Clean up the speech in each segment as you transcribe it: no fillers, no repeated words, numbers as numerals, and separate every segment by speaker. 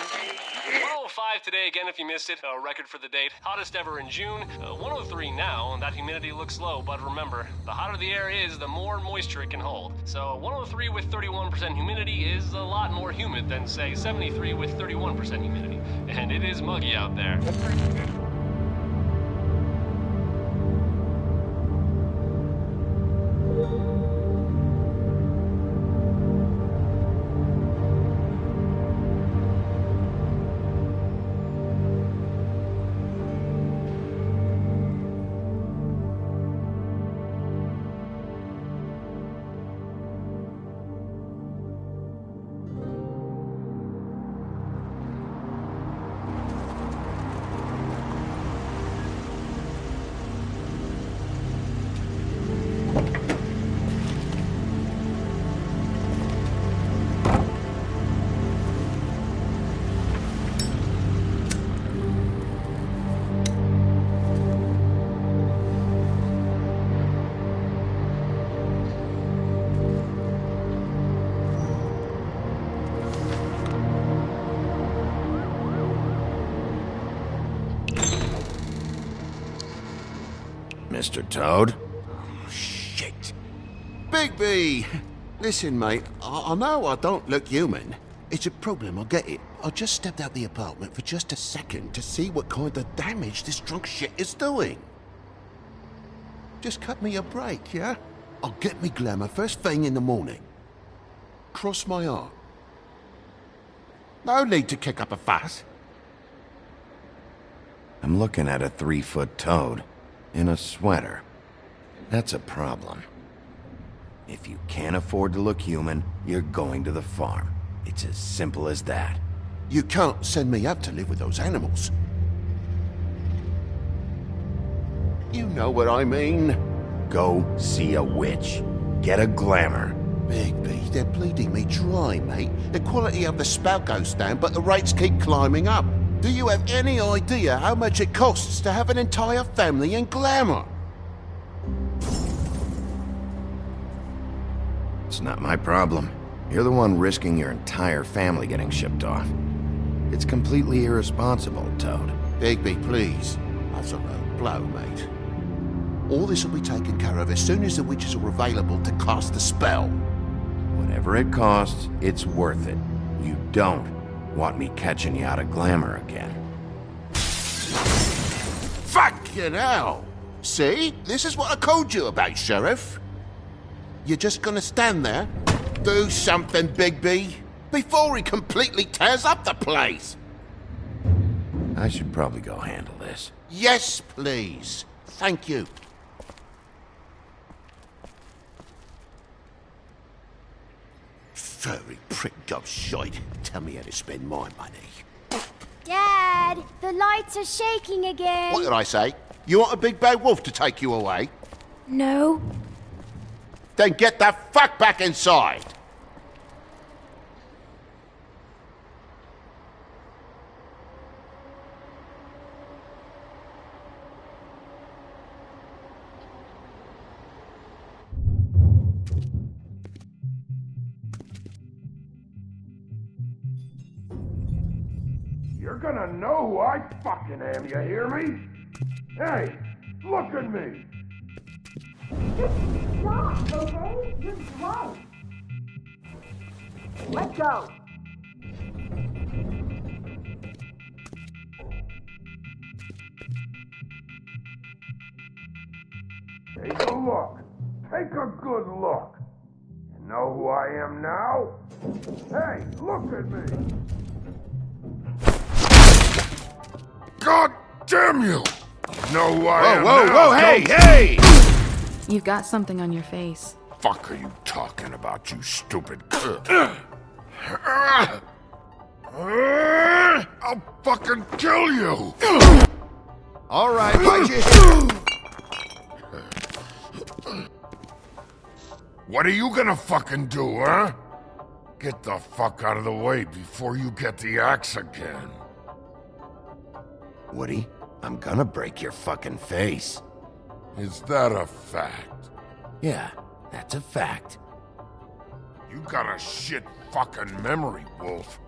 Speaker 1: 105 today again if you missed it, a record for the date. Hottest ever in June. 103 now, and that humidity looks low, but remember, the hotter the air is, the more moisture it can hold. So 103 with 31% humidity is a lot more humid than, say, 73 with 31% humidity. And it is muggy out there.
Speaker 2: Mr. Toad?
Speaker 3: Oh, shit. Bigby! Listen, mate, I know I don't look human. It's a problem, I get it. I just stepped out the apartment for just a second to see what kind of damage this drunk shit is doing. Just cut me a break, yeah? I'll get me glamour first thing in the morning. Cross my heart. No need to kick up a fuss.
Speaker 2: I'm looking at a 3-foot toad. In a sweater. That's a problem. If you can't afford to look human, you're going to the farm. It's as simple as that.
Speaker 3: You can't send me up to live with those animals. You know what I mean.
Speaker 2: Go see a witch. Get a glamour.
Speaker 3: Bigby, they're bleeding me dry, mate. The quality of the spout goes down, but the rates keep climbing up. Do you have any idea how much it costs to have an entire family in glamour?
Speaker 2: It's not my problem. You're the one risking your entire family getting shipped off. It's completely irresponsible, Toad.
Speaker 3: Bigby, please. That's a low blow, mate. All this will be taken care of as soon as the witches are available to cast the spell.
Speaker 2: Whatever it costs, it's worth it. You don't want me catching you out of glamour again.
Speaker 3: Fucking hell! See? This is what I told you about, Sheriff. You're just gonna stand there? Do something, Bigby, before he completely tears up the place!
Speaker 2: I should probably go handle this.
Speaker 3: Yes, please. Thank you. Furry prick gobshite. Tell me how to spend my money.
Speaker 4: Dad, the lights are shaking again.
Speaker 3: What did I say? You want a big bad wolf to take you away?
Speaker 4: No.
Speaker 3: Then get the fuck back inside!
Speaker 5: You're gonna know who I fucking am, you hear me? Hey, look at me!
Speaker 6: Just stop, okay? Just drive. Let go.
Speaker 5: Take a look. Take a good look. You know who I am now? Hey, look at me! God damn you! You know who I am now?
Speaker 2: Whoa, hey!
Speaker 7: You've got something on your face.
Speaker 5: Fuck are you talking about, you stupid... I'll fucking kill you!
Speaker 3: All right, bite your
Speaker 5: What are you gonna fucking do, huh? Get the fuck out of the way before you get the axe again.
Speaker 2: Woody, I'm gonna break your fucking face.
Speaker 5: Is that a fact?
Speaker 2: Yeah, that's a fact.
Speaker 5: You got a shit fucking memory, Wolf.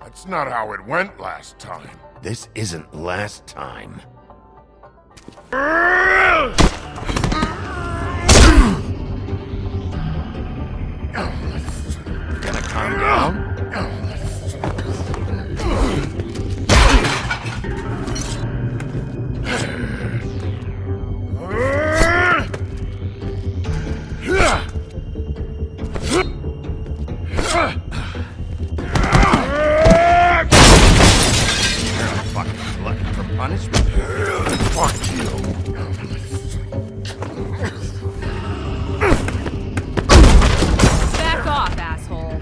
Speaker 5: That's not how it went last time.
Speaker 2: This isn't last time. Gonna calm down? Fucking glutton for punishment.
Speaker 5: Fuck you.
Speaker 7: Back off, asshole.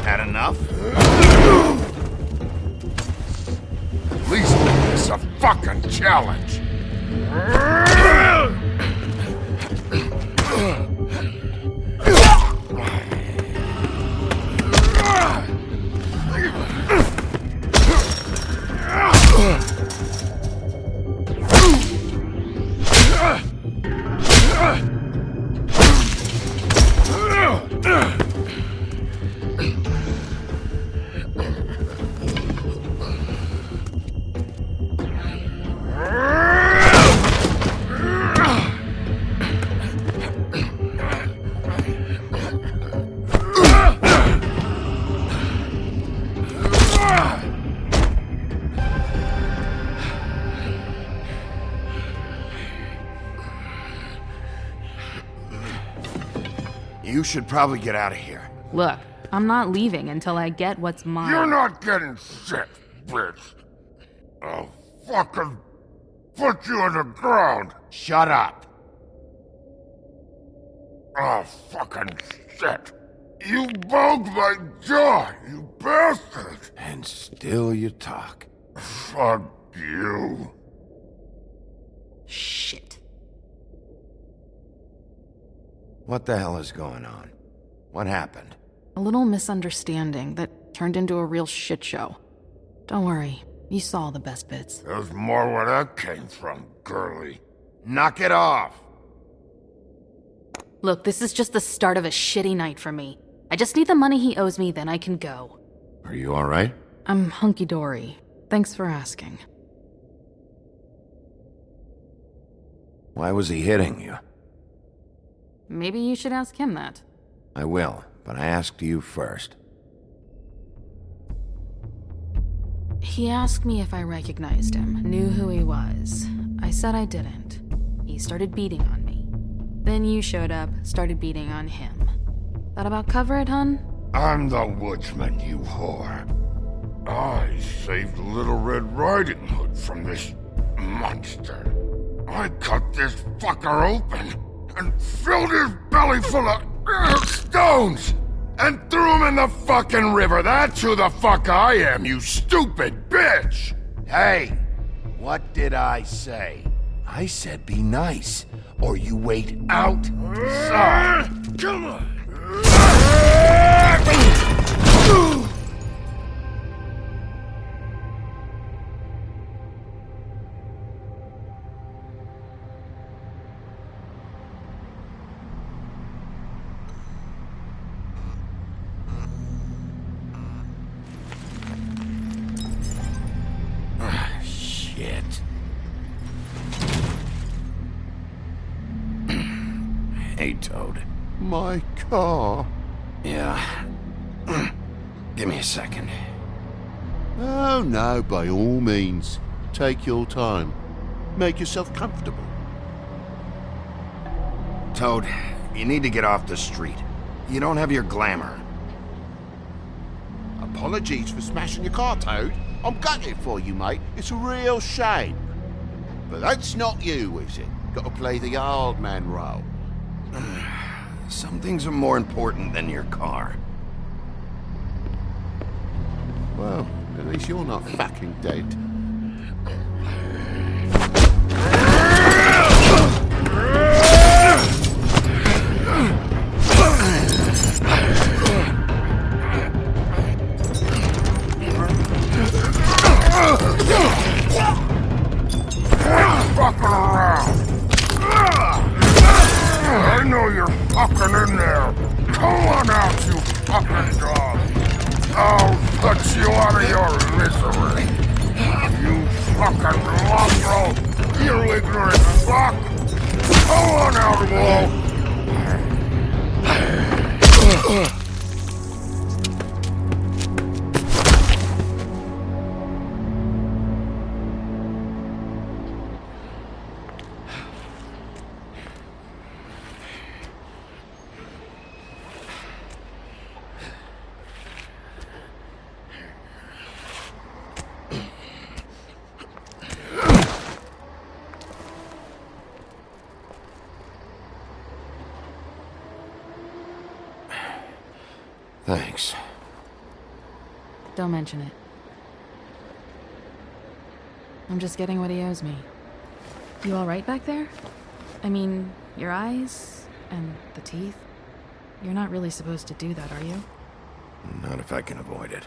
Speaker 2: Had enough?
Speaker 5: At least make this a fucking challenge.
Speaker 2: You should probably get out of here.
Speaker 7: Look, I'm not leaving until I get what's mine.
Speaker 5: You're not getting shit, bitch. I'll fucking put you on the ground.
Speaker 2: Shut up.
Speaker 5: Oh, fucking shit. You broke my jaw, you bastard.
Speaker 2: And still you talk.
Speaker 5: Fuck you.
Speaker 7: Shit.
Speaker 2: What the hell is going on? What happened?
Speaker 7: A little misunderstanding that turned into a real shit show. Don't worry, you saw the best bits.
Speaker 5: There's more where that came from, girly.
Speaker 2: Knock it off!
Speaker 7: Look, this is just the start of a shitty night for me. I just need the money he owes me, then I can go.
Speaker 2: Are you alright?
Speaker 7: I'm hunky-dory. Thanks for asking.
Speaker 2: Why was he hitting you?
Speaker 7: Maybe you should ask him that.
Speaker 2: I will, but I asked you first.
Speaker 7: He asked me if I recognized him, knew who he was. I said I didn't. He started beating on me. Then you showed up, started beating on him. That about cover it, hun?
Speaker 5: I'm the woodsman, you whore. I saved Little Red Riding Hood from this monster. I cut this fucker open and filled his belly full of stones and threw him in the fucking river. That's who the fuck I am, you stupid bitch!
Speaker 2: Hey! What did I say? I said be nice, or you wait outside.
Speaker 5: Come on!
Speaker 2: Shit. Hey, Toad.
Speaker 3: My car.
Speaker 2: Yeah. Give me a second.
Speaker 3: Oh no, by all means. Take your time. Make yourself comfortable.
Speaker 2: Toad, you need to get off the street. You don't have your glamour.
Speaker 3: Apologies for smashing your car, Toad. I'm gutted for you, mate. It's a real shame. But that's not you, is it? Got to play the old man role.
Speaker 2: Some things are more important than your car.
Speaker 3: Well, at least you're not fucking dead.
Speaker 5: fucking in there! Come on out, you fucking dog! I'll put you out of your misery! You fucking mongrel! You ignorant fuck! Come on out, Wolf!
Speaker 2: Thanks.
Speaker 7: Don't mention it. I'm just getting what he owes me. You alright back there? I mean, your eyes and the teeth? You're not really supposed to do that, are you?
Speaker 2: Not if I can avoid it.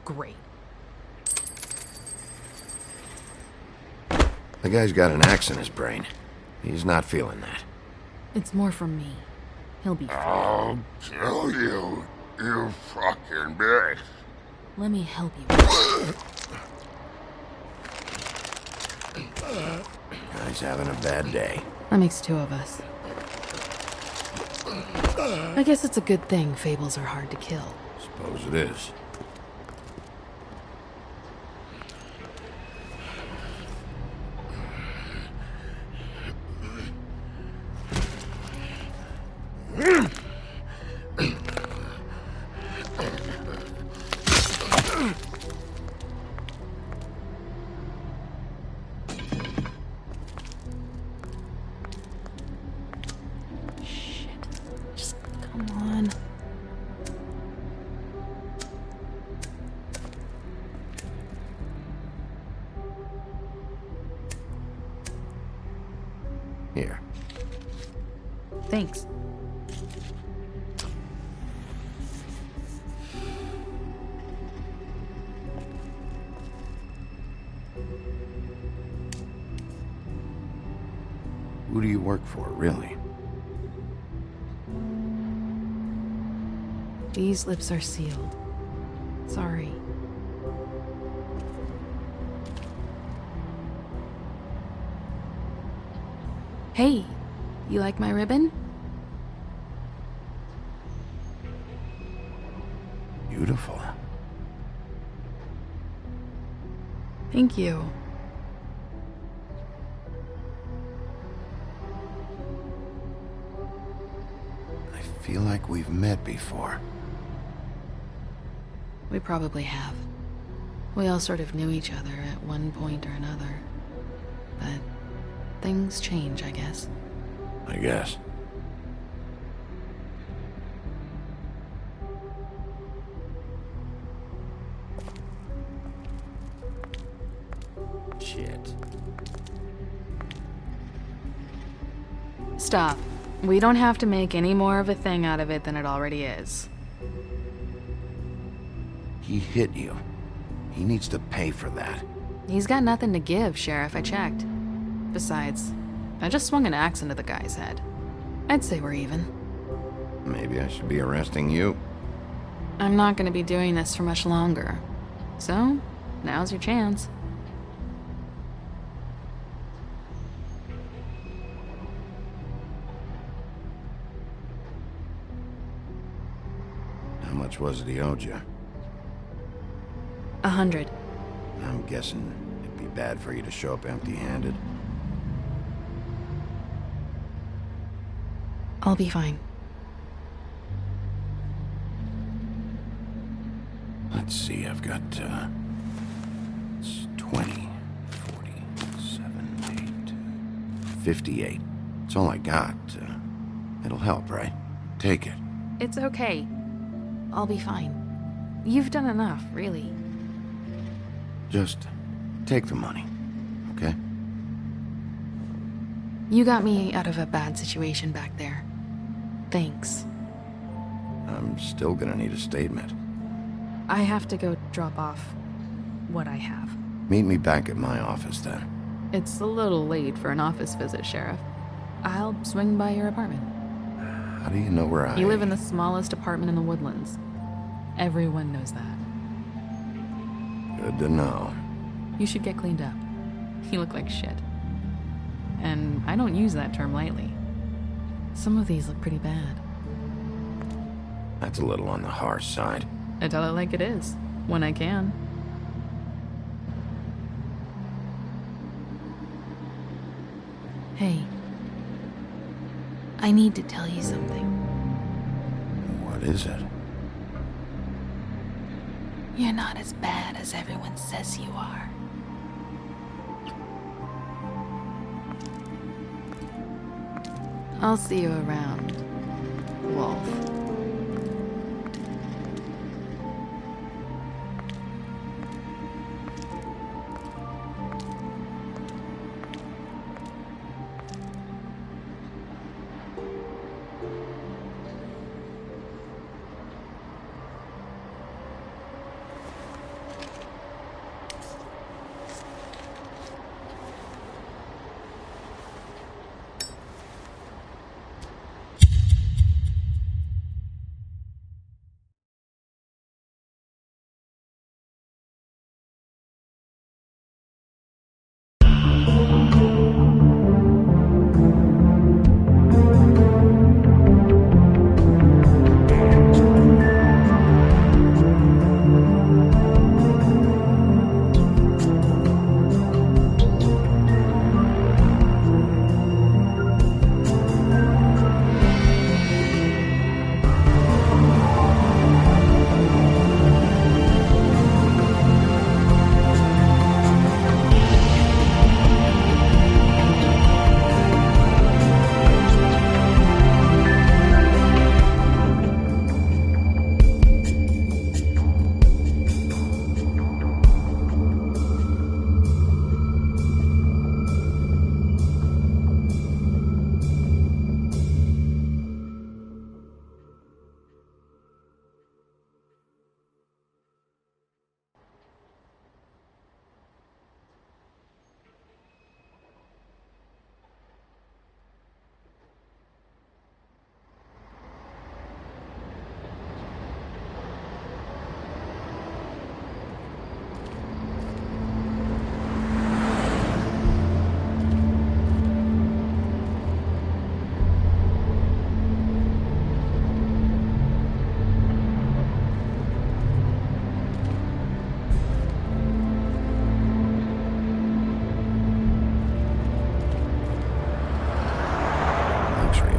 Speaker 7: Great.
Speaker 2: The guy's got an axe in his brain. He's not feeling that.
Speaker 7: It's more from me. He'll be fine.
Speaker 5: I'll kill you, you fucking bitch.
Speaker 7: Let me help you.
Speaker 2: Guy's having a bad day.
Speaker 7: That makes two of us. I guess it's a good thing fables are hard to kill.
Speaker 2: Suppose it is.
Speaker 7: Just come on.
Speaker 2: Here.
Speaker 7: Thanks.
Speaker 2: Who do you work for, really?
Speaker 7: These lips are sealed. Sorry. Hey, you like my ribbon?
Speaker 2: Beautiful.
Speaker 7: Thank you.
Speaker 2: I feel like we've met before.
Speaker 7: We probably have. We all sort of knew each other at one point or another. But things change, I guess.
Speaker 2: I guess. Shit.
Speaker 7: Stop. We don't have to make any more of a thing out of it than it already is.
Speaker 2: He hit you. He needs to pay for that.
Speaker 7: He's got nothing to give, Sheriff. I checked. Besides, I just swung an axe into the guy's head. I'd say we're even.
Speaker 2: Maybe I should be arresting you.
Speaker 7: I'm not gonna be doing this for much longer. So, now's your chance.
Speaker 2: How much was it he owed you?
Speaker 7: 100.
Speaker 2: I'm guessing it'd be bad for you to show up empty-handed.
Speaker 7: I'll be fine.
Speaker 2: Let's see, I've got, it's 20, 40, 7, 8, 58. It's all I got. It'll help, right? Take it.
Speaker 7: It's okay. I'll be fine. You've done enough, really.
Speaker 2: Just take the money, okay?
Speaker 7: You got me out of a bad situation back there. Thanks.
Speaker 2: I'm still gonna need a statement.
Speaker 7: I have to go drop off what I have.
Speaker 2: Meet me back at my office then.
Speaker 7: It's a little late for an office visit, Sheriff. I'll swing by your apartment.
Speaker 2: How do you know where I...
Speaker 7: You live in the smallest apartment in the Woodlands. Everyone knows that.
Speaker 2: Good to know.
Speaker 7: You should get cleaned up. You look like shit. And I don't use that term lightly. Some of these look pretty bad.
Speaker 2: That's a little on the harsh side.
Speaker 7: I tell it like it is, when I can. Hey. I need to tell you something.
Speaker 2: What is it?
Speaker 7: You're not as bad as everyone says you are. I'll see you around, Wolf.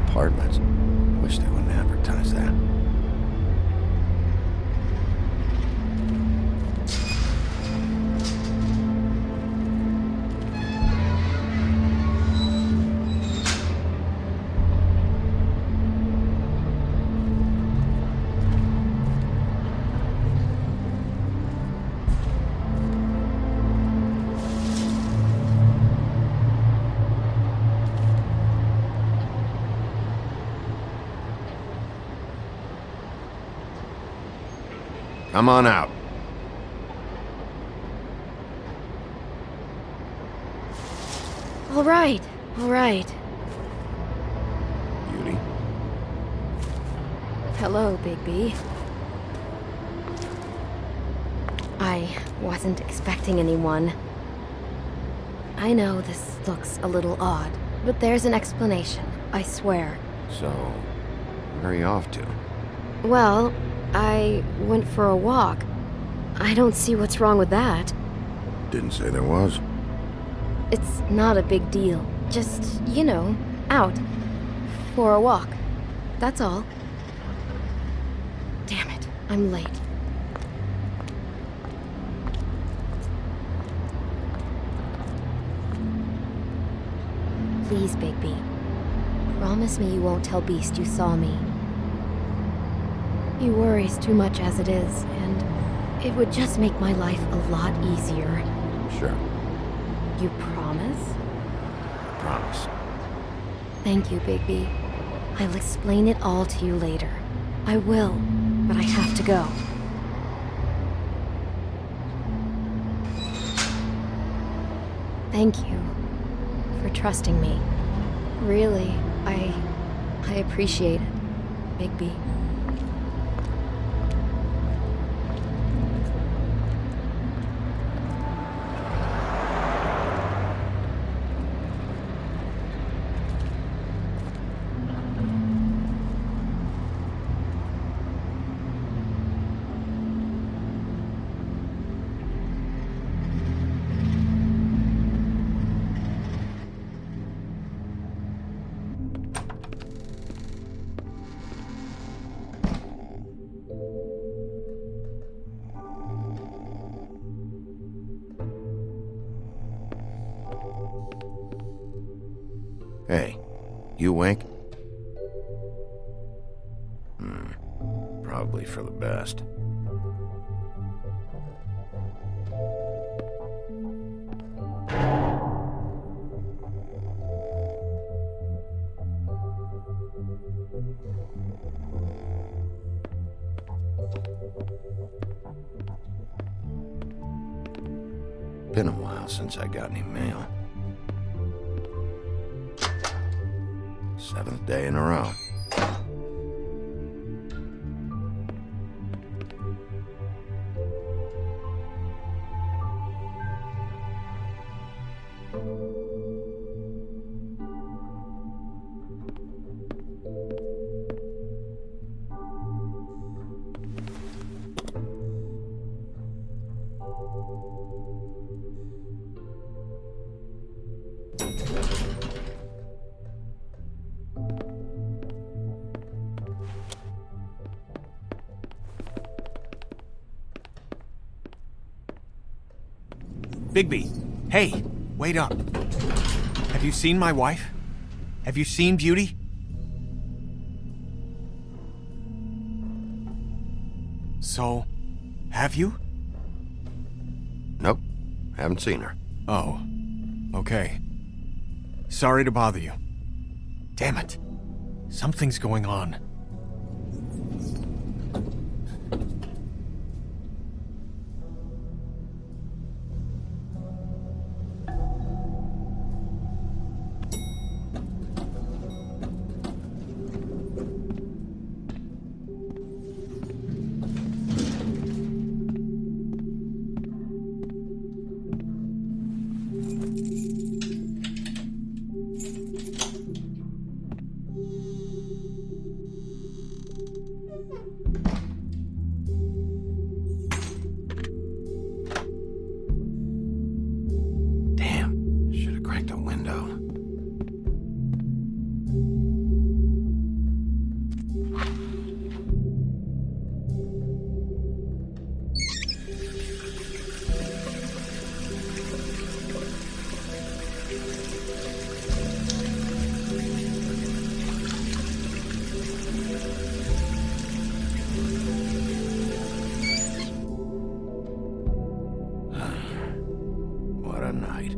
Speaker 2: Apartments. Wish they wouldn't advertise that. Come on out.
Speaker 4: All right, all right.
Speaker 2: Beauty.
Speaker 4: Hello, Bigby. I wasn't expecting anyone. I know this looks a little odd, but there's an explanation, I swear.
Speaker 2: So, where are you off to?
Speaker 4: Well, I went for a walk. I don't see what's wrong with that.
Speaker 2: Didn't say there was.
Speaker 4: It's not a big deal. Just, you know, out. For a walk. That's all. Damn it, I'm late. Please, Bigby. Promise me you won't tell Beast you saw me. He worries too much as it is, and it would just make my life a lot easier.
Speaker 2: Sure.
Speaker 4: You promise?
Speaker 2: I promise.
Speaker 4: Thank you, Bigby. I'll explain it all to you later. I will, but I have to go. Thank you for trusting me. Really, I appreciate it, Big B.
Speaker 2: Hey, you awake? Probably for the best. Been a while since I got any mail. 7th day in a row.
Speaker 8: Bigby, hey, wait up. Have you seen my wife? Have you seen Beauty? So, have you?
Speaker 2: Nope, haven't seen her.
Speaker 8: Oh, okay. Sorry to bother you. Damn it. Something's going on.
Speaker 2: Damn, should have cracked a window. What a night.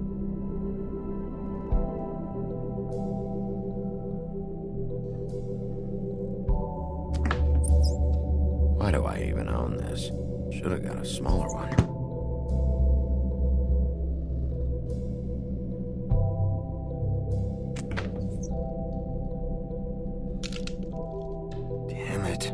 Speaker 2: Why do I even own this? Should have got a smaller one. Damn it.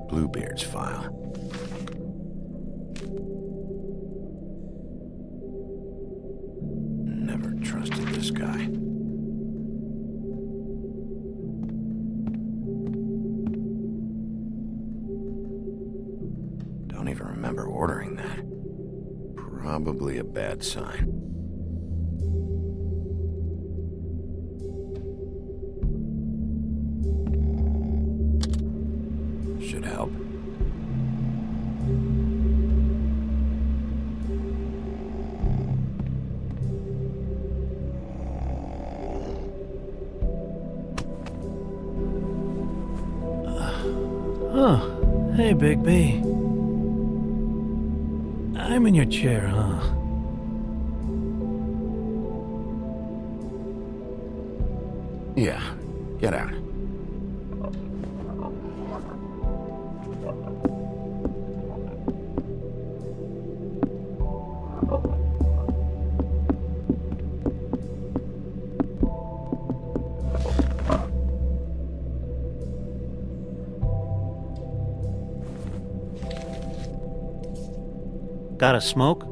Speaker 2: Bluebeard's file. Never trusted this guy. Don't even remember ordering that. Probably a bad sign. Should help.
Speaker 9: Oh, hey, Big B. I'm in your chair, huh?
Speaker 2: Yeah, get out.
Speaker 9: Got a smoke?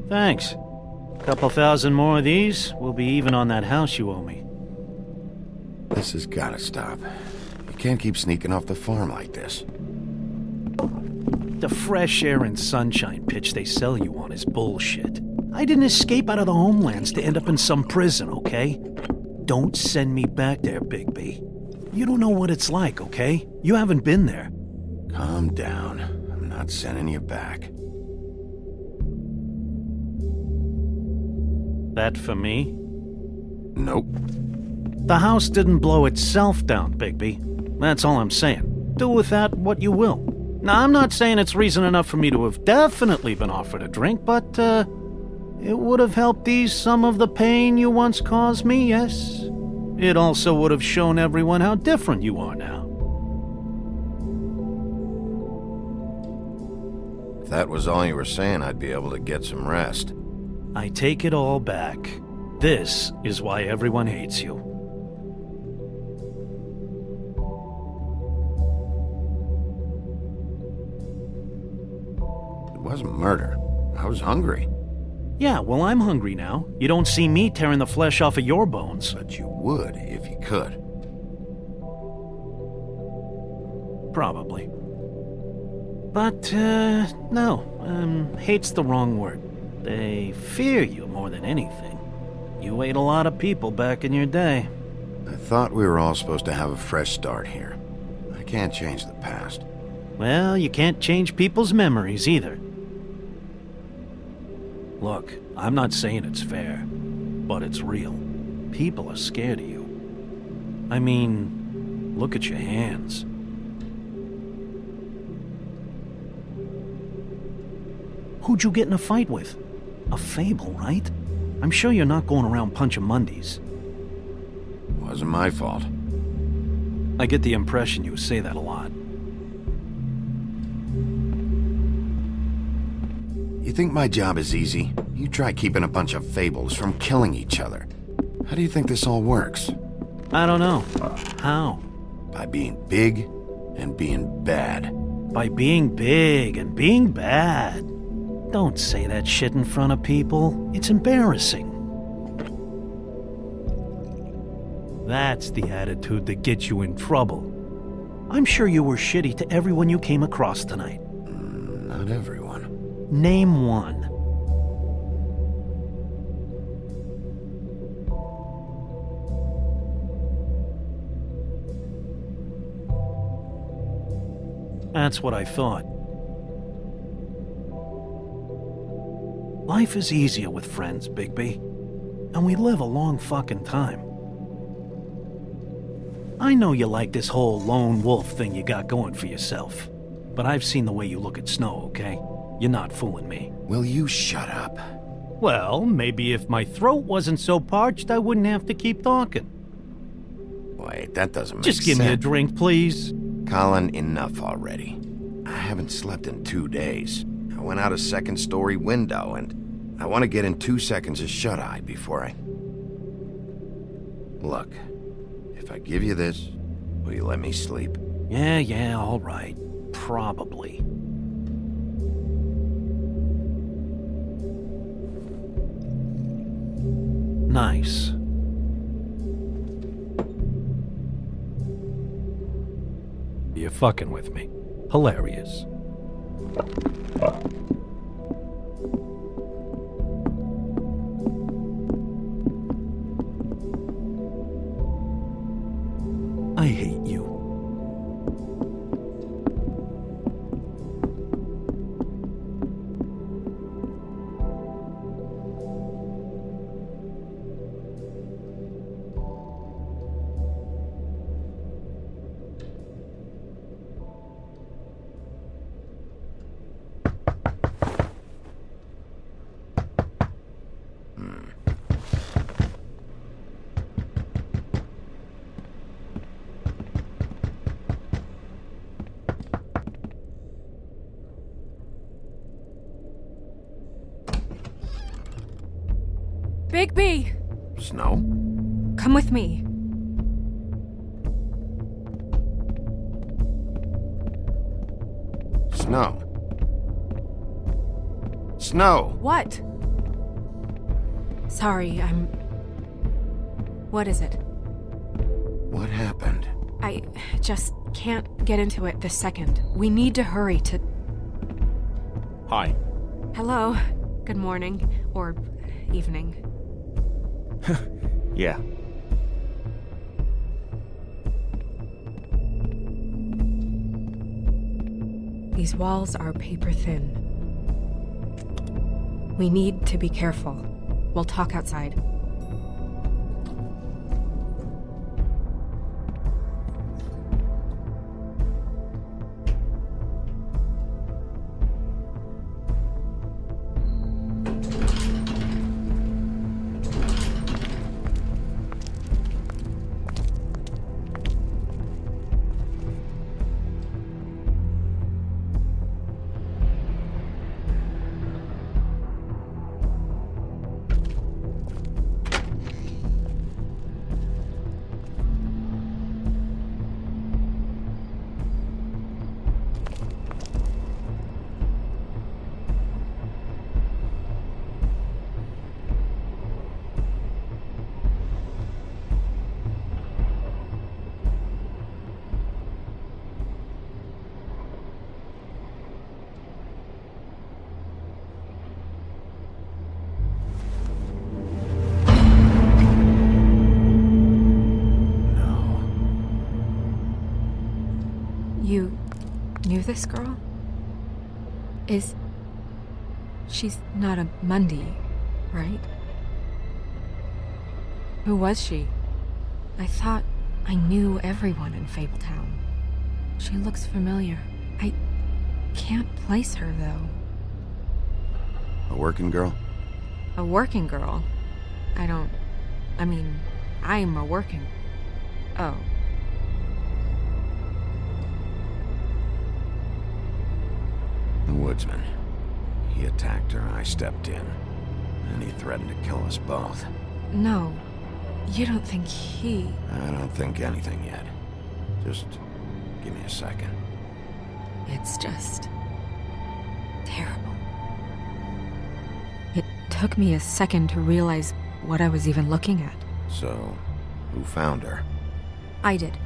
Speaker 9: Thanks. Couple thousand more of these, we'll be even on that house you owe me.
Speaker 2: This has gotta stop. You can't keep sneaking off the farm like this.
Speaker 9: The fresh air and sunshine pitch they sell you on is bullshit. I didn't escape out of the homelands to end up in some prison, okay? Don't send me back there, Bigby. You don't know what it's like, okay? You haven't been there.
Speaker 2: Calm down. I'm not sending you back.
Speaker 9: That for me?
Speaker 2: Nope.
Speaker 9: The house didn't blow itself down, Bigby. That's all I'm saying. Do with that what you will. Now, I'm not saying it's reason enough for me to have definitely been offered a drink, but, it would have helped ease some of the pain you once caused me, yes? It also would have shown everyone how different you are now.
Speaker 2: If that was all you were saying, I'd be able to get some rest.
Speaker 9: I take it all back. This is why everyone hates you.
Speaker 2: It wasn't murder. I was hungry.
Speaker 9: Yeah, well, I'm hungry now. You don't see me tearing the flesh off of your bones.
Speaker 2: But you would if you could.
Speaker 9: Probably. But, no. Hate's the wrong word. They fear you more than anything. You ate a lot of people back in your day.
Speaker 2: I thought we were all supposed to have a fresh start here. I can't change the past.
Speaker 9: Well, you can't change people's memories either. Look, I'm not saying it's fair, but it's real. People are scared of you. I mean, look at your hands. Who'd you get in a fight with? A fable, right? I'm sure you're not going around punching Mondays.
Speaker 2: Wasn't my fault.
Speaker 9: I get the impression you say that a lot.
Speaker 2: You think my job is easy? You try keeping a bunch of fables from killing each other. How do you think this all works?
Speaker 9: I don't know. How?
Speaker 2: By being big and being bad.
Speaker 9: By being big and being bad. Don't say that shit in front of people. It's embarrassing. That's the attitude that gets you in trouble. I'm sure you were shitty to everyone you came across tonight.
Speaker 2: Not everyone.
Speaker 9: Name one. That's what I thought. Life is easier with friends, Bigby. And we live a long fucking time. I know you like this whole lone wolf thing you got going for yourself. But I've seen the way you look at Snow, okay? You're not fooling me.
Speaker 2: Will you shut up?
Speaker 9: Well, maybe if my throat wasn't so parched, I wouldn't have to keep talking.
Speaker 2: Wait, that doesn't make sense.
Speaker 9: Just give me a drink, please.
Speaker 2: Colin, enough already. I haven't slept in 2 days. I went out a second-story window, and I want to get in 2 seconds of shut-eye before I... Look, if I give you this, will you let me sleep?
Speaker 9: Yeah, all right. Probably. Nice. You're fucking with me. Hilarious. I hate you.
Speaker 10: Bigby!
Speaker 2: Snow?
Speaker 10: Come with me.
Speaker 2: Snow. Snow!
Speaker 10: What? Sorry, What is it?
Speaker 2: What happened?
Speaker 10: I just can't get into it this second. We need to hurry to...
Speaker 8: Hi.
Speaker 10: Hello. Good morning. Or evening.
Speaker 8: Yeah.
Speaker 10: These walls are paper thin. We need to be careful. We'll talk outside. You knew this girl? She's not a Mundy, right? Who was she? I thought I knew everyone in Fabletown. She looks familiar. I can't place her, though.
Speaker 2: A working girl?
Speaker 10: A working girl? I'm a working... Oh.
Speaker 2: The woodsman. He attacked her, I stepped in. And he threatened to kill us both.
Speaker 10: No. You don't think he...
Speaker 2: I don't think anything yet. Just give me a second.
Speaker 10: It's just... terrible. It took me a second to realize what I was even looking at.
Speaker 2: So, who found her?
Speaker 10: I did.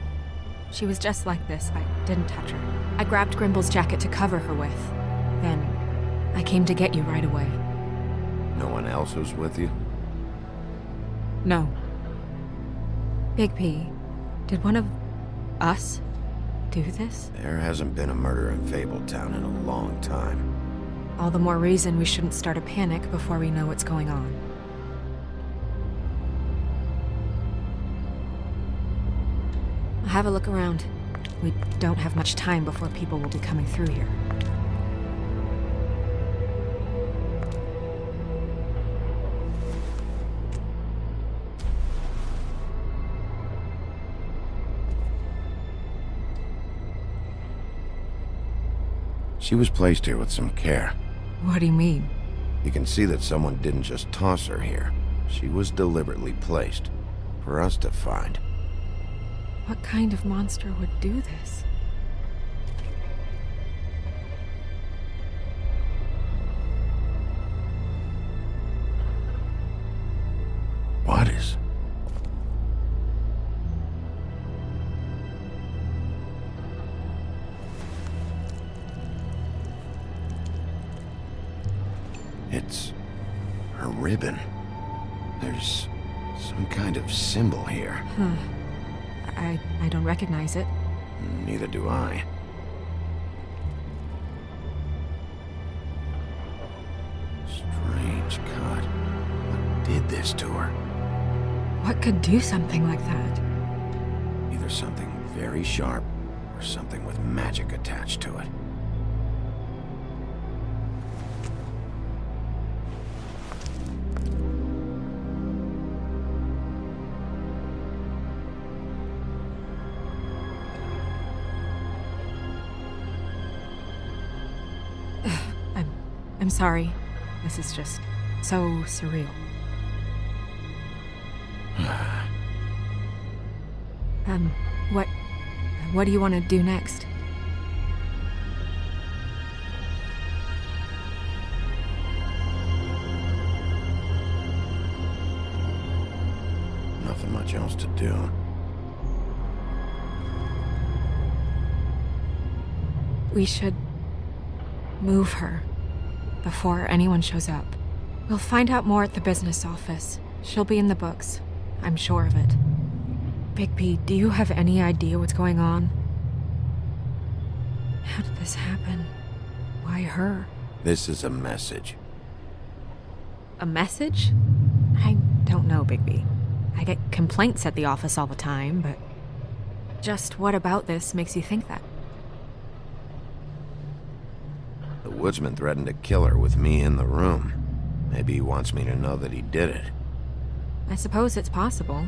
Speaker 10: She was just like this. I didn't touch her. I grabbed Grimble's jacket to cover her with. Then, I came to get you right away.
Speaker 2: No one else was with you?
Speaker 10: No. Big P, did one of us do this?
Speaker 2: There hasn't been a murder in Fabletown in a long time.
Speaker 10: All the more reason we shouldn't start a panic before we know what's going on. Have a look around. We don't have much time before people will be coming through here.
Speaker 2: She was placed here with some care.
Speaker 10: What do you mean?
Speaker 2: You can see that someone didn't just toss her here. She was deliberately placed. For us to find.
Speaker 10: What kind of monster would do this?
Speaker 2: What is? It's her ribbon. There's some kind of symbol here.
Speaker 10: Huh. I don't recognize it.
Speaker 2: Neither do I. Strange cut. What did this to her?
Speaker 10: What could do something like that?
Speaker 2: Either something very sharp, or something with magic attached to it.
Speaker 10: I'm sorry. This is just so surreal. What do you want to do next?
Speaker 2: Nothing much else to do.
Speaker 10: We should move her before anyone shows up. We'll find out more at the business office. She'll be in the books. I'm sure of it. Bigby, do you have any idea what's going on? How did this happen? Why her?
Speaker 2: This is a message.
Speaker 10: A message? I don't know, Bigby. I get complaints at the office all the time, but just what about this makes you think that?
Speaker 2: The woodsman threatened to kill her with me in the room. Maybe he wants me to know that he did it.
Speaker 10: I suppose it's possible.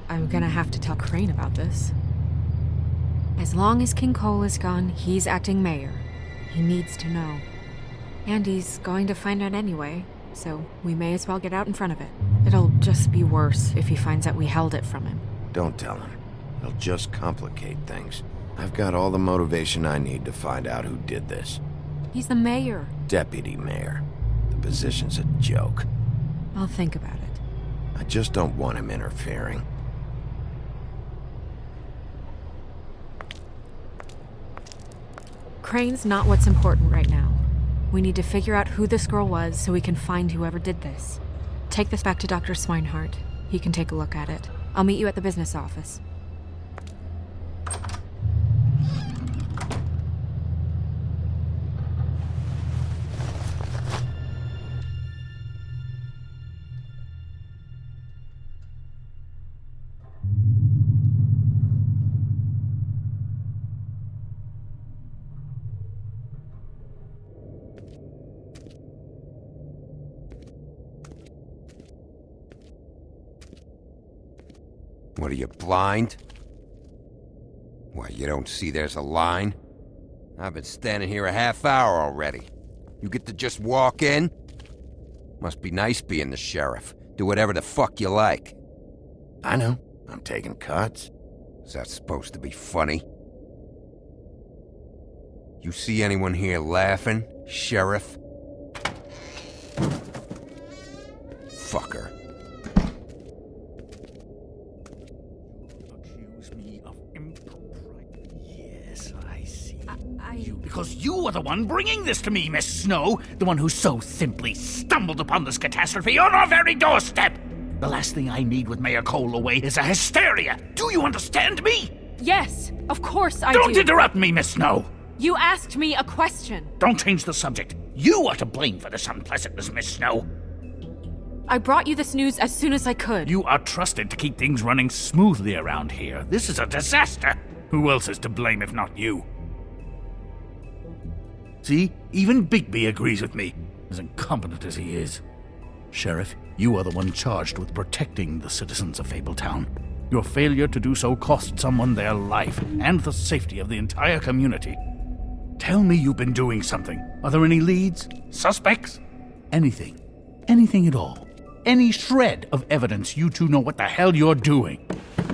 Speaker 10: I'm gonna have to tell Crane about this. As long as King Cole is gone, he's acting mayor. He needs to know. And he's going to find out anyway, so we may as well get out in front of it. It'll just be worse if he finds out we held it from him.
Speaker 2: Don't tell him. It'll just complicate things. I've got all the motivation I need to find out who did this.
Speaker 10: He's the mayor.
Speaker 2: Deputy mayor. The position's a joke.
Speaker 10: I'll think about it.
Speaker 2: I just don't want him interfering.
Speaker 10: Crane's not what's important right now. We need to figure out who this girl was so we can find whoever did this. Take this back to Dr. Swinehart. He can take a look at it. I'll meet you at the business office.
Speaker 11: What are you, blind? Why, you don't see there's a line? I've been standing here a half hour already. You get to just walk in? Must be nice being the sheriff. Do whatever the fuck you like.
Speaker 2: I know. I'm taking cuts.
Speaker 11: Is that supposed to be funny? You see anyone here laughing, Sheriff? Fucker.
Speaker 12: Accuse me of impropriety. Yes, I see. Because you are the one bringing this to me, Miss Snow. The one who so simply stumbled upon this catastrophe on our very doorstep. The last thing I need with Mayor Cole away is a hysteria. Do you understand me?
Speaker 10: Yes, of course I do.
Speaker 12: Don't interrupt me, Miss Snow.
Speaker 10: You asked me a question.
Speaker 12: Don't change the subject. You are to blame for this unpleasantness, Miss Snow.
Speaker 10: I brought you this news as soon as I could.
Speaker 12: You are trusted to keep things running smoothly around here. This is a disaster. Who else is to blame if not you? See, even Bigby agrees with me, as incompetent as he is. Sheriff, you are the one charged with protecting the citizens of Fabletown. Your failure to do so cost someone their life and the safety of the entire community. Tell me you've been doing something. Are there any leads? Suspects? Anything. Anything at all. Any shred of evidence you two know what the hell you're doing.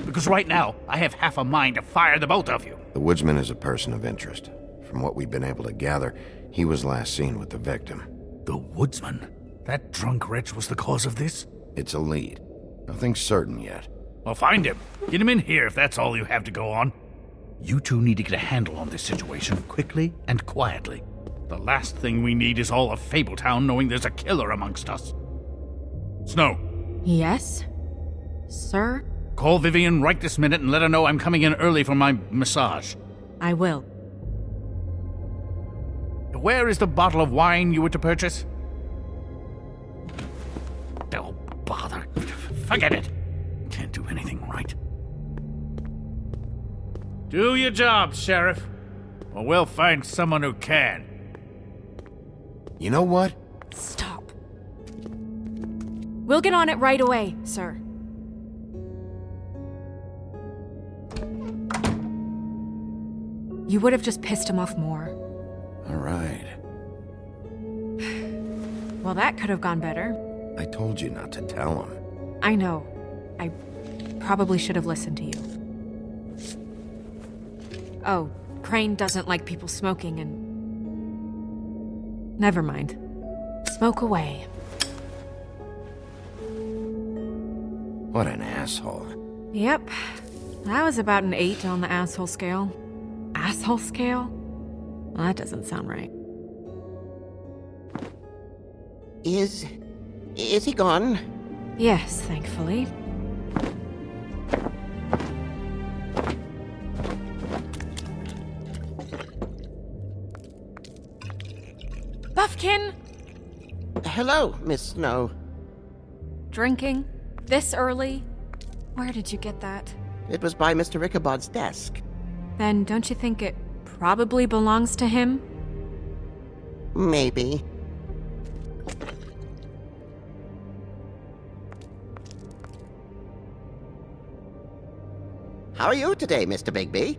Speaker 12: Because right now, I have half a mind to fire the both of you.
Speaker 2: The woodsman is a person of interest. From what we've been able to gather, he was last seen with the victim.
Speaker 12: The woodsman? That drunk wretch was the cause of this?
Speaker 2: It's a lead. Nothing's certain yet.
Speaker 12: Well, find him. Get him in here if that's all you have to go on. You two need to get a handle on this situation quickly and quietly. The last thing we need is all of Fabletown knowing there's a killer amongst us. Snow.
Speaker 10: Yes? Sir?
Speaker 12: Call Vivian right this minute and let her know I'm coming in early for my massage.
Speaker 10: I will.
Speaker 12: Where is the bottle of wine you were to purchase? Oh, bother. Forget it. Can't do anything right. Do your job, Sheriff, or we'll find someone who can.
Speaker 2: You know what?
Speaker 10: Stop. We'll get on it right away, sir. You would have just pissed him off more.
Speaker 2: All right.
Speaker 10: Well, that could have gone better.
Speaker 2: I told you not to tell him.
Speaker 10: I know. I probably should have listened to you. Oh, Crane doesn't like people smoking and... Never mind. Smoke away.
Speaker 2: What an asshole.
Speaker 10: Yep. That was about an 8 on the asshole scale. Asshole scale? Well, that doesn't sound right.
Speaker 3: Is he gone?
Speaker 10: Yes, thankfully. Buffkin!
Speaker 3: Hello, Miss Snow.
Speaker 10: Drinking? This early? Where did you get that?
Speaker 3: It was by Mr. Ichabod's desk.
Speaker 10: Then don't you think it probably belongs to him?
Speaker 3: Maybe. How are you today, Mr. Bigby?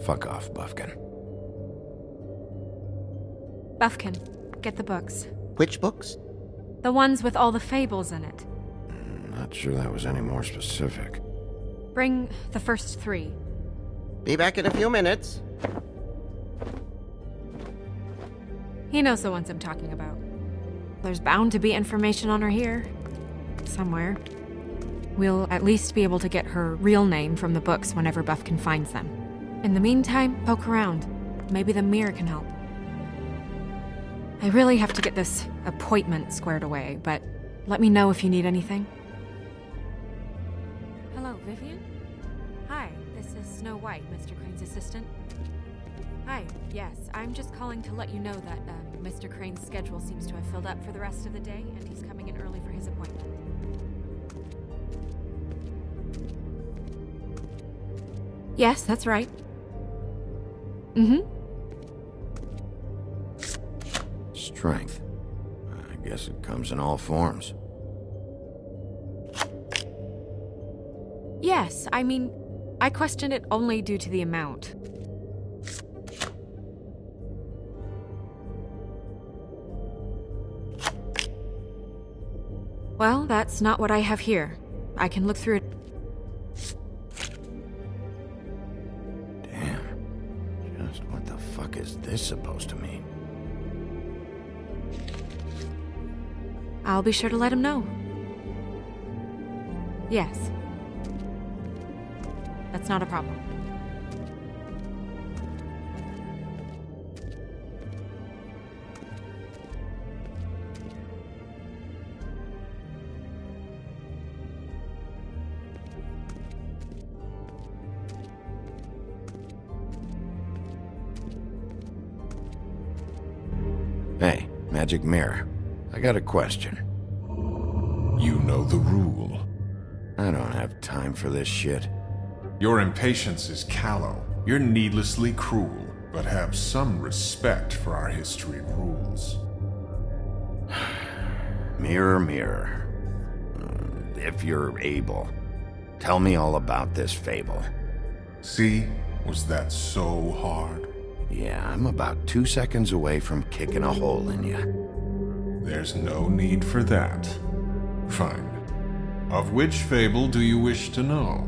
Speaker 2: Fuck off, Buffkin.
Speaker 10: Buffkin, get the books.
Speaker 3: Which books?
Speaker 10: The ones with all the fables in it.
Speaker 2: Not sure that was any more specific.
Speaker 10: Bring the first 3.
Speaker 3: Be back in a few minutes.
Speaker 10: He knows the ones I'm talking about. There's bound to be information on her here. Somewhere. We'll at least be able to get her real name from the books whenever Buffkin finds them. In the meantime, poke around. Maybe the mirror can help. I really have to get this appointment squared away, but let me know if you need anything. Hello, Vivian? Hi, this is Snow White, Mr. Crane's assistant. Hi, yes, I'm just calling to let you know that Mr. Crane's schedule seems to have filled up for the rest of the day, and he's coming in early for his appointment. Yes, that's right. Mm-hmm.
Speaker 2: Strength. I guess it comes in all forms.
Speaker 10: Yes, I mean, I question it only due to the amount. Well, that's not what I have here. I can look through it.
Speaker 2: Damn. Just what the fuck is this supposed to mean?
Speaker 10: I'll be sure to let him know. Yes. That's not a problem.
Speaker 2: Hey, Magic Mirror. I got a question.
Speaker 13: You know the rule.
Speaker 2: I don't have time for this shit.
Speaker 13: Your impatience is callow. You're needlessly cruel, but have some respect for our history and rules.
Speaker 2: Mirror, mirror. If you're able, tell me all about this fable.
Speaker 13: See? Was that so hard?
Speaker 2: Yeah, I'm about 2 seconds away from kicking a hole in you.
Speaker 13: There's no need for that. Fine. Of which fable do you wish to know?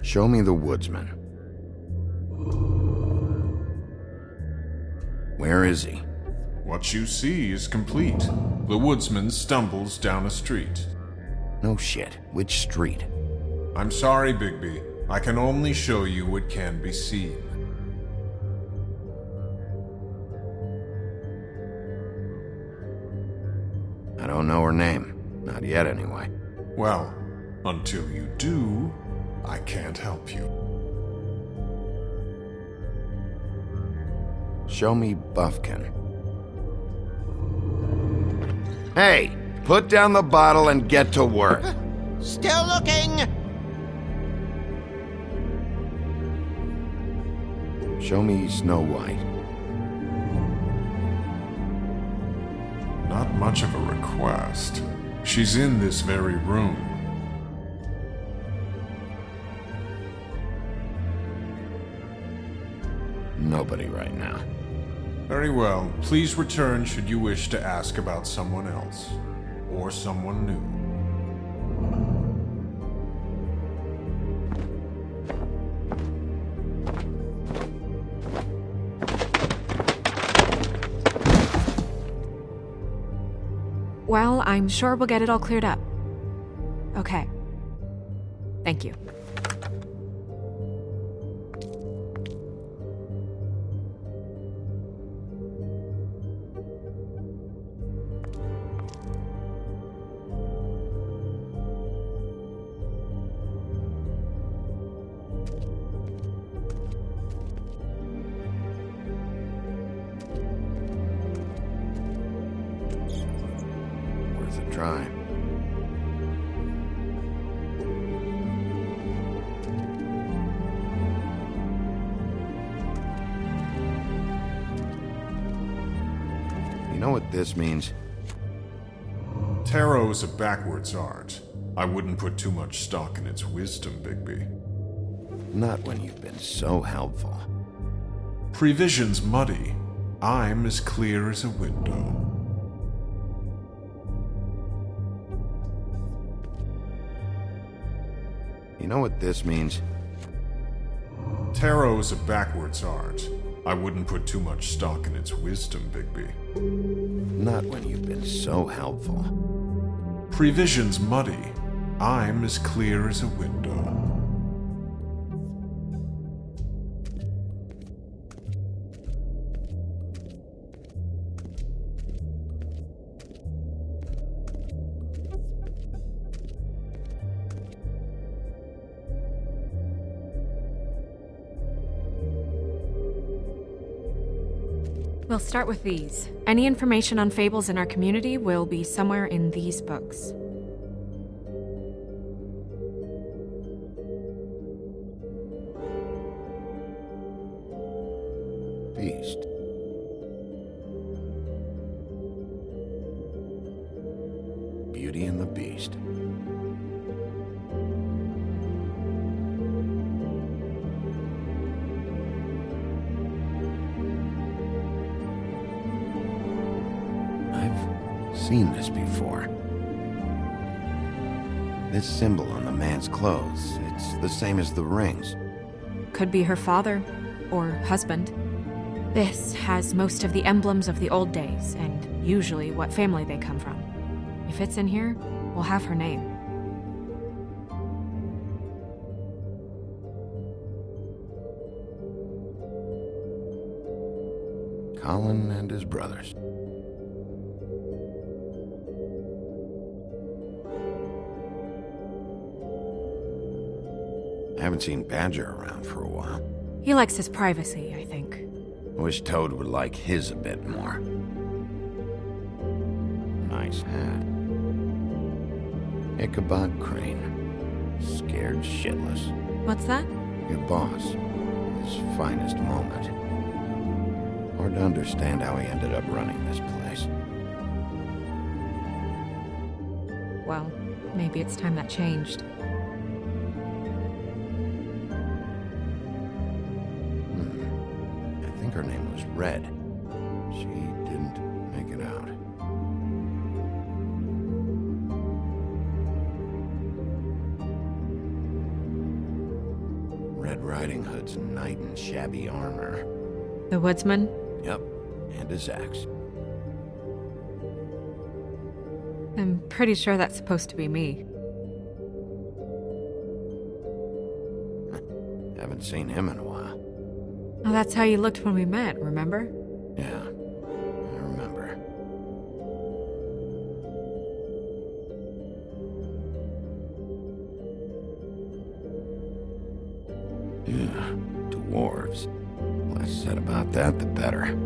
Speaker 2: Show me the woodsman. Where is he?
Speaker 13: What you see is complete. The woodsman stumbles down a street.
Speaker 2: No shit. Which street?
Speaker 13: I'm sorry, Bigby. I can only show you what can be seen.
Speaker 2: I don't know her name. Not yet, anyway.
Speaker 13: Well, until you do, I can't help you.
Speaker 2: Show me Buffkin. Hey! Put down the bottle and get to work.
Speaker 3: Still looking!
Speaker 2: Show me Snow White.
Speaker 13: Not much of a request. She's in this very room.
Speaker 2: nobody right now.
Speaker 13: Very well. Please return should you wish to ask about someone else. Or someone new.
Speaker 10: Well, I'm sure we'll get it all cleared up. Okay. Thank you.
Speaker 2: Worth a try. You know what this means?
Speaker 13: Tarot's a backwards art. I wouldn't put too much stock in its wisdom, Bigby.
Speaker 2: Not when you've been so helpful.
Speaker 13: Prevision's muddy. I'm as clear as a window.
Speaker 2: You know what this means?
Speaker 13: Tarot's a backwards art. I wouldn't put too much stock in its wisdom, Bigby.
Speaker 2: Not when you've been so helpful.
Speaker 13: Prevision's muddy. I'm as clear as a window.
Speaker 10: We'll start with these. Any information on fables in our community will be somewhere in these books.
Speaker 2: Beast. Beauty and the Beast. I've seen this before. This symbol on the man's clothes, it's the same as the rings.
Speaker 10: Could be her father or husband. This has most of the emblems of the old days and usually what family they come from. If it's in here, we'll have her name.
Speaker 2: Colin and his brothers. I haven't seen Badger around for a while.
Speaker 10: He likes his privacy, I think.
Speaker 2: I wish Toad would like his a bit more. Nice hat. Ichabod Crane. Scared shitless.
Speaker 10: What's that?
Speaker 2: Your boss. His finest moment. Hard to understand how he ended up running this place.
Speaker 10: Well, maybe it's time that changed.
Speaker 2: I think her name was Red. She didn't make it out. Red Riding Hood's knight in shabby armor.
Speaker 10: The woodsman?
Speaker 2: Yep, and his axe.
Speaker 10: I'm pretty sure that's supposed to be me.
Speaker 2: Haven't seen him in a while.
Speaker 10: Oh, that's how you looked when we met, remember?
Speaker 2: Yeah, I remember. Yeah, dwarves. Less said about that, the better.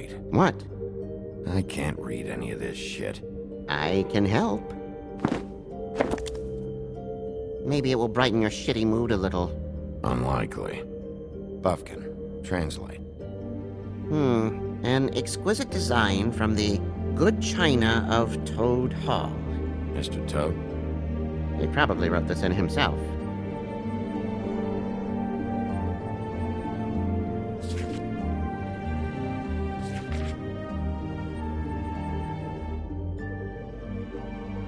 Speaker 2: great.
Speaker 3: What?
Speaker 2: I can't read any of this shit.
Speaker 3: I can help. Maybe it will brighten your shitty mood a little.
Speaker 2: Unlikely. Buffkin, translate.
Speaker 3: An exquisite design from the good china of Toad Hall.
Speaker 2: Mr. Toad?
Speaker 3: He probably wrote this in himself.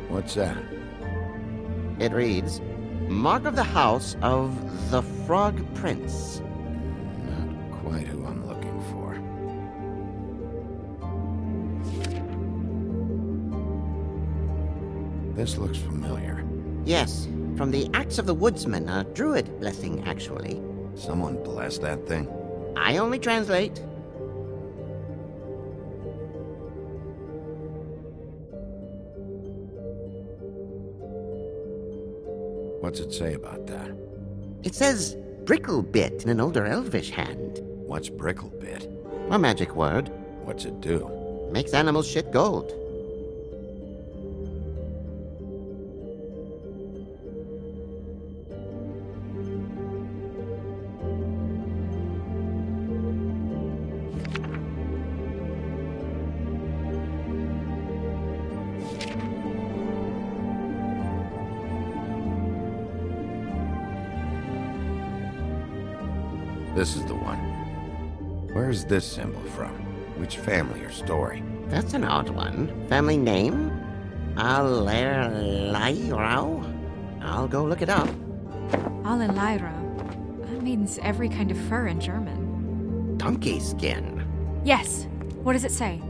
Speaker 2: What's that?
Speaker 3: It reads, Mark of the House of the Frog Prince.
Speaker 2: Not quite who I'm looking for. This looks familiar.
Speaker 3: Yes, from the Acts of the Woodsman, a druid blessing, actually.
Speaker 2: Someone bless that thing.
Speaker 3: I only translate.
Speaker 2: What's it say about that?
Speaker 3: It says Bricklebit in an older elvish hand.
Speaker 2: What's Bricklebit?
Speaker 3: A magic word.
Speaker 2: What's it do?
Speaker 3: Makes animals shit gold.
Speaker 2: This is the one. Where's this symbol from? Which family or story?
Speaker 3: That's an odd one. Family name? Alerleirau? I'll go look it up.
Speaker 10: Allenlyra. That means every kind of fur in German.
Speaker 3: Donkey skin.
Speaker 10: Yes. What does it say?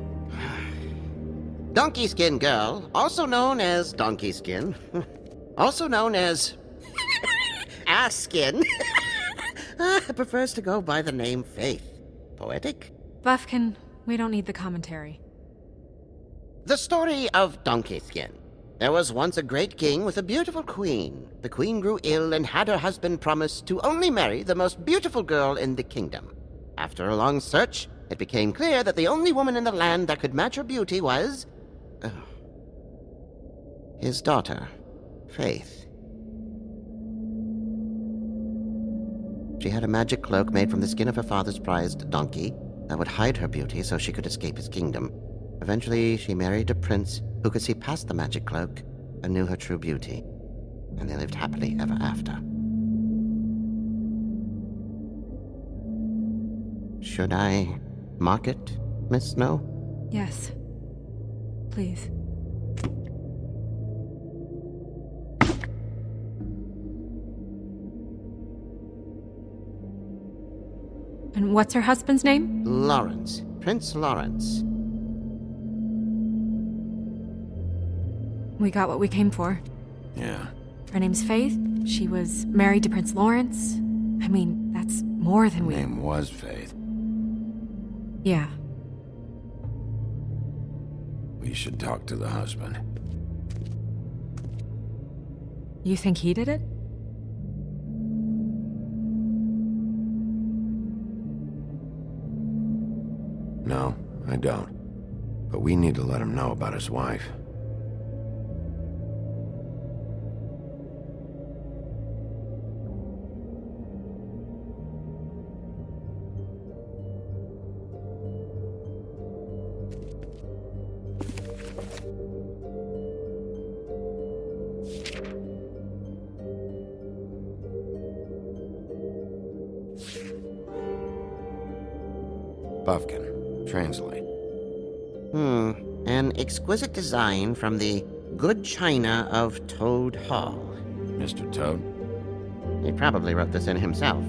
Speaker 3: Donkey skin girl, also known as donkey skin. Also known as ass skin. Prefers to go by the name Faith. Poetic?
Speaker 10: Buffkin, we don't need the commentary.
Speaker 3: The story of Donkey Skin. There was once a great king with a beautiful queen. The queen grew ill and had her husband promise to only marry the most beautiful girl in the kingdom. After a long search, it became clear that the only woman in the land that could match her beauty was... his daughter, Faith. She had a magic cloak made from the skin of her father's prized donkey that would hide her beauty so she could escape his kingdom. Eventually, she married a prince who could see past the magic cloak and knew her true beauty. And they lived happily ever after. Should I mark it, Miss Snow?
Speaker 10: Yes. Please. And what's her husband's name?
Speaker 3: Lawrence. Prince Lawrence.
Speaker 10: We got what we came for.
Speaker 2: Yeah.
Speaker 10: Her name's Faith. She was married to Prince Lawrence. I mean, that's more than we...
Speaker 2: Her name was Faith.
Speaker 10: Yeah.
Speaker 2: We should talk to the husband.
Speaker 10: You think he did it?
Speaker 2: No, I don't. But we need to let him know about his wife. Buffkin, translate.
Speaker 3: An exquisite design from the good china of Toad Hall.
Speaker 2: Mr. Toad?
Speaker 3: He probably wrote this in himself.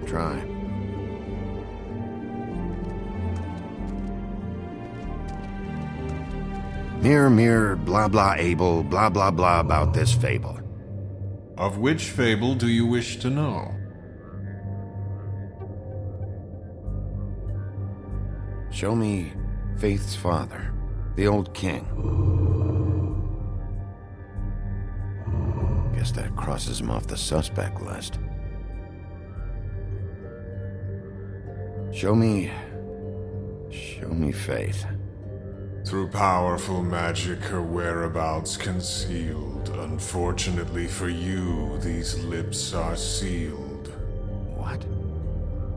Speaker 2: a try. Mirror, mirror, blah blah able, blah blah blah about this fable.
Speaker 13: Of which fable do you wish to know?
Speaker 2: Show me Faith's father, the old king. Guess that crosses him off the suspect list. Show me Faith.
Speaker 13: Through powerful magic, her whereabouts concealed. Unfortunately for you, these lips are sealed.
Speaker 2: What?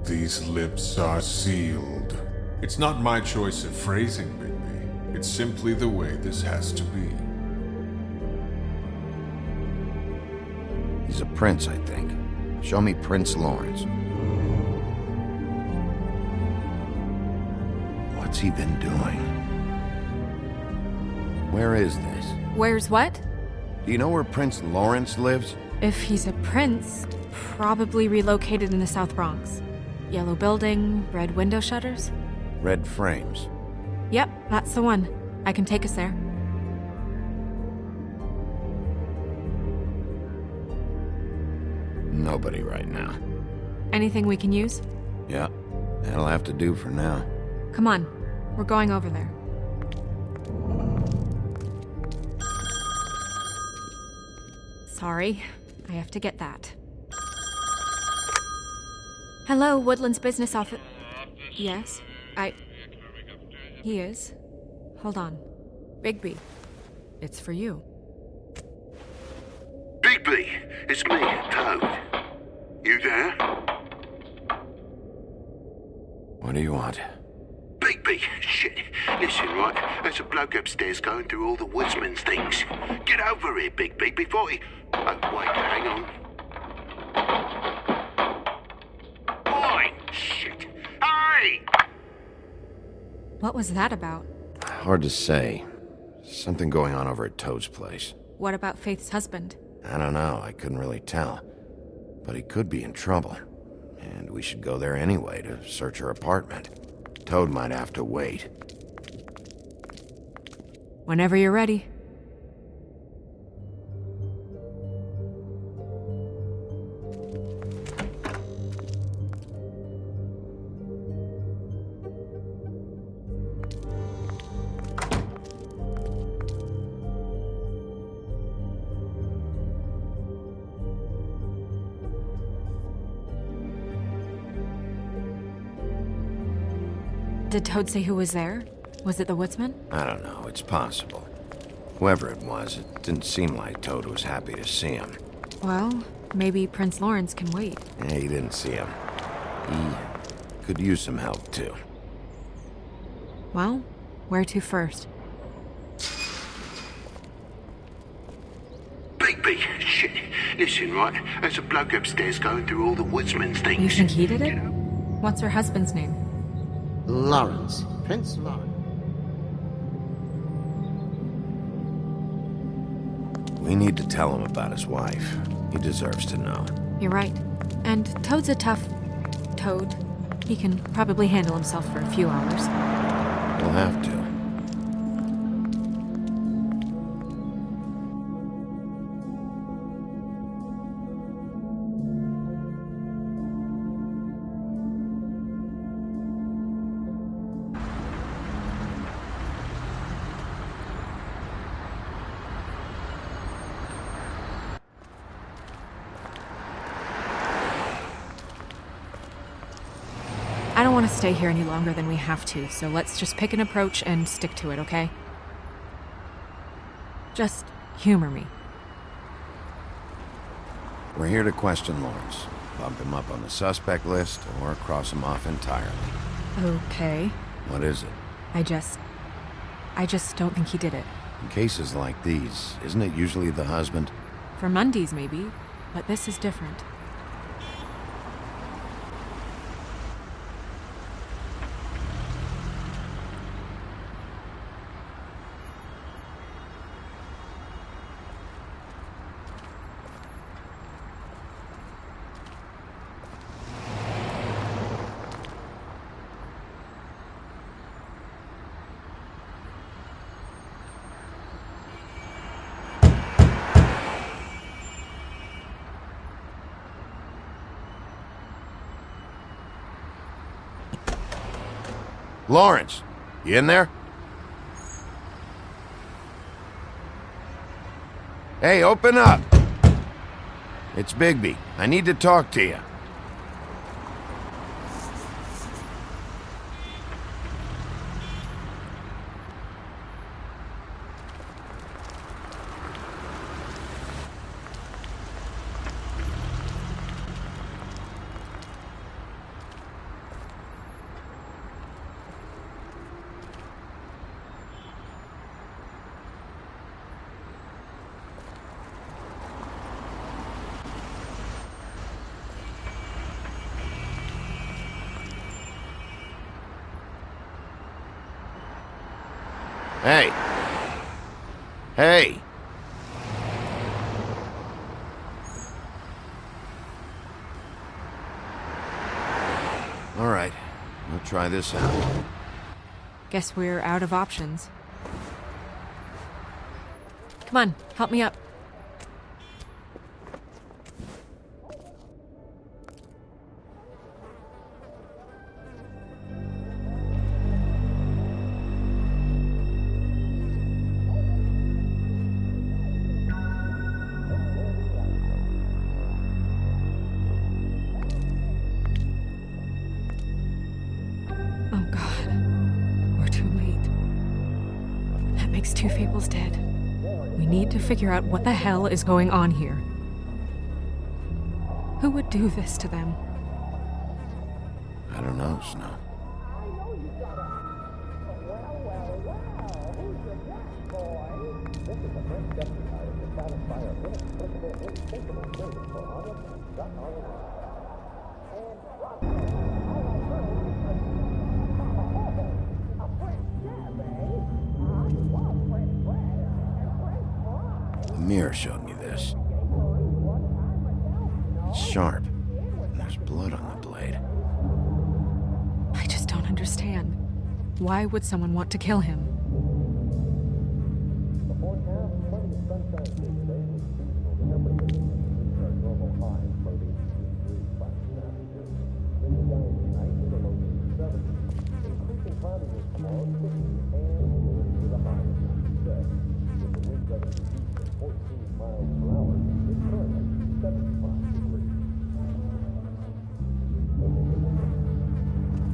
Speaker 13: These lips are sealed. It's not my choice of phrasing, Bigby. It's simply the way this has to be.
Speaker 2: He's a prince, I think. Show me Prince Lawrence. What's he been doing? Where is this?
Speaker 10: Where's what?
Speaker 2: Do you know where Prince Lawrence lives?
Speaker 10: If he's a prince, probably relocated in the South Bronx. Yellow building, red window shutters?
Speaker 2: Red frames.
Speaker 10: Yep, that's the one. I can take us there.
Speaker 2: Nobody right now.
Speaker 10: Anything we can use?
Speaker 2: Yeah, that'll have to do for now.
Speaker 10: Come on, we're going over there. Sorry, I have to get that. Hello, Woodland's business office. Yes, He is. Hold on. Bigby, it's for you.
Speaker 3: Bigby, it's me, Toad. You there?
Speaker 2: What do you want?
Speaker 3: Bigby, shit. Listen, right, there's a bloke upstairs going through all the woodsman's things. Get over here, Bigby, before he... Oh, wait, hang on. Oi! Shit! Hey!
Speaker 10: What was that about?
Speaker 2: Hard to say. Something going on over at Toad's place.
Speaker 10: What about Faith's husband?
Speaker 2: I don't know, I couldn't really tell. But he could be in trouble. And we should go there anyway to search her apartment. Toad might have to wait.
Speaker 10: Whenever you're ready. Did Toad say who was there? Was it the woodsman?
Speaker 2: I don't know, it's possible. Whoever it was, it didn't seem like Toad was happy to see him.
Speaker 10: Well, maybe Prince Lawrence can wait.
Speaker 2: Yeah, he didn't see him. He could use some help, too.
Speaker 10: Well, where to first?
Speaker 3: Bigby, shit. Listen, right, there's a bloke upstairs going through all the woodsman's things.
Speaker 10: You think he did it? What's her husband's name?
Speaker 14: Lawrence. Prince Lawrence.
Speaker 2: We need to tell him about his wife. He deserves to know.
Speaker 10: You're right. And Toad's a tough... Toad. He can probably handle himself for a few hours.
Speaker 2: We'll have to.
Speaker 10: I don't want to stay here any longer than we have to, so let's just pick an approach and stick to it, okay? Just humor me.
Speaker 2: We're here to question Lawrence. Bump him up on the suspect list or cross him off entirely.
Speaker 10: Okay.
Speaker 2: What is it?
Speaker 10: I just don't think he did it.
Speaker 2: In cases like these, isn't it usually the husband?
Speaker 10: For Mundy's, maybe, but this is different.
Speaker 2: Lawrence, you in there? Hey, open up! It's Bigby. I need to talk to you. Hey. Hey. All right. We'll try this out.
Speaker 10: Guess we're out of options. Come on, help me up. Oh God, we're too late. That makes two Fables dead. We need to figure out what the hell is going on here. Who would do this to them?
Speaker 2: I don't know, Snow. The mirror showed me this. It's sharp, and there's blood on the blade.
Speaker 10: I just don't understand. Why would someone want to kill him?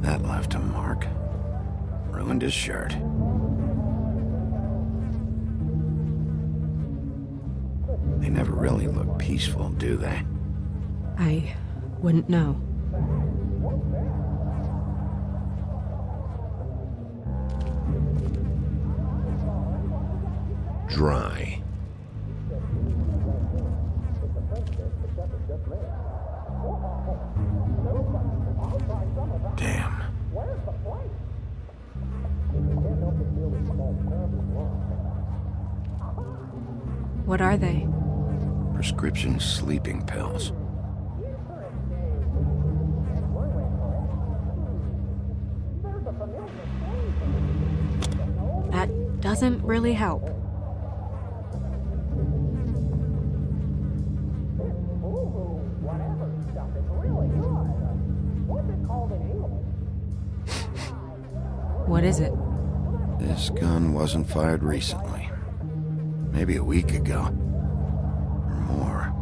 Speaker 2: That left a mark. Ruined his shirt. They never really look peaceful, do they?
Speaker 10: I wouldn't know.
Speaker 2: Dry. Damn.
Speaker 10: What are they?
Speaker 2: Prescription sleeping pills.
Speaker 10: That doesn't really help. What is it?
Speaker 2: This gun wasn't fired recently. Maybe a week ago. Or more.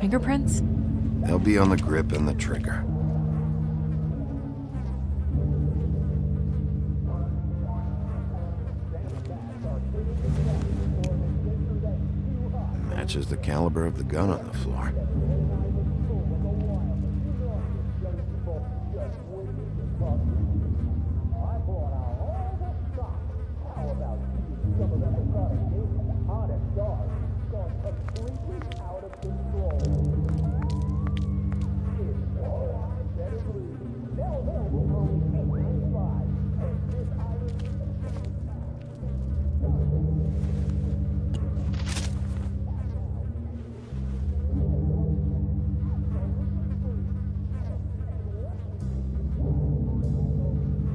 Speaker 10: Fingerprints?
Speaker 2: They'll be on the grip and the trigger. Matches the caliber of the gun on the floor.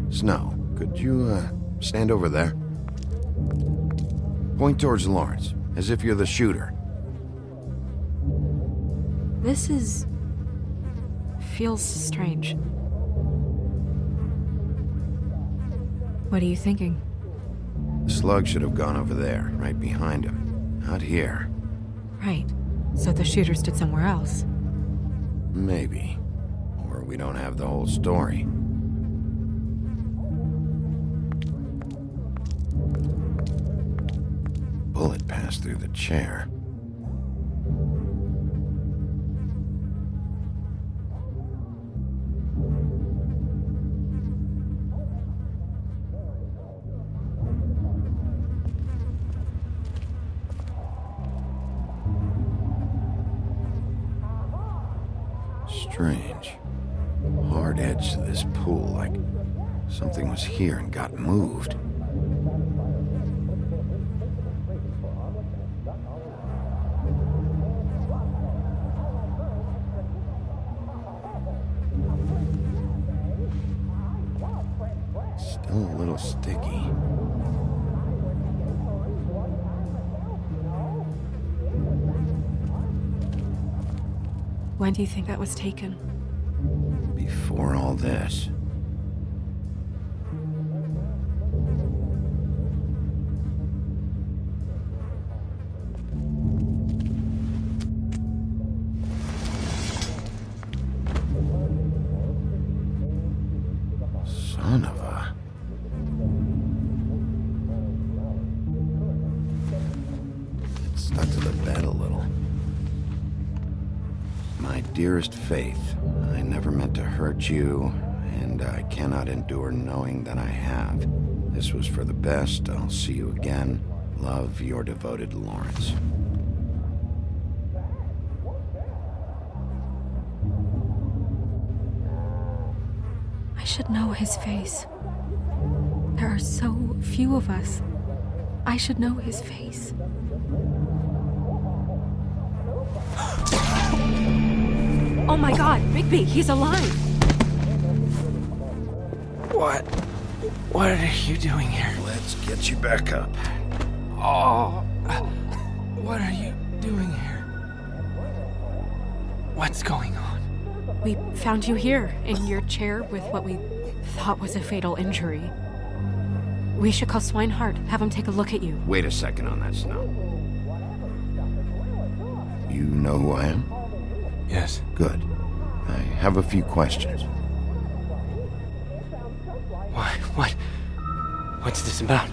Speaker 2: Snow, could you, stand over there? Point towards Lawrence, as if you're the shooter.
Speaker 10: This feels strange. What are you thinking?
Speaker 2: The slug should have gone over there, right behind him. Not here.
Speaker 10: Right. So the shooter stood somewhere else.
Speaker 2: Maybe. Or we don't have the whole story. Bullet passed through the chair. Strange. Hard edge to this pool, like something was here and got moved. Still a little sticky.
Speaker 10: When do you think that was taken?
Speaker 2: Before all this. Son of a... It stuck to the bed a little. My dearest Faith, I never meant to hurt you, and I cannot endure knowing that I have. This was for the best. I'll see you again. Love, your devoted Lawrence.
Speaker 10: I should know his face. There are so few of us. I should know his face. Oh my God, Bigby, he's alive!
Speaker 15: What are you doing here?
Speaker 2: Let's get you back up.
Speaker 15: Oh, what are you doing here? What's going on?
Speaker 10: We found you here, in your chair with what we thought was a fatal injury. We should call Swinehart, have him take a look at you.
Speaker 2: Wait a second on that, Snow. You know who I am?
Speaker 15: Yes.
Speaker 2: Good. I have a few questions.
Speaker 15: What's this about?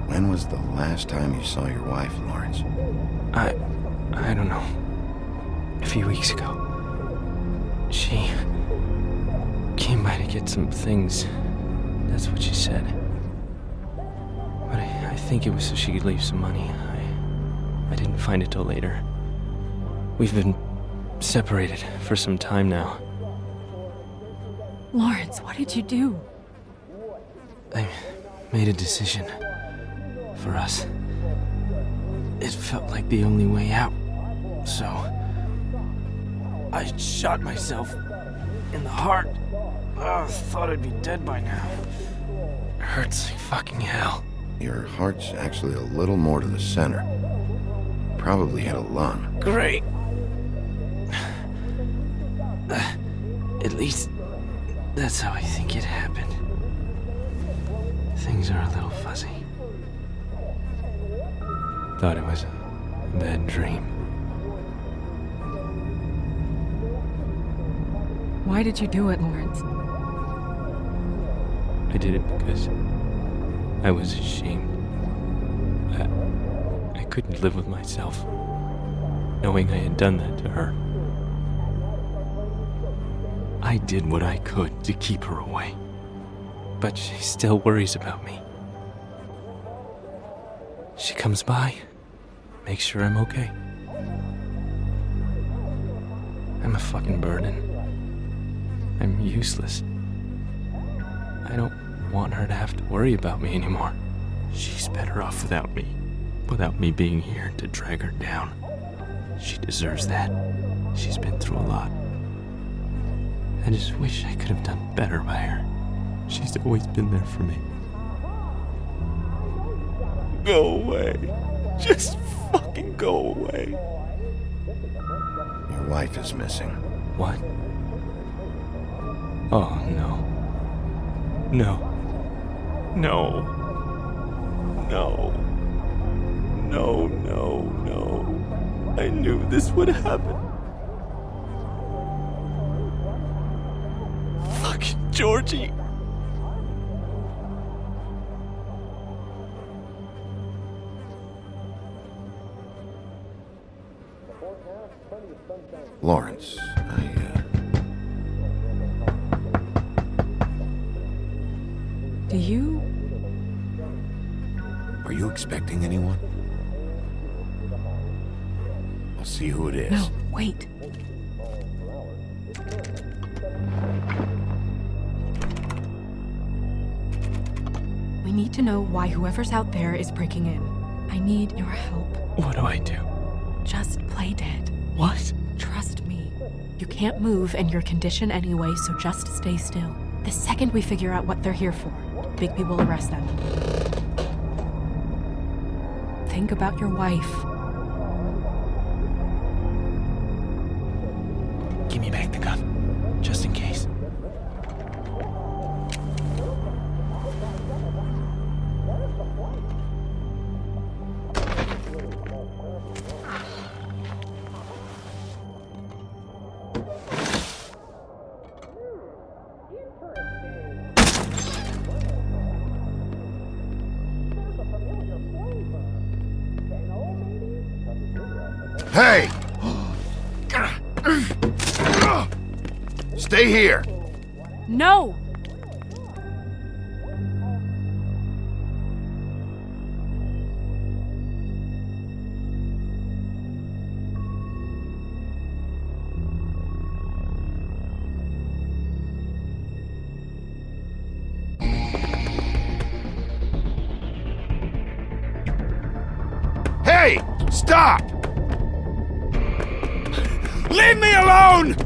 Speaker 2: When was the last time you saw your wife, Lawrence?
Speaker 15: I don't know. A few weeks ago. She came by to get some things. That's what she said. But I think it was so she could leave some money. I didn't find it till later. We've been separated for some time now.
Speaker 10: Lawrence, what did you do?
Speaker 15: I made a decision for us. It felt like the only way out, so I shot myself in the heart. Oh, thought I'd be dead by now. It hurts like fucking hell.
Speaker 2: Your heart's actually a little more to the center. Probably hit a lung.
Speaker 15: Great. At least that's how I think it happened. Things are a little fuzzy. Thought it was a bad dream.
Speaker 10: Why did you do it, Lawrence?
Speaker 15: I did it because I was ashamed. I couldn't live with myself, knowing I had done that to her. I did what I could to keep her away, but she still worries about me. She comes by, makes sure I'm okay. I'm a fucking burden. I'm useless. I don't want her to have to worry about me anymore. She's better off without me being here to drag her down. She deserves that. She's been through a lot. I just wish I could have done better by her. She's always been there for me. Go away. Just fucking go away.
Speaker 2: Your wife is missing.
Speaker 15: What? Oh, no. No. No. No. No, no, no. I knew this would happen. Fucking Georgie.
Speaker 2: Lawrence,
Speaker 10: Do you?
Speaker 2: Are you expecting anyone? I'll see who it is.
Speaker 10: No, wait. We need to know why whoever's out there is breaking in. I need your help.
Speaker 15: What do I do?
Speaker 10: Just play dead.
Speaker 15: What?
Speaker 10: Trust me. You can't move in your condition anyway, so just stay still. The second we figure out what they're here for, Bigby will arrest them. Think about your wife.
Speaker 15: Give me back the gun, just in case.
Speaker 2: Hey! Stay here!
Speaker 10: No!
Speaker 2: Hey! Stop! Leave me alone!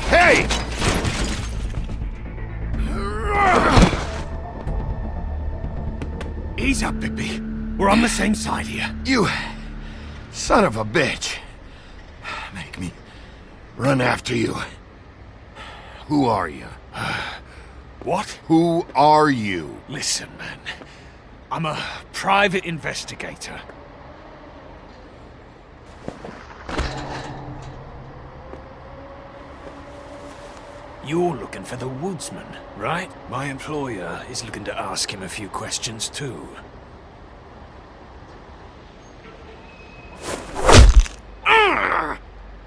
Speaker 2: Hey!
Speaker 12: Ease up, Bigby. We're on the same side here.
Speaker 2: You son of a bitch. Make me run after you. Who are you?
Speaker 12: What?
Speaker 2: Who are you?
Speaker 12: Listen, man. I'm a private investigator. You're looking for the woodsman, right? My employer is looking to ask him a few questions, too.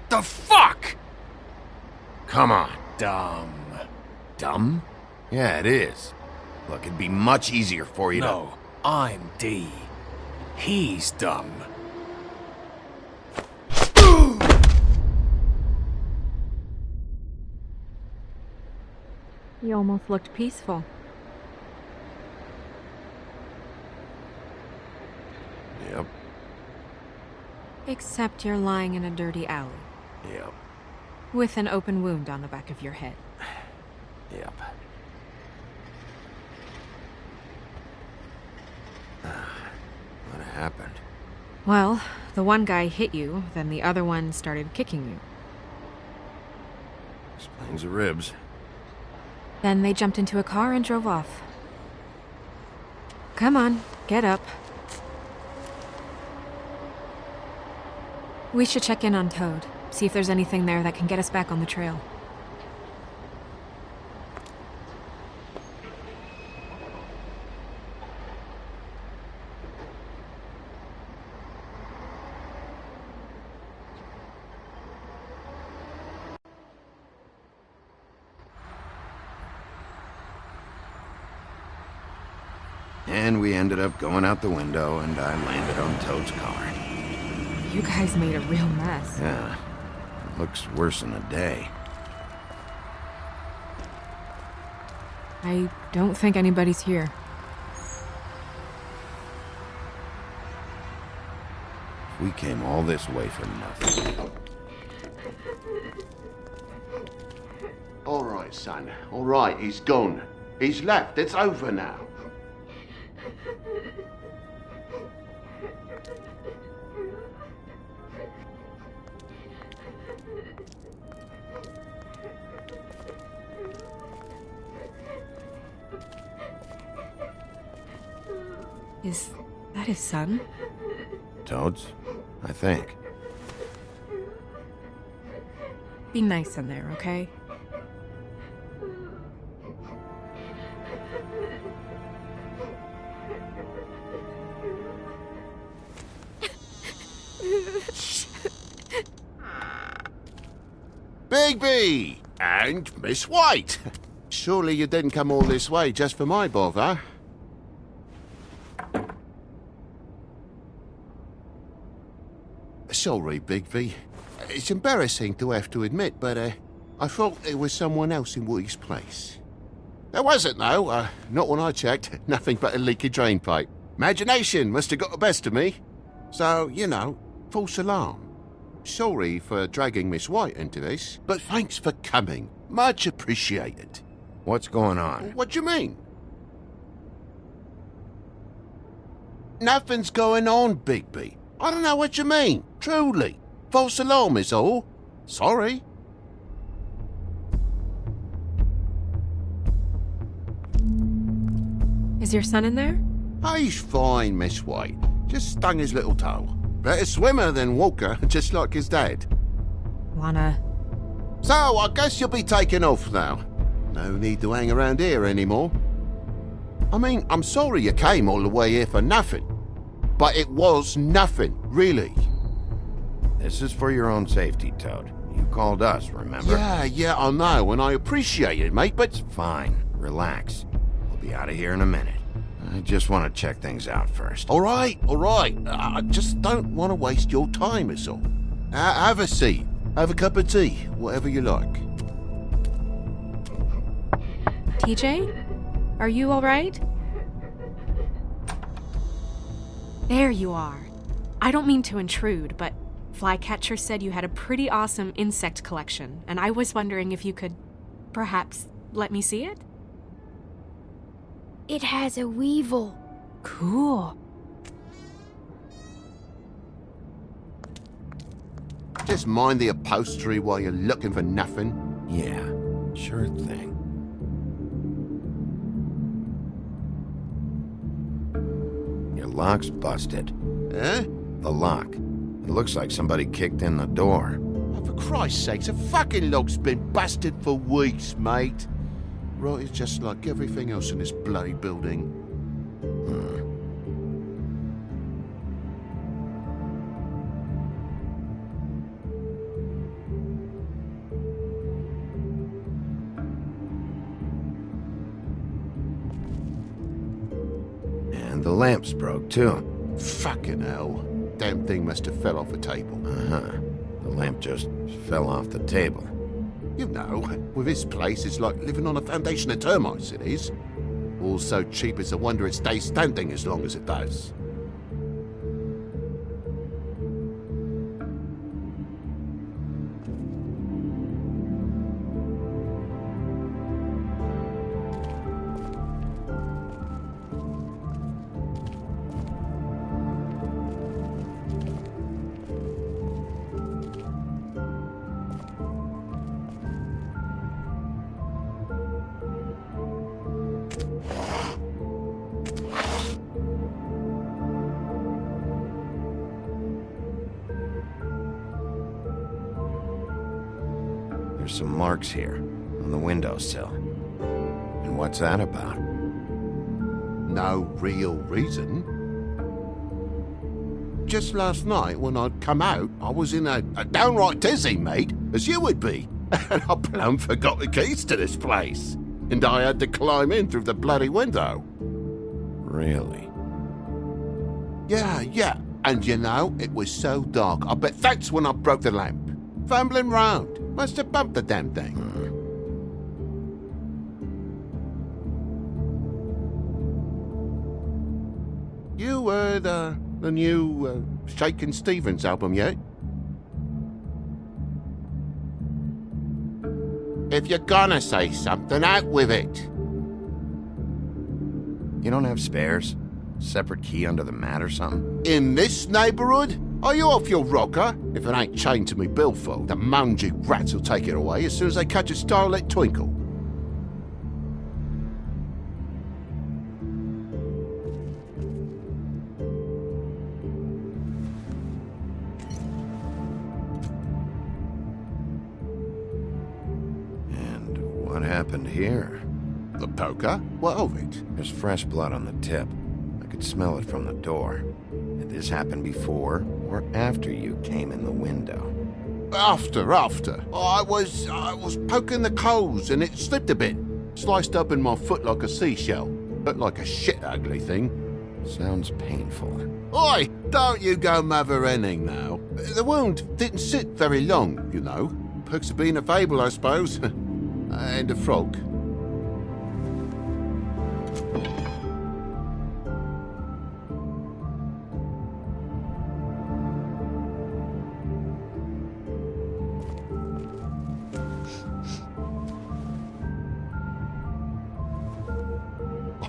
Speaker 2: The fuck? Come on.
Speaker 12: Dumb.
Speaker 2: Dumb? Yeah, it is. Look, it'd be much easier for you
Speaker 12: No, I'm D. He's dumb.
Speaker 10: You almost looked peaceful.
Speaker 2: Yep.
Speaker 10: Except you're lying in a dirty alley.
Speaker 2: Yep.
Speaker 10: With an open wound on the back of your head.
Speaker 2: Yep. What happened?
Speaker 10: Well, the one guy hit you, then the other one started kicking you.
Speaker 2: Explains the ribs.
Speaker 10: Then they jumped into a car and drove off. Come on, get up. We should check in on Toad, see if there's anything there that can get us back on the trail.
Speaker 2: And we ended up going out the window, and I landed on Toad's car.
Speaker 10: You guys made a real mess.
Speaker 2: Yeah, it looks worse than a day.
Speaker 10: I don't think anybody's here.
Speaker 2: We came all this way for nothing.
Speaker 3: All right, son. All right, he's gone. He's left. It's over now.
Speaker 10: Is that his son?
Speaker 2: Toad's? I think.
Speaker 10: Be nice in there, okay?
Speaker 3: Bigby! And Miss White! Surely you didn't come all this way just for my bother? Sorry, Bigby. It's embarrassing to have to admit, but I thought there was someone else in Woody's place. There wasn't, though. Not when I checked. Nothing but a leaky drain pipe. Imagination must have got the best of me. So, you know, false alarm. Sorry for dragging Miss White into this, but thanks for coming. Much appreciated.
Speaker 2: What's going on?
Speaker 3: What do you mean? Nothing's going on, Bigby. I don't know what you mean. Truly. False alarm is all. Sorry.
Speaker 10: Is your son in there?
Speaker 3: He's fine, Miss White. Just stung his little toe. Better swimmer than walker, just like his dad.
Speaker 10: Wanna...
Speaker 3: So, I guess you'll be taking off now. No need to hang around here anymore. I mean, I'm sorry you came all the way here for nothing. But it was nothing, really.
Speaker 2: This is for your own safety, Toad. You called us, remember?
Speaker 3: Yeah, I know, and I appreciate it, mate, but...
Speaker 2: Fine. Relax. We'll be out of here in a minute. I just want to check things out first.
Speaker 3: All right. I just don't want to waste your time, is all. Have a seat. Have a cup of tea. Whatever you like.
Speaker 10: TJ? Are you all right? There you are. I don't mean to intrude, but Flycatcher said you had a pretty awesome insect collection, and I was wondering if you could, perhaps, let me see it?
Speaker 4: It has a weevil.
Speaker 10: Cool.
Speaker 3: Just mind the upholstery while you're looking for nothing.
Speaker 2: Yeah, sure thing. Your lock's busted.
Speaker 3: Eh?
Speaker 2: The lock. It looks like somebody kicked in the door.
Speaker 3: Oh, for Christ's sake, the fucking lock's been busted for weeks, mate. Right, it's just like everything else in this bloody building.
Speaker 2: And the lamp's broke, too.
Speaker 3: Fucking hell. Damn thing must have fell off a table.
Speaker 2: Uh-huh. The lamp just fell off the table.
Speaker 3: You know, with this place, it's like living on a foundation of termites, it is. All so cheap it's a wonder it stays standing as long as it does.
Speaker 2: There's some marks here, on the windowsill. And what's that about?
Speaker 3: No real reason. Just last night, when I'd come out, I was in a downright tizzy, mate, as you would be. And I plumb forgot the keys to this place. And I had to climb in through the bloody window.
Speaker 2: Really?
Speaker 3: Yeah. And you know, it was so dark. I bet that's when I broke the lamp. Fumbling round. Must have bumped the damn thing. You heard the new Shakin' Stevens album yet? If you're gonna say something, out with it.
Speaker 2: You don't have spares? Separate key under the mat or something?
Speaker 3: In this neighborhood? Are you off your rocker? If it ain't chained to me billfold, the mangy rats will take it away as soon as they catch a starlit twinkle.
Speaker 2: And what happened here?
Speaker 3: The poker? What of it?
Speaker 2: There's fresh blood on the tip. I could smell it from the door. Did this happen before or after you came in the window?
Speaker 3: After. I was poking the coals and it slipped a bit. Sliced up in my foot like a seashell. Looked like a shit ugly thing.
Speaker 2: Sounds painful.
Speaker 3: Oi! Don't you go mother-henning now. The wound didn't sit very long, you know. Perks of being a fable, I suppose. And a frog.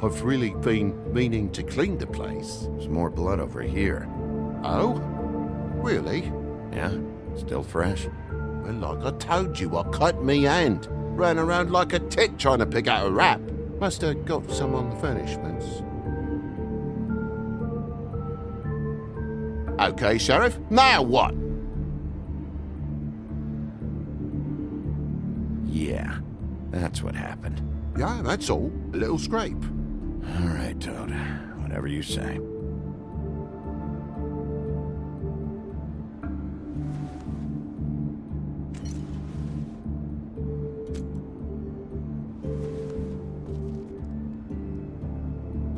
Speaker 3: I've really been meaning to clean the place.
Speaker 2: There's more blood over here.
Speaker 3: Oh? Really?
Speaker 2: Yeah? Still fresh?
Speaker 3: Well, like I told you, I cut me hand. Ran around like a tit trying to pick out a rap. Must have got some on the furnishments. Okay, Sheriff, now what?
Speaker 2: Yeah, that's what happened.
Speaker 3: Yeah, that's all. A little scrape.
Speaker 2: All right, Toad. Whatever you say.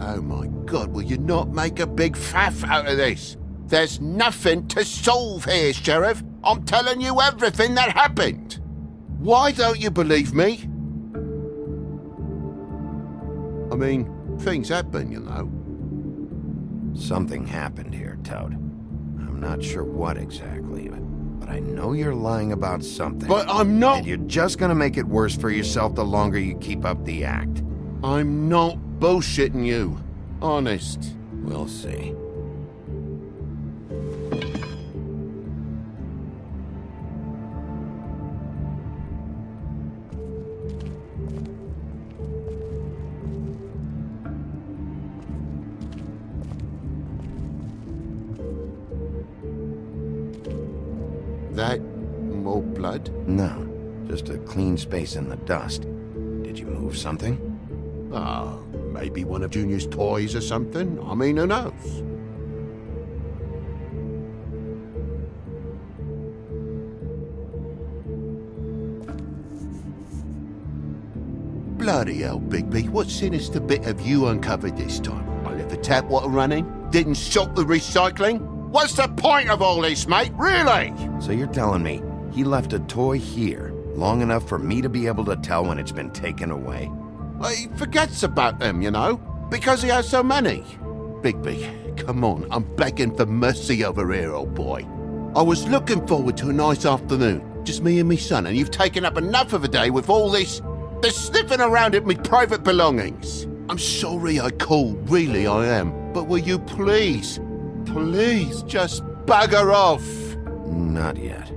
Speaker 3: Oh my God, will you not make a big faff out of this? There's nothing to solve here, Sheriff. I'm telling you everything that happened. Why don't you believe me? I mean, things happen, you know.
Speaker 2: Something happened here, Toad. I'm not sure what exactly, but I know you're lying about something.
Speaker 3: But I'm not...
Speaker 2: And you're just gonna make it worse for yourself the longer you keep up the act.
Speaker 3: I'm not bullshitting you. Honest.
Speaker 2: We'll see.
Speaker 3: That more blood?
Speaker 2: No, just a clean space in the dust. Did you move something?
Speaker 3: Oh, maybe one of Junior's toys or something. I mean, who knows? Bloody hell, Bigby. What sinister bit have you uncovered this time? I left the tap water running? Didn't stop the recycling? What's the point of all this, mate? Really?
Speaker 2: So you're telling me he left a toy here long enough for me to be able to tell when it's been taken away?
Speaker 3: Well, he forgets about them, you know, because he has so many. Bigby, come on, I'm begging for mercy over here, old boy. I was looking forward to a nice afternoon, just me and me son, and you've taken up enough of a day with all this sniffing around at me private belongings. I'm sorry I called, really I am, but will you please just bugger off?
Speaker 2: Not yet.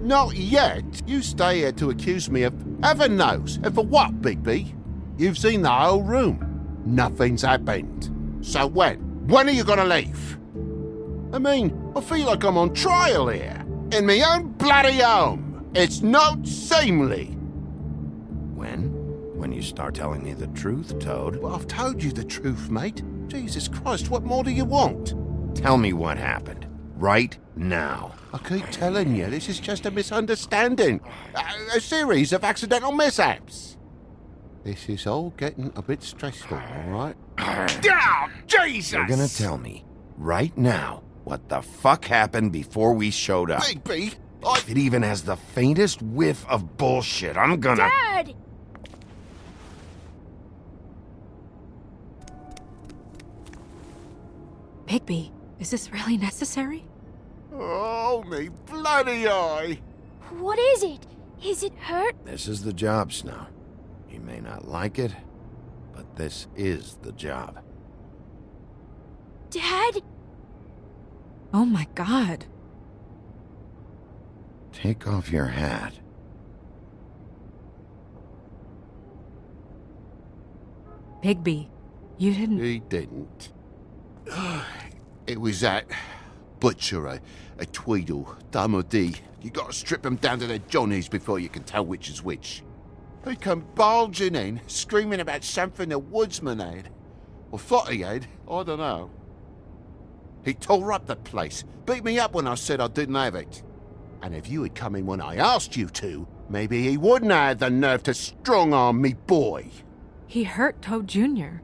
Speaker 3: Not yet? You stay here to accuse me of heaven knows. And for what, Bigby? You've seen the whole room. Nothing's happened. So when? When are you gonna leave? I mean, I feel like I'm on trial here. In my own bloody home. It's not seemly.
Speaker 2: When? When you start telling me the truth, Toad.
Speaker 3: Well, I've told you the truth, mate. Jesus Christ, what more do you want?
Speaker 2: Tell me what happened. Right now.
Speaker 3: I keep telling you, this is just a misunderstanding. A series of accidental mishaps. This is all getting a bit stressful, all right?
Speaker 5: Oh, Jesus!
Speaker 2: You're gonna tell me, right now, what the fuck happened before we showed up.
Speaker 3: Bigby,
Speaker 2: If it even has the faintest whiff of bullshit, I'm gonna...
Speaker 6: Dad!
Speaker 10: Bigby, is this really necessary?
Speaker 3: Oh, me bloody eye!
Speaker 6: What is it? Is it hurt?
Speaker 2: This is the job, Snow. You may not like it, but this is the job.
Speaker 6: Dad?
Speaker 10: Oh my god.
Speaker 2: Take off your hat.
Speaker 10: Bigby, you didn't...
Speaker 3: He didn't. It was that butcher, a Tweedle, Dum D. You gotta strip them down to their johnnies before you can tell which is which. He come bulging in, screaming about something the woodsman had. Or thought he had, I don't know. He tore up the place, beat me up when I said I didn't have it. And if you had come in when I asked you to, maybe he wouldn't have had the nerve to strong-arm me boy.
Speaker 10: He hurt Toad Jr.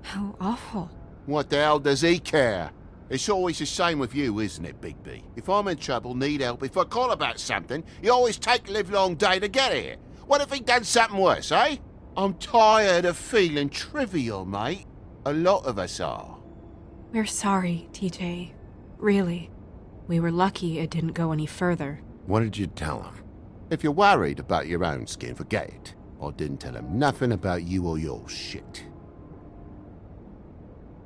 Speaker 10: How awful.
Speaker 3: What the hell does he care? It's always the same with you, isn't it, Bigby? If I'm in trouble, need help, if I call about something, you always take the livelong day to get here. What if he done something worse, eh? I'm tired of feeling trivial, mate. A lot of us are.
Speaker 10: We're sorry, TJ. Really. We were lucky it didn't go any further.
Speaker 2: What did you tell him?
Speaker 3: If you're worried about your own skin, forget it. I didn't tell him nothing about you or your shit.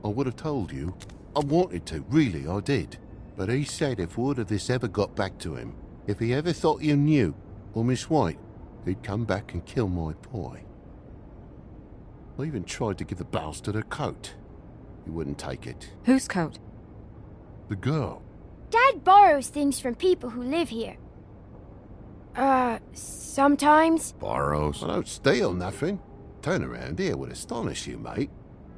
Speaker 3: I would have told you. I wanted to, really, I did. But he said if word of this ever got back to him, if he ever thought you knew, or Miss White, he'd come back and kill my boy. I even tried to give the bastard a coat. He wouldn't take it.
Speaker 10: Whose coat?
Speaker 3: The girl.
Speaker 6: Dad borrows things from people who live here. Sometimes.
Speaker 2: Borrows?
Speaker 3: I don't steal nothing. Turn around here would astonish you, mate.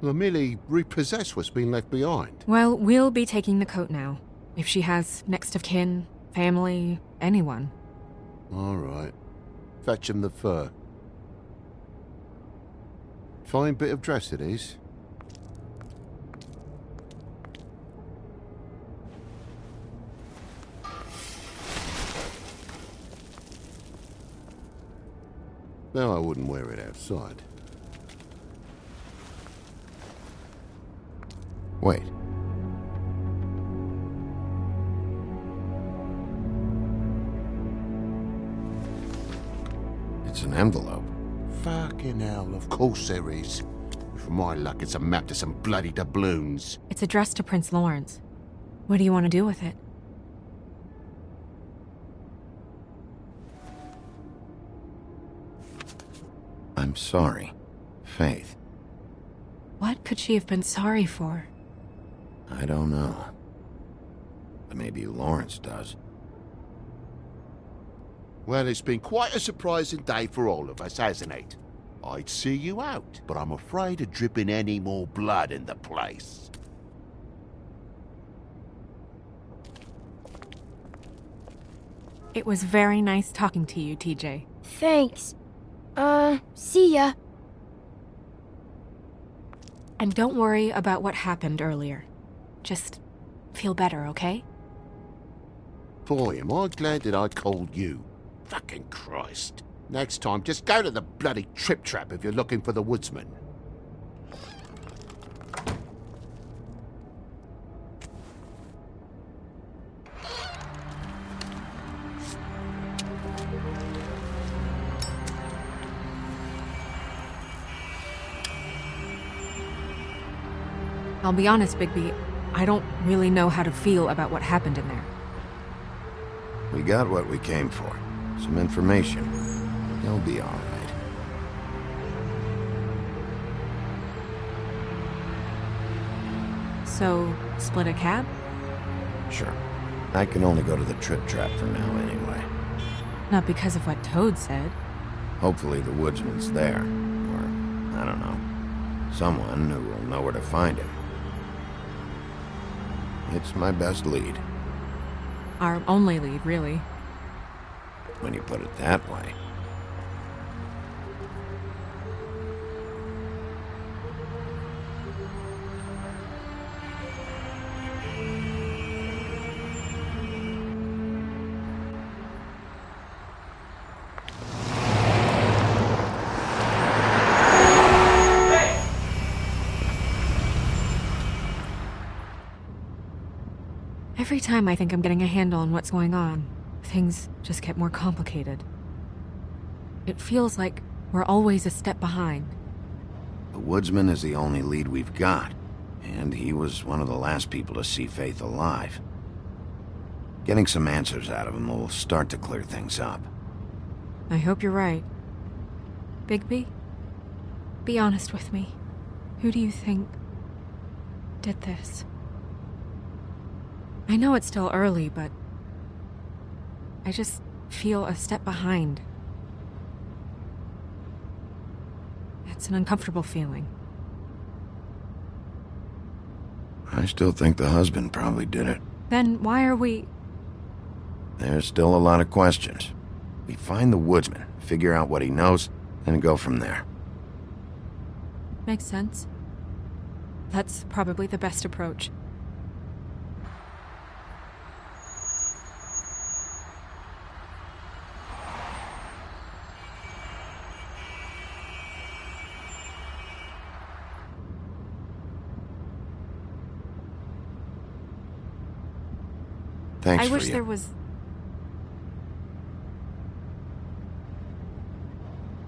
Speaker 3: I merely repossess what's been left behind.
Speaker 10: Well, we'll be taking the coat now. If she has next of kin, family, anyone.
Speaker 3: All right. Fetch him the fur. Fine bit of dress it is. No, I wouldn't wear it outside.
Speaker 2: Wait. It's an envelope.
Speaker 3: Fucking hell, of course there is. For my luck, it's a map to some bloody doubloons.
Speaker 10: It's addressed to Prince Lawrence. What do you want to do with it?
Speaker 2: I'm sorry, Faith.
Speaker 10: What could she have been sorry for?
Speaker 2: I don't know. But maybe Lawrence does.
Speaker 3: Well, it's been quite a surprising day for all of us, hasn't it? I'd see you out, but I'm afraid of dripping any more blood in the place.
Speaker 10: It was very nice talking to you, TJ.
Speaker 6: Thanks. See ya.
Speaker 10: And don't worry about what happened earlier. Just feel better, okay?
Speaker 3: Boy, am I glad that I called you. Fucking Christ. Next time, just go to the bloody Trip Trap if you're looking for the woodsman.
Speaker 10: I'll be honest, Bigby, I don't really know how to feel about what happened in there.
Speaker 2: We got what we came for. Some information. You'll be all right.
Speaker 10: So, split a cab?
Speaker 2: Sure. I can only go to the Trip Trap for now anyway.
Speaker 10: Not because of what Toad said.
Speaker 2: Hopefully the woodsman's there. Or, I don't know, someone who will know where to find him. It's my best lead.
Speaker 10: Our only lead, really.
Speaker 2: When you put it that way.
Speaker 10: Every time I think I'm getting a handle on what's going on, things just get more complicated. It feels like we're always a step behind.
Speaker 2: The woodsman is the only lead we've got, and he was one of the last people to see Faith alive. Getting some answers out of him will start to clear things up.
Speaker 10: I hope you're right. Bigby? Be honest with me. Who do you think did this? I know it's still early, but I just feel a step behind. It's an uncomfortable feeling.
Speaker 2: I still think the husband probably did it.
Speaker 10: Then why are we...
Speaker 2: There's still a lot of questions. We find the woodsman, figure out what he knows, and go from there.
Speaker 10: Makes sense. That's probably the best approach.
Speaker 2: Thanks
Speaker 10: I
Speaker 2: for
Speaker 10: wish
Speaker 2: you.
Speaker 10: there was...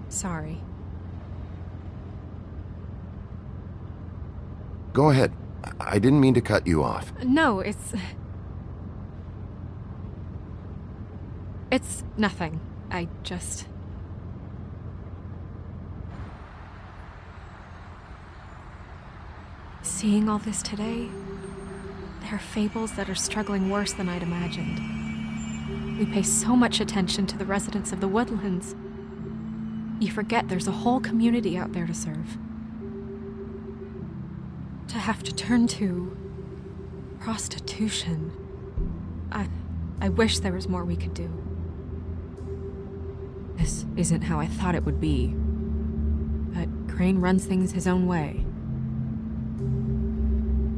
Speaker 10: Sorry.
Speaker 2: Go ahead. I didn't mean to cut you off.
Speaker 10: No, It's nothing. I just... Seeing all this today, there are fables that are struggling worse than I'd imagined. We pay so much attention to the residents of the woodlands. You forget there's a whole community out there to serve. To have to turn to prostitution. I wish there was more we could do. This isn't how I thought it would be. But Crane runs things his own way.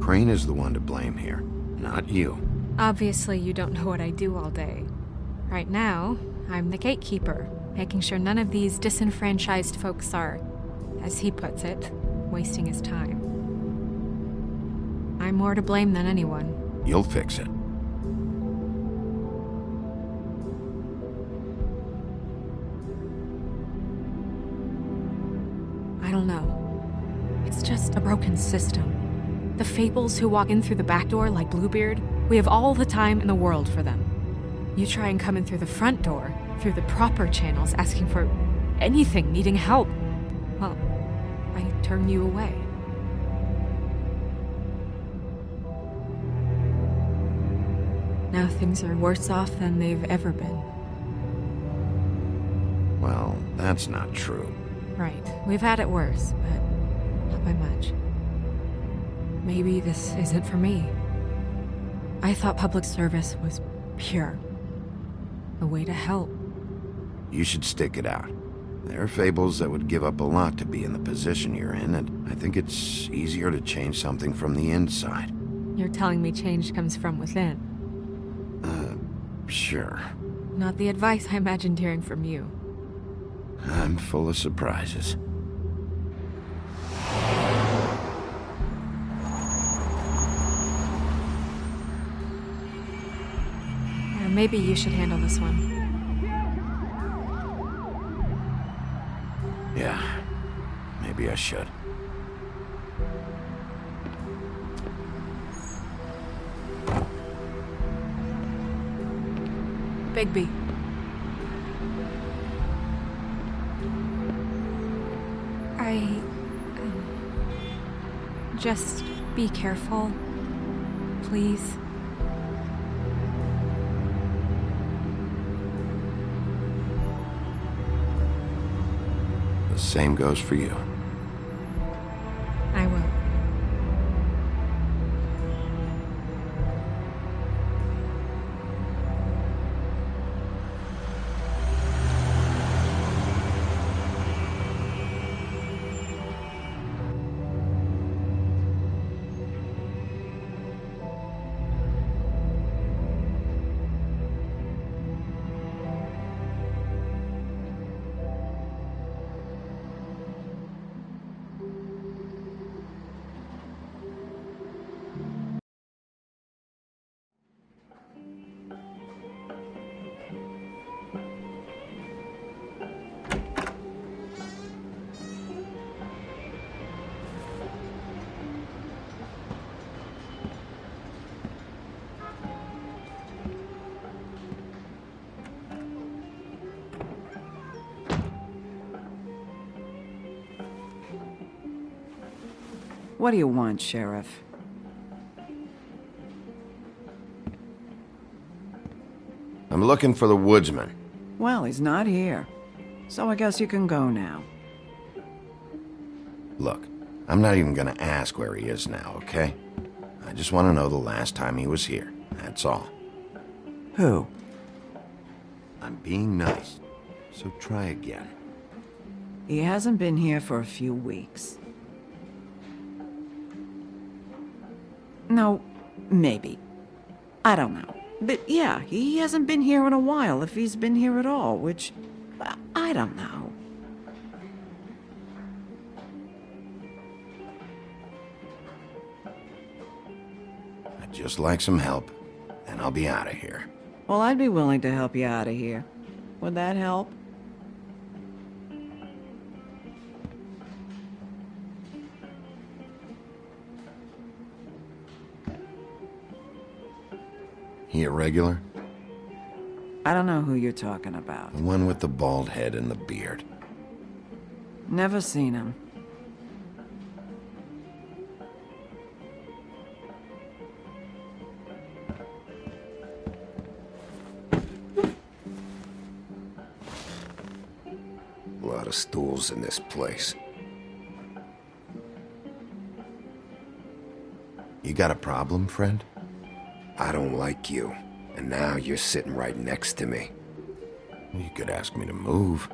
Speaker 2: Crane is the one to blame here, not you.
Speaker 10: Obviously, you don't know what I do all day. Right now, I'm the gatekeeper, making sure none of these disenfranchised folks are, as he puts it, wasting his time. I'm more to blame than anyone.
Speaker 2: You'll fix it.
Speaker 10: I don't know. It's just a broken system. The fables who walk in through the back door like Bluebeard, we have all the time in the world for them. You try and come in through the front door, through the proper channels, asking for anything, needing help. Well, I turn you away. Now things are worse off than they've ever been.
Speaker 2: Well, that's not true.
Speaker 10: Right. We've had it worse, but not by much. Maybe this isn't for me. I thought public service was pure. A way to help.
Speaker 2: You should stick it out. There are fables that would give up a lot to be in the position you're in, and I think it's easier to change something from the inside.
Speaker 10: You're telling me change comes from within.
Speaker 2: Sure.
Speaker 10: Not the advice I imagined hearing from you.
Speaker 2: I'm full of surprises.
Speaker 10: Maybe you should handle this one.
Speaker 2: Yeah, maybe I should.
Speaker 10: Bigby. Just be careful, please.
Speaker 2: The same goes for you.
Speaker 10: I will.
Speaker 16: What do you want, Sheriff?
Speaker 2: I'm looking for the woodsman.
Speaker 16: Well, he's not here. So I guess you can go now.
Speaker 2: Look, I'm not even gonna ask where he is now, okay? I just want to know the last time he was here. That's all.
Speaker 16: Who?
Speaker 2: I'm being nice, so try again.
Speaker 16: He hasn't been here for a few weeks. No, maybe. I don't know. But yeah, he hasn't been here in a while, if he's been here at all, which... I don't know.
Speaker 2: I'd just like some help, and I'll be out of here.
Speaker 16: Well, I'd be willing to help you out of here. Would that help?
Speaker 2: He a regular?
Speaker 16: I don't know who you're talking about.
Speaker 2: The one with the bald head and the beard.
Speaker 16: Never seen him.
Speaker 11: A lot of stools in this place.
Speaker 2: You got a problem, friend?
Speaker 11: I don't like you, and now you're sitting right next to me.
Speaker 2: You could ask me to move.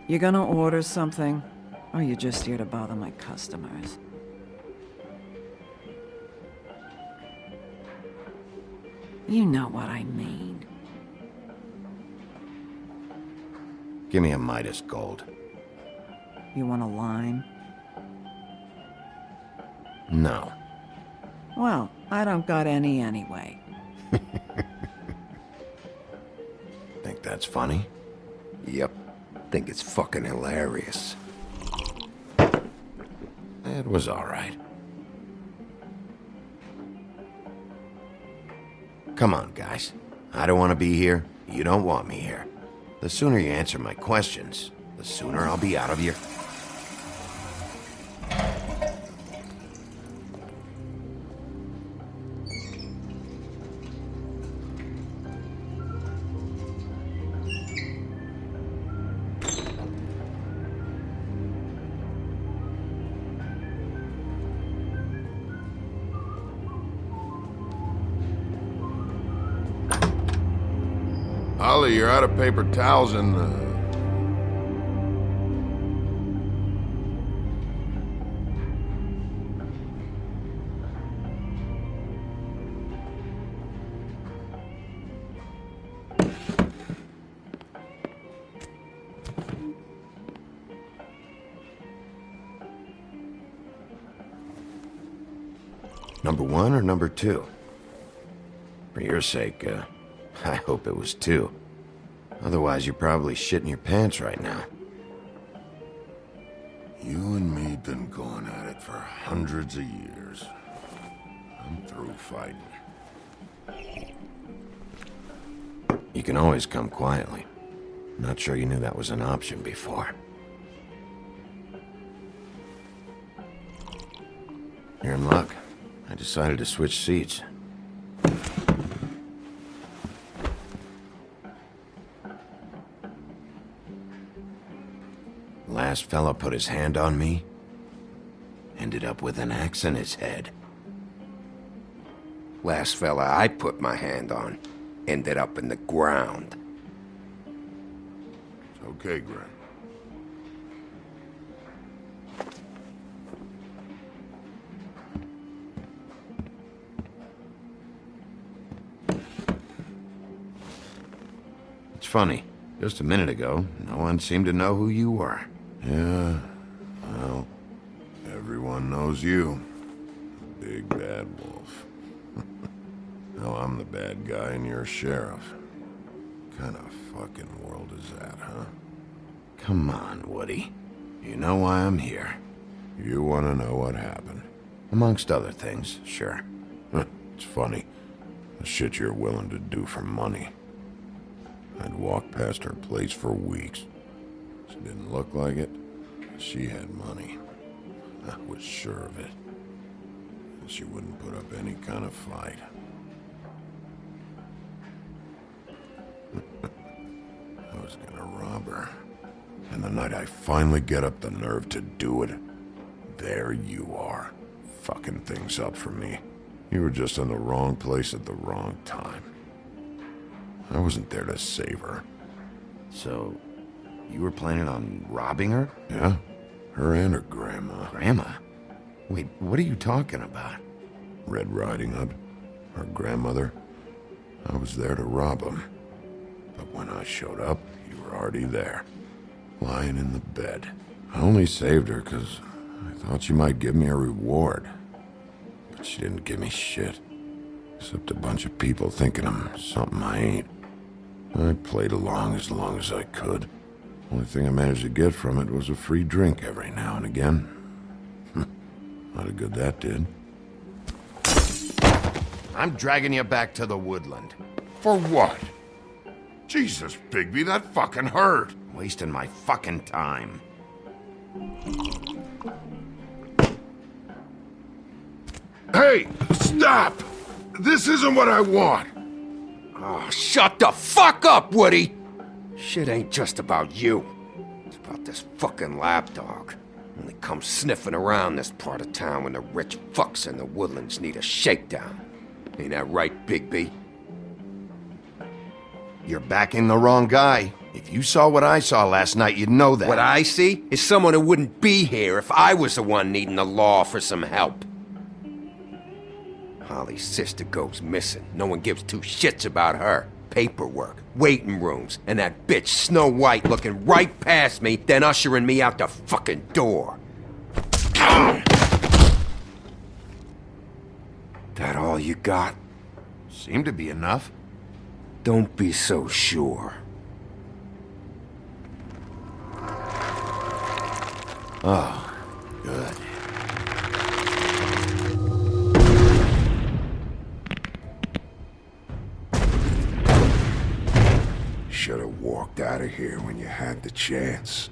Speaker 16: You gonna order something? Or you just here to bother my customers? You know what I mean.
Speaker 2: Give me a Midas Gold.
Speaker 16: You want a lime?
Speaker 2: No.
Speaker 16: Well, I don't got any anyway.
Speaker 2: Think that's funny?
Speaker 11: Yep. Think it's fucking hilarious.
Speaker 2: It was all right. Come on, guys. I don't want to be here. You don't want me here. The sooner you answer my questions, the sooner I'll be out of here.
Speaker 5: Ollie, you're out of paper towels and,
Speaker 2: Number 1 or number 2? For your sake, I hope it was 2. Otherwise, you're probably shitting your pants right now.
Speaker 5: You and me been going at it for hundreds of years. I'm through fighting.
Speaker 2: You can always come quietly. Not sure you knew that was an option before. You're in luck. I decided to switch seats. Last fella put his hand on me, ended up with an axe in his head.
Speaker 11: Last fella I put my hand on ended up in the ground.
Speaker 5: It's okay, Graham.
Speaker 2: It's funny. Just a minute ago, no one seemed to know who you were.
Speaker 5: Yeah, well, everyone knows you. Big bad wolf. Now I'm the bad guy and you're sheriff. Kind of fucking world is that, huh?
Speaker 2: Come on, Woody. You know why I'm here.
Speaker 5: You want to know what happened?
Speaker 2: Amongst other things, sure.
Speaker 5: It's funny. The shit you're willing to do for money. I'd walk past her place for weeks. She didn't look like it. She had money. I was sure of it. And she wouldn't put up any kind of fight. I was gonna rob her. And the night I finally get up the nerve to do it, there you are, fucking things up for me. You were just in the wrong place at the wrong time. I wasn't there to save her.
Speaker 2: So, you were planning on robbing her?
Speaker 5: Yeah, her and her grandma.
Speaker 2: Grandma? Wait, what are you talking about?
Speaker 5: Red Riding Hood, her grandmother. I was there to rob them. But when I showed up, you were already there, lying in the bed. I only saved her because I thought she might give me a reward. But she didn't give me shit. Except a bunch of people thinking I'm something I ain't. I played along as I could. Only thing I managed to get from it was a free drink every now and again. Not a good that did.
Speaker 2: I'm dragging you back to the woodland.
Speaker 5: For what? Jesus, Bigby, that fucking hurt.
Speaker 2: Wasting my fucking time.
Speaker 5: Hey, stop! This isn't what I want!
Speaker 11: Oh, shut the fuck up, Woody! Shit ain't just about you. It's about this fucking lapdog. Only comes sniffing around this part of town when the rich fucks in the woodlands need a shakedown. Ain't that right, Bigby?
Speaker 2: You're backing the wrong guy. If you saw what I saw last night, you'd know that.
Speaker 11: What I see is someone who wouldn't be here if I was the one needing the law for some help. Holly's sister goes missing. No one gives two shits about her. Paperwork, waiting rooms, and that bitch Snow White looking right past me, then ushering me out the fucking door. That all you got?
Speaker 2: Seemed to be enough.
Speaker 11: Don't be so sure.
Speaker 2: Oh, good.
Speaker 5: Should have walked out of here when you had the chance.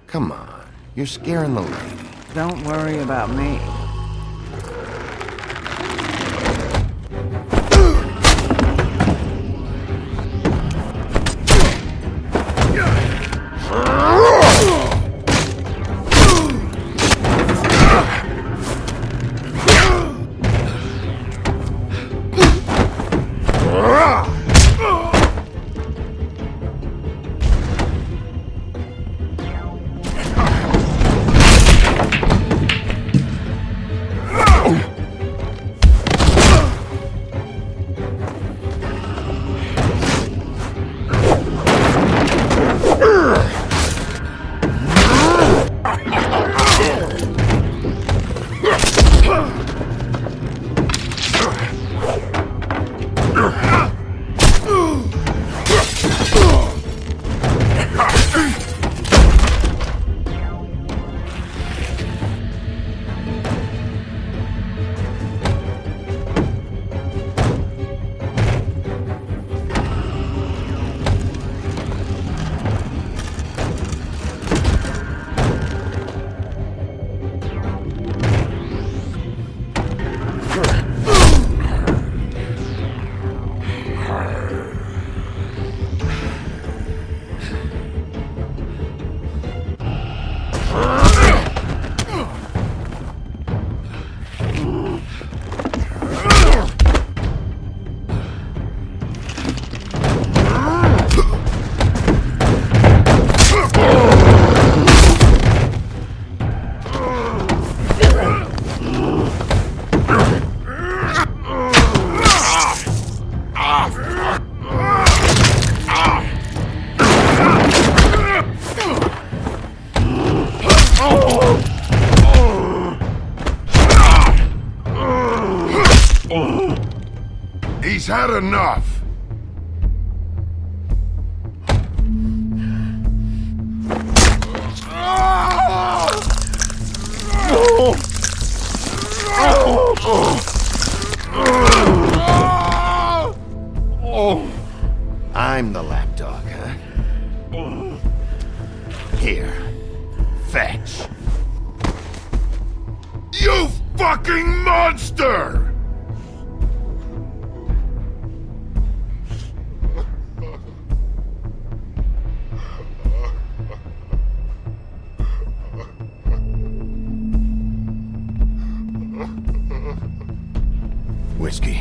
Speaker 2: Come on, you're scaring the lady.
Speaker 16: Don't worry about me.
Speaker 5: He's had enough.
Speaker 2: I'm the lapdog, huh? Here. Fetch.
Speaker 5: You fucking monster!
Speaker 2: Whiskey.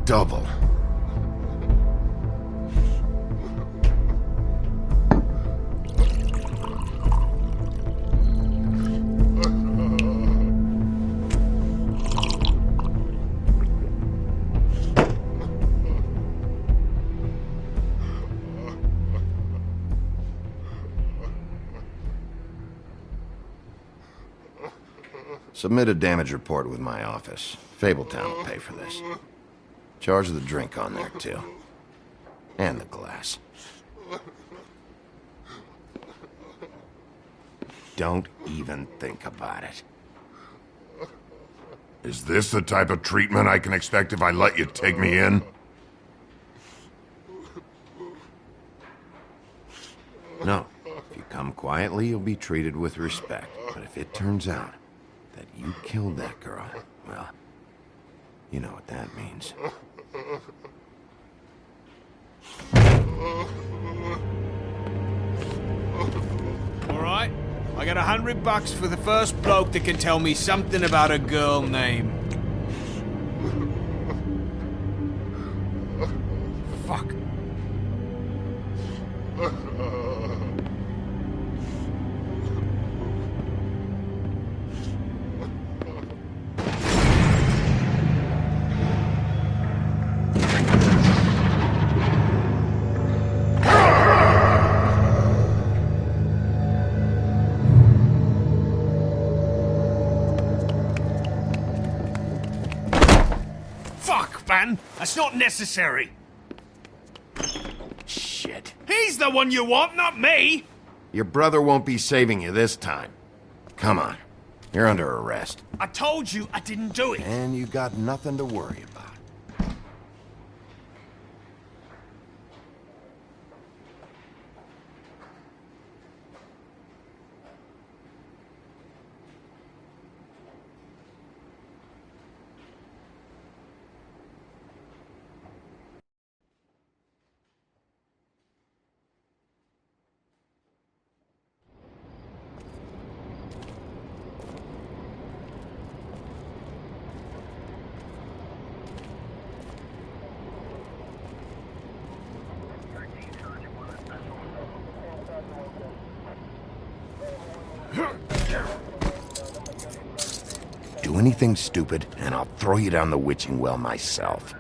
Speaker 2: Double. Submit a damage report with my office. Fabletown will pay for this. Charge the drink on there, too. And the glass. Don't even think about it.
Speaker 5: Is this the type of treatment I can expect if I let you take me in?
Speaker 2: No. If you come quietly, you'll be treated with respect. But if it turns out that you killed that girl, well, you know what that means.
Speaker 8: Alright, I got $100 for the first bloke that can tell me something about a girl name. Fuck. Man, that's not necessary.
Speaker 2: Shit.
Speaker 8: He's the one you want, not me!
Speaker 2: Your brother won't be saving you this time. Come on. You're under arrest.
Speaker 8: I told you I didn't do it.
Speaker 2: And you got nothing to worry about. Do anything stupid, and I'll throw you down the witching well myself.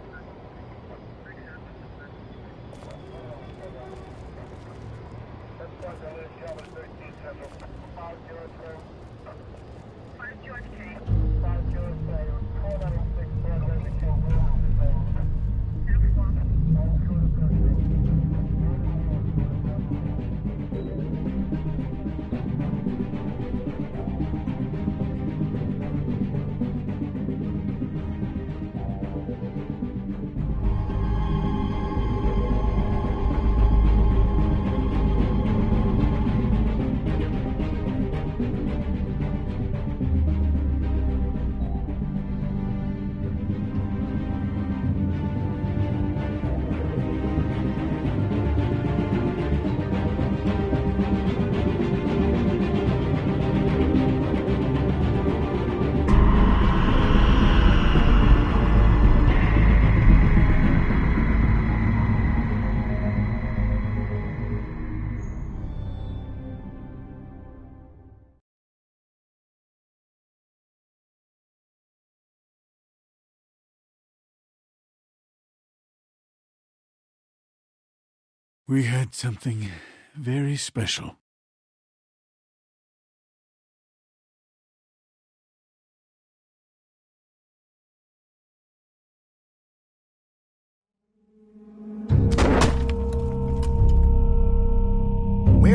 Speaker 12: We had something very special.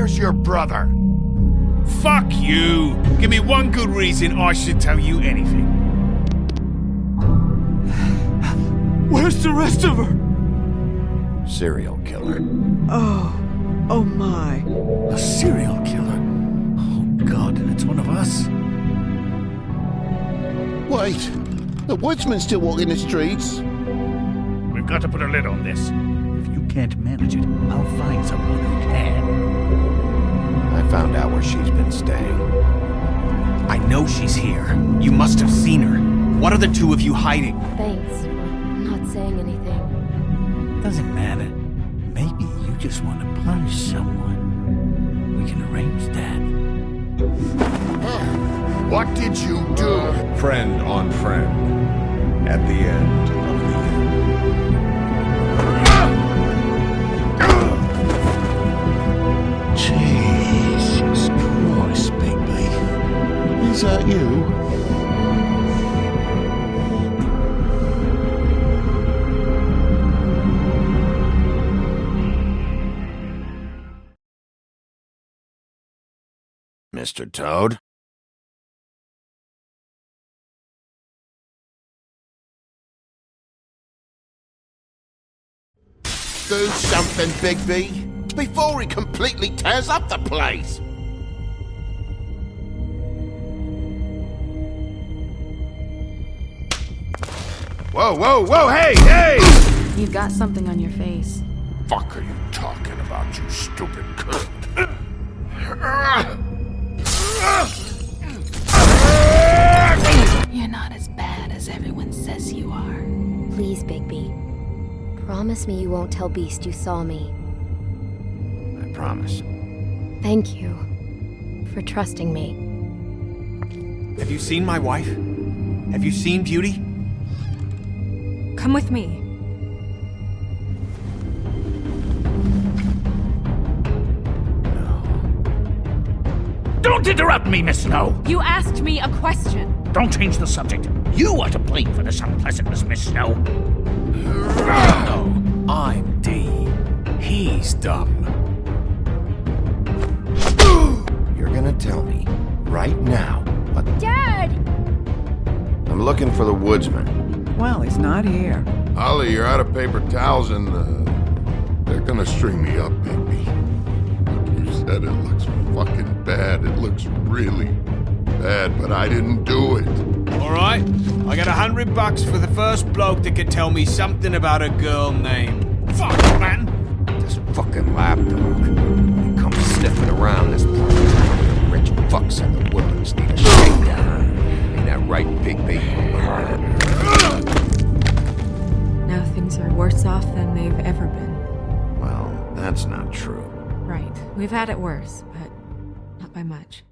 Speaker 5: Where's your brother?
Speaker 17: Fuck you! Give me one good reason I should tell you anything. Where's the rest of her?
Speaker 2: Serial killer.
Speaker 16: Oh my.
Speaker 12: A serial killer? Oh God, and it's one of us?
Speaker 3: Wait, the woodsman's still walking the streets.
Speaker 12: We've got to put a lid on this. If you can't manage it, I'll find someone who can.
Speaker 2: I found out where she's been staying.
Speaker 8: I know she's here. You must have seen her. What are the two of you hiding?
Speaker 4: Thanks for not saying anything.
Speaker 12: Doesn't matter. Maybe you just want to punish someone. We can arrange that.
Speaker 5: What did you do?
Speaker 13: Friend on friend. At the end of the
Speaker 3: Jesus Christ, Bigby. Is that you?
Speaker 2: Mr. Toad?
Speaker 3: Do something, Bigby, before he completely tears up the place.
Speaker 17: Whoa, whoa, whoa, hey, hey!
Speaker 7: You've got something on your face.
Speaker 5: Fuck are you talking about, you stupid cunt?
Speaker 7: You're not as bad as everyone says you are.
Speaker 4: Please, Bigby. Promise me you won't tell Beast you saw me.
Speaker 2: I promise.
Speaker 4: Thank you for trusting me.
Speaker 8: Have you seen my wife? Have you seen Beauty?
Speaker 10: Come with me.
Speaker 12: Don't interrupt me, Miss Snow!
Speaker 10: You asked me a question.
Speaker 12: Don't change the subject. You are to blame for this unpleasantness, Miss Snow.
Speaker 8: No, I'm D. He's dumb.
Speaker 2: You're gonna tell me, right now, what...
Speaker 6: Dad!
Speaker 2: I'm looking for the woodsman.
Speaker 16: Well, he's not here.
Speaker 5: Holly, you're out of paper towels and, they're gonna string me up, baby. Like you said, it looks fucking bad. It looks really bad, but I didn't do it.
Speaker 17: Alright, I got $100 for the first bloke that can tell me something about a girl named... Fuck, man!
Speaker 11: This fucking lapdog. He comes sniffing around this place. Rich fucks in the woods need a shakedown. Ain't that right, Bigby?
Speaker 10: Now things are worse off than they've ever been.
Speaker 2: Well, that's not true.
Speaker 10: Right. We've had it worse, but not by much.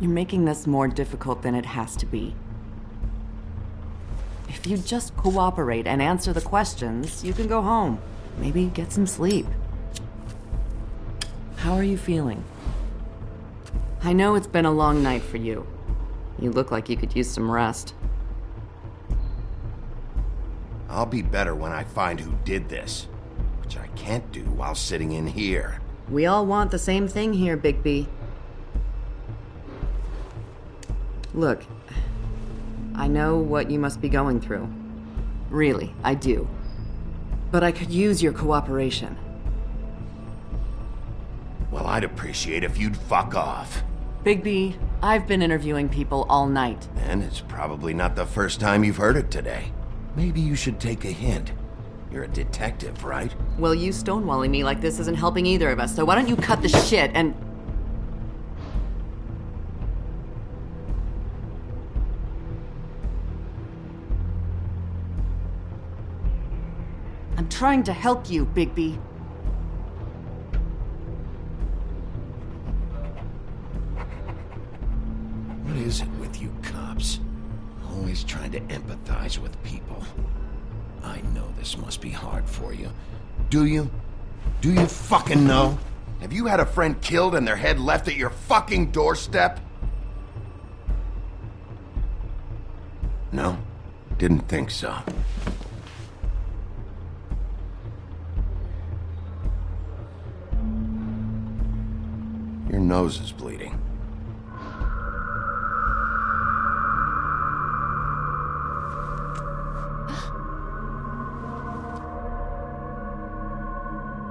Speaker 16: You're making this more difficult than it has to be. If you just cooperate and answer the questions, you can go home. Maybe get some sleep. How are you feeling? I know it's been a long night for you. You look like you could use some rest.
Speaker 2: I'll be better when I find who did this, which I can't do while sitting in here.
Speaker 16: We all want the same thing here, Bigby. Look, I know what you must be going through. Really, I do. But I could use your cooperation.
Speaker 2: Well, I'd appreciate if you'd fuck off.
Speaker 16: Bigby, I've been interviewing people all night.
Speaker 2: And it's probably not the first time you've heard it today. Maybe you should take a hint. You're a detective, right?
Speaker 16: Well, you stonewalling me like this isn't helping either of us, so why don't you cut the shit and... I'm trying to help you, Bigby.
Speaker 2: What is it with you cops? Always trying to empathize with people. I know this must be hard for you. Do you? Do you fucking know? Have you had a friend killed and their head left at your fucking doorstep? No? Didn't think so. Your nose is bleeding.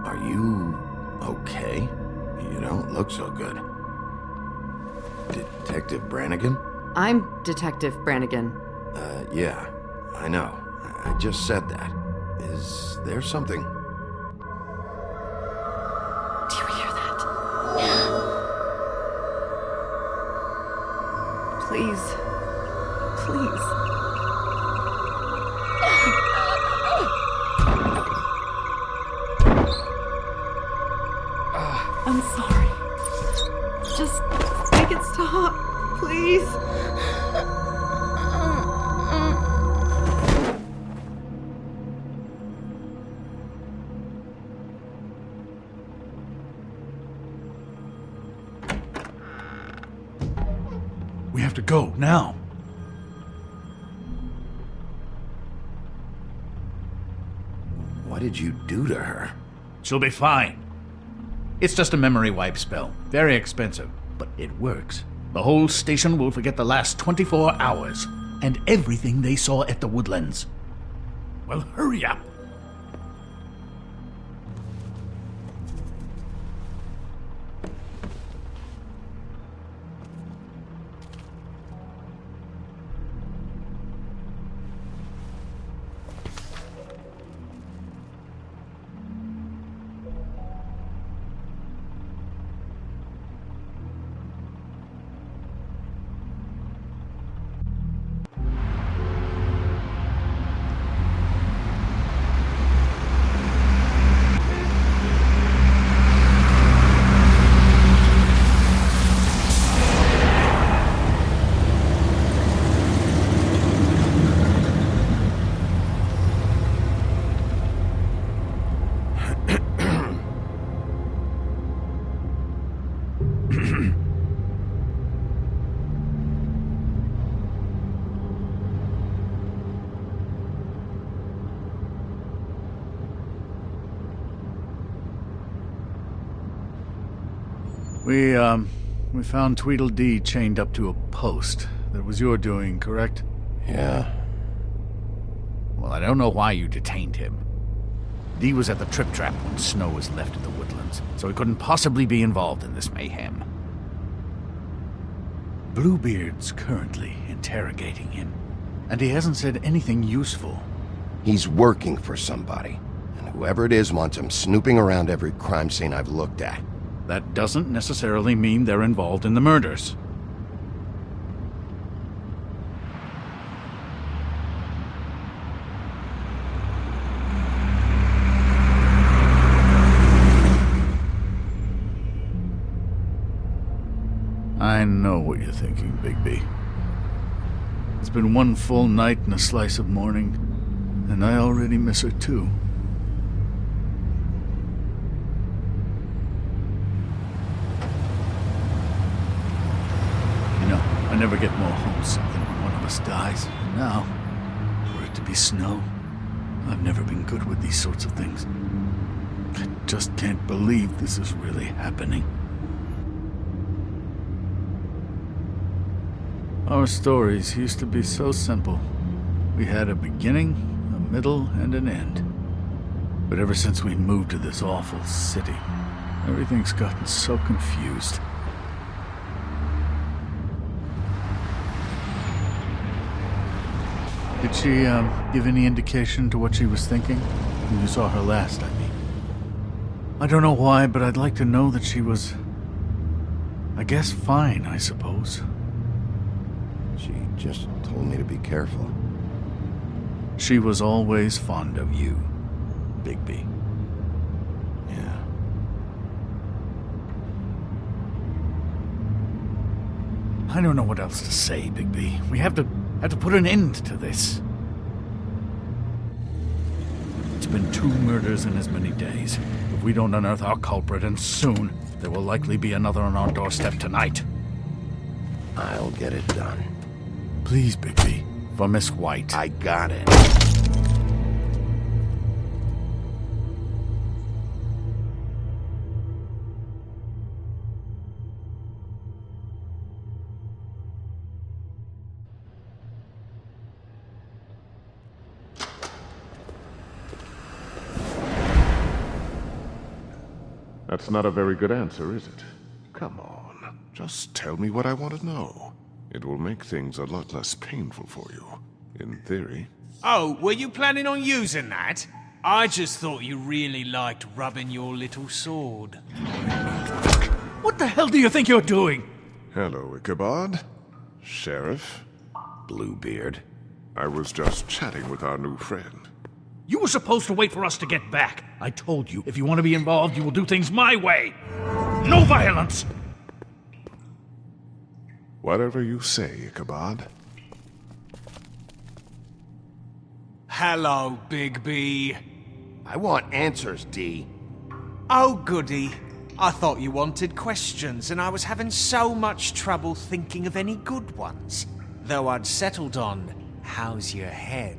Speaker 2: Are you okay? You don't look so good. Detective Brannigan?
Speaker 16: I'm Detective Brannigan.
Speaker 2: Yeah, I know. I just said that. Is there something?
Speaker 16: Do you hear that? Please. Please. I'm sorry. Just make it stop, please.
Speaker 12: We have to go, now.
Speaker 2: What did you do to her?
Speaker 12: She'll be fine. It's just a memory wipe spell. Very expensive, but it works. The whole station will forget the last 24 hours and everything they saw at the Woodlands. Well, hurry up. We found Tweedledee chained up to a post. That was your doing, correct?
Speaker 2: Yeah.
Speaker 12: Well, I don't know why you detained him. Dee was at the Trip Trap when Snow was left at the Woodlands, so he couldn't possibly be involved in this mayhem. Bluebeard's currently interrogating him, and he hasn't said anything useful.
Speaker 2: He's working for somebody, and whoever it is wants him snooping around every crime scene I've looked at.
Speaker 12: That doesn't necessarily mean they're involved in the murders. I know what you're thinking, Bigby. It's been one full night and a slice of morning, and I already miss her too. I never get more homesick than when one of us dies. And now, for it to be Snow, I've never been good with these sorts of things. I just can't believe this is really happening. Our stories used to be so simple. We had a beginning, a middle, and an end. But ever since we moved to this awful city, everything's gotten so confused. Did she, give any indication to what she was thinking? When you saw her last, I mean. I don't know why, but I'd like to know that she was... I guess fine, I suppose.
Speaker 2: She just told me to be careful.
Speaker 12: She was always fond of you, Bigby.
Speaker 2: Yeah.
Speaker 12: I don't know what else to say, Bigby. We have to put an end to this. It's been 2 murders in as many days. If we don't unearth our culprit, and soon, there will likely be another on our doorstep tonight.
Speaker 2: I'll get it done.
Speaker 12: Please, Bigby. For Miss White.
Speaker 2: I got it.
Speaker 13: That's not a very good answer, is it? Come on, just tell me what I want to know. It will make things a lot less painful for you, in theory.
Speaker 17: Oh, were you planning on using that? I just thought you really liked rubbing your little sword.
Speaker 12: What the hell do you think you're doing?
Speaker 13: Hello, Ichabod. Sheriff.
Speaker 2: Bluebeard.
Speaker 13: I was just chatting with our new friend.
Speaker 12: You were supposed to wait for us to get back. I told you, if you want to be involved, you will do things my way. No violence!
Speaker 13: Whatever you say, Ichabod.
Speaker 17: Hello, Bigby.
Speaker 2: I want answers, D.
Speaker 17: Oh, goody. I thought you wanted questions, and I was having so much trouble thinking of any good ones. Though I'd settled on, how's your head?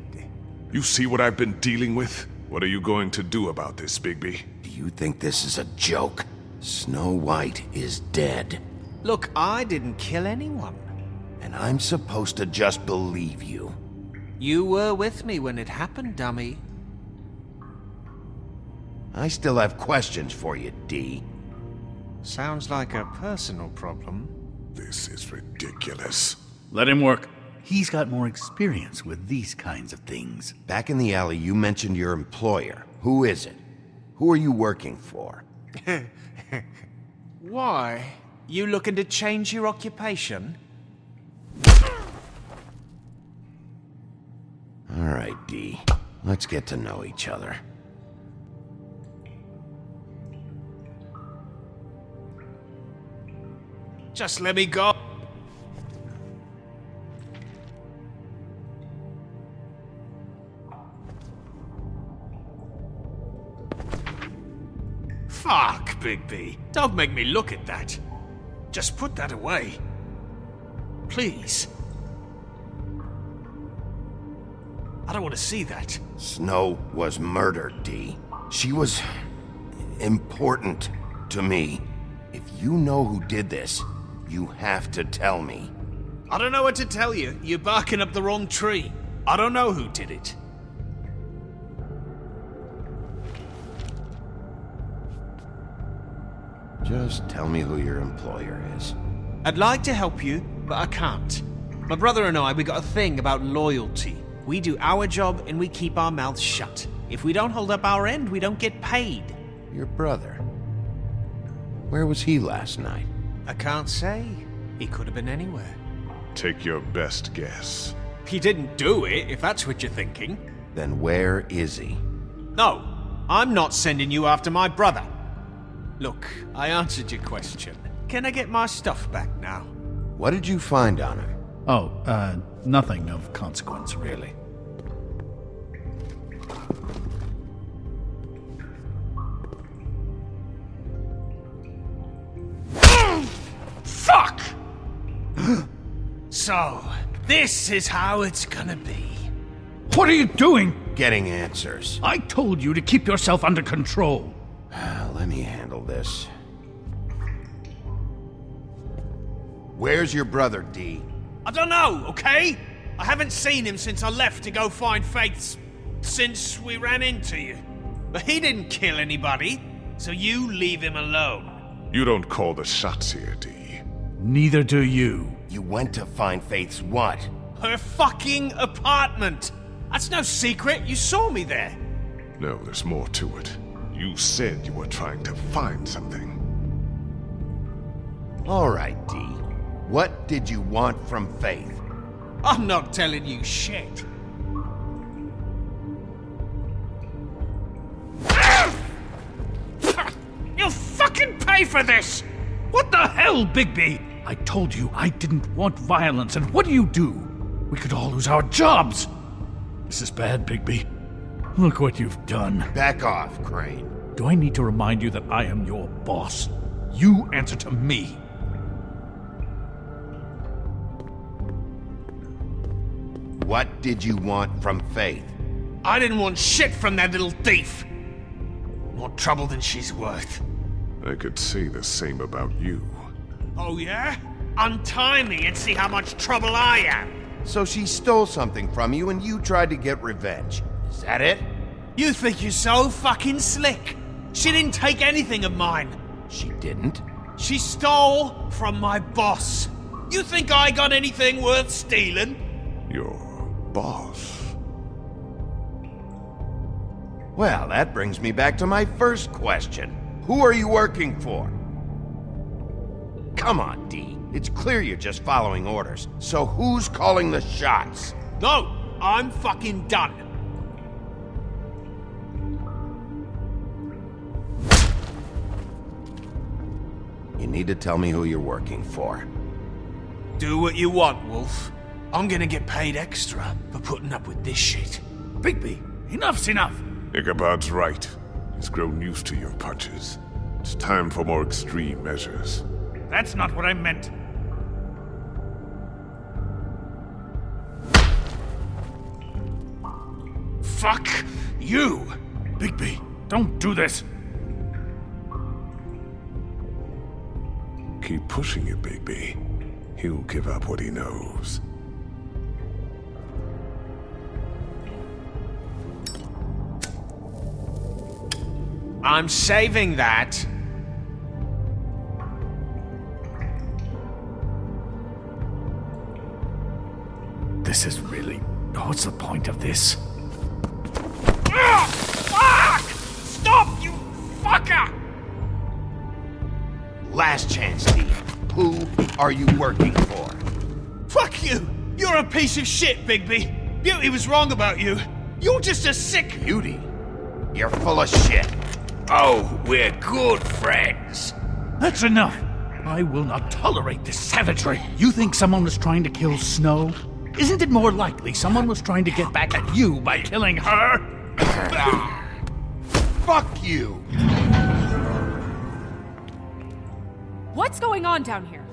Speaker 13: You see what I've been dealing with? What are you going to do about this, Bigby?
Speaker 2: Do you think this is a joke? Snow White is dead.
Speaker 17: Look, I didn't kill anyone.
Speaker 2: And I'm supposed to just believe you.
Speaker 17: You were with me when it happened, dummy.
Speaker 2: I still have questions for you, D.
Speaker 17: Sounds like a personal problem.
Speaker 13: This is ridiculous.
Speaker 12: Let him work. He's got more experience with these kinds of things.
Speaker 2: Back in the alley, you mentioned your employer. Who is it? Who are you working for?
Speaker 17: Why? You looking to change your occupation?
Speaker 2: All right, D. Let's get to know each other.
Speaker 17: Just let me go. Fuck, Bigby. Don't make me look at that. Just put that away. Please. I don't want to see that.
Speaker 2: Snow was murdered, D. She was important to me. If you know who did this, you have to tell me.
Speaker 17: I don't know what to tell you. You're barking up the wrong tree. I don't know who did it.
Speaker 2: Just tell me who your employer is.
Speaker 17: I'd like to help you, but I can't. My brother and I, we got a thing about loyalty. We do our job and we keep our mouths shut. If we don't hold up our end, we don't get paid.
Speaker 2: Your brother? Where was he last night?
Speaker 17: I can't say. He could have been anywhere.
Speaker 13: Take your best guess.
Speaker 17: He didn't do it, if that's what you're thinking.
Speaker 2: Then where is he?
Speaker 17: No, I'm not sending you after my brother. Look, I answered your question. Can I get my stuff back now?
Speaker 2: What did you find on him?
Speaker 12: Oh, nothing of consequence, really.
Speaker 17: Fuck! So, this is how it's gonna be.
Speaker 12: What are you doing?
Speaker 2: Getting answers.
Speaker 12: I told you to keep yourself under control.
Speaker 2: Let me handle this. Where's your brother, D?
Speaker 17: I don't know, okay? I haven't seen him since I left to go find Faith's... since we ran into you. But he didn't kill anybody, so you leave him alone.
Speaker 13: You don't call the shots here, D.
Speaker 12: Neither do you.
Speaker 2: You went to find Faith's what?
Speaker 17: Her fucking apartment! That's no secret, you saw me there.
Speaker 13: No, there's more to it. You said you were trying to find something.
Speaker 2: All right, D. What did you want from Faith?
Speaker 17: I'm not telling you shit. You'll fucking pay for this!
Speaker 12: What the hell, Bigby? I told you I didn't want violence, and what do? We could all lose our jobs. This is bad, Bigby. Look what you've done.
Speaker 2: Back off, Crane.
Speaker 12: Do I need to remind you that I am your boss? You answer to me.
Speaker 2: What did you want from Faith?
Speaker 17: I didn't want shit from that little thief. More trouble than she's worth.
Speaker 13: I could say the same about you.
Speaker 17: Oh yeah? Untie me and see how much trouble I am.
Speaker 2: So she stole something from you and you tried to get revenge. Is that it?
Speaker 17: You think you're so fucking slick. She didn't take anything of mine.
Speaker 2: She didn't?
Speaker 17: She stole from my boss. You think I got anything worth stealing?
Speaker 13: Your boss?
Speaker 2: Well, that brings me back to my first question. Who are you working for? Come on, D. It's clear you're just following orders. So who's calling the shots?
Speaker 17: No, I'm fucking done.
Speaker 2: You need to tell me who you're working for.
Speaker 17: Do what you want, Wolf. I'm gonna get paid extra for putting up with this shit.
Speaker 12: Bigby, enough's enough.
Speaker 13: Ichabod's right. He's grown used to your punches. It's time for more extreme measures.
Speaker 12: That's not what I meant.
Speaker 17: Fuck you!
Speaker 12: Bigby, don't do this.
Speaker 13: Keep pushing it, Bigby. He'll give up what he knows.
Speaker 17: I'm saving that.
Speaker 12: This is really... What's the point of this?
Speaker 17: Fuck! Stop, you fucker!
Speaker 2: Last chance, D. Who are you working for?
Speaker 17: Fuck you! You're a piece of shit, Bigby. Beauty was wrong about you. You're just a sick...
Speaker 2: Beauty? You're full of shit.
Speaker 12: Oh, we're good friends. That's enough. I will not tolerate this savagery. You think someone was trying to kill Snow? Isn't it more likely someone was trying to get back at you by killing her?
Speaker 2: Fuck you!
Speaker 10: What's going on down here?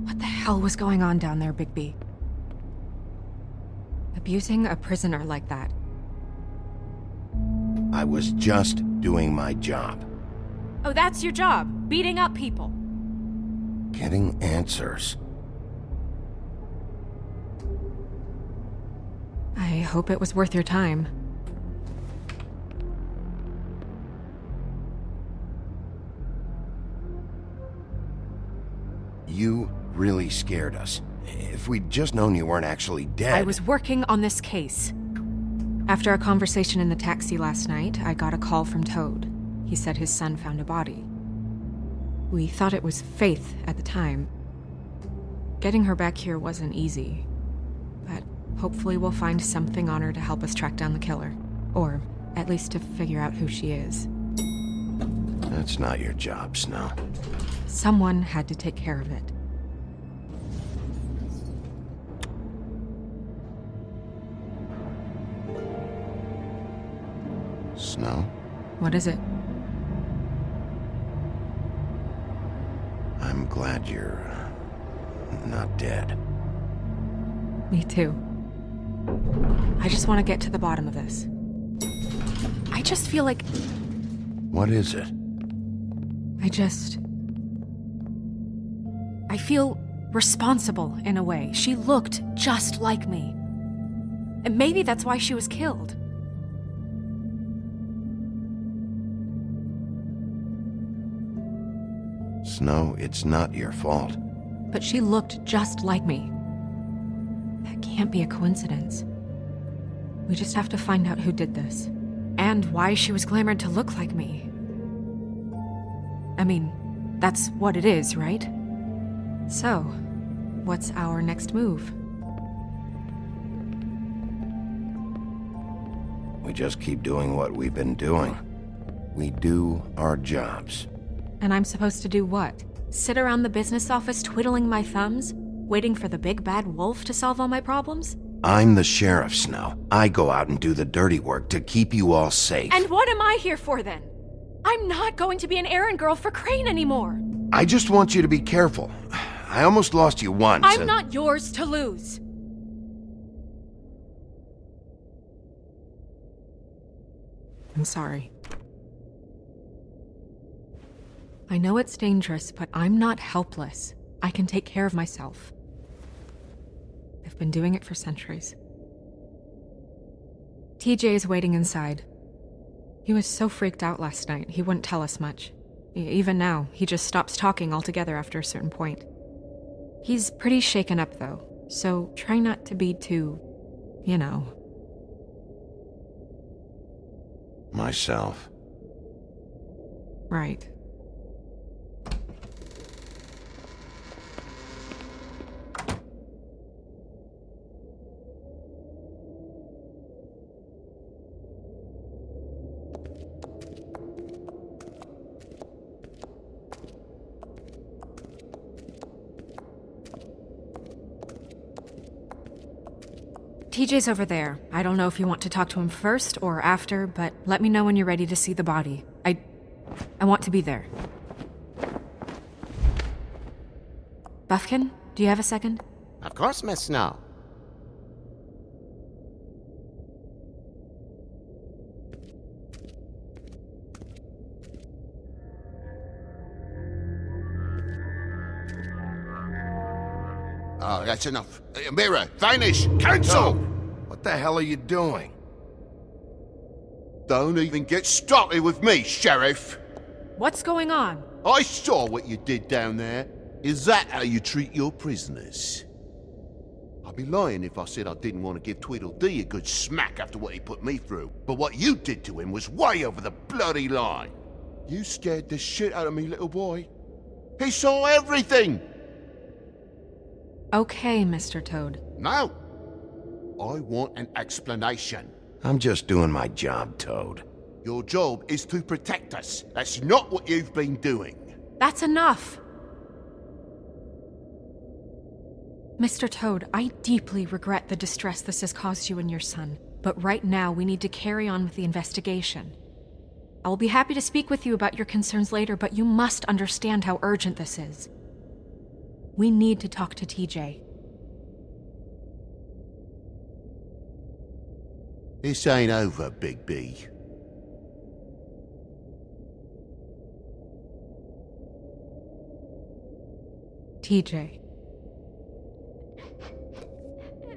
Speaker 10: What the hell was going on down there, Bigby? Abusing a prisoner like that.
Speaker 2: I was just doing my job.
Speaker 10: Oh, that's your job, beating up people.
Speaker 2: Getting answers.
Speaker 10: I hope it was worth your time.
Speaker 2: You really scared us. If we'd just known you weren't actually dead...
Speaker 10: I was working on this case. After a conversation in the taxi last night, I got a call from Toad. He said his son found a body. We thought it was Faith at the time. Getting her back here wasn't easy, but hopefully we'll find something on her to help us track down the killer. Or at least to figure out who she is.
Speaker 2: That's not your job, Snow.
Speaker 10: Someone had to take care of it.
Speaker 2: Snow?
Speaker 10: What is it?
Speaker 2: I'm glad you're not dead.
Speaker 10: Me too. I just want to get to the bottom of this. I just feel like...
Speaker 2: What is it?
Speaker 10: I feel responsible in a way. She looked just like me. And maybe that's why she was killed.
Speaker 2: Snow, it's not your fault.
Speaker 10: But she looked just like me. That can't be a coincidence. We just have to find out who did this. And why she was glamored to look like me. I mean, that's what it is, right? So, what's our next move?
Speaker 2: We just keep doing what we've been doing. We do our jobs.
Speaker 10: And I'm supposed to do what? Sit around the business office twiddling my thumbs, waiting for the big bad wolf to solve all my problems?
Speaker 2: I'm the sheriff, Snow. I go out and do the dirty work to keep you all safe.
Speaker 10: And what am I here for then? I'm not going to be an errand girl for Crane anymore.
Speaker 2: I just want you to be careful. I almost lost you once.
Speaker 10: I'm not yours to lose. I'm sorry. I know it's dangerous, but I'm not helpless. I can take care of myself. I've been doing it for centuries. TJ is waiting inside. He was so freaked out last night, he wouldn't tell us much. Even now, he just stops talking altogether after a certain point. He's pretty shaken up, though, so try not to be too, you know.
Speaker 2: Myself.
Speaker 10: Right. TJ's over there. I don't know if you want to talk to him first or after, but let me know when you're ready to see the body. I want to be there. Buffkin, do you have a second?
Speaker 14: Of course, Miss Snow.
Speaker 3: Oh, that's enough. Mirror, vanish, cancel!
Speaker 2: What the hell are you doing?
Speaker 3: Don't even get started with me, Sheriff.
Speaker 10: What's going on?
Speaker 3: I saw what you did down there. Is that how you treat your prisoners? I'd be lying if I said I didn't want to give Tweedledee a good smack after what he put me through. But what you did to him was way over the bloody line. You scared the shit out of me, little boy. He saw everything!
Speaker 10: Okay, Mr. Toad.
Speaker 3: No! I want an explanation.
Speaker 2: I'm just doing my job, Toad.
Speaker 3: Your job is to protect us. That's not what you've been doing.
Speaker 10: That's enough! Mr. Toad, I deeply regret the distress this has caused you and your son, but right now we need to carry on with the investigation. I will be happy to speak with you about your concerns later, but you must understand how urgent this is. We need to talk to TJ.
Speaker 3: This ain't over, Big B.
Speaker 10: TJ.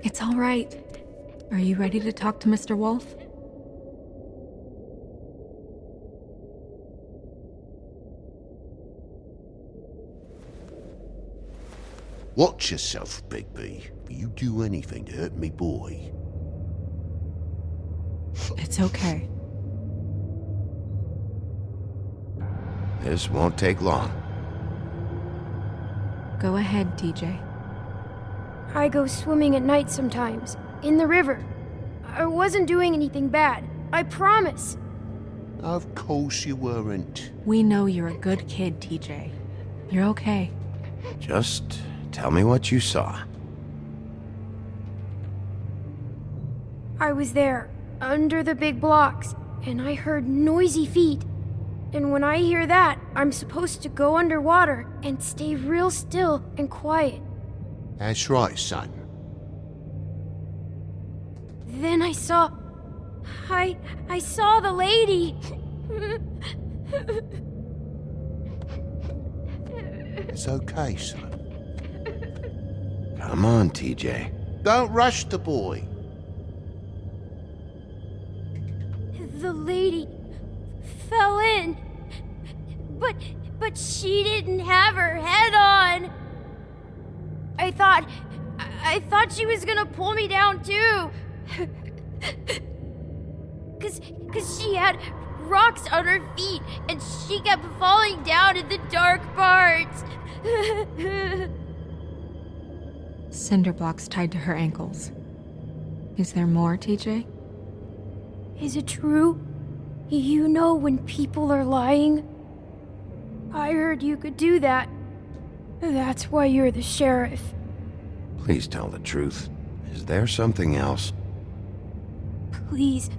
Speaker 10: It's all right. Are you ready to talk to Mr. Wolf?
Speaker 3: Watch yourself, Big B. If you do anything to hurt me boy.
Speaker 10: It's okay.
Speaker 2: This won't take long.
Speaker 10: Go ahead, TJ.
Speaker 6: I go swimming at night sometimes, in the river. I wasn't doing anything bad. I promise.
Speaker 3: Of course you weren't.
Speaker 10: We know you're a good kid, TJ. You're okay.
Speaker 2: Just tell me what you saw.
Speaker 6: I was there, under the big blocks, and I heard noisy feet. And when I hear that, I'm supposed to go underwater and stay real still and quiet.
Speaker 3: That's right, son.
Speaker 6: Then I saw the lady.
Speaker 3: It's okay, son.
Speaker 2: Come on, TJ.
Speaker 3: Don't rush the boy.
Speaker 6: The lady fell in. But she didn't have her head on. I thought she was gonna pull me down too. Cause she had rocks on her feet and she kept falling down in the dark parts.
Speaker 10: Cinder blocks tied to her ankles. Is there more, TJ?
Speaker 6: Is it true? You know when people are lying? I heard you could do that. That's why you're the sheriff.
Speaker 2: Please tell the truth. Is there something else?
Speaker 6: Please,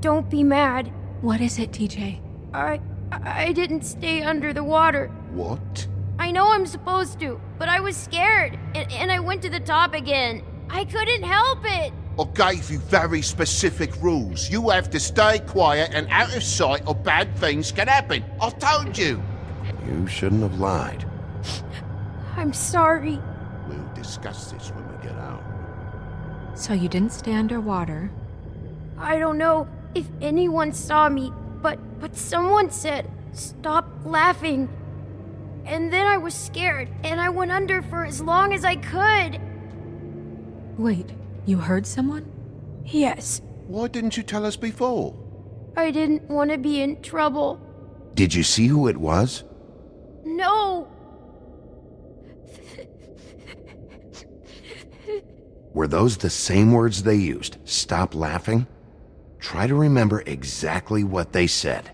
Speaker 6: don't be mad.
Speaker 10: What is it, TJ?
Speaker 6: I didn't stay under the water.
Speaker 3: What?
Speaker 6: I know I'm supposed to, but I was scared, and I went to the top again. I couldn't help it.
Speaker 3: I gave you very specific rules. You have to stay quiet and out of sight or bad things can happen. I told you.
Speaker 2: You shouldn't have lied.
Speaker 6: I'm sorry.
Speaker 3: We'll discuss this when we get out.
Speaker 10: So you didn't stay underwater?
Speaker 6: I don't know if anyone saw me, but someone said, "Stop laughing." And then I was scared, and I went under for as long as I could.
Speaker 10: Wait, you heard someone?
Speaker 6: Yes.
Speaker 3: Why didn't you tell us before?
Speaker 6: I didn't want to be in trouble.
Speaker 2: Did you see who it was?
Speaker 6: No.
Speaker 2: Were those the same words they used? Stop laughing? Try to remember exactly what they said.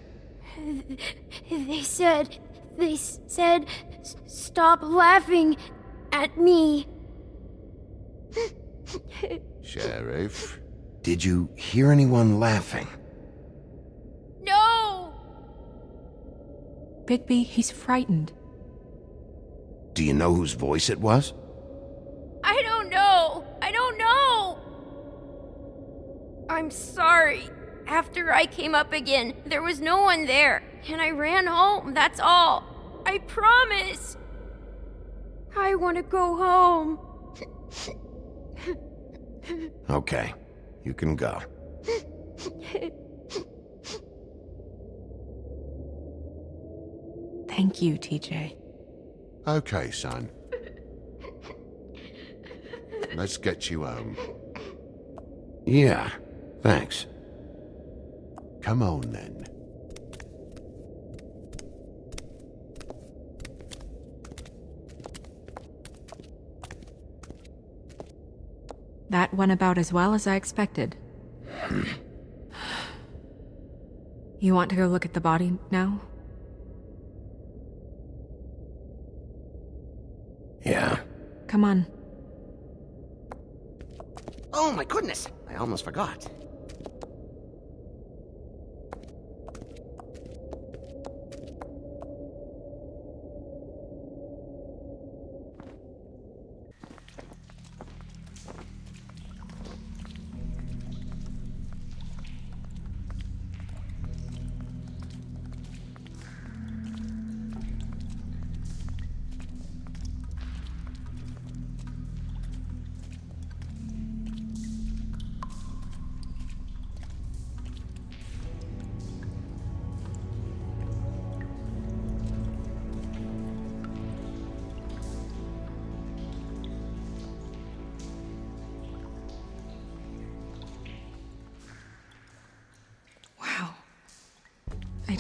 Speaker 6: They said, "Stop laughing at me."
Speaker 3: Sheriff?
Speaker 2: Did you hear anyone laughing?
Speaker 6: No!
Speaker 10: Bigby, he's frightened.
Speaker 2: Do you know whose voice it was?
Speaker 6: I don't know. I'm sorry. After I came up again, there was no one there, and I ran home, that's all. I promise. I want to go home.
Speaker 2: Okay, you can go.
Speaker 10: Thank you, TJ.
Speaker 3: Okay, son. Let's get you home.
Speaker 2: Yeah, thanks.
Speaker 3: Come on, then.
Speaker 10: That went about as well as I expected. You want to go look at the body now?
Speaker 2: Yeah.
Speaker 10: Come on.
Speaker 14: Oh my goodness, I almost forgot.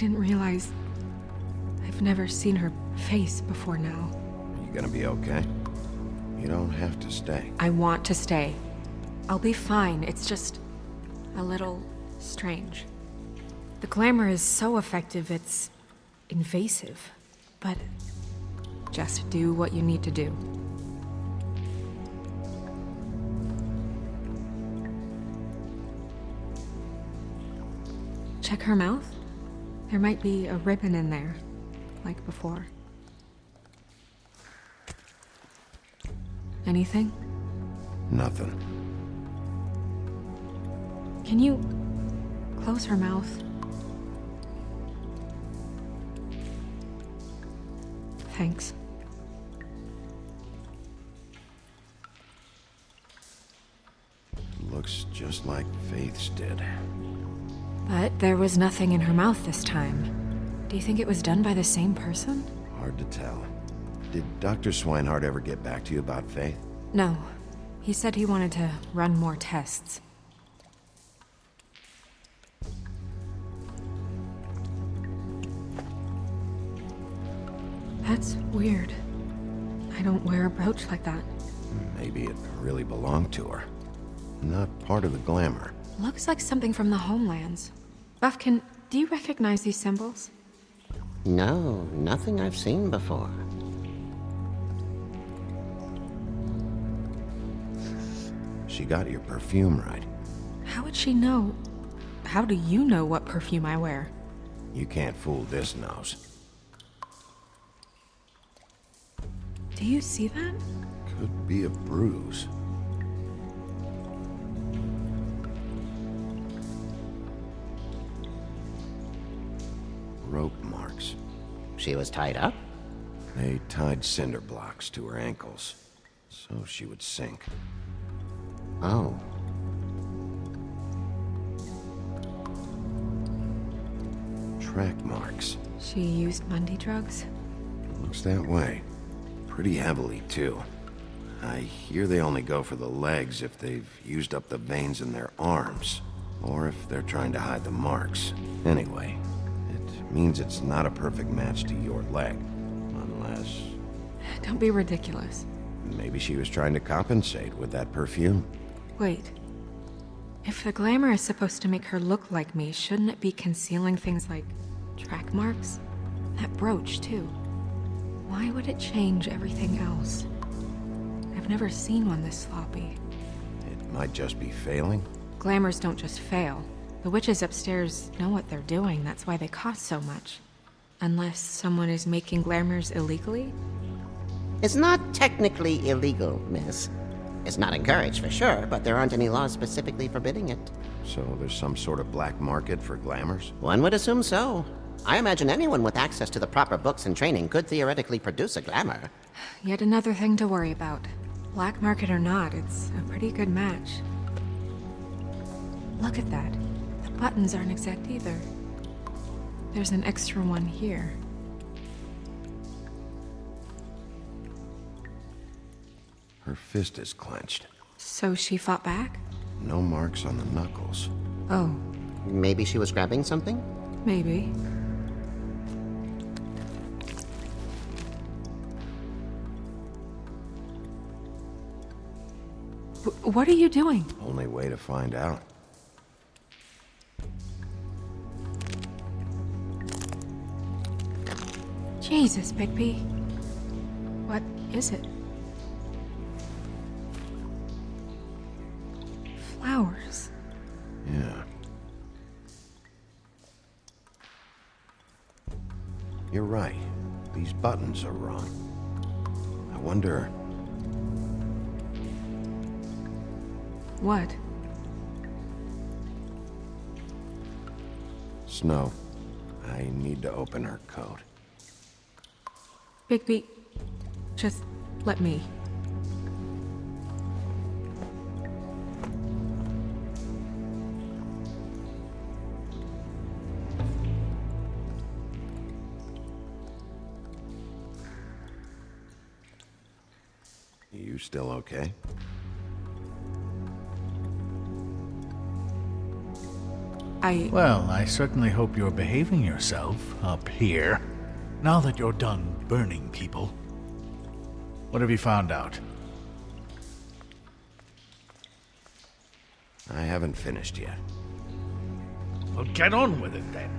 Speaker 10: didn't realize... I've never seen her face before now.
Speaker 2: Are you gonna be okay? You don't have to stay.
Speaker 10: I want to stay. I'll be fine. It's just... a little strange. The glamour is so effective, it's... invasive. But... just do what you need to do. Check her mouth. There might be a ribbon in there, like before. Anything?
Speaker 2: Nothing.
Speaker 10: Can you close her mouth? Thanks.
Speaker 2: Looks just like Faith's did.
Speaker 10: But there was nothing in her mouth this time. Do you think it was done by the same person?
Speaker 2: Hard to tell. Did Dr. Swinehart ever get back to you about Faith?
Speaker 10: No. He said he wanted to run more tests. That's weird. I don't wear a brooch like that.
Speaker 2: Maybe it really belonged to her. Not part of the glamour.
Speaker 10: Looks like something from the homelands. Buffkin, do you recognize these symbols?
Speaker 14: No, nothing I've seen before.
Speaker 2: She got your perfume right.
Speaker 10: How would she know? How do you know what perfume I wear?
Speaker 2: You can't fool this nose.
Speaker 10: Do you see that?
Speaker 2: Could be a bruise. Rope marks.
Speaker 14: She was tied up?
Speaker 2: They tied cinder blocks to her ankles, so she would sink.
Speaker 14: Oh.
Speaker 2: Track marks.
Speaker 10: She used Mundy drugs?
Speaker 2: Looks that way. Pretty heavily, too. I hear they only go for the legs if they've used up the veins in their arms, or if they're trying to hide the marks. Anyway, it means it's not a perfect match to your leg, unless...
Speaker 10: Don't be ridiculous.
Speaker 2: Maybe she was trying to compensate with that perfume.
Speaker 10: Wait. If the glamour is supposed to make her look like me, shouldn't it be concealing things like track marks? That brooch, too. Why would it change everything else? I've never seen one this sloppy.
Speaker 2: It might just be failing.
Speaker 10: Glamours don't just fail. The witches upstairs know what they're doing, that's why they cost so much. Unless someone is making glamours illegally?
Speaker 14: It's not technically illegal, miss. It's not encouraged for sure, but there aren't any laws specifically forbidding it.
Speaker 2: So there's some sort of black market for glamours?
Speaker 14: One would assume so. I imagine anyone with access to the proper books and training could theoretically produce a glamour.
Speaker 10: Yet another thing to worry about. Black market or not, it's a pretty good match. Look at that. The buttons aren't exact either. There's an extra one here.
Speaker 2: Her fist is clenched.
Speaker 10: So she fought back?
Speaker 2: No marks on the knuckles.
Speaker 10: Oh.
Speaker 14: Maybe she was grabbing something?
Speaker 10: Maybe. What are you doing?
Speaker 2: Only way to find out.
Speaker 10: Jesus, Bigby. What is it? Flowers.
Speaker 2: Yeah. You're right. These buttons are wrong. I wonder...
Speaker 10: What?
Speaker 2: Snow, I need to open her coat.
Speaker 10: Bigby, just let me.
Speaker 2: You still okay?
Speaker 12: Well, I certainly hope you're behaving yourself up here. Now that you're done burning people. What have you found out?
Speaker 2: I haven't finished yet.
Speaker 12: Well, get on with it then.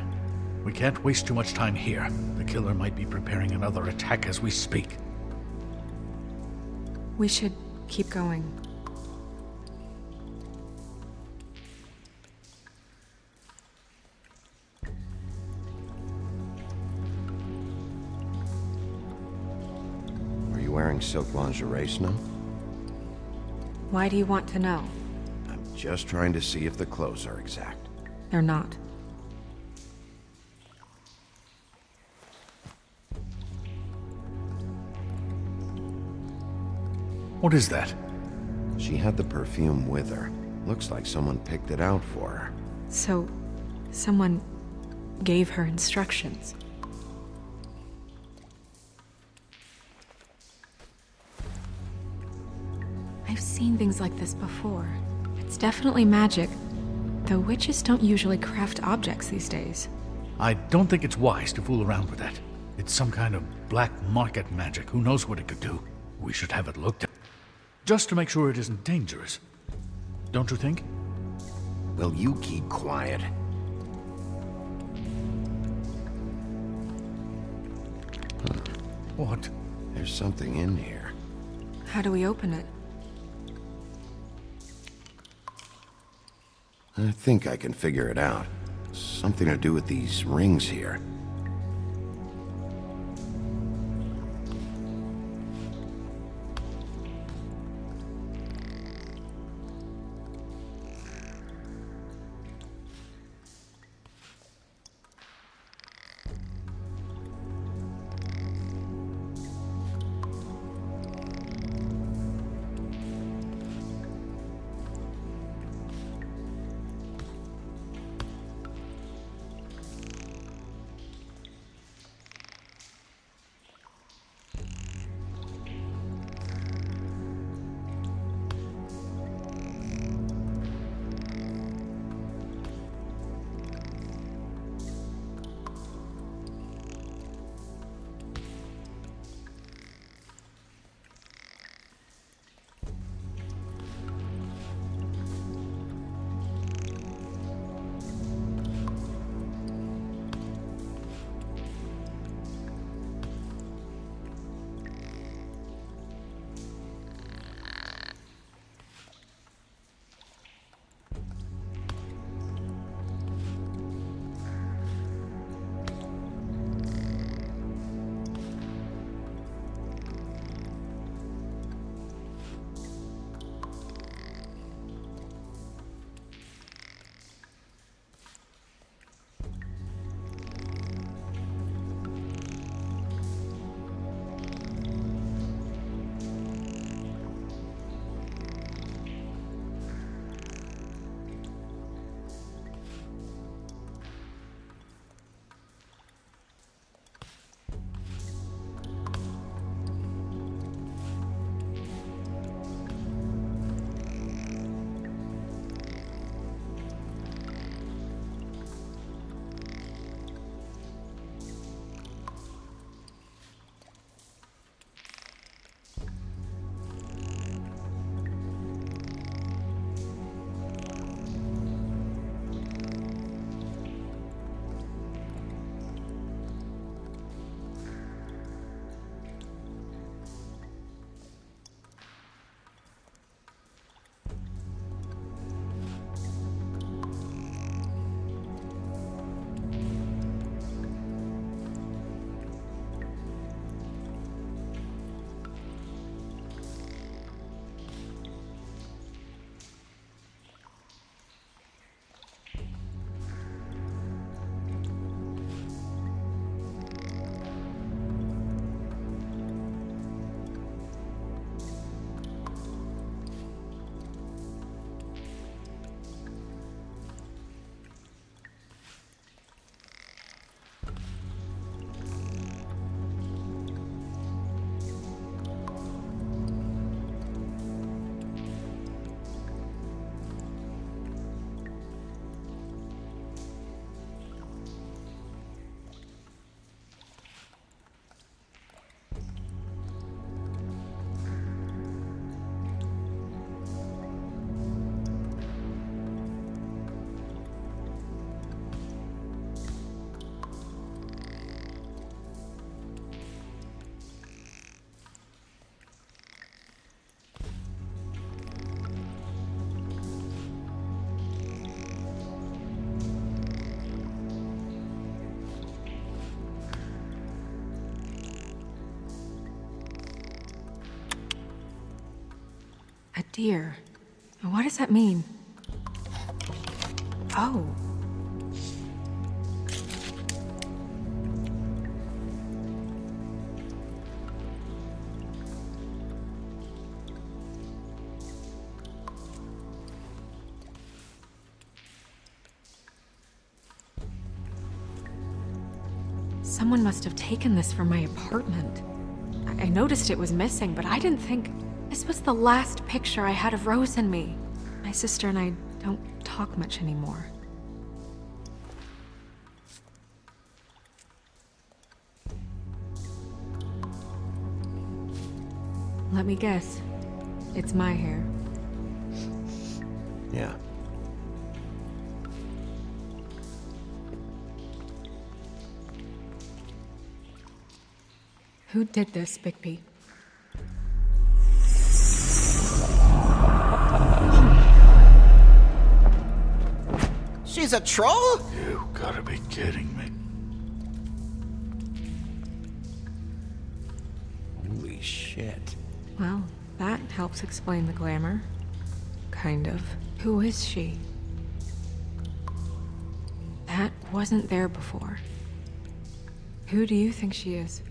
Speaker 12: We can't waste too much time here. The killer might be preparing another attack as we speak.
Speaker 10: We should keep going.
Speaker 2: Are you wearing silk lingerie, Snow?
Speaker 10: Why do you want to know?
Speaker 2: I'm just trying to see if the clothes are exact.
Speaker 10: They're not.
Speaker 12: What is that?
Speaker 2: She had the perfume with her. Looks like someone picked it out for her.
Speaker 10: So, someone gave her instructions. I've seen things like this before. It's definitely magic, though witches don't usually craft objects these days.
Speaker 12: I don't think it's wise to fool around with that. It's some kind of black market magic. Who knows what it could do? We should have it looked at. Just to make sure it isn't dangerous. Don't you think?
Speaker 2: Will you keep quiet?
Speaker 12: What?
Speaker 2: There's something in here.
Speaker 10: How do we open it?
Speaker 2: I think I can figure it out. Something to do with these rings here.
Speaker 10: A deer. What does that mean? Oh. Someone must have taken this from my apartment. I noticed it was missing, but I didn't think this was the last picture I had of Rose and me. My sister and I don't talk much anymore. Let me guess. It's my hair.
Speaker 2: Yeah.
Speaker 10: Who did this, Bigby?
Speaker 14: She's a troll?
Speaker 12: You gotta be kidding me.
Speaker 2: Holy shit.
Speaker 10: Well, that helps explain the glamour. Kind of. Who is she? That wasn't there before. Who do you think she is?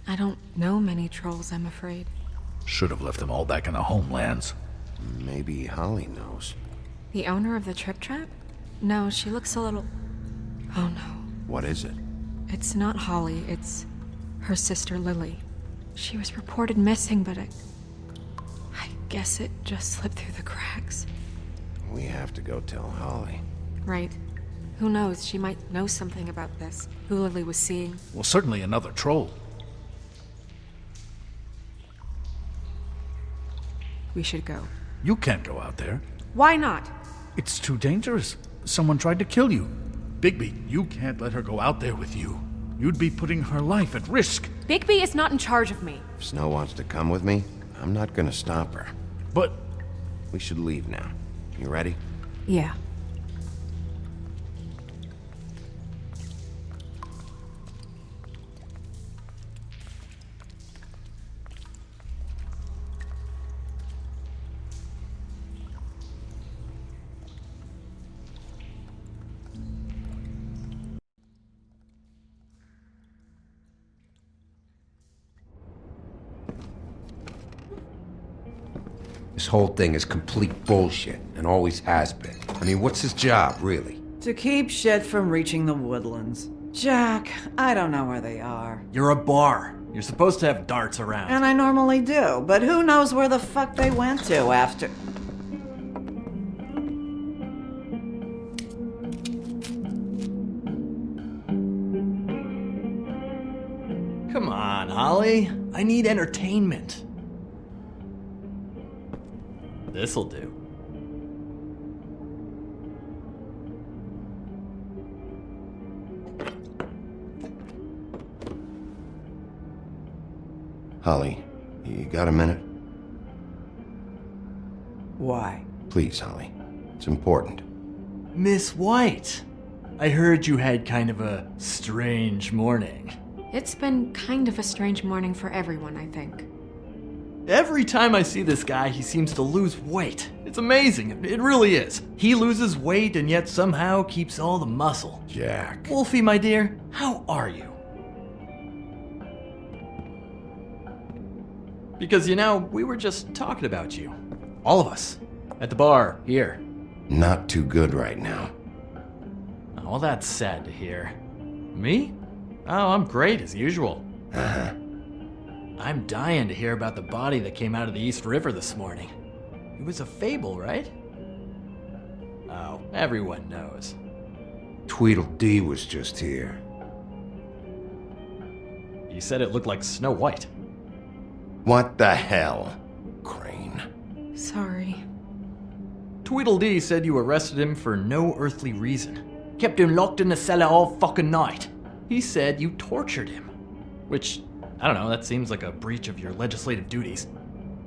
Speaker 10: I don't know many trolls, I'm afraid.
Speaker 12: Should have left them all back in the homelands.
Speaker 2: Maybe Holly knows.
Speaker 10: The owner of the Trip Trap? No, she looks a little... Oh no.
Speaker 2: What is it?
Speaker 10: It's not Holly, it's her sister Lily. She was reported missing, but I guess it just slipped through the cracks.
Speaker 2: We have to go tell Holly.
Speaker 10: Right. Who knows, she might know something about this. Who Lily was seeing.
Speaker 12: Well, certainly another troll.
Speaker 10: We should go.
Speaker 12: You can't go out there.
Speaker 10: Why not?
Speaker 12: It's too dangerous. Someone tried to kill you. Bigby, you can't let her go out there with you. You'd be putting her life at risk.
Speaker 10: Bigby is not in charge of me.
Speaker 2: If Snow wants to come with me, I'm not gonna stop her.
Speaker 12: But...
Speaker 2: We should leave now. You ready?
Speaker 10: Yeah.
Speaker 11: This whole thing is complete bullshit, and always has been. I mean, what's his job, really?
Speaker 18: To keep shit from reaching the woodlands. Jack, I don't know where they are.
Speaker 19: You're a bar. You're supposed to have darts around.
Speaker 18: And I normally do, but who knows where the fuck they went to after...
Speaker 19: Come on, Holly. I need entertainment. This'll do.
Speaker 2: Holly, you got a minute?
Speaker 18: Why?
Speaker 2: Please, Holly. It's important.
Speaker 19: Miss White, I heard you had kind of a strange morning.
Speaker 10: It's been kind of a strange morning for everyone, I think.
Speaker 19: Every time I see this guy, he seems to lose weight. It's amazing. It really is. He loses weight and yet somehow keeps all the muscle.
Speaker 2: Jack.
Speaker 19: Wolfie, my dear, how are you? Because, you know, we were just talking about you. All of us. At the bar, here.
Speaker 2: Not too good right now.
Speaker 19: Oh, well, that's sad to hear. Me? Oh, I'm great as usual.
Speaker 2: Uh-huh.
Speaker 19: I'm dying to hear about the body that came out of the East River this morning. It was a fable, right? Oh, everyone knows.
Speaker 11: Tweedledee was just here.
Speaker 19: You said it looked like Snow White.
Speaker 2: What the hell, Crane?
Speaker 10: Sorry.
Speaker 19: Tweedledee said you arrested him for no earthly reason. Kept him locked in the cellar all fucking night. He said you tortured him. Which, I don't know, that seems like a breach of your legislative duties.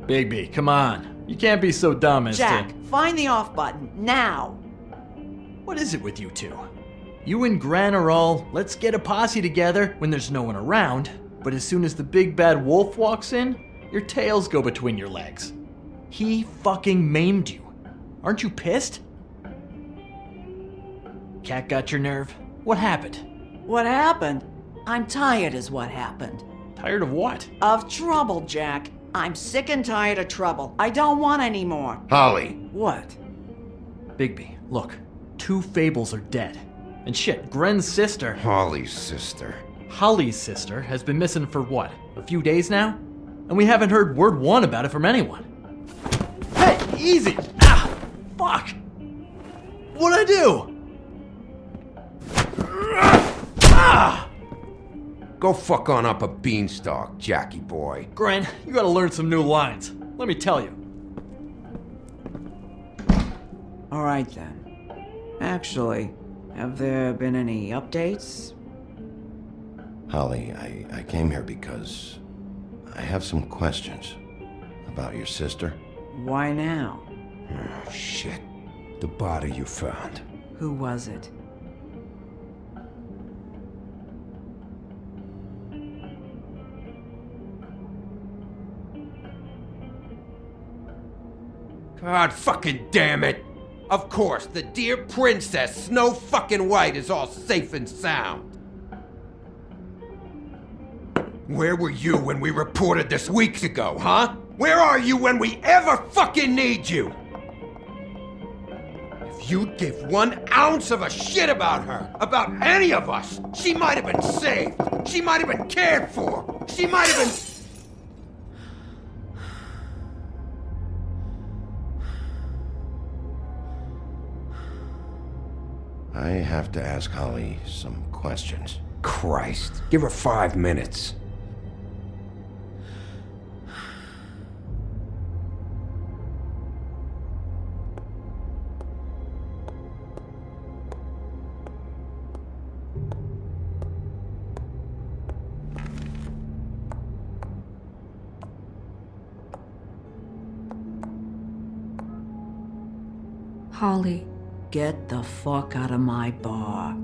Speaker 19: Bigby, come on. You can't be so dumb as
Speaker 18: Jack, find the off button, now!
Speaker 19: What is it with you two? You and Gran are all, let's get a posse together when there's no one around, but as soon as the big bad wolf walks in, your tails go between your legs. He fucking maimed you. Aren't you pissed? Cat got your nerve? What happened?
Speaker 18: What happened? I'm tired is what happened.
Speaker 19: Tired of what?
Speaker 18: Of trouble, Jack. I'm sick and tired of trouble. I don't want any more.
Speaker 2: Holly!
Speaker 18: What?
Speaker 19: Bigby, look. 2 Fables are dead. And shit, Gren's sister...
Speaker 11: Holly's sister.
Speaker 19: Holly's sister has been missing for what? A few days now? And we haven't heard word one about it from anyone. Hey, easy! Ah! Fuck! What'd I do? Ah!
Speaker 11: Go fuck on up a beanstalk, Jackie boy.
Speaker 19: Gren, you gotta learn some new lines. Let me tell you.
Speaker 18: All right then. Actually, have there been any updates?
Speaker 2: Holly, I came here because I have some questions about your sister.
Speaker 18: Why now?
Speaker 11: Oh, shit. The body you found.
Speaker 18: Who was it?
Speaker 11: God fucking damn it! Of course, the dear princess, Snow fucking White, is all safe and sound. Where were you when we reported this weeks ago, huh? Where are you when we ever fucking need you? If you'd give 1 ounce of a shit about her, about any of us, she might have been saved. She might have been cared for. She might have been...
Speaker 2: I have to ask Holly some questions.
Speaker 11: Christ, give her 5 minutes.
Speaker 10: Holly.
Speaker 18: Get the fuck out of my bar.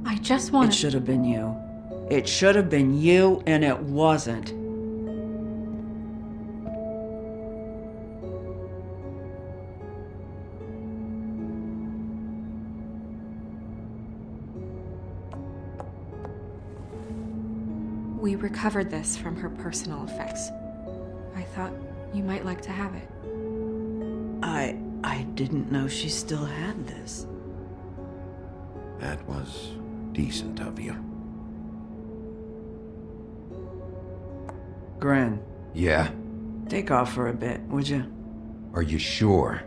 Speaker 10: I just want
Speaker 18: It should have been you. It should have been you, and it wasn't.
Speaker 10: We recovered this from her personal effects. I thought you might like to have it.
Speaker 18: I didn't know she still had this.
Speaker 2: That was decent of you.
Speaker 18: Gren.
Speaker 11: Yeah?
Speaker 18: Take off for a bit, would you?
Speaker 11: Are you sure?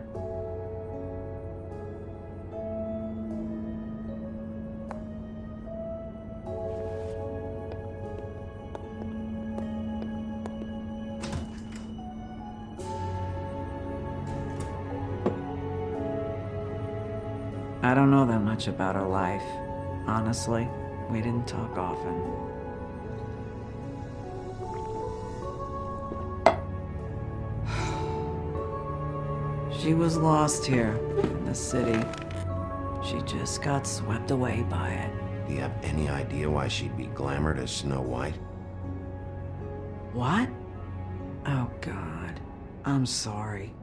Speaker 18: I don't know that much about her life. Honestly, we didn't talk often. She was lost here in the city. She just got swept away by it.
Speaker 2: Do you have any idea why she'd be glamored as Snow White?
Speaker 18: What? Oh, God. I'm sorry.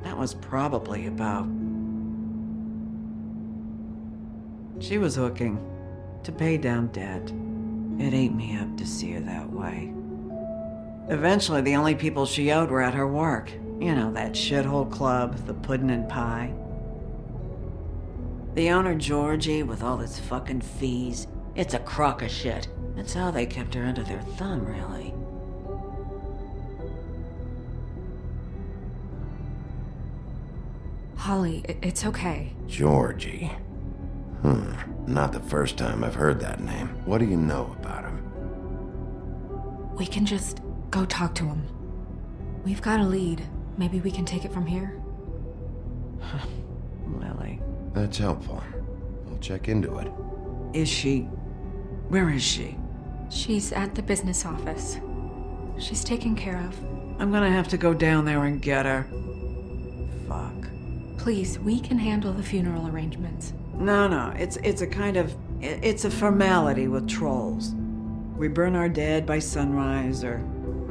Speaker 18: That was probably about... She was hooking to pay down debt. It ate me up to see her that way. Eventually, the only people she owed were at her work. You know, that shithole club, the Puddin' and Pie. The owner, Georgie, with all his fucking fees, it's a crock of shit. That's how they kept her under their thumb, really.
Speaker 10: Holly, it's okay.
Speaker 2: Georgie. Not the first time I've heard that name. What do you know about him?
Speaker 10: We can just go talk to him. We've got a lead. Maybe we can take it from here?
Speaker 18: Lily.
Speaker 2: That's helpful. I'll check into it.
Speaker 18: Is she... Where is she?
Speaker 10: She's at the business office. She's taken care of.
Speaker 18: I'm gonna have to go down there and get her. Fuck.
Speaker 10: Please, we can handle the funeral arrangements.
Speaker 18: No, it's a kind of... It's a formality with trolls. We burn our dead by sunrise, or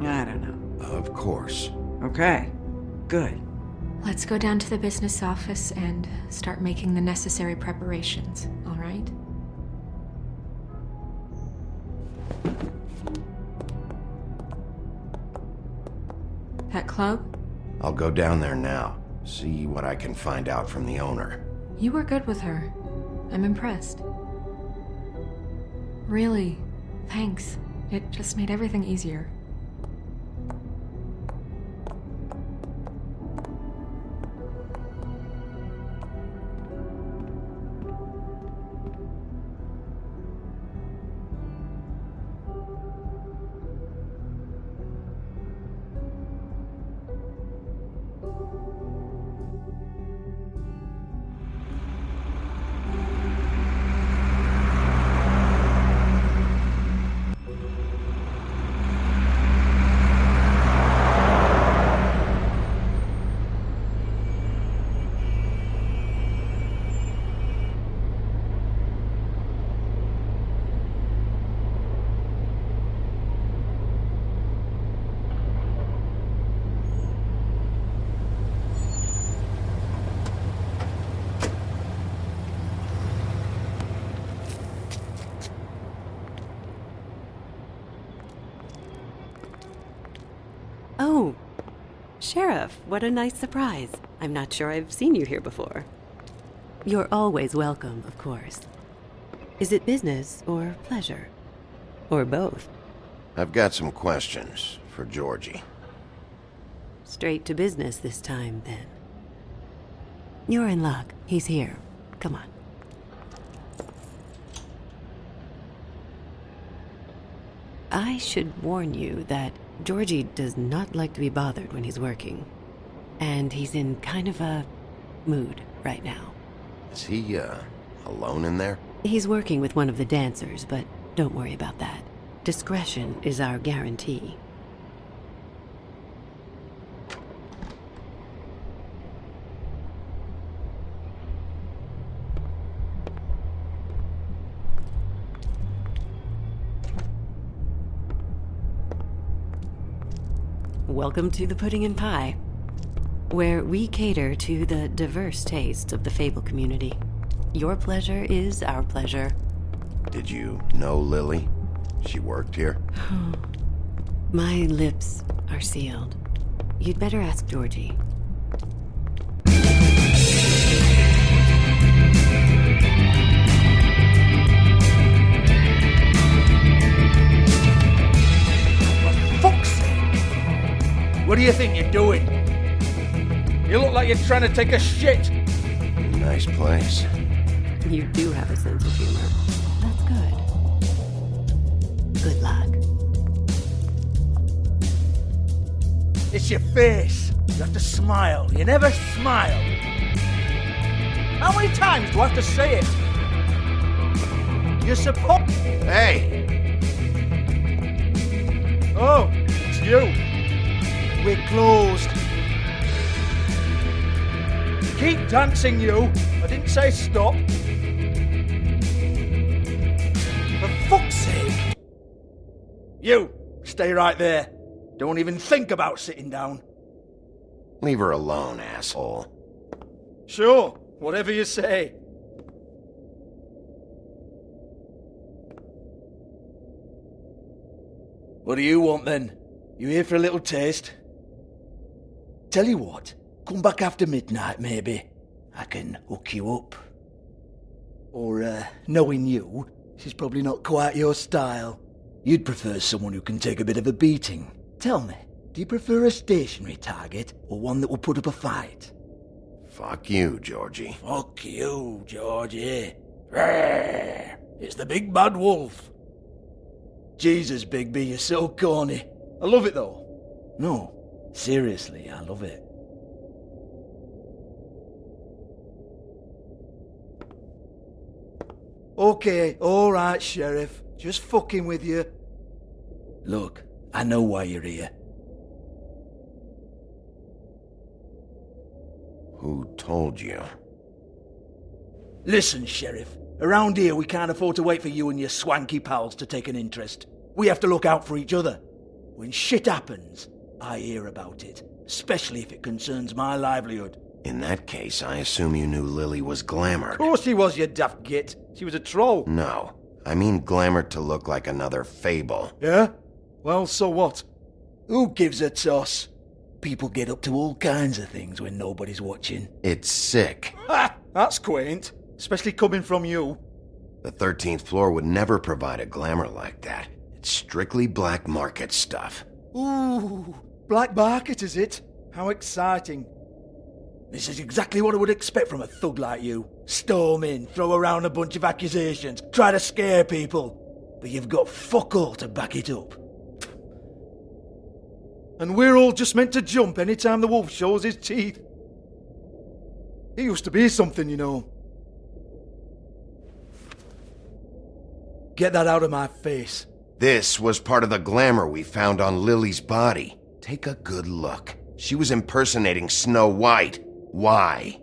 Speaker 18: I don't know.
Speaker 2: Of course.
Speaker 18: Okay, good.
Speaker 10: Let's go down to the business office and start making the necessary preparations, all right? That club?
Speaker 2: I'll go down there now. See what I can find out from the owner.
Speaker 10: You were good with her. I'm impressed. Really, thanks. It just made everything easier.
Speaker 20: Oh, Sheriff, what a nice surprise. I'm not sure I've seen you here before. You're always welcome, of course. Is it business or pleasure? Or both?
Speaker 2: I've got some questions for Georgie.
Speaker 20: Straight to business this time, then. You're in luck. He's here. Come on. I should warn you that Georgie does not like to be bothered when he's working. And he's in kind of a mood right now.
Speaker 2: Is he, alone in there?
Speaker 20: He's working with one of the dancers, but don't worry about that. Discretion is our guarantee. Welcome to the Pudding and Pie, where we cater to the diverse tastes of the Fable community. Your pleasure is our pleasure.
Speaker 2: Did you know Lily? She worked here?
Speaker 20: My lips are sealed. You'd better ask Georgie.
Speaker 17: Fuck's sake! What do you think you're doing? You look like you're trying to take a shit.
Speaker 2: Nice place.
Speaker 20: You do have a sense of humor. That's good. Good luck.
Speaker 17: It's your face. You have to smile. You never smile. How many times do I have to say it? You're supposed...
Speaker 2: Hey!
Speaker 17: Oh, it's you. We're closed. Keep dancing, you. I didn't say stop. For fuck's sake. You, stay right there. Don't even think about sitting down.
Speaker 2: Leave her alone, asshole.
Speaker 17: Sure, whatever you say. What do you want then? You here for a little taste? Tell you what, come back after midnight maybe. I can hook you up. Or, knowing you, she's probably not quite your style. You'd prefer someone who can take a bit of a beating. Tell me, do you prefer a stationary target or one that will put up a fight?
Speaker 2: Fuck you, Georgie.
Speaker 17: Fuck you, Georgie. Rawr. It's the big bad wolf. Jesus, Bigby, you're so corny. I love it though. No, seriously, I love it. Okay, alright, Sheriff. Just fucking with you. Look, I know why you're here.
Speaker 2: Who told you?
Speaker 17: Listen, Sheriff. Around here, we can't afford to wait for you and your swanky pals to take an interest. We have to look out for each other. When shit happens, I hear about it, especially if it concerns my livelihood.
Speaker 2: In that case, I assume you knew Lily was glamored.
Speaker 17: Of course she was, you daft git. She was a troll.
Speaker 2: No, I mean glamored to look like another fable.
Speaker 17: Yeah? Well, so what? Who gives a toss? People get up to all kinds of things when nobody's watching.
Speaker 2: It's sick.
Speaker 17: Ha! That's quaint. Especially coming from you.
Speaker 2: The 13th floor would never provide a glamour like that. It's strictly black market stuff.
Speaker 17: Ooh, black market is it? How exciting. This is exactly what I would expect from a thug like you. Storm in, throw around a bunch of accusations, try to scare people. But you've got fuck all to back it up. And we're all just meant to jump any time the wolf shows his teeth. He used to be something, you know. Get that out of my face.
Speaker 2: This was part of the glamour we found on Lily's body. Take a good look. She was impersonating Snow White. Why?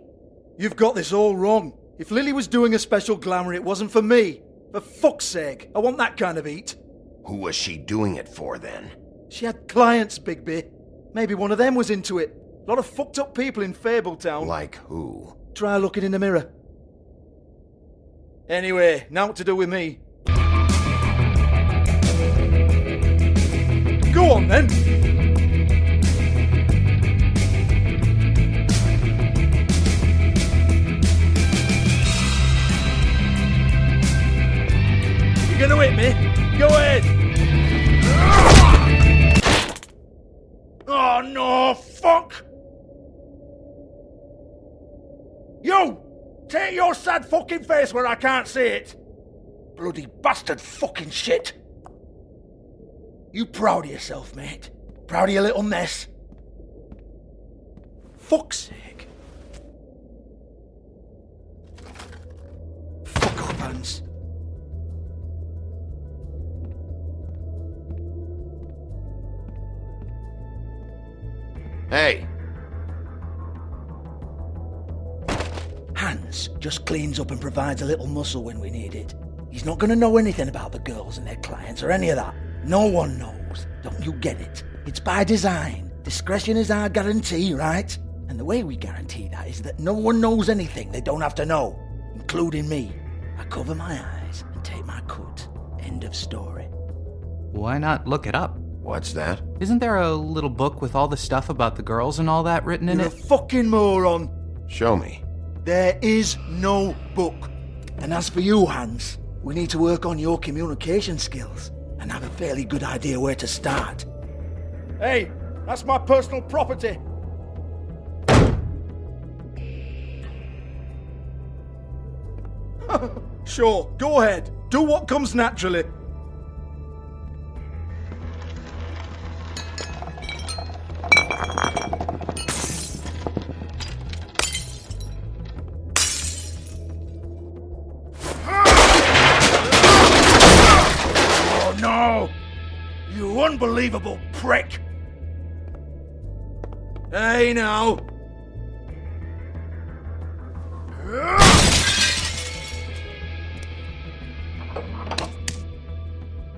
Speaker 17: You've got this all wrong. If Lily was doing a special glamour, it wasn't for me. For fuck's sake, I want that kind of eat.
Speaker 2: Who was she doing it for then?
Speaker 17: She had clients, Bigby. Maybe one of them was into it. A lot of fucked up people in Fabletown.
Speaker 2: Like who?
Speaker 17: Try looking in the mirror. Anyway, now what to do with me. Go on then. You gonna hit me? Go ahead. Oh no, fuck! You! Take your sad fucking face where I can't see it! Bloody bastard fucking shit! You proud of yourself, mate? Proud of your little mess? Fuck's sake. Fuck off, Hans.
Speaker 2: Hey!
Speaker 17: Hans just cleans up and provides a little muscle when we need it. He's not going to know anything about the girls and their clients or any of that. No one knows. Don't you get it? It's by design. Discretion is our guarantee, right? And the way we guarantee that is that no one knows anything they don't have to know, including me. I cover my eyes and take my cut. End of story.
Speaker 21: Why not look it up?
Speaker 2: What's that?
Speaker 21: Isn't there a little book with all the stuff about the girls and all that written in
Speaker 17: You're
Speaker 21: it?
Speaker 17: a fucking moron.
Speaker 2: Show me.
Speaker 17: There is no book. And as for you, Hans, we need to work on your communication skills and have a fairly good idea where to start. Hey, that's my personal property. Sure, go ahead. Do what comes naturally. Oh no! You unbelievable prick! Hey now!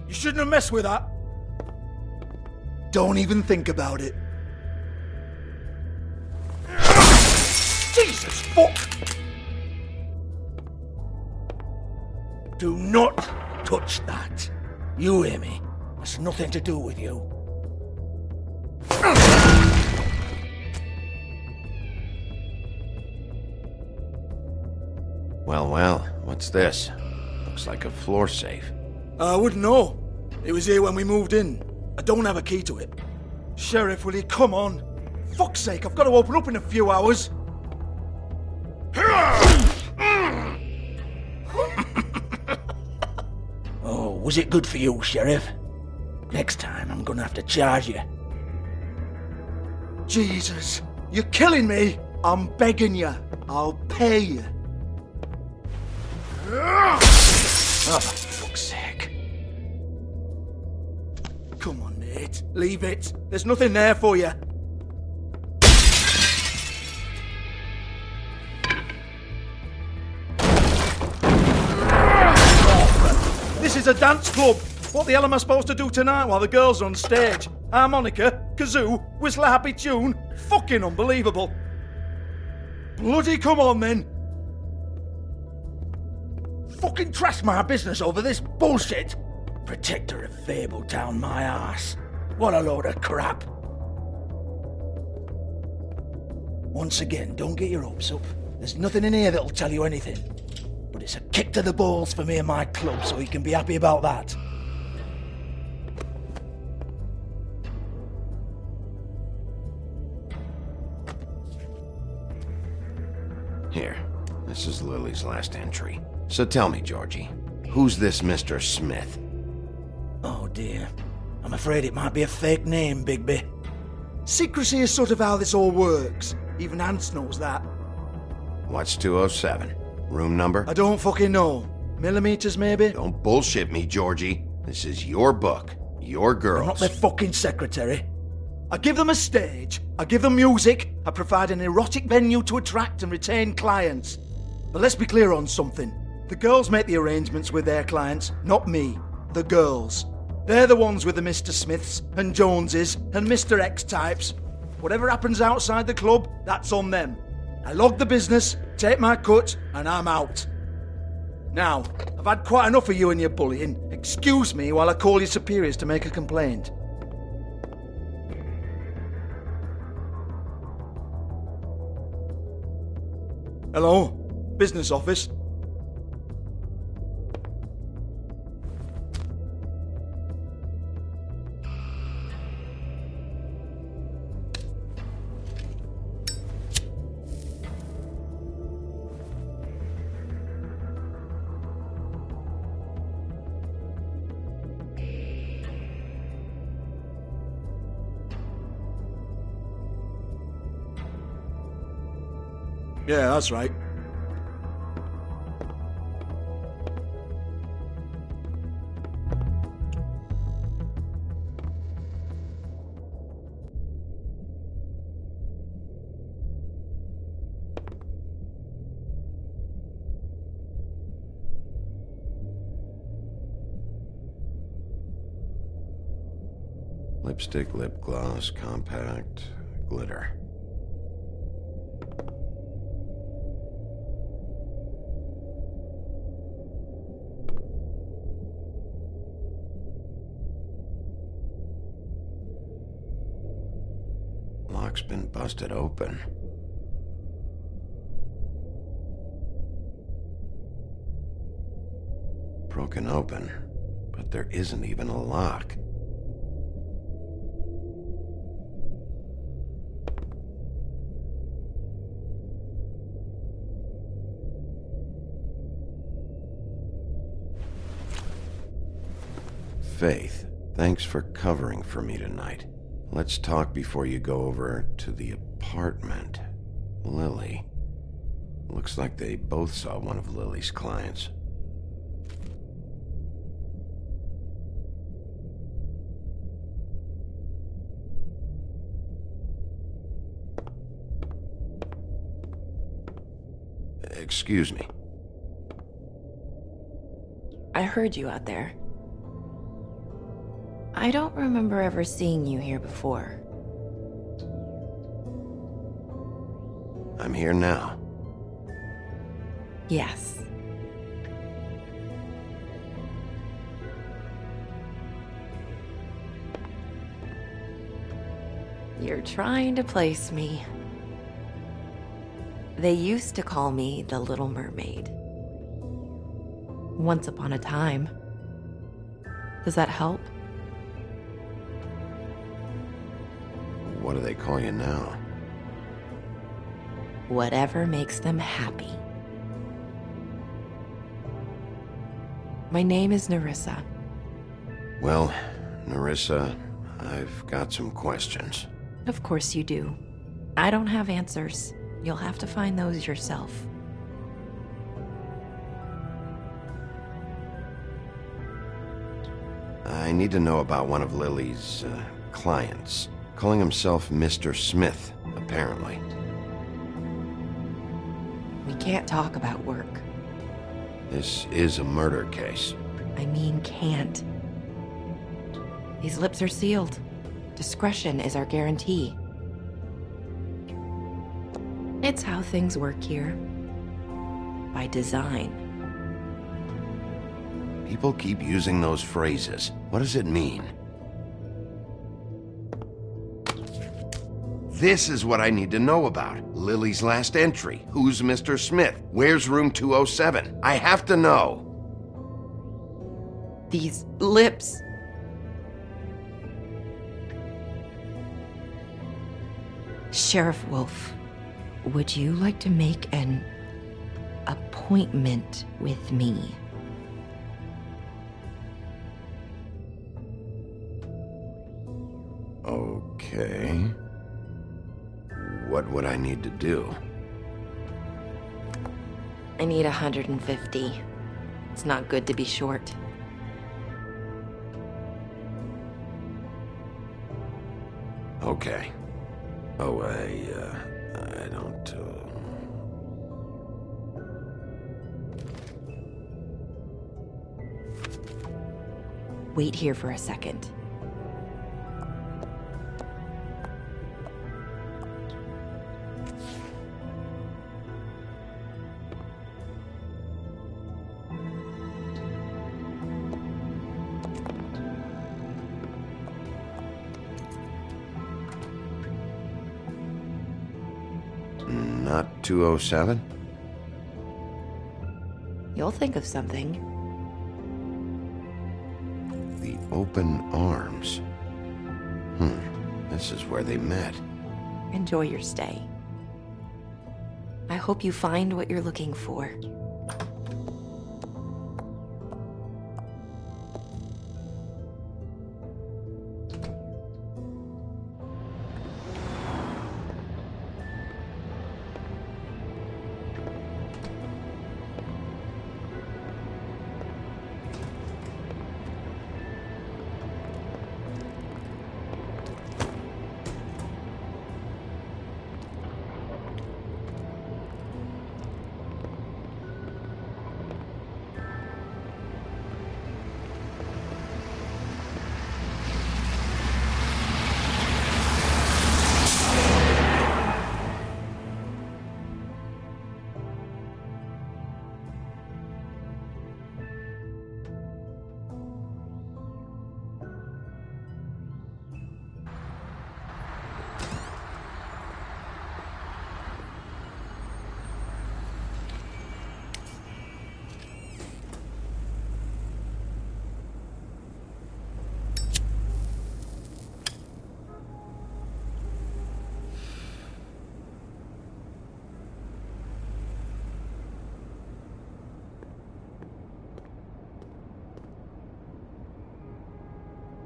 Speaker 17: You shouldn't have messed with that. Don't even think about it. Jesus fuck! Do not touch that. You hear me? It's nothing to do with you.
Speaker 2: Well, what's this? Looks like a floor safe.
Speaker 17: I wouldn't know. It was here when we moved in. I don't have a key to it. Sheriff, will you come on? Fuck's sake, I've got to open up in a few hours. Oh, was it good for you, Sheriff? Next time I'm gonna have to charge you. Jesus, you're killing me. I'm begging you. I'll pay you. Oh, for fuck's sake. Come on, mate. Leave it. There's nothing there for you. This is a dance club. What the hell am I supposed to do tonight while the girls are on stage? Harmonica, kazoo, whistle a happy tune. Fucking unbelievable. Bloody come on then. Fucking trash my business over this bullshit. Protector of Fabletown, my ass. What a load of crap. Once again, don't get your hopes up. There's nothing in here that'll tell you anything. But it's a kick to the balls for me and my club, so you can be happy about that.
Speaker 2: Here, this is Lily's last entry. So tell me, Georgie, who's this Mr. Smith?
Speaker 17: Oh dear. I'm afraid it might be a fake name, Bigby. Secrecy is sort of how this all works. Even Hans knows that.
Speaker 2: What's 207? Room number?
Speaker 17: I don't fucking know. Millimeters, maybe?
Speaker 2: Don't bullshit me, Georgie. This is your book. Your girls.
Speaker 17: I'm not their fucking secretary. I give them a stage, I give them music, I provide an erotic venue to attract and retain clients. But let's be clear on something. The girls make the arrangements with their clients, not me. The girls. They're the ones with the Mr. Smiths and Joneses and Mr. X types. Whatever happens outside the club, that's on them. I log the business, take my cut, and I'm out. Now, I've had quite enough of you and your bullying. Excuse me while I call your superiors to make a complaint. Hello? Business office? Yeah, that's right.
Speaker 2: Lipstick, lip gloss, compact, glitter. Lock's been busted open. Broken open, but there isn't even a lock. Faith, thanks for covering for me tonight. Let's talk before you go over to the apartment. Lily. Looks like they both saw one of Lily's clients. Excuse me.
Speaker 1: I heard you out there. I don't remember ever seeing you here before.
Speaker 2: I'm here now.
Speaker 1: Yes. You're trying to place me. They used to call me the Little Mermaid. Once upon a time. Does that help?
Speaker 2: What do they call you now?
Speaker 1: Whatever makes them happy. My name is Nerissa.
Speaker 2: Well, Nerissa, I've got some questions.
Speaker 1: Of course you do. I don't have answers. You'll have to find those yourself.
Speaker 2: I need to know about one of Lily's clients. Calling himself Mr. Smith, apparently.
Speaker 1: We can't talk about work.
Speaker 2: This is a murder case.
Speaker 1: I mean can't. These lips are sealed. Discretion is our guarantee. It's how things work here. By design.
Speaker 2: People keep using those phrases. What does it mean? This is what I need to know about. Lily's last entry. Who's Mr. Smith? Where's room 207? I have to know.
Speaker 1: These lips. Sheriff Wolf, would you like to make an appointment with me?
Speaker 2: Okay. What would I need to do?
Speaker 1: I need 150. It's not good to be short.
Speaker 2: Okay. Oh, I don't,
Speaker 1: Wait here for a second.
Speaker 2: Not 207?
Speaker 1: You'll think of something.
Speaker 2: The open arms. This is where they met.
Speaker 1: Enjoy your stay. I hope you find what you're looking for.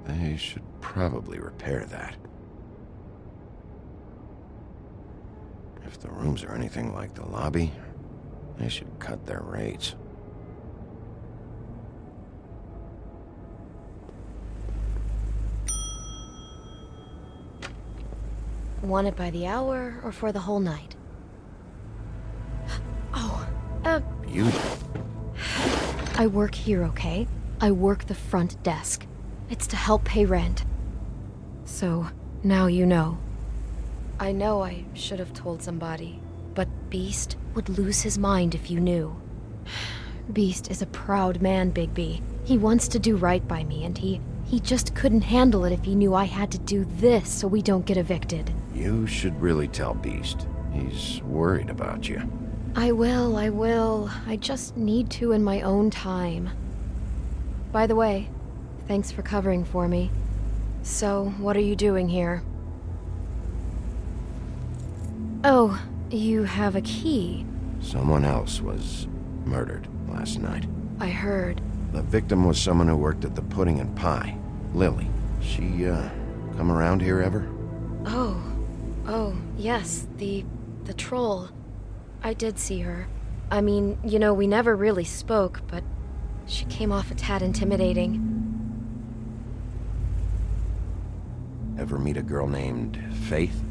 Speaker 2: They should probably repair that. If the rooms are anything like the lobby, they should cut their rates.
Speaker 4: Want it by the hour or for the whole night? Oh,
Speaker 2: Beauty.
Speaker 4: I work here, okay? I work the front desk. It's to help pay rent. So, now you know. I know I should have told somebody, but Beast would lose his mind if you knew. Beast is a proud man, Bigby. He wants to do right by me, and he just couldn't handle it if he knew I had to do this so we don't get evicted.
Speaker 2: You should really tell Beast. He's worried about you.
Speaker 4: I will. I just need to in my own time. By the way, thanks for covering for me. So, what are you doing here? Oh, you have a key.
Speaker 2: Someone else was murdered last night.
Speaker 4: I heard.
Speaker 2: The victim was someone who worked at the Pudding and Pie. Lily. She, come around here ever?
Speaker 4: Oh, yes, the troll. I did see her. I mean, you know, we never really spoke, but she came off a tad intimidating.
Speaker 2: Ever meet a girl named Faith?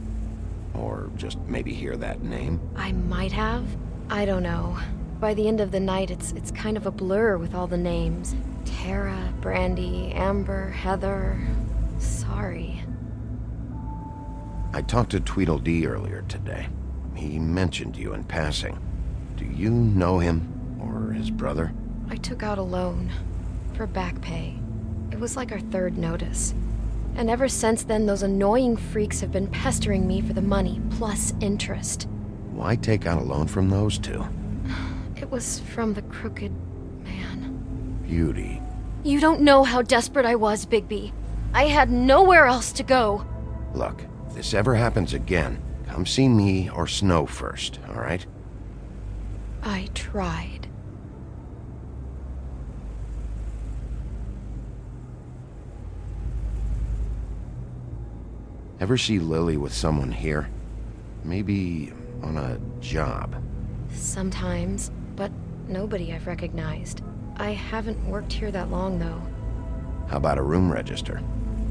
Speaker 2: Or just maybe hear that name?
Speaker 4: I might have. I don't know. By the end of the night, it's kind of a blur with all the names. Tara, Brandy, Amber, Heather. Sorry.
Speaker 2: I talked to Tweedledee earlier today. He mentioned you in passing. Do you know him? Or his brother?
Speaker 4: I took out a loan for back pay. It was like our third notice. And ever since then, those annoying freaks have been pestering me for the money, plus interest.
Speaker 2: Why take out a loan from those two?
Speaker 4: It was from the crooked man.
Speaker 2: Beauty.
Speaker 4: You don't know how desperate I was, Bigby. I had nowhere else to go.
Speaker 2: Look, if this ever happens again, come see me or Snow first, all right?
Speaker 4: I tried.
Speaker 2: Ever see Lily with someone here? Maybe on a job.
Speaker 4: Sometimes, but nobody I've recognized. I haven't worked here that long, though.
Speaker 2: How about a room register?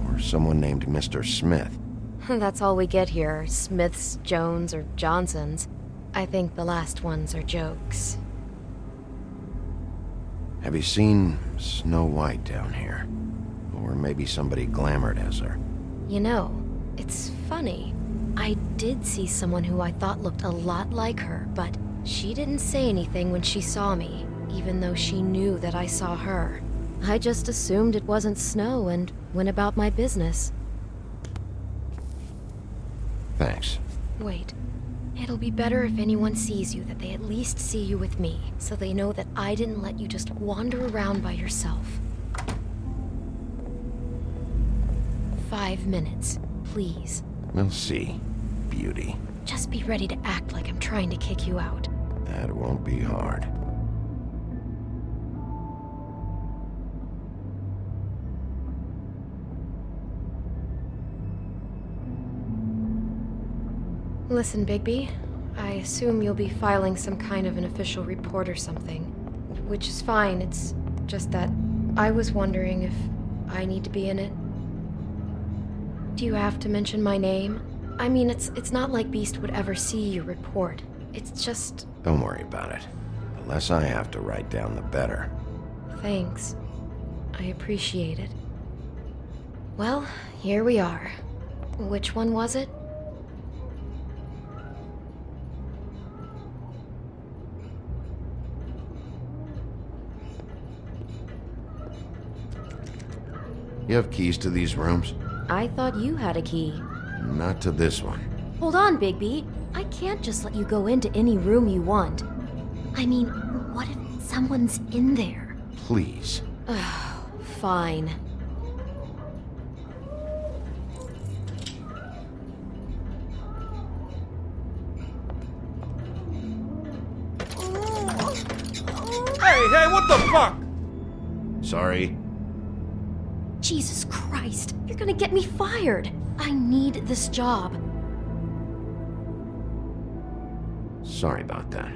Speaker 2: Or someone named Mr. Smith?
Speaker 4: That's all we get here, Smiths, Jones, or Johnsons. I think the last ones are jokes.
Speaker 2: Have you seen Snow White down here? Or maybe somebody glamored as her?
Speaker 4: You know, it's funny. I did see someone who I thought looked a lot like her, but she didn't say anything when she saw me, even though she knew that I saw her. I just assumed it wasn't Snow and went about my business.
Speaker 2: Thanks.
Speaker 4: Wait. It'll be better if anyone sees you that they at least see you with me, so they know that I didn't let you just wander around by yourself. 5 minutes, please.
Speaker 2: We'll see, Beauty.
Speaker 4: Just be ready to act like I'm trying to kick you out.
Speaker 2: That won't be hard.
Speaker 4: Listen, Bigby, I assume you'll be filing some kind of an official report or something. Which is fine, it's just that I was wondering if I need to be in it. Do you have to mention my name? I mean, it's not like Beast would ever see your report. It's just...
Speaker 2: Don't worry about it. The less I have to write down, the better.
Speaker 4: Thanks. I appreciate it. Well, here we are. Which one was it?
Speaker 2: You have keys to these rooms?
Speaker 4: I thought you had a key.
Speaker 2: Not to this one.
Speaker 4: Hold on, Bigby. I can't just let you go into any room you want. I mean, what if someone's in there?
Speaker 2: Please.
Speaker 4: Fine.
Speaker 8: Hey, what the fuck?
Speaker 2: Sorry.
Speaker 4: Jesus Christ, you're gonna get me fired. I need this job.
Speaker 2: Sorry about that.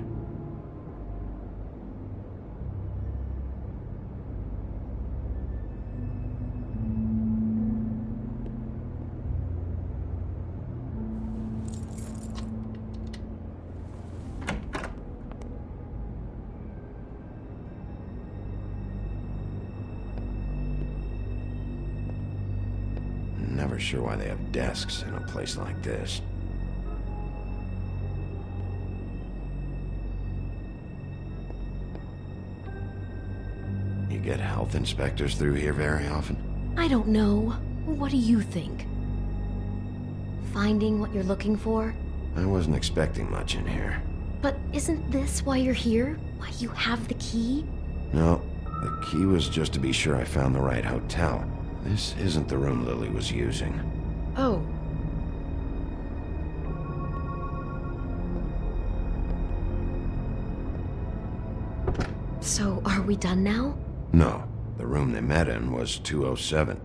Speaker 2: Never sure why they have desks in a place like this. You get health inspectors through here very often?
Speaker 4: I don't know. What do you think? Finding what you're looking for?
Speaker 2: I wasn't expecting much in here.
Speaker 4: But isn't this why you're here? Why you have the key?
Speaker 2: No, the key was just to be sure I found the right hotel. This isn't the room Lily was using.
Speaker 4: Oh. So, are we done now?
Speaker 2: No, the room they met in was 207.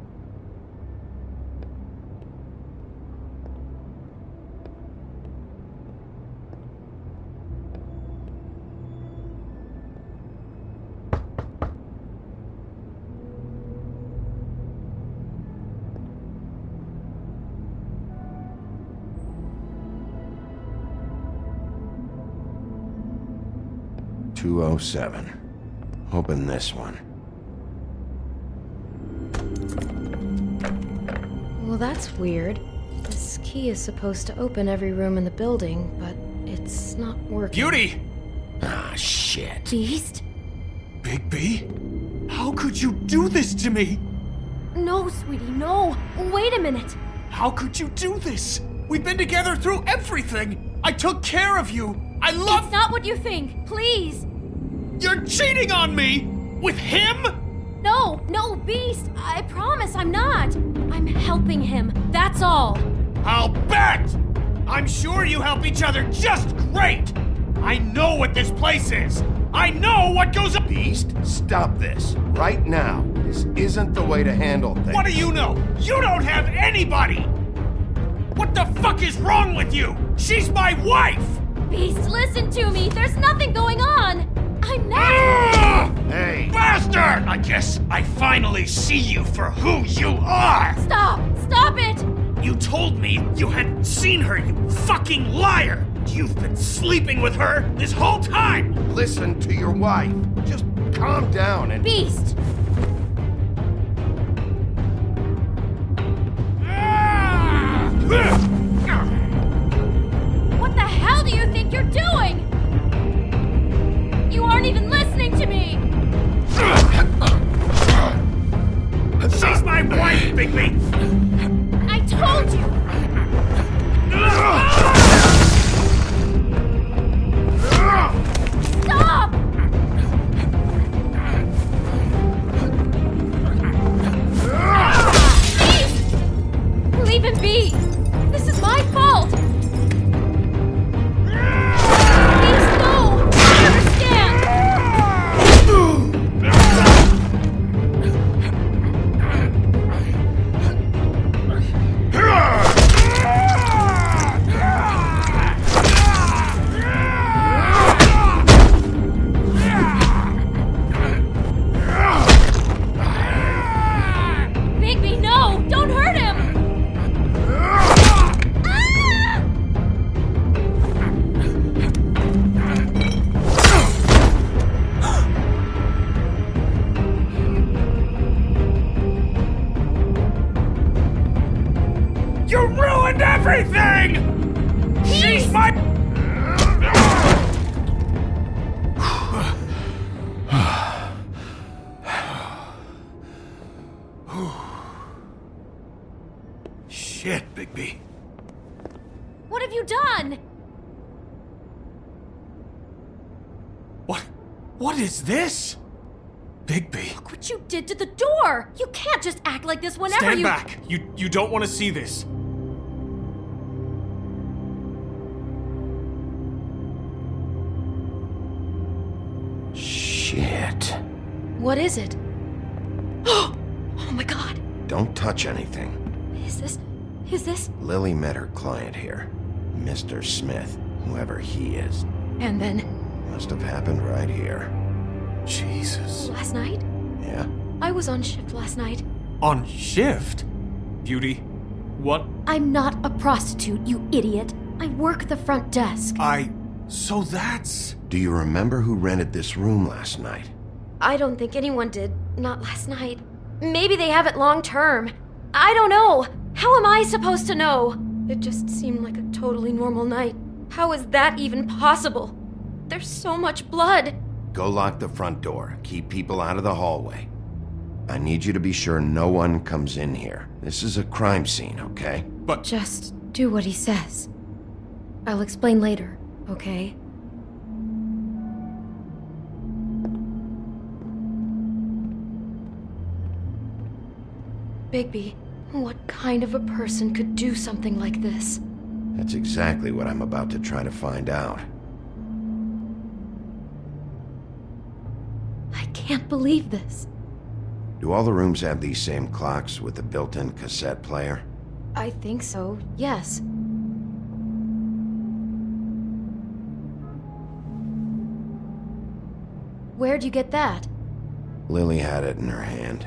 Speaker 2: Open this one.
Speaker 4: Well, that's weird. The This key is supposed to open every room in the building, but it's not working.
Speaker 8: Beauty!
Speaker 2: Ah, shit.
Speaker 6: Beast?
Speaker 8: Bigby? How could you do this to me?
Speaker 6: No, sweetie, no. Wait a minute.
Speaker 8: How could you do this? We've been together through everything. I took care of you. I love—
Speaker 6: It's not what you think. Please.
Speaker 8: You're cheating on me! With him?
Speaker 6: No, Beast. I promise I'm not. I'm helping him. That's all.
Speaker 8: I'll bet! I'm sure you help each other just great! I know what this place is! I know what goes on!
Speaker 2: Beast, stop this. Right now. This isn't the way to handle things.
Speaker 8: What do you know? You don't have anybody! What the fuck is wrong with you? She's my wife!
Speaker 6: Beast, listen to me. There's nothing going on. I'm not—
Speaker 8: Hey! Bastard! I guess I finally see you for who you are!
Speaker 6: Stop! Stop it!
Speaker 8: You told me you had seen her, you fucking liar! You've been sleeping with her this whole time!
Speaker 2: Listen to your wife. Just calm down and—
Speaker 6: Beast! What the hell do you think you're doing? You aren't even listening to me!
Speaker 8: She's my wife, Bigby!
Speaker 6: I told you! Stop! Please! Leave him be! This is my fault! Please, no! I understand! Bigby, no! Don't hurt him!
Speaker 8: You ruined everything! She's my— Shit, Bigby.
Speaker 6: What have you done?
Speaker 8: What is this? Bigby.
Speaker 6: Look what you did to the door! You can't just act like this whenever
Speaker 8: Stand
Speaker 6: you—
Speaker 8: back! You don't want to see this.
Speaker 2: Shit.
Speaker 4: What is it? Oh my god!
Speaker 2: Don't touch anything.
Speaker 4: Is this...
Speaker 2: Lily met her client here. Mr. Smith, whoever he is.
Speaker 4: And then...
Speaker 2: Must have happened right here.
Speaker 8: Jesus.
Speaker 4: last night?
Speaker 2: Yeah?
Speaker 4: I was on shift last night.
Speaker 8: On shift? Beauty, what?
Speaker 4: I'm not a prostitute, you idiot. I work the front desk.
Speaker 8: So that's...
Speaker 2: Do you remember who rented this room last night?
Speaker 4: I don't think anyone did. Not last night. Maybe they have it long term. I don't know. How am I supposed to know? It just seemed like a totally normal night. How is that even possible? There's so much blood.
Speaker 2: Go lock the front door. Keep people out of the hallway. I need you to be sure no one comes in here. This is a crime scene, okay?
Speaker 8: But...
Speaker 4: Just do what he says. I'll explain later, okay? Bigby, what kind of a person could do something like this?
Speaker 2: That's exactly what I'm about to try to find out.
Speaker 4: I can't believe this.
Speaker 2: Do all the rooms have these same clocks with the built-in cassette player?
Speaker 4: I think so, yes. Where'd you get that?
Speaker 2: Lily had it in her hand,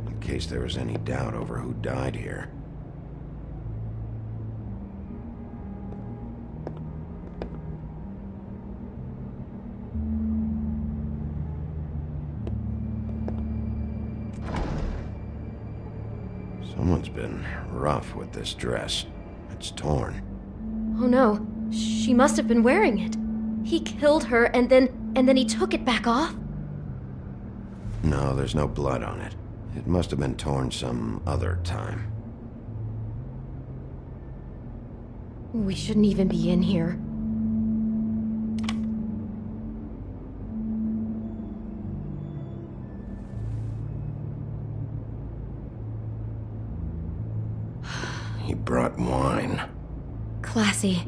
Speaker 2: in case there was any doubt over who died here. Someone's been rough with this dress. It's torn.
Speaker 4: Oh no, she must have been wearing it. He killed her and then he took it back off?
Speaker 2: No, there's no blood on it. It must have been torn some other time.
Speaker 4: We shouldn't even be in here.
Speaker 2: He brought wine.
Speaker 4: Classy.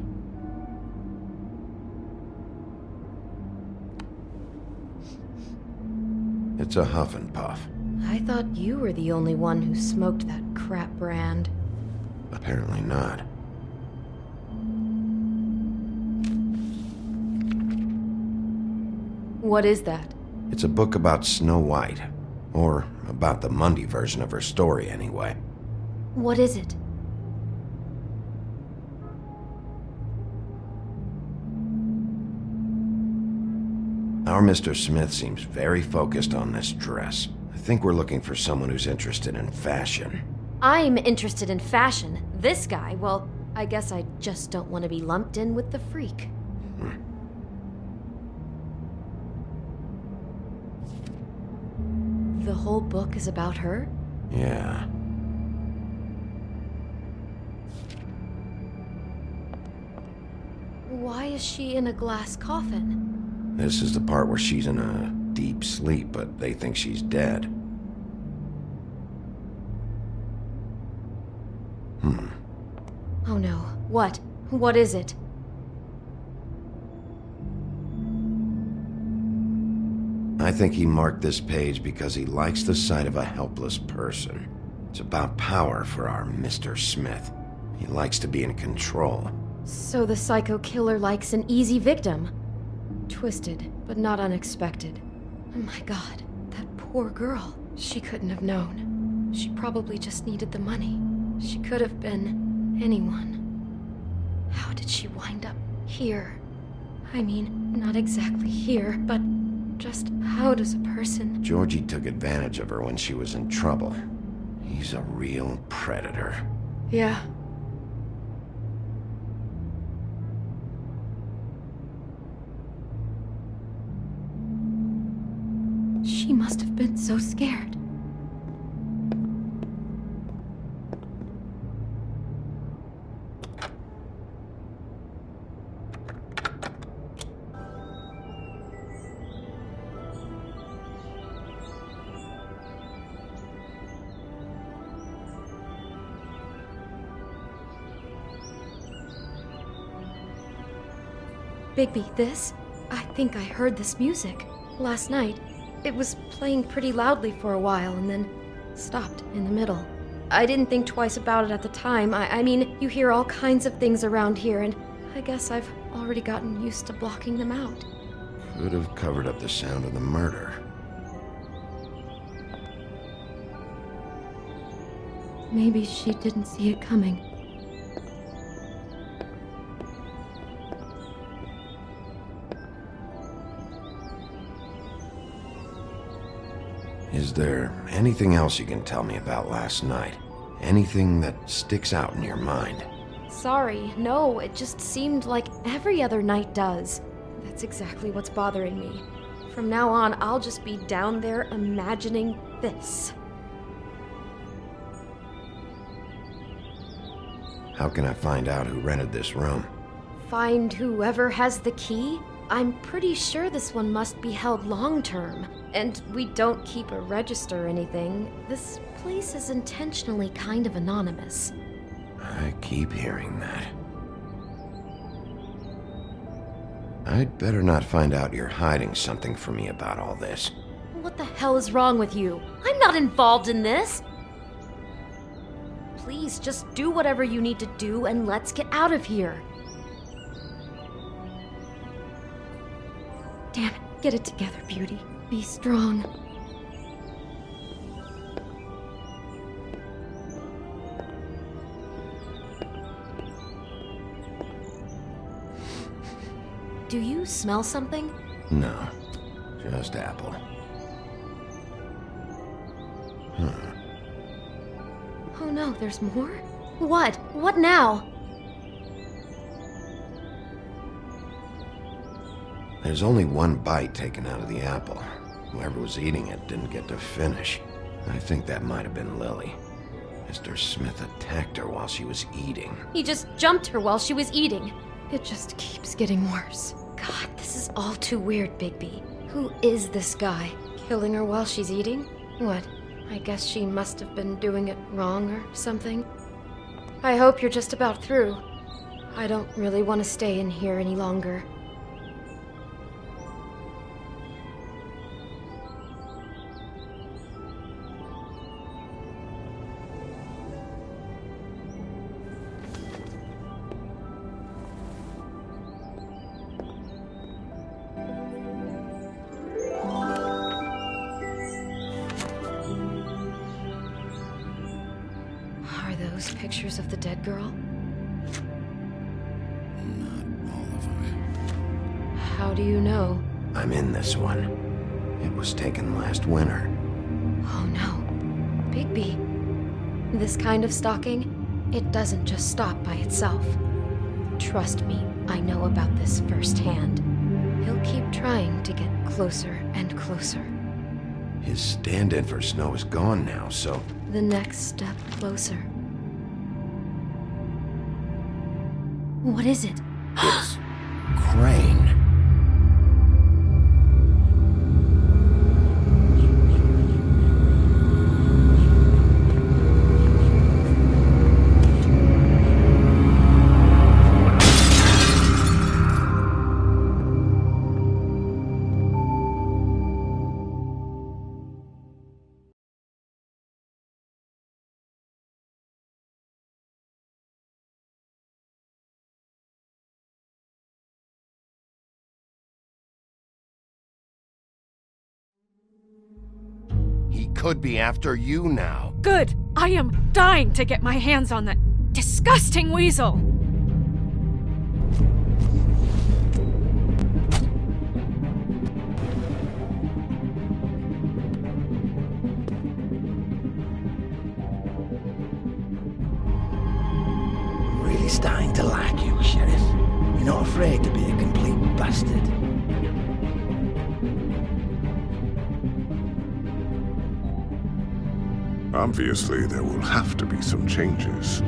Speaker 2: It's a huff and puff.
Speaker 4: I thought you were the only one who smoked that crap brand.
Speaker 2: Apparently not.
Speaker 4: What is that?
Speaker 2: It's a book about Snow White. Or about the Mundy version of her story, anyway.
Speaker 4: What is it?
Speaker 2: Our Mr. Smith seems very focused on this dress. I think we're looking for someone who's interested in fashion.
Speaker 4: I'm interested in fashion. This guy, well, I guess I just don't want to be lumped in with the freak. The whole book is about her?
Speaker 2: Yeah.
Speaker 4: Why is she in a glass coffin?
Speaker 2: This is the part where she's in a deep sleep, but they think she's dead.
Speaker 4: Oh no. What? What is it?
Speaker 2: I think he marked this page because he likes the sight of a helpless person. It's about power for our Mr. Smith. He likes to be in control.
Speaker 4: So the psycho killer likes an easy victim. Twisted, but not unexpected. Oh my god, that poor girl. She couldn't have known. She probably just needed the money. She could have been anyone. How did she wind up here? I mean, not exactly here, but just how does a person...
Speaker 2: Georgie took advantage of her when she was in trouble. He's a real predator.
Speaker 4: Yeah. She must have been so scared. Bigby, this? I think I heard this music. Last night, it was playing pretty loudly for a while and then stopped in the middle. I didn't think twice about it at the time. I mean, you hear all kinds of things around here, and I guess I've already gotten used to blocking them out.
Speaker 2: Could have covered up the sound of the murder.
Speaker 4: Maybe she didn't see it coming.
Speaker 2: Is there anything else you can tell me about last night? Anything that sticks out in your mind?
Speaker 4: Sorry, no, it just seemed like every other night does. That's exactly what's bothering me. From now on, I'll just be down there imagining this.
Speaker 2: How can I find out who rented this room?
Speaker 4: Find whoever has the key? I'm pretty sure this one must be held long-term. And we don't keep a register or anything. This place is intentionally kind of anonymous.
Speaker 2: I keep hearing that. I'd better not find out you're hiding something from me about all this.
Speaker 4: What the hell is wrong with you? I'm not involved in this! Please, just do whatever you need to do and let's get out of here. Damn it, get it together, Beauty. Be strong. Do you smell something?
Speaker 2: No, just apple.
Speaker 4: Oh no, there's more? What? What now?
Speaker 2: There's only one bite taken out of the apple. Whoever was eating it didn't get to finish. I think that might have been Lily. Mr. Smith attacked her while she was eating.
Speaker 4: He just jumped her while she was eating. It just keeps getting worse. God, this is all too weird, Bigby. Who is this guy? Killing her while she's eating? What? I guess she must have been doing it wrong or something. I hope you're just about through. I don't really want to stay in here any longer. Are those pictures of the dead girl? How do you know?
Speaker 2: I'm in this one. It was taken last winter.
Speaker 4: Oh no. Bigby. This kind of stalking, it doesn't just stop by itself. Trust me, I know about this firsthand. He'll keep trying to get closer and closer.
Speaker 2: His stand-in for Snow is gone now, so...
Speaker 4: The next step closer. What is it?
Speaker 2: It's... Crane. He could be after you now.
Speaker 10: Good! I am dying to get my hands on that disgusting weasel!
Speaker 17: Really starting to like you, Sheriff. You're not afraid to be a complete bastard.
Speaker 13: Obviously, there will have to be some changes.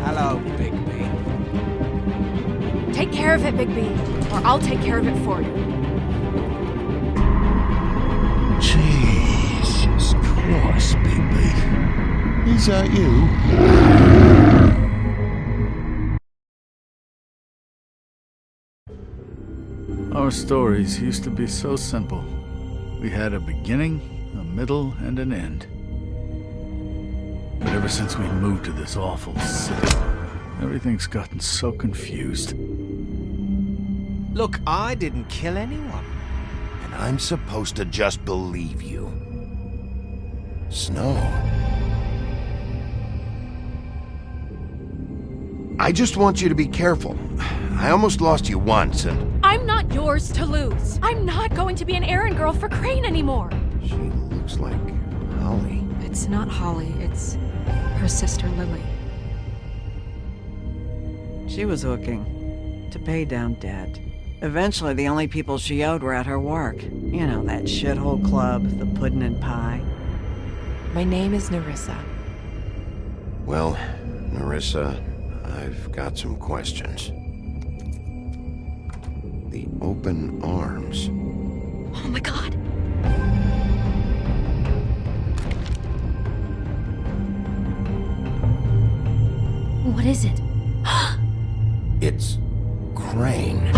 Speaker 17: Hello, Bigby.
Speaker 10: Take care of it, Bigby, or I'll take care of it for you.
Speaker 3: Jesus Christ, Bigby. Is that you?
Speaker 12: Our stories used to be so simple. We had a beginning, a middle, and an end. But ever since we moved to this awful city, everything's gotten so confused.
Speaker 8: Look, I didn't kill anyone.
Speaker 2: And I'm supposed to just believe you. Snow. I just want you to be careful. I almost lost you once, and...
Speaker 10: I'm not yours to lose. I'm not going to be an errand girl for Crane anymore.
Speaker 2: She looks like Holly.
Speaker 10: It's not Holly, it's her sister Lily.
Speaker 18: She was hooking to pay down debt. Eventually, the only people she owed were at her work. You know, that shithole club, the puddin' and pie.
Speaker 1: My name is Nerissa.
Speaker 2: Well, Nerissa, I've got some questions. The open arms.
Speaker 4: Oh my god! What is it?
Speaker 2: It's Crane.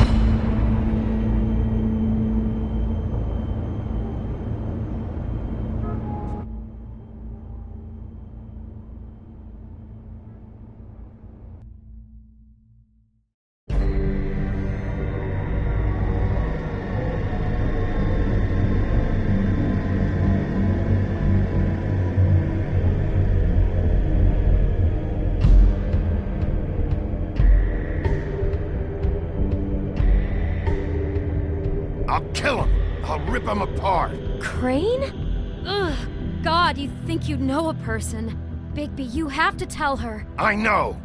Speaker 2: I'll kill him. I'll rip him apart.
Speaker 6: Crane? Ugh, God, you think you know a person. Bigby, you have to tell her.
Speaker 2: I know.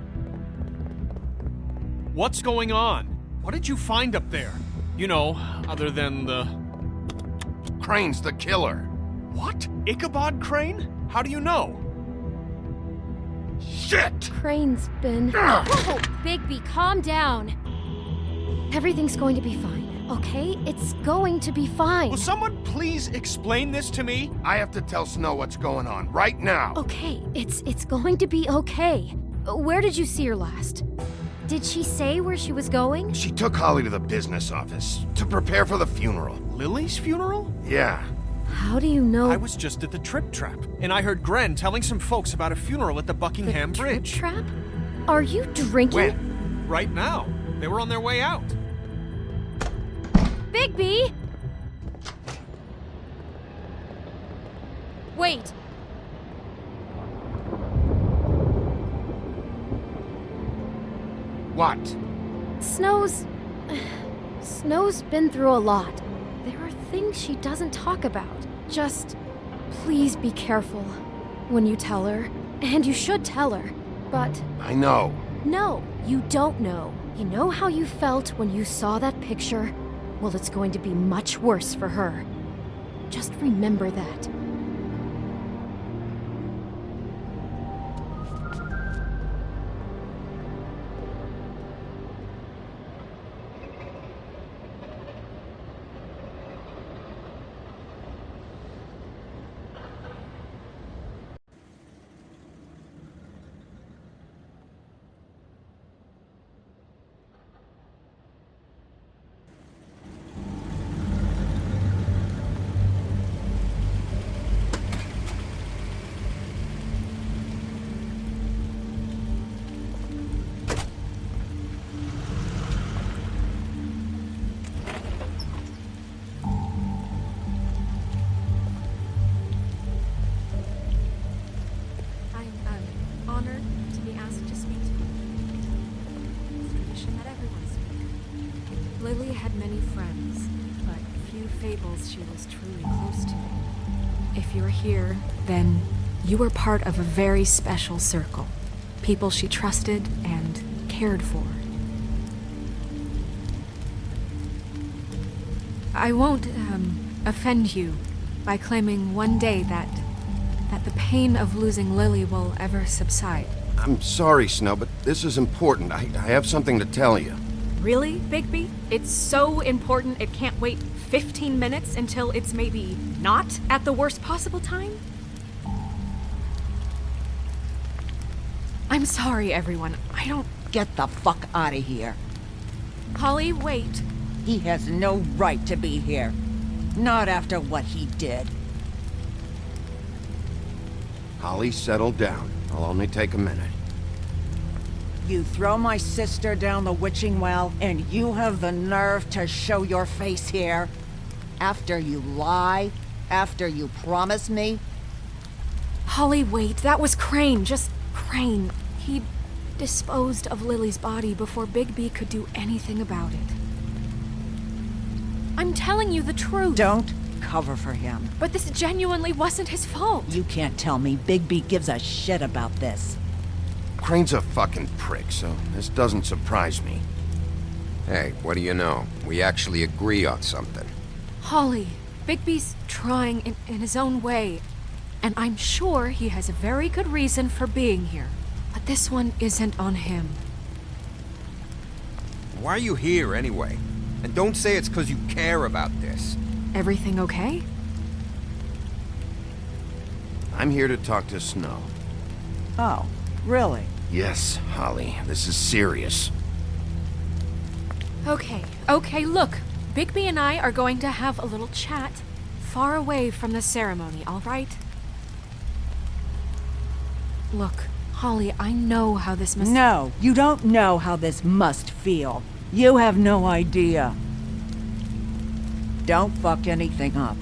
Speaker 8: What's going on? What did you find up there? You know, other than the...
Speaker 2: Crane's the killer.
Speaker 8: What? Ichabod Crane? How do you know?
Speaker 2: Shit!
Speaker 6: Crane's been... Whoa! Bigby, calm down. Everything's going to be fine, okay? It's going to be fine.
Speaker 8: Will someone please explain this to me?
Speaker 2: I have to tell Snow what's going on right now.
Speaker 6: Okay, it's going to be okay. Where did you see her last? Did she say where she was going?
Speaker 2: She took Holly to the business office to prepare for the funeral.
Speaker 8: Lily's funeral?
Speaker 2: Yeah.
Speaker 6: How do you know?
Speaker 8: I was just at the Trip Trap, and I heard Gren telling some folks about a funeral at the Buckingham Bridge.
Speaker 6: Trip Trap? Are you drinking?
Speaker 8: When? Right now. They were on their way out.
Speaker 6: Bigby! Wait.
Speaker 2: What?
Speaker 6: Snow's been through a lot. There are things she doesn't talk about. Just please be careful when you tell her. And you should tell her. But
Speaker 2: I know.
Speaker 6: no, you don't know. You know how you felt when you saw that picture? Well, it's going to be much worse for her. Just remember that.
Speaker 10: Honored to be asked to speak to you. It's tradition that everyone speak. Lily had many friends, but few fables she was truly close to. If you're here, then you were part of a very special circle. People she trusted and cared for. I won't, offend you by claiming one day that the pain of losing Lily will ever subside.
Speaker 2: I'm sorry, Snow, but this is important. I have something to tell you.
Speaker 10: Really, Bigby? It's so important it can't wait 15 minutes until it's maybe not at the worst possible time? I'm sorry, everyone. I don't...
Speaker 9: Get the fuck out of here.
Speaker 10: Holly, wait.
Speaker 9: He has no right to be here. Not after what he did.
Speaker 2: Holly, settle down. I'll only take a minute.
Speaker 9: You throw my sister down the witching well, and you have the nerve to show your face here? After you lie? After you promise me?
Speaker 10: Holly, wait. That was Crane. Just Crane. He disposed of Lily's body before Bigby could do anything about it. I'm telling you the truth.
Speaker 9: Don't cover for him.
Speaker 10: But this genuinely wasn't his fault.
Speaker 9: You can't tell me Bigby gives a shit about this.
Speaker 2: Crane's a fucking prick, so this doesn't surprise me.
Speaker 11: Hey, what do you know? We actually agree on something.
Speaker 10: Holly, Bigby's trying in his own way, and I'm sure he has a very good reason for being here. But this one isn't on him.
Speaker 11: Why are you here anyway? And don't say it's because you care about this.
Speaker 10: Everything okay?
Speaker 2: I'm here to talk to Snow.
Speaker 9: Oh, really?
Speaker 2: Yes, Holly, this is serious.
Speaker 10: Okay, look. Bigby and I are going to have a little chat far away from the ceremony, all right? Look, Holly, I know how this must...
Speaker 9: No, you don't know how this must feel. You have no idea. Don't fuck anything up.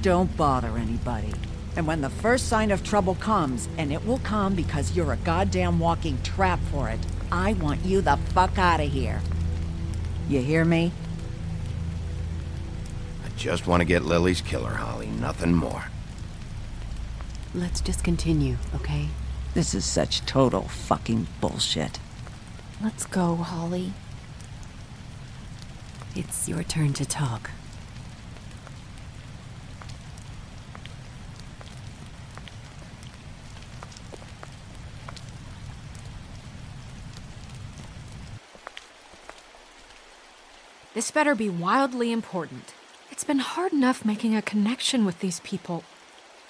Speaker 9: Don't bother anybody. And when the first sign of trouble comes, and it will come because you're a goddamn walking trap for it, I want you the fuck out of here. You hear me?
Speaker 2: I just want to get Lily's killer, Holly, nothing more.
Speaker 20: Let's just continue, okay?
Speaker 9: This is such total fucking bullshit.
Speaker 1: Let's go, Holly.
Speaker 20: It's your turn to talk.
Speaker 10: This better be wildly important. It's been hard enough making a connection with these people.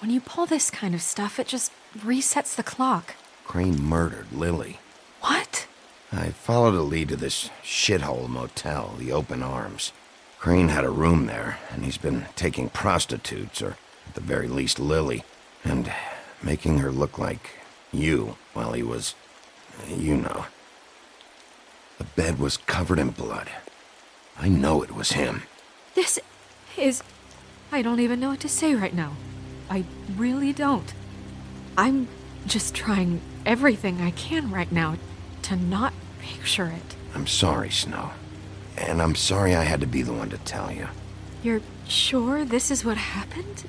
Speaker 10: When you pull this kind of stuff, it just resets the clock.
Speaker 2: Crane murdered Lily.
Speaker 10: What?
Speaker 2: I followed a lead to this shithole motel, the Open Arms. Crane had a room there, and he's been taking prostitutes, or at the very least Lily, and making her look like you while he was, you know. The bed was covered in blood. I know it was him.
Speaker 10: This is... I don't even know what to say right now. I really don't. I'm just trying everything I can right now to not picture it.
Speaker 2: I'm sorry, Snow. And I'm sorry I had to be the one to tell you.
Speaker 10: You're sure this is what happened?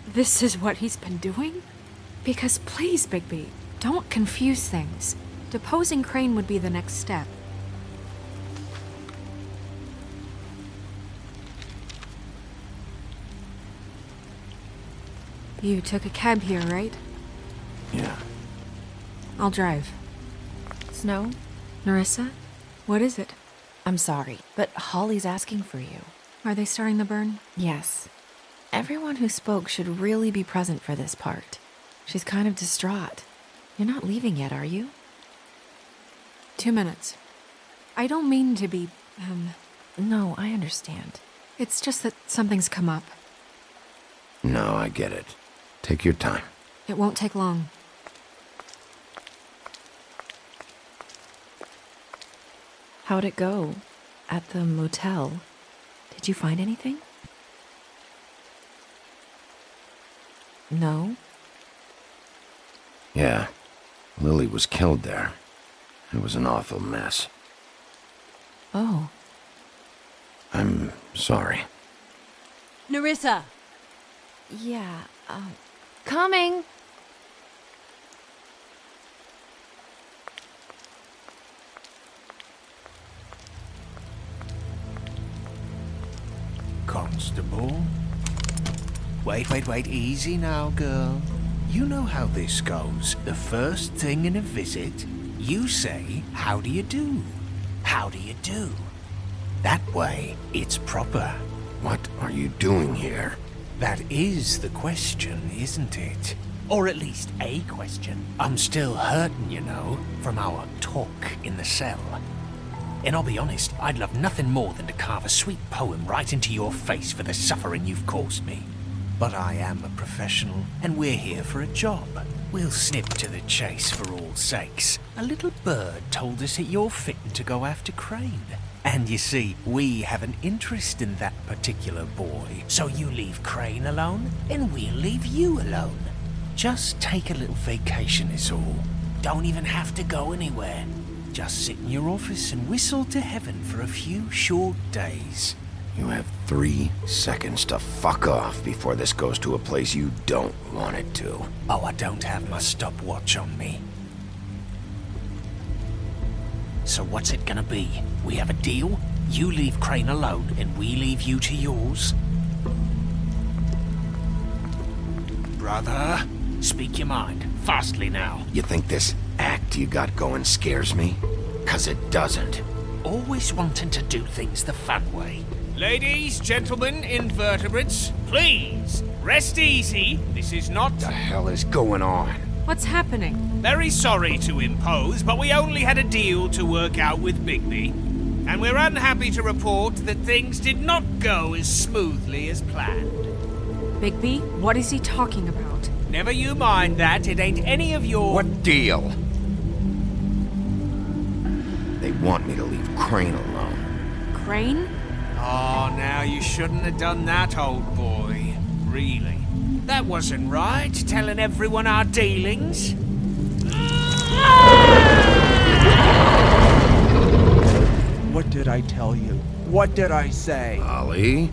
Speaker 10: This is what he's been doing? Because please, Bigby, don't confuse things. Deposing Crane would be the next step. You took a cab here, right?
Speaker 2: Yeah.
Speaker 10: I'll drive.
Speaker 1: Snow?
Speaker 10: Nerissa? What is it?
Speaker 1: I'm sorry, but Holly's asking for you.
Speaker 10: Are they starting the burn?
Speaker 1: Yes. Everyone who spoke should really be present for this part. She's kind of distraught. You're not leaving yet, are you?
Speaker 10: 2 minutes. I don't mean to be,
Speaker 1: No, I understand.
Speaker 10: It's just that something's come up.
Speaker 2: No, I get it. Take your time.
Speaker 10: It won't take long.
Speaker 1: How'd it go? At the motel? Did you find anything? No?
Speaker 2: Yeah. Lily was killed there. It was an awful mess.
Speaker 1: Oh.
Speaker 2: I'm sorry.
Speaker 15: Nerissa!
Speaker 1: Yeah, coming!
Speaker 22: Constable? Wait, easy now, girl. You know how this goes. The first thing in a visit, you say, how do you do? How do you do? That way, it's proper.
Speaker 2: What are you doing here?
Speaker 22: That is the question, isn't it? Or at least a question. I'm still hurting, you know, from our talk in the cell. And I'll be honest, I'd love nothing more than to carve a sweet poem right into your face for the suffering you've caused me. But I am a professional, and we're here for a job. We'll snip to the chase for all sakes. A little bird told us that you're fitting to go after Crane. And you see, we have an interest in that particular boy. So you leave Crane alone, and we'll leave you alone. Just take a little vacation is all. Don't even have to go anywhere. Just sit in your office and whistle to heaven for a few short days.
Speaker 2: You have 3 seconds to fuck off before this goes to a place you don't want it to.
Speaker 22: Oh, I don't have my stopwatch on me. So what's it gonna be? We have a deal? You leave Crane alone, and we leave you to yours? Brother, speak your mind. Fastly now.
Speaker 2: You think this act you got going scares me? 'Cause it doesn't.
Speaker 22: Always wanting to do things the fun way.
Speaker 8: Ladies, gentlemen, invertebrates, please, rest easy. This is not...
Speaker 2: What the hell is going on?
Speaker 10: What's happening?
Speaker 8: Very sorry to impose, but we only had a deal to work out with Bigby. And we're unhappy to report that things did not go as smoothly as planned.
Speaker 10: Bigby, what is he talking about?
Speaker 8: Never you mind that, it ain't any of your...
Speaker 2: What deal? They want me to leave Crane alone.
Speaker 10: Crane?
Speaker 8: Oh, now you shouldn't have done that, old boy. Really. That wasn't right, telling everyone our dealings.
Speaker 23: What did I tell you? What did I say?
Speaker 2: Holly?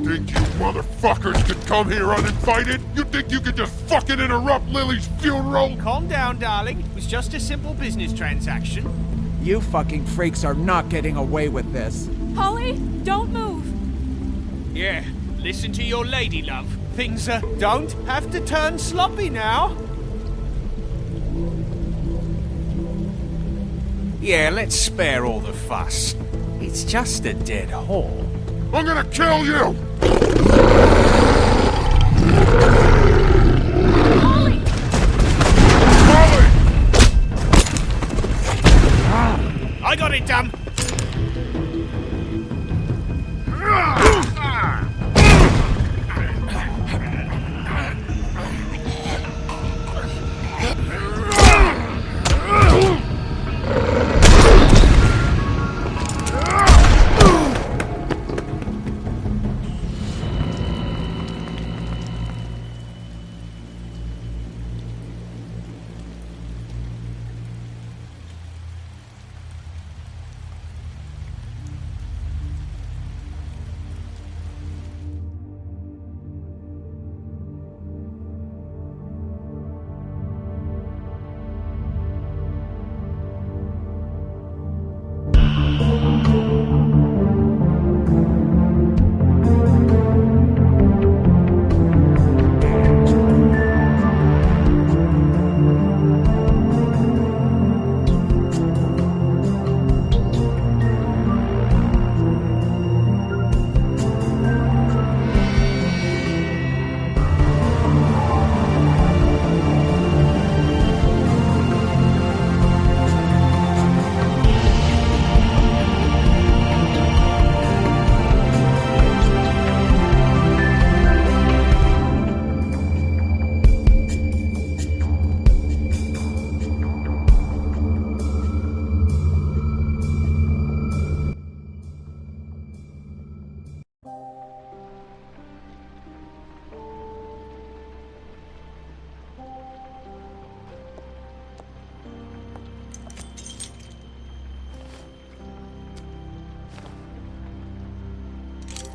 Speaker 5: Think you motherfuckers could come here uninvited? You think you could just fucking interrupt Lily's funeral?
Speaker 8: Calm down, darling. It was just a simple business transaction.
Speaker 23: You fucking freaks are not getting away with this.
Speaker 10: Holly, don't move!
Speaker 8: Yeah, listen to your lady, love. Things don't have to turn sloppy now. Yeah, let's spare all the fuss. It's just a dead whore.
Speaker 5: I'm gonna kill you!
Speaker 10: Holly!
Speaker 8: I got it, dumb.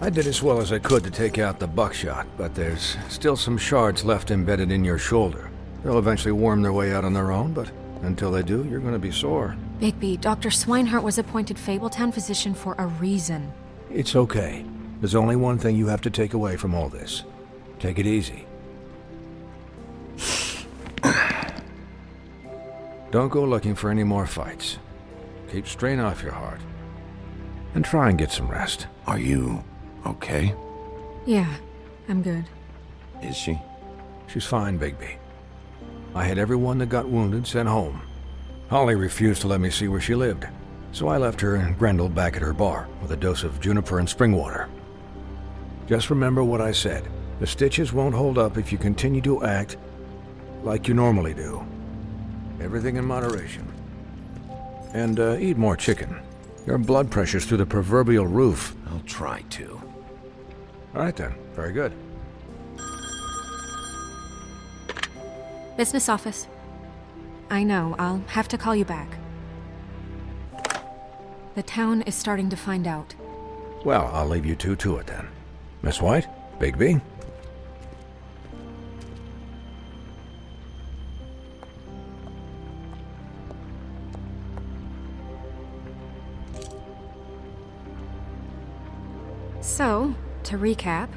Speaker 7: I did as well as I could to take out the buckshot, but there's still some shards left embedded in your shoulder. They'll eventually worm their way out on their own, but until they do, you're gonna be sore.
Speaker 10: Bigby, Dr. Swinehart was appointed Fabletown physician for a reason.
Speaker 7: It's okay. There's only one thing you have to take away from all this. Take it easy. Don't go looking for any more fights. Keep strain off your heart. And try and get some rest.
Speaker 2: Are you okay?
Speaker 10: Yeah, I'm good.
Speaker 2: Is she?
Speaker 7: She's fine, Bigby. I had everyone that got wounded sent home. Holly refused to let me see where she lived, so I left her and Grendel back at her bar with a dose of juniper and spring water. Just remember what I said. The stitches won't hold up if you continue to act like you normally do. Everything in moderation. And eat more chicken. Your blood pressure's through the proverbial roof.
Speaker 2: I'll try to.
Speaker 7: All right then. Very good.
Speaker 10: Business office. I know, I'll have to call you back. The town is starting to find out.
Speaker 7: Well, I'll leave you two to it then. Miss White, Bigby.
Speaker 10: So, to recap...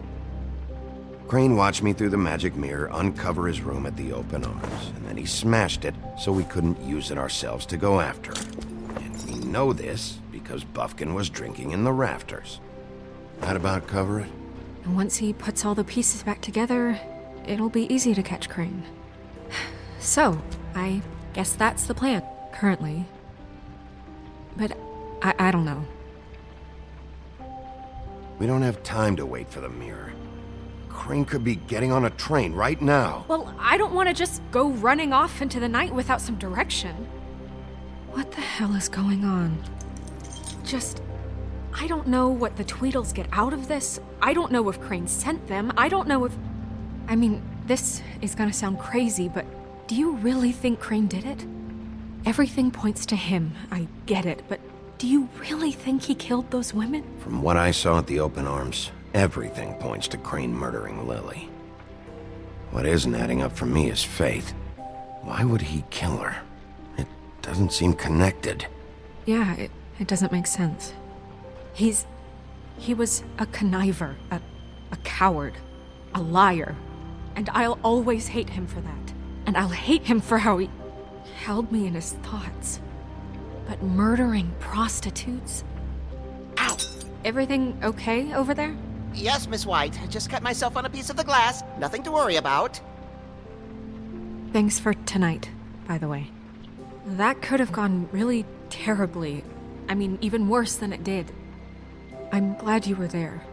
Speaker 2: Crane watched me through the magic mirror uncover his room at the open arms, and then he smashed it so we couldn't use it ourselves to go after him. And we know this because Buffkin was drinking in the rafters. That about cover it?
Speaker 10: And once he puts all the pieces back together, it'll be easy to catch Crane. So, I guess that's the plan, currently. But I don't know.
Speaker 2: We don't have time to wait for the mirror. Crane could be getting on a train right now.
Speaker 10: Well, I don't want to just go running off into the night without some direction. What the hell is going on? I don't know what the Tweedles get out of this. I don't know if Crane sent them. I don't know if... I mean, this is gonna sound crazy, but do you really think Crane did it? Everything points to him. I get it, but do you really think he killed those women?
Speaker 2: From what I saw at the open arms, everything points to Crane murdering Lily. What isn't adding up for me is Faith. Why would he kill her? It doesn't seem connected.
Speaker 10: Yeah, it doesn't make sense. He was a conniver, a coward, a liar. And I'll always hate him for that. And I'll hate him for how he held me in his thoughts. But murdering prostitutes?
Speaker 14: Ow!
Speaker 10: Everything okay over there?
Speaker 14: Yes, Miss White. I just cut myself on a piece of the glass. Nothing to worry about.
Speaker 10: Thanks for tonight, by the way. That could have gone really terribly. I mean, even worse than it did. I'm glad you were there.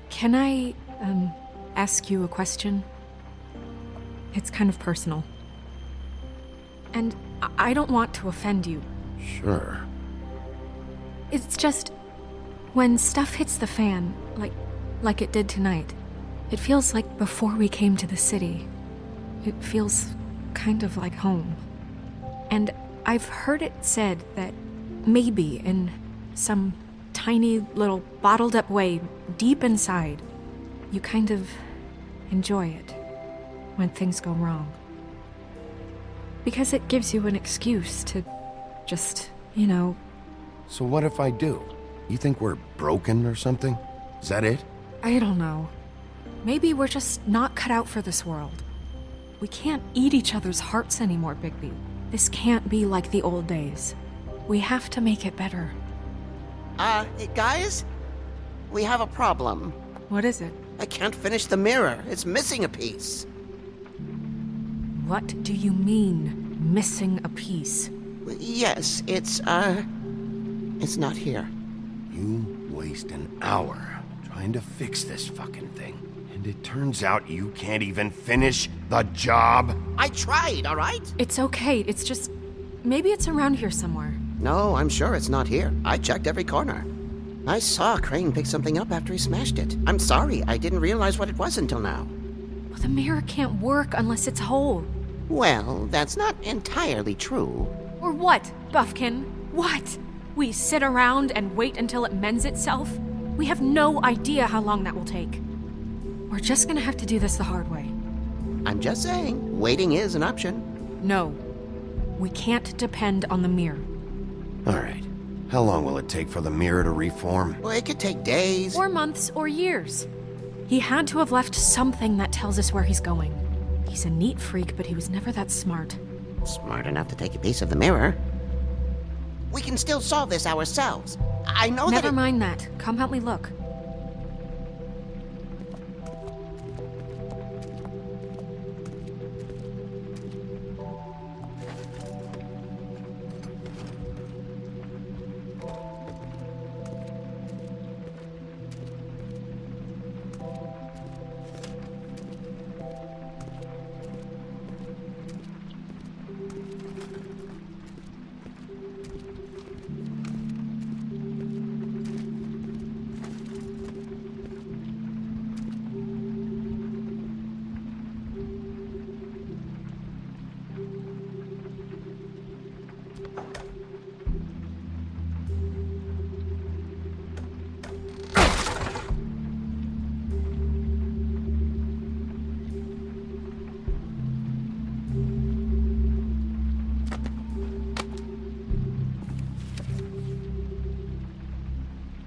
Speaker 10: Can I, ask you a question? It's kind of personal. And I don't want to offend you.
Speaker 2: Sure.
Speaker 10: It's just, when stuff hits the fan, like it did tonight, it feels like before we came to the city. It feels kind of like home. And I've heard it said that maybe in some tiny little bottled up way deep inside, you kind of enjoy it when things go wrong. Because it gives you an excuse to just, you know...
Speaker 2: So what if I do? You think we're broken or something? Is that it?
Speaker 10: I don't know. Maybe we're just not cut out for this world. We can't eat each other's hearts anymore, Bigby. This can't be like the old days. We have to make it better.
Speaker 14: Guys? We have a problem.
Speaker 10: What is it?
Speaker 14: I can't finish the mirror. It's missing a piece.
Speaker 10: What do you mean, missing a piece?
Speaker 14: Yes, it's not here.
Speaker 2: You waste an hour trying to fix this fucking thing. And it turns out you can't even finish the job?
Speaker 14: I tried, all right?
Speaker 10: It's okay. It's just... maybe it's around here somewhere.
Speaker 14: No, I'm sure it's not here. I checked every corner. I saw Crane pick something up after he smashed it. I'm sorry, I didn't realize what it was until now.
Speaker 10: Well, the mirror can't work unless it's whole.
Speaker 14: Well, that's not entirely true.
Speaker 10: Or what, Buffkin? What? We sit around and wait until it mends itself? We have no idea how long that will take. We're just gonna have to do this the hard way.
Speaker 14: I'm just saying, waiting is an option.
Speaker 10: No. We can't depend on the mirror.
Speaker 2: All right. How long will it take for the mirror to reform?
Speaker 14: Well, it could take days.
Speaker 10: Or months, or years. He had to have left something that tells us where he's going. He's a neat freak, but he was never that smart.
Speaker 14: Smart enough to take a piece of the mirror. We can still solve this ourselves. I know
Speaker 10: Never mind that. Come help me look.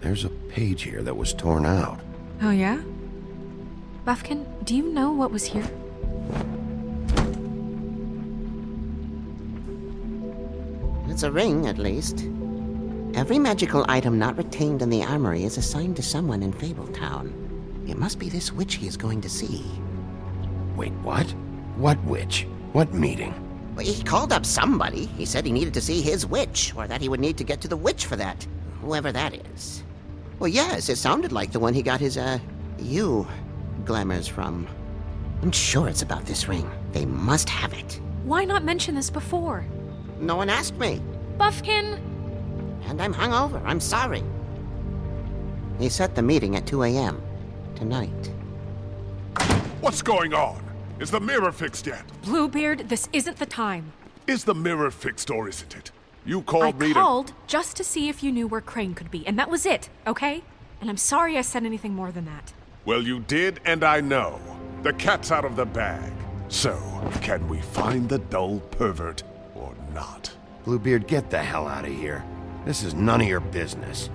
Speaker 2: There's a page here that was torn out.
Speaker 10: Oh, yeah? Buffkin, do you know what was here?
Speaker 14: It's a ring, at least. Every magical item not retained in the armory is assigned to someone in Fabletown. It must be this witch he is going to see.
Speaker 2: Wait, what? What witch? What meeting?
Speaker 14: Well, he called up somebody. He said he needed to see his witch, or that he would need to get to the witch for that. Whoever that is. Well, yes, it sounded like the one he got his, glamours from. I'm sure it's about this ring. They must have it.
Speaker 10: Why not mention this before?
Speaker 14: No one asked me.
Speaker 10: Buffkin!
Speaker 14: And I'm hungover. I'm sorry. He set the meeting at 2 a.m. tonight.
Speaker 13: What's going on? Is the mirror fixed yet?
Speaker 10: Bluebeard, this isn't the time.
Speaker 13: Is the mirror fixed or isn't it? You called me
Speaker 10: I called just to see if you knew where Crane could be, and that was it, okay? And I'm sorry I said anything more than that.
Speaker 13: Well, you did, and I know. The cat's out of the bag. So, can we find the dull pervert or not?
Speaker 2: Bluebeard, get the hell out of here. This is none of your business.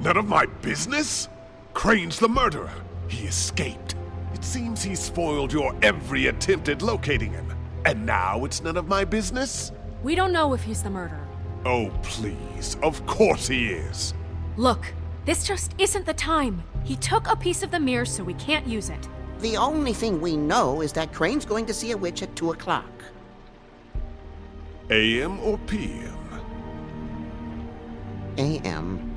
Speaker 13: None of my business? Crane's the murderer. He escaped. It seems he spoiled your every attempt at locating him. And now it's none of my business?
Speaker 10: We don't know if he's the murderer.
Speaker 13: Oh, please. Of course he is.
Speaker 10: Look, this just isn't the time. He took a piece of the mirror, so we can't use it.
Speaker 14: The only thing we know is that Crane's going to see a witch at 2 o'clock.
Speaker 13: AM or PM?
Speaker 14: AM.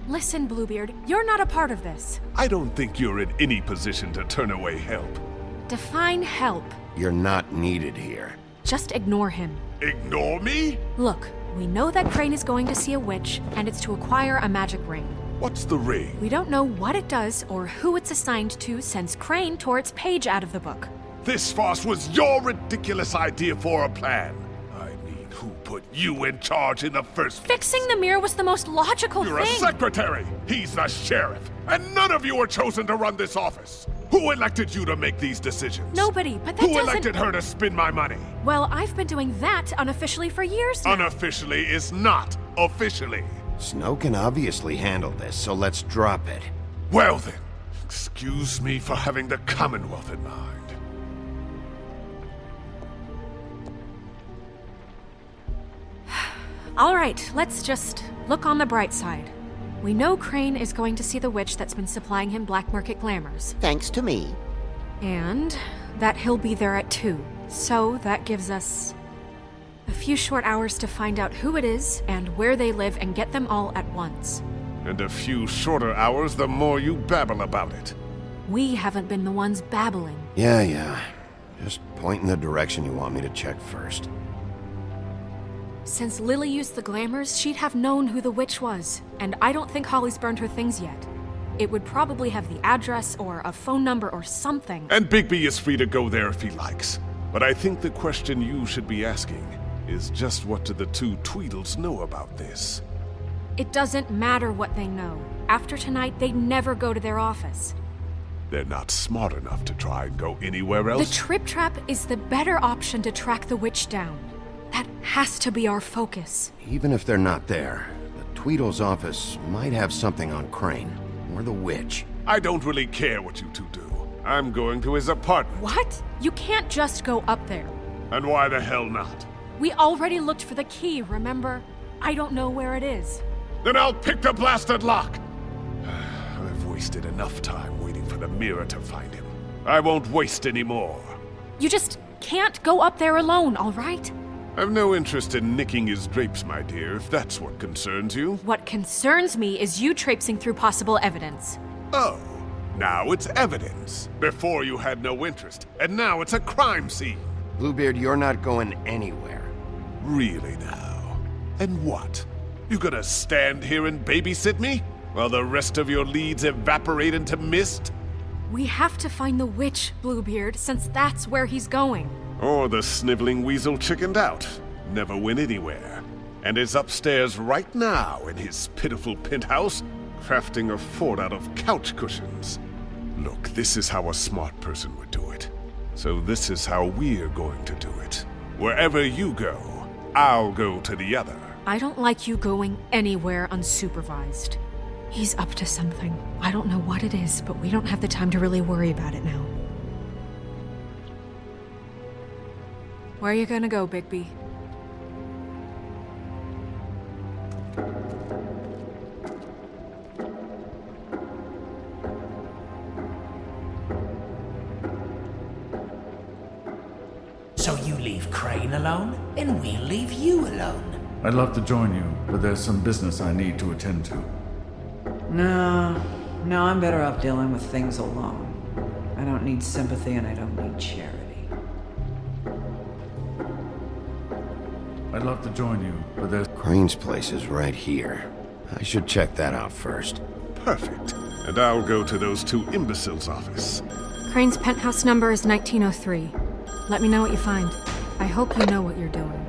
Speaker 10: Listen, Bluebeard, you're not a part of this.
Speaker 13: I don't think you're in any position to turn away help.
Speaker 10: Define help.
Speaker 2: You're not needed here.
Speaker 10: Just ignore him.
Speaker 13: Ignore me?
Speaker 10: Look, we know that Crane is going to see a witch, and it's to acquire a magic ring.
Speaker 13: What's the ring?
Speaker 10: We don't know what it does or who it's assigned to since Crane tore its page out of the book.
Speaker 13: This farce was your ridiculous idea for a plan. I mean, who put you in charge in the first place?
Speaker 10: Fixing the mirror was the most logical
Speaker 13: You're
Speaker 10: thing.
Speaker 13: a secretary. He's the sheriff. And none of you were chosen to run this office. Who elected you to make these decisions?
Speaker 10: Nobody, but that
Speaker 13: Who
Speaker 10: doesn't...
Speaker 13: elected her to spend my money?
Speaker 10: Well, I've been doing that unofficially for years now.
Speaker 13: Unofficially is not officially.
Speaker 2: Snow can obviously handle this, so let's drop it.
Speaker 13: Well then, excuse me for having the Commonwealth in mind.
Speaker 10: All right, let's just look on the bright side. We know Crane is going to see the witch that's been supplying him black market glamours.
Speaker 14: Thanks to me.
Speaker 10: And that he'll be there at 2. So that gives us a few short hours to find out who it is and where they live and get them all at once.
Speaker 13: And a few shorter hours the more you babble about it.
Speaker 10: We haven't been the ones babbling.
Speaker 2: Yeah. Just point in the direction you want me to check first.
Speaker 10: Since Lily used the glamours, she'd have known who the witch was, and I don't think Holly's burned her things yet. It would probably have the address or a phone number or something.
Speaker 13: And Bigby is free to go there if he likes. But I think the question you should be asking is just what do the two Tweedles know about this?
Speaker 10: It doesn't matter what they know. After tonight, they'd never go to their office.
Speaker 13: They're not smart enough to try and go anywhere else?
Speaker 10: The Trip Trap is the better option to track the witch down. That has to be our focus.
Speaker 2: Even if they're not there, the Tweedle's office might have something on Crane, or the witch.
Speaker 13: I don't really care what you two do. I'm going to his apartment.
Speaker 10: What? You can't just go up there.
Speaker 13: And why the hell not?
Speaker 10: We already looked for the key, remember? I don't know where it is.
Speaker 13: Then I'll pick the blasted lock! I've wasted enough time waiting for the mirror to find him. I won't waste any more.
Speaker 10: You just can't go up there alone, all right?
Speaker 13: I've no interest in nicking his drapes, my dear, if that's what concerns you.
Speaker 10: What concerns me is you traipsing through possible evidence.
Speaker 13: Oh, now it's evidence. Before you had no interest, and now it's a crime scene.
Speaker 2: Bluebeard, you're not going anywhere.
Speaker 13: Really now? And what? You gonna stand here and babysit me? While the rest of your leads evaporate into mist?
Speaker 10: We have to find the witch, Bluebeard, since that's where he's going.
Speaker 13: Or the sniveling weasel chickened out. Never went anywhere. And is upstairs right now in his pitiful penthouse, crafting a fort out of couch cushions. Look, this is how a smart person would do it. So this is how we're going to do it. Wherever you go, I'll go to the other.
Speaker 10: I don't like you going anywhere unsupervised. He's up to something. I don't know what it is, but we don't have the time to really worry about it now. Where are you gonna go, Bigby?
Speaker 22: So you leave Crane alone, and we'll leave you alone.
Speaker 12: I'd love to join you, but there's some business I need to attend to.
Speaker 18: No, I'm better off dealing with things alone. I don't need sympathy and I don't need charity.
Speaker 12: I'd love to join you, but there's...
Speaker 2: Crane's place is right here. I should check that out first.
Speaker 13: Perfect. And I'll go to those two imbeciles' office.
Speaker 10: Crane's penthouse number is 1903. Let me know what you find. I hope you know what you're doing.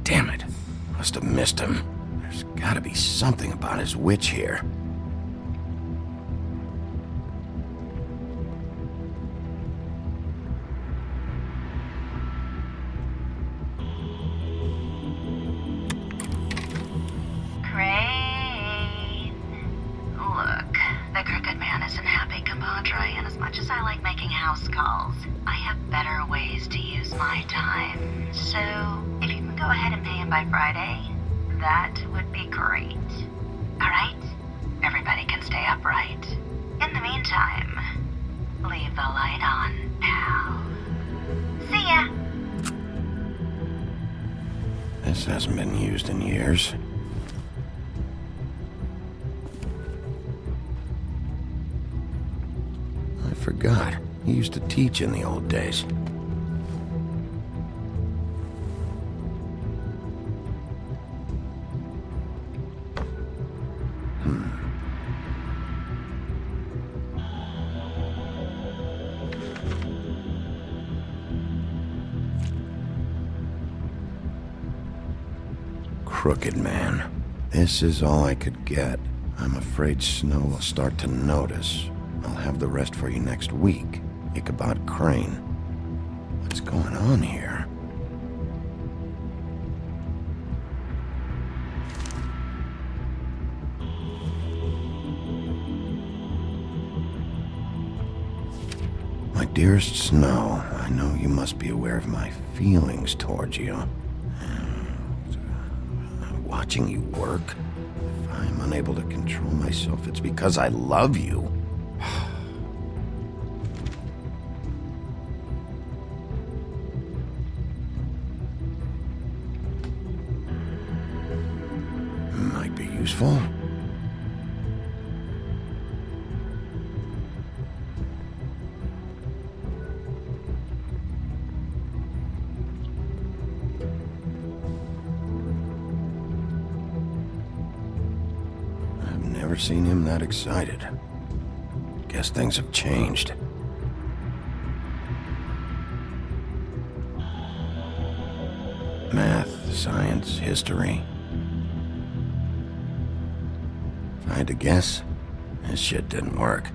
Speaker 2: Damn it. Must have missed him. There's gotta be something about his witch here.
Speaker 16: Look, the Crooked Man isn't happy, compadre, and as much as I like making house calls, I have better ways to use my time. So, if you can go ahead and pay him by Friday, that would be great. Alright? Everybody can stay upright. In the meantime, leave the light on, pal. See ya!
Speaker 2: This hasn't been used in years. I forgot. He used to teach in the old days. Crooked Man. This is all I could get. I'm afraid Snow will start to notice. I'll have the rest for you next week. Ichabod Crane. What's going on here? My dearest Snow, I know you must be aware of my feelings towards you. Watching you work, if I'm unable to control myself, it's because I love you. Might be useful. Never seen him that excited. Guess things have changed. Math, science, history. If I had to guess, this shit didn't work.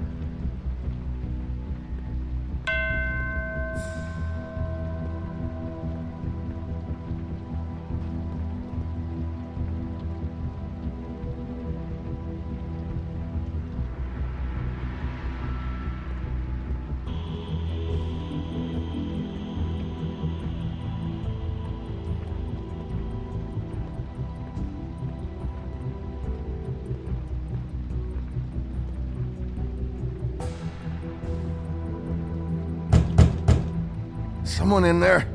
Speaker 2: Someone in there?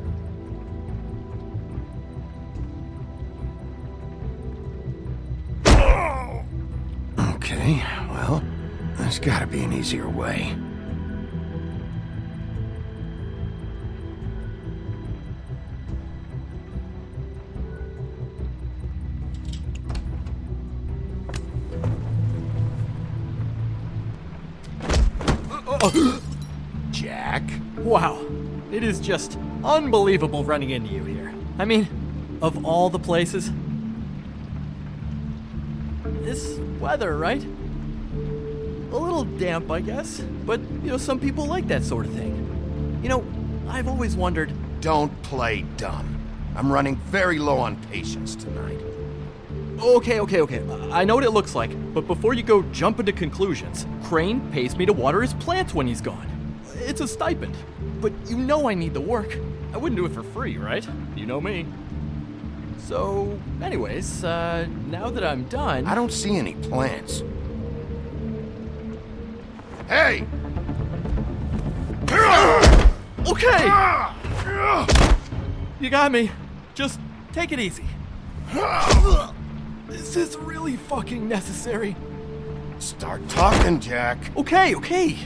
Speaker 2: Okay, well, there's gotta be an easier way. Jack?
Speaker 19: Wow. It is just unbelievable running into you here. I mean, of all the places. This weather, right? A little damp, I guess. But, some people like that sort of thing. I've always wondered...
Speaker 2: Don't play dumb. I'm running very low on patience tonight.
Speaker 19: Okay. I know what it looks like, but before you go jumping to conclusions, Crane pays me to water his plants when he's gone. It's a stipend. But I need the work. I wouldn't do it for free, right? You know me. So, anyways, now that I'm done...
Speaker 2: I don't see any plants. Hey!
Speaker 19: Okay! You got me. Just take it easy. This is really fucking necessary.
Speaker 2: Start talking, Jack.
Speaker 19: Okay.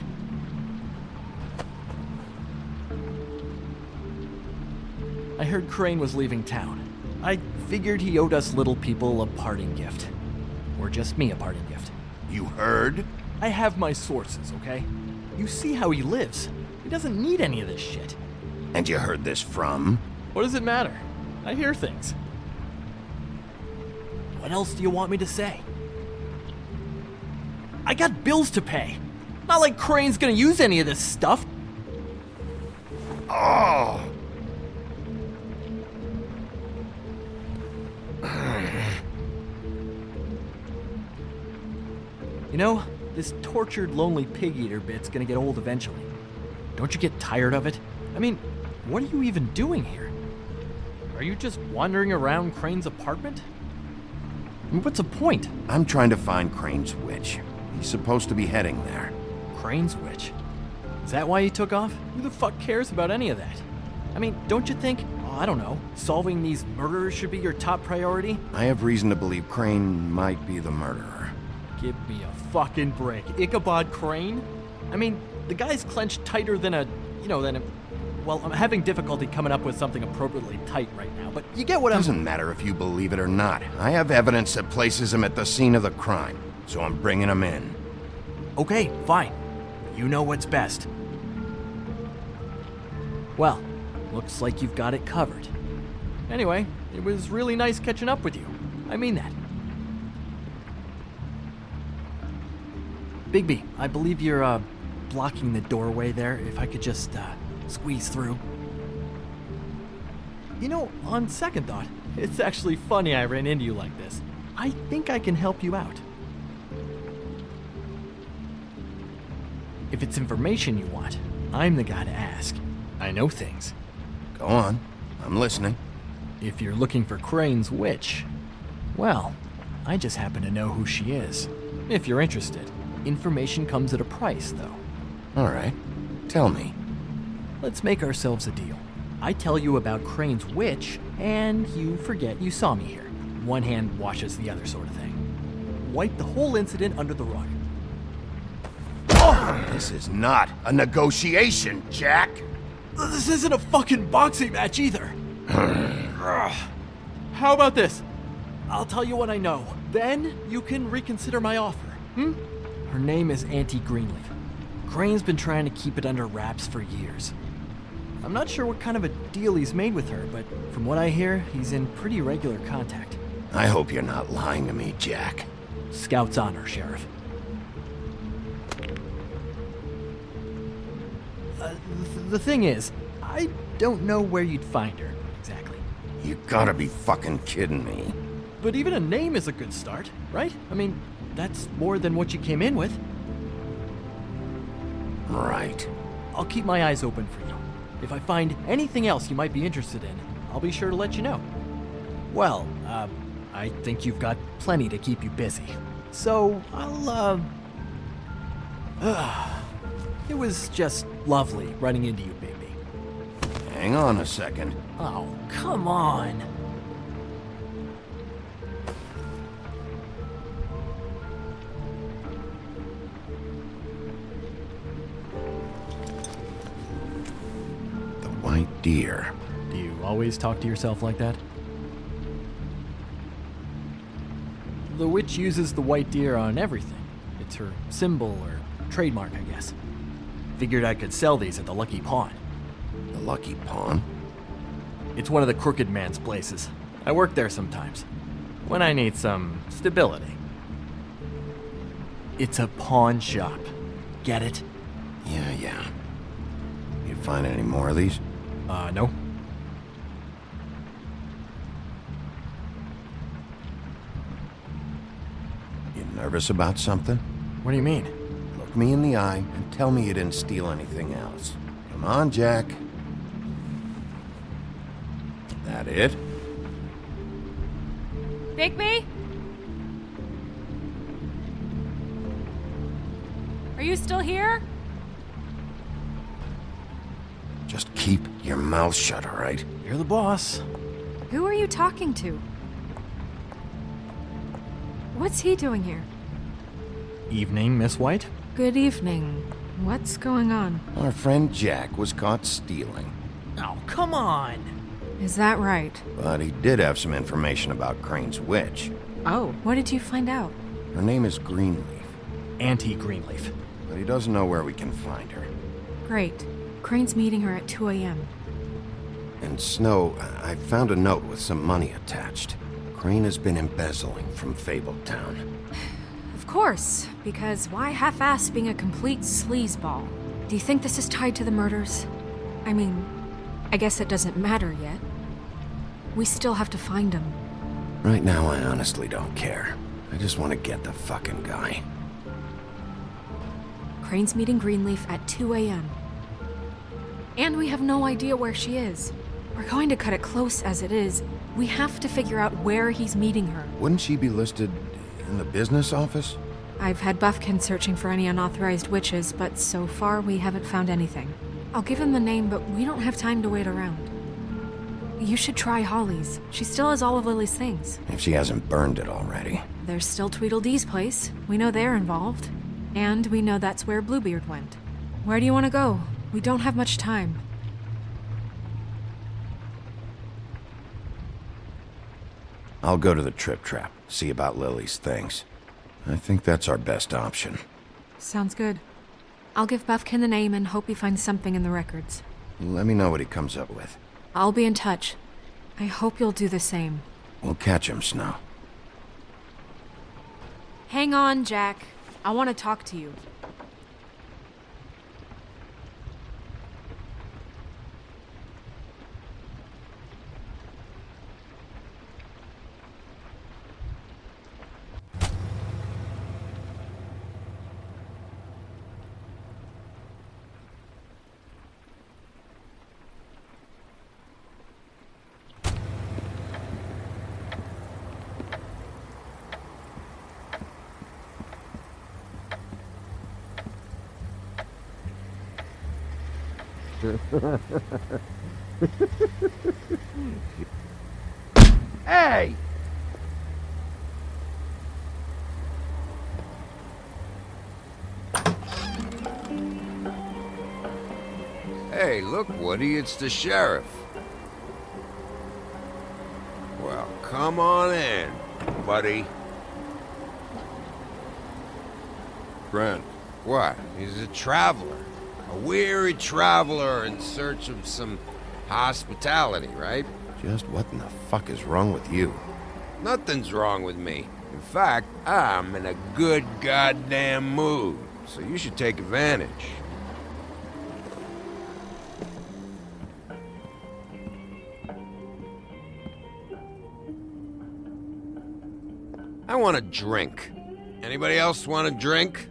Speaker 19: I heard Crane was leaving town. I figured he owed us little people a parting gift. Or just me a parting gift.
Speaker 2: You heard?
Speaker 19: I have my sources, okay? You see how he lives. He doesn't need any of this shit.
Speaker 2: And you heard this from?
Speaker 19: What does it matter? I hear things. What else do you want me to say? I got bills to pay. Not like Crane's gonna use any of this stuff.
Speaker 2: Oh!
Speaker 19: You know, this tortured, lonely pig-eater bit's gonna get old eventually. Don't you get tired of it? I mean, what are you even doing here? Are you just wandering around Crane's apartment? I mean, what's the point?
Speaker 2: I'm trying to find Crane's witch. He's supposed to be heading there.
Speaker 19: Crane's witch? Is that why you took off? Who the fuck cares about any of that? I mean, don't you think, I don't know, solving these murders should be your top priority?
Speaker 2: I have reason to believe Crane might be the murderer.
Speaker 19: Give me a fucking break. Ichabod Crane? I mean, the guy's clenched tighter than well, I'm having difficulty coming up with something appropriately tight right now, but you get what
Speaker 2: Doesn't matter if you believe it or not. I have evidence that places him at the scene of the crime, so I'm bringing him in.
Speaker 19: Okay, fine. You know what's best. Well, looks like you've got it covered. Anyway, it was really nice catching up with you. I mean that. Bigby, I believe you're, blocking the doorway there. If I could just, squeeze through. You know, on second thought, it's actually funny I ran into you like this. I think I can help you out. If it's information you want, I'm the guy to ask. I know things.
Speaker 2: Go on. I'm listening.
Speaker 19: If you're looking for Crane's witch, well, I just happen to know who she is. If you're interested. Information comes at a price, though.
Speaker 2: All right. Tell me.
Speaker 19: Let's make ourselves a deal. I tell you about Crane's witch, and you forget you saw me here. One hand washes the other sort of thing. Wipe the whole incident under the rug.
Speaker 2: This is not a negotiation, Jack!
Speaker 19: This isn't a fucking boxing match either. How about this? I'll tell you what I know. Then you can reconsider my offer. Her name is Auntie Greenleaf. Crane's been trying to keep it under wraps for years. I'm not sure what kind of a deal he's made with her, but from what I hear, he's in pretty regular contact.
Speaker 2: I hope you're not lying to me, Jack.
Speaker 19: Scout's honor, Sheriff. The thing is, I don't know where you'd find her, exactly.
Speaker 2: You gotta be fucking kidding me.
Speaker 19: But even a name is a good start, right? I mean, that's more than what you came in with.
Speaker 2: Right.
Speaker 19: I'll keep my eyes open for you. If I find anything else you might be interested in, I'll be sure to let you know. Well, I think you've got plenty to keep you busy. So, it was just lovely running into you, Bigby.
Speaker 2: Hang on a second.
Speaker 19: Oh, come on.
Speaker 2: The white deer.
Speaker 19: Do you always talk to yourself like that? The witch uses the white deer on everything. It's her symbol or trademark, I guess. Figured I could sell these at the Lucky Pawn.
Speaker 2: The Lucky Pawn?
Speaker 19: It's one of the crooked man's places. I work there sometimes, when I need some stability. It's a pawn shop. Get it?
Speaker 2: Yeah. You find any more of these?
Speaker 19: No.
Speaker 2: You nervous about something?
Speaker 19: What do you mean?
Speaker 2: Look me in the eye and tell me you didn't steal anything else. Come on, Jack. That it?
Speaker 10: Bigby? Are you still here?
Speaker 2: Just keep your mouth shut, all right?
Speaker 19: You're the boss.
Speaker 10: Who are you talking to? What's he doing here?
Speaker 19: Evening, Miss White.
Speaker 10: Good evening. What's going on?
Speaker 2: Our friend Jack was caught stealing.
Speaker 19: Oh, come on.
Speaker 10: Is that right?
Speaker 2: But he did have some information about Crane's witch.
Speaker 10: Oh, what did you find out?
Speaker 2: Her name is Greenleaf.
Speaker 19: Auntie Greenleaf.
Speaker 2: But he doesn't know where we can find her.
Speaker 10: Great. Crane's meeting her at 2 a.m.
Speaker 2: And Snow, I found a note with some money attached. Crane has been embezzling from Fabletown.
Speaker 10: Of course, because why half-ass being a complete sleazeball? Do you think this is tied to the murders? I mean, I guess it doesn't matter yet. We still have to find him.
Speaker 2: Right now, I honestly don't care. I just want to get the fucking guy.
Speaker 10: Crane's meeting Greenleaf at 2 a.m. And we have no idea where she is. We're going to cut it close as it is. We have to figure out where he's meeting her.
Speaker 2: Wouldn't she be listed in the business office?
Speaker 10: I've had Buffkin searching for any unauthorized witches, but so far we haven't found anything. I'll give him the name, but we don't have time to wait around. You should try Holly's. She still has all of Lily's things.
Speaker 2: If she hasn't burned it already.
Speaker 10: There's still Tweedledee's place. We know they're involved. And we know that's where Bluebeard went. Where do you want to go? We don't have much time.
Speaker 2: I'll go to the Trip Trap, see about Lily's things. I think that's our best option.
Speaker 10: Sounds good. I'll give Buffkin the name and hope he finds something in the records.
Speaker 2: Let me know what he comes up with.
Speaker 10: I'll be in touch. I hope you'll do the same.
Speaker 2: We'll catch him, Snow.
Speaker 10: Hang on, Jack. I want to talk to you.
Speaker 11: Hey! Hey, look, Woody, it's the sheriff. Well, come on in, buddy.
Speaker 5: Grant.
Speaker 11: What? He's a traveler. A weary traveler in search of some hospitality, right?
Speaker 2: Just what in the fuck is wrong with you?
Speaker 11: Nothing's wrong with me. In fact, I'm in a good goddamn mood, so you should take advantage. I want a drink. Anybody else want a drink?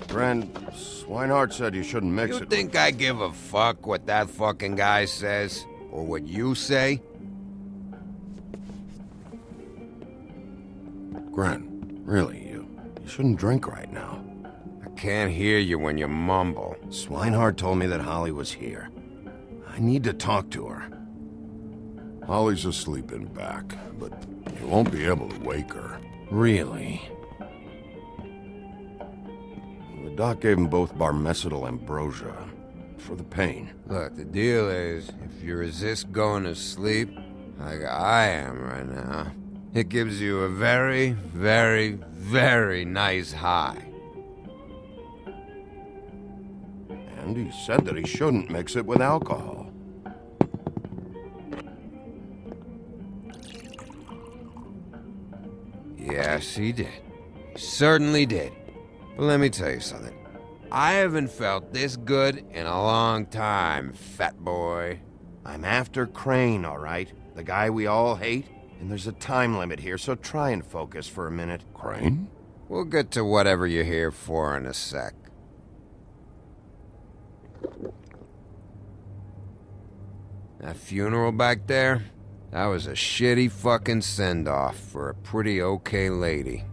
Speaker 5: Grant, Swinehart said you shouldn't mix
Speaker 11: You
Speaker 5: it.
Speaker 11: think I give a fuck what that fucking guy says? Or what you say?
Speaker 2: Grant, really, you shouldn't drink right now.
Speaker 11: I can't hear you when you mumble.
Speaker 2: Swinehart told me that Holly was here. I need to talk to her.
Speaker 5: Holly's asleep in back, but you won't be able to wake her.
Speaker 2: Really? The doc gave them both Barmecidal ambrosia for the pain.
Speaker 11: Look, the deal is, if you resist going to sleep, like I am right now, it gives you a very, very, very nice high.
Speaker 2: And he said that he shouldn't mix it with alcohol.
Speaker 11: Yes, he did. He certainly did. But let me tell you something. I haven't felt this good in a long time, fat boy.
Speaker 2: I'm after Crane, all right? The guy we all hate? And there's a time limit here, so try and focus for a minute.
Speaker 5: Crane?
Speaker 11: We'll get to whatever you're here for in a sec. That funeral back there? That was a shitty fucking send-off for a pretty okay lady.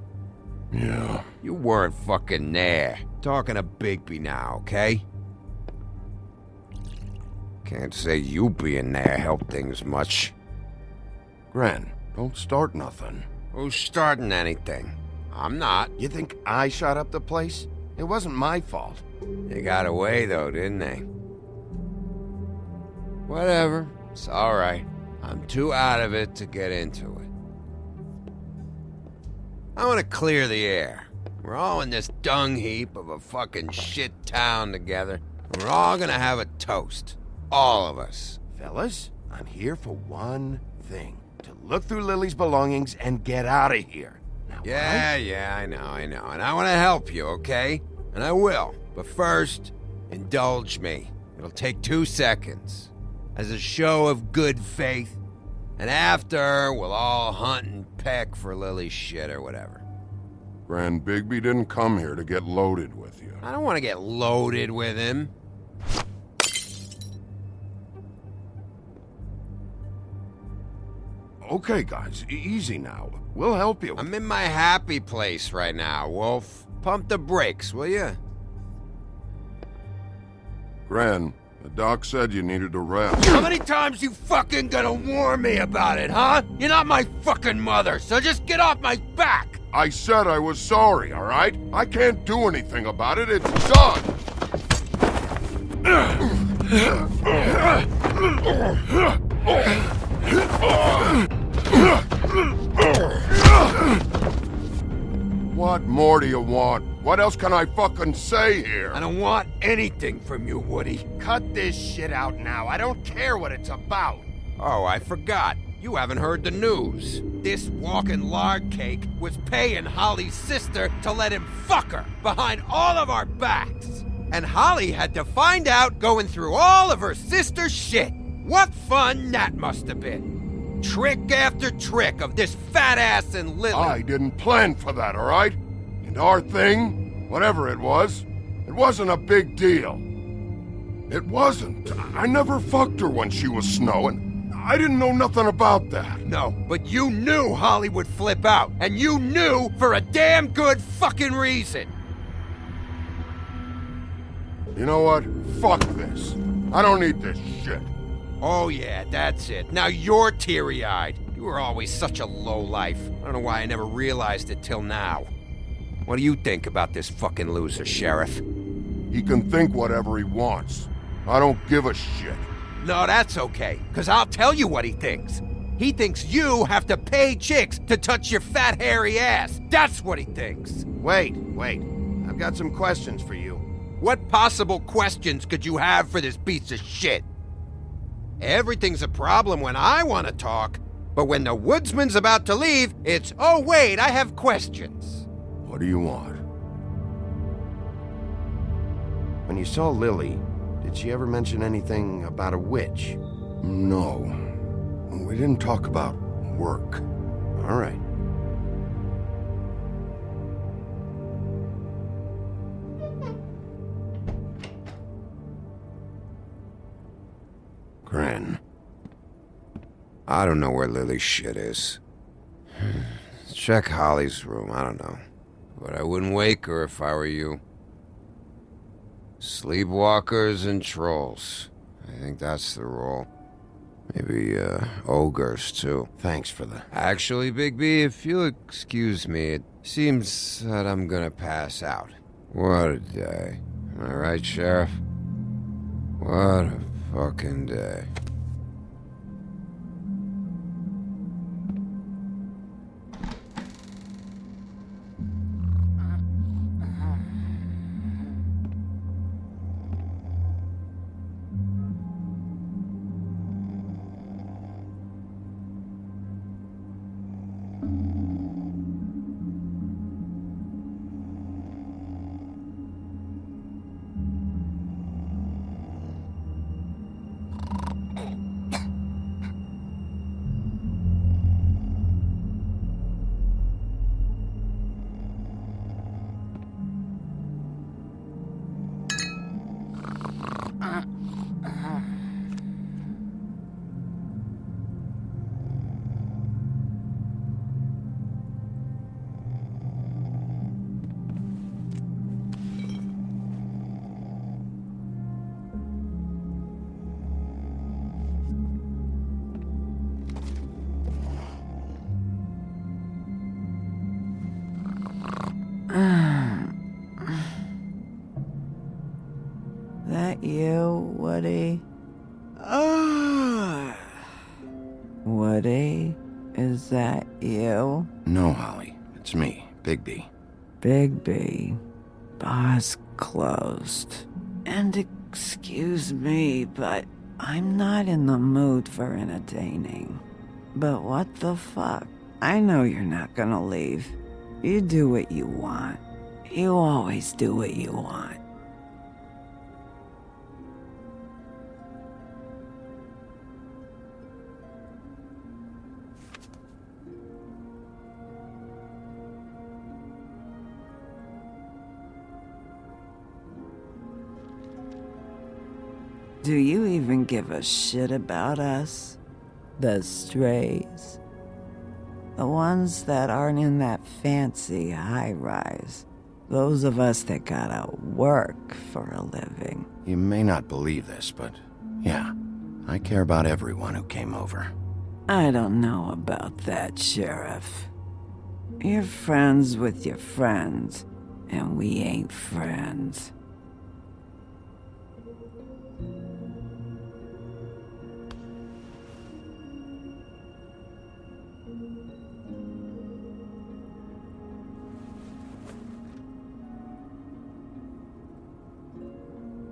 Speaker 5: Yeah.
Speaker 11: You weren't fucking there. Talking to Bigby now, okay? Can't say you being there helped things much.
Speaker 2: Gran, don't start nothing.
Speaker 11: Who's starting anything? I'm not.
Speaker 2: You think I shot up the place? It wasn't my fault.
Speaker 11: They got away though, didn't they? Whatever. It's alright. I'm too out of it to get into it. I want to clear the air. We're all in this dung heap of a fucking shit town together. And we're all gonna have a toast. All of us.
Speaker 2: Fellas, I'm here for one thing. to look through Lily's belongings and get out of here. Now,
Speaker 11: Yeah, I know. And I want to help you, okay? And I will. But first, indulge me. It'll take 2 seconds. As a show of good faith. And after, we'll all hunt and peck for Lily's shit or whatever.
Speaker 5: Grand Bigby didn't come here to get loaded with you.
Speaker 11: I don't want to get loaded with him.
Speaker 2: Okay, guys, easy now. We'll help you.
Speaker 11: I'm in my happy place right now, Wolf. Pump the brakes, will you?
Speaker 5: Gran, the doc said you needed a rest.
Speaker 11: How many times you fucking gonna warn me about it, huh? You're not my fucking mother, so just get off my back!
Speaker 5: I said I was sorry, all right? I can't do anything about it. It's done. What more do you want? What else can I fucking say here?
Speaker 11: I don't want anything from you, Woody.
Speaker 2: Cut this shit out now. I don't care what it's about.
Speaker 11: Oh, I forgot. You haven't heard the news. This walking lard cake was paying Holly's sister to let him fuck her behind all of our backs. And Holly had to find out going through all of her sister's shit. What fun that must have been. Trick after trick of this fat ass and Lily.
Speaker 5: I didn't plan for that, all right? And our thing, whatever it wasn't a big deal. It wasn't. I never fucked her when she was snowing. I didn't know nothing about that.
Speaker 11: No, but you knew Holly would flip out. And you knew for a damn good fucking reason.
Speaker 5: You know what? Fuck this. I don't need this shit.
Speaker 11: Oh yeah, that's it. Now you're teary-eyed. You were always such a lowlife. I don't know why I never realized it till now. What do you think about this fucking loser, Sheriff?
Speaker 5: He can think whatever he wants. I don't give a shit.
Speaker 11: No, that's okay, because I'll tell you what he thinks. He thinks you have to pay chicks to touch your fat, hairy ass. That's what he thinks.
Speaker 2: Wait. I've got some questions for you.
Speaker 11: What possible questions could you have for this piece of shit? Everything's a problem when I want to talk, but when the woodsman's about to leave, it's, oh wait, I have questions.
Speaker 5: What do you want?
Speaker 2: When you saw Lily, did she ever mention anything about a witch?
Speaker 5: No. We didn't talk about work.
Speaker 2: All right.
Speaker 5: Gran.
Speaker 11: I don't know where Lily's shit is. Check Holly's room, I don't know. But I wouldn't wake her if I were you. Sleepwalkers and trolls. I think that's the rule. Maybe, ogres, too.
Speaker 2: Thanks for the...
Speaker 11: Actually, Bigby, if you'll excuse me, it seems that I'm gonna pass out. What a day. Am I right, Sheriff? What a fucking day.
Speaker 18: That you, Woody? Woody? Is that you?
Speaker 2: No, Holly. It's me, Bigby.
Speaker 18: Bigby. Bar's closed. And excuse me, but I'm not in the mood for entertaining. But what the fuck? I know you're not gonna leave. You do what you want. You always do what you want. Do you even give a shit about us? The strays? The ones that aren't in that fancy high-rise. Those of us that gotta work for a living.
Speaker 2: You may not believe this, but yeah, I care about everyone who came over.
Speaker 18: I don't know about that, Sheriff. You're friends with your friends, and we ain't friends.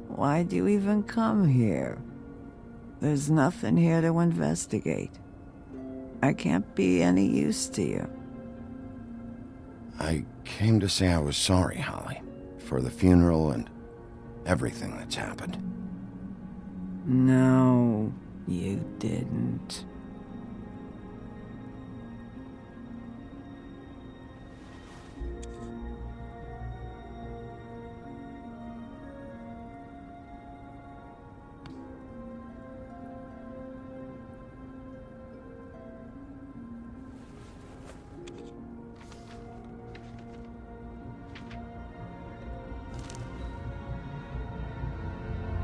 Speaker 18: Why'd you even come here? There's nothing here to investigate. I can't be any use to you.
Speaker 2: I came to say I was sorry, Holly, for the funeral and everything that's happened.
Speaker 18: No, you didn't.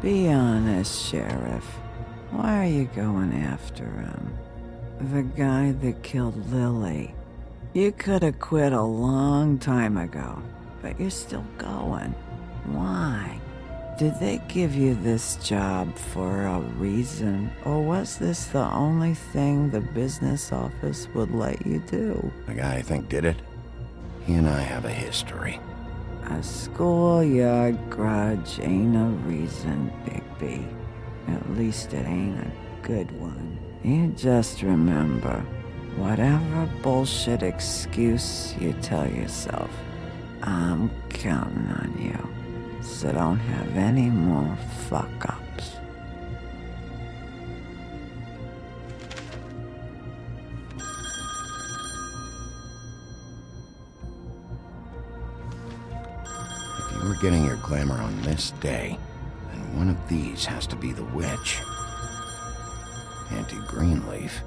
Speaker 18: Be honest, Sheriff. Why are you going after him? The guy that killed Lily. You could have quit a long time ago, but you're still going. Why? Did they give you this job for a reason, or was this the only thing the business office would let you do?
Speaker 2: The guy I think did it, he and I have a history.
Speaker 18: A schoolyard grudge ain't a reason, Bigby. At least it ain't a good one. You just remember, whatever bullshit excuse you tell yourself, I'm counting on you. So don't have any more fuck-ups.
Speaker 2: If you were getting your glamour on this day, then one of these has to be the witch. Auntie Greenleaf.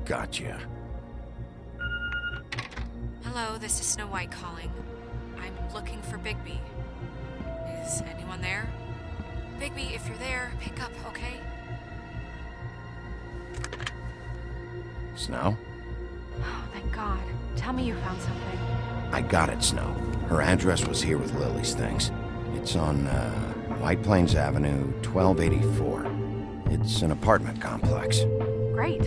Speaker 2: Gotcha.
Speaker 10: Hello, this is Snow White calling. I'm looking for Bigby. Is anyone there? Bigby, if you're there, pick up, okay?
Speaker 2: Snow?
Speaker 10: Oh, thank God. Tell me you found something.
Speaker 2: I got it, Snow. Her address was here with Lily's things. It's on, White Plains Avenue, 1284. It's an apartment complex.
Speaker 10: Great.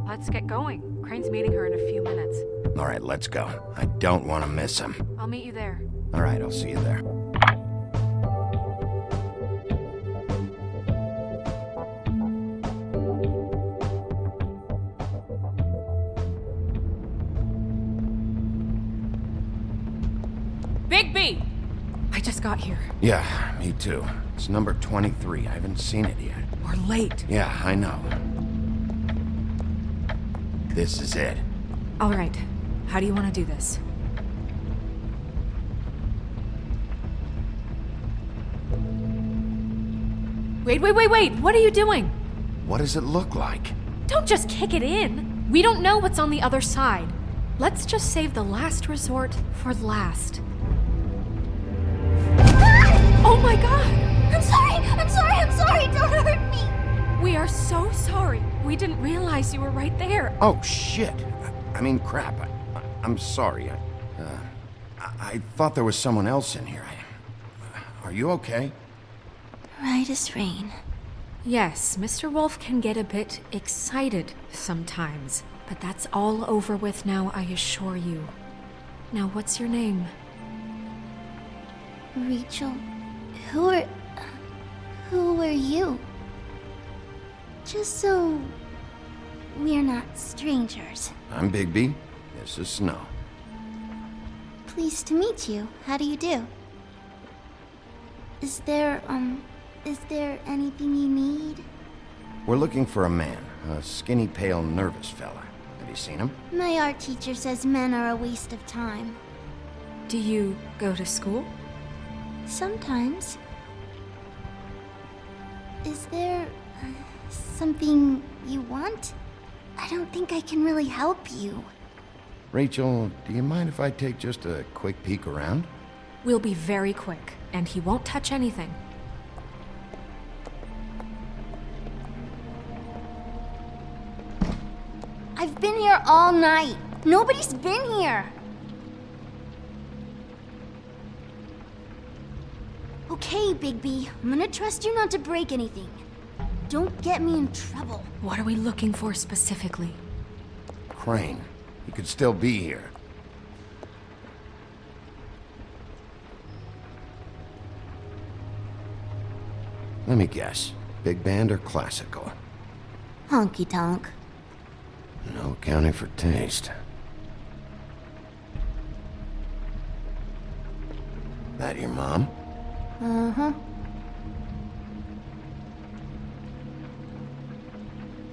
Speaker 10: Let's get going. Crane's meeting her in a few minutes.
Speaker 2: All right, let's go. I don't want to miss him.
Speaker 10: I'll meet you there.
Speaker 2: All right, I'll see you there.
Speaker 10: Bigby! I just got here.
Speaker 2: Yeah, me too. It's number 23. I haven't seen it yet.
Speaker 10: We're late.
Speaker 2: Yeah, I know. This is it.
Speaker 10: All right. How do you want to do this? Wait! What are you doing?
Speaker 2: What does it look like?
Speaker 10: Don't just kick it in. We don't know what's on the other side. Let's just save the last resort for last. Oh my God!
Speaker 6: I'm sorry, don't hurt me!
Speaker 10: We are so sorry. We didn't realize you were right there.
Speaker 2: Oh, shit. I mean, crap. I'm sorry. I thought there was someone else in here. Are you okay?
Speaker 6: Right as rain.
Speaker 10: Yes, Mr. Wolf can get a bit excited sometimes, but that's all over with now, I assure you. Now, what's your name?
Speaker 6: Rachel, who are you? Just so we're not strangers.
Speaker 2: I'm Bigby. This is Snow.
Speaker 6: Pleased to meet you. How do you do? Is there anything you need?
Speaker 2: We're looking for a man. A skinny, pale, nervous fella. Have you seen him?
Speaker 6: My art teacher says men are a waste of time.
Speaker 10: Do you go to school?
Speaker 6: Sometimes. Is there something you want? I don't think I can really help you.
Speaker 2: Rachel, do you mind if I take just a quick peek around?
Speaker 10: We'll be very quick, and he won't touch anything.
Speaker 6: I've been here all night. Nobody's been here. Okay, Bigby. I'm gonna trust you not to break anything. Don't get me in trouble.
Speaker 10: What are we looking for specifically?
Speaker 2: Crane. He could still be here. Let me guess. Big band or classical?
Speaker 6: Honky tonk.
Speaker 2: No accounting for taste. That your mom?
Speaker 6: Uh-huh.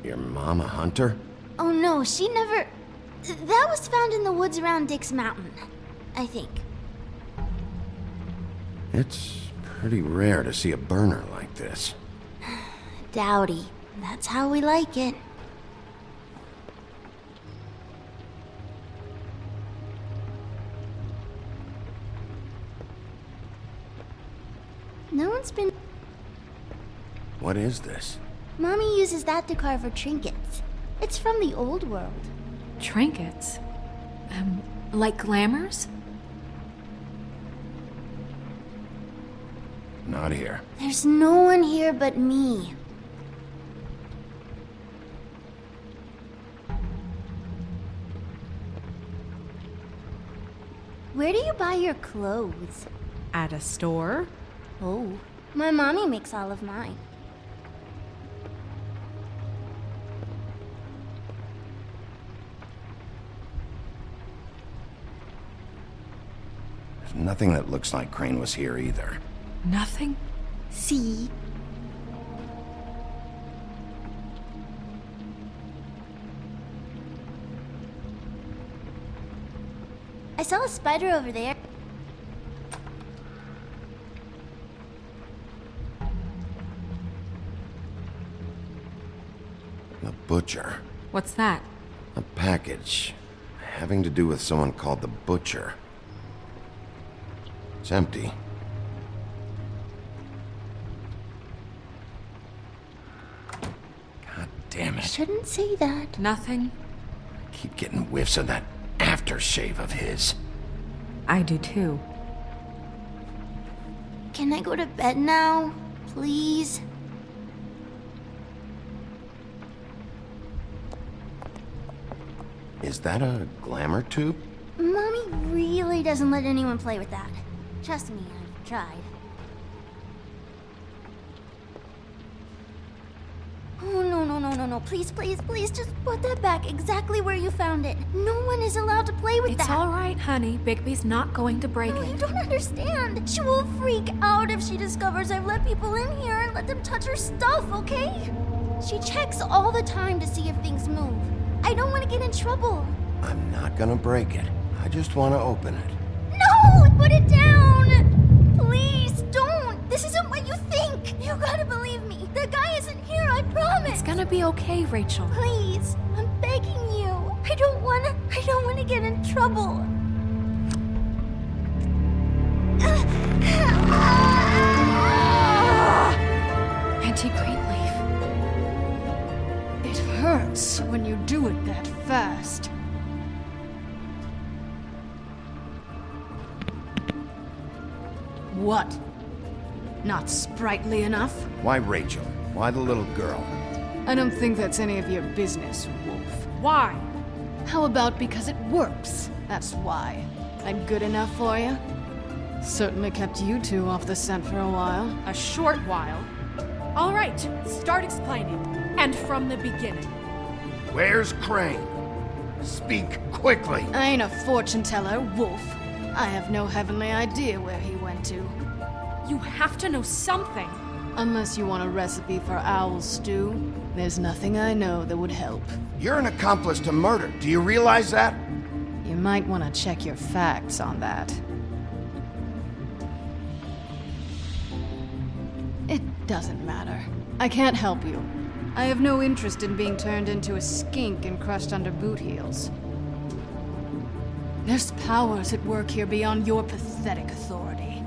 Speaker 2: Your mom a hunter?
Speaker 6: Oh no, she never... That was found in the woods around Dick's Mountain, I think.
Speaker 2: It's pretty rare to see a burner like this.
Speaker 6: Dowdy. That's how we like it. No one's been...
Speaker 2: What is this?
Speaker 6: Mommy uses that to carve her trinkets. It's from the old world.
Speaker 10: Trinkets? Like glamours?
Speaker 2: Not here.
Speaker 6: There's no one here but me. Where do you buy your clothes?
Speaker 10: At a store?
Speaker 6: Oh, my mommy makes all of mine.
Speaker 2: There's nothing that looks like Crane was here either.
Speaker 10: Nothing?
Speaker 6: See? I saw a spider over there.
Speaker 2: The Butcher.
Speaker 10: What's that?
Speaker 2: A package having to do with someone called the Butcher. It's empty. God damn it.
Speaker 6: Shouldn't say that.
Speaker 10: Nothing?
Speaker 2: I keep getting whiffs of that aftershave of his.
Speaker 10: I do too.
Speaker 6: Can I go to bed now? Please?
Speaker 2: Is that a glamour tube?
Speaker 6: Mommy really doesn't let anyone play with that. Trust me, I've tried. Oh, no. Please, just put that back exactly where you found it. No one is allowed to play with that.
Speaker 10: It's all right, honey. Bigby's not going to break it.
Speaker 6: You don't understand. She will freak out if she discovers I've let people in here and let them touch her stuff, okay? She checks all the time to see if things move. I don't want to get in trouble.
Speaker 2: I'm not gonna break it. I just want to open it.
Speaker 6: No! Put it down! Please, don't! This isn't what you think! You gotta believe me. The guy isn't here, I promise!
Speaker 10: It's gonna be okay, Rachel.
Speaker 6: Please, I'm begging you. I don't wanna get in trouble.
Speaker 10: Auntie Greenleaf.
Speaker 3: It hurts when you do it that fast. What? Not sprightly enough?
Speaker 2: Why Rachel? Why the little girl?
Speaker 3: I don't think that's any of your business, Wolf. Why? How about because it works? That's why. I'm good enough for you? Certainly kept you two off the scent for a while.
Speaker 10: A short while.
Speaker 4: All right, start explaining. And from the beginning.
Speaker 5: Where's Crane? Speak quickly.
Speaker 3: I ain't a fortune teller, Wolf. I have no heavenly idea where he went to.
Speaker 4: You have to know something.
Speaker 3: Unless you want a recipe for owl stew, there's nothing I know that would help.
Speaker 2: You're an accomplice to murder. Do you realize that?
Speaker 3: You might want to check your facts on that. It doesn't matter. I can't help you. I have no interest in being turned into a skink and crushed under boot heels. There's powers at work here beyond your pathetic authority.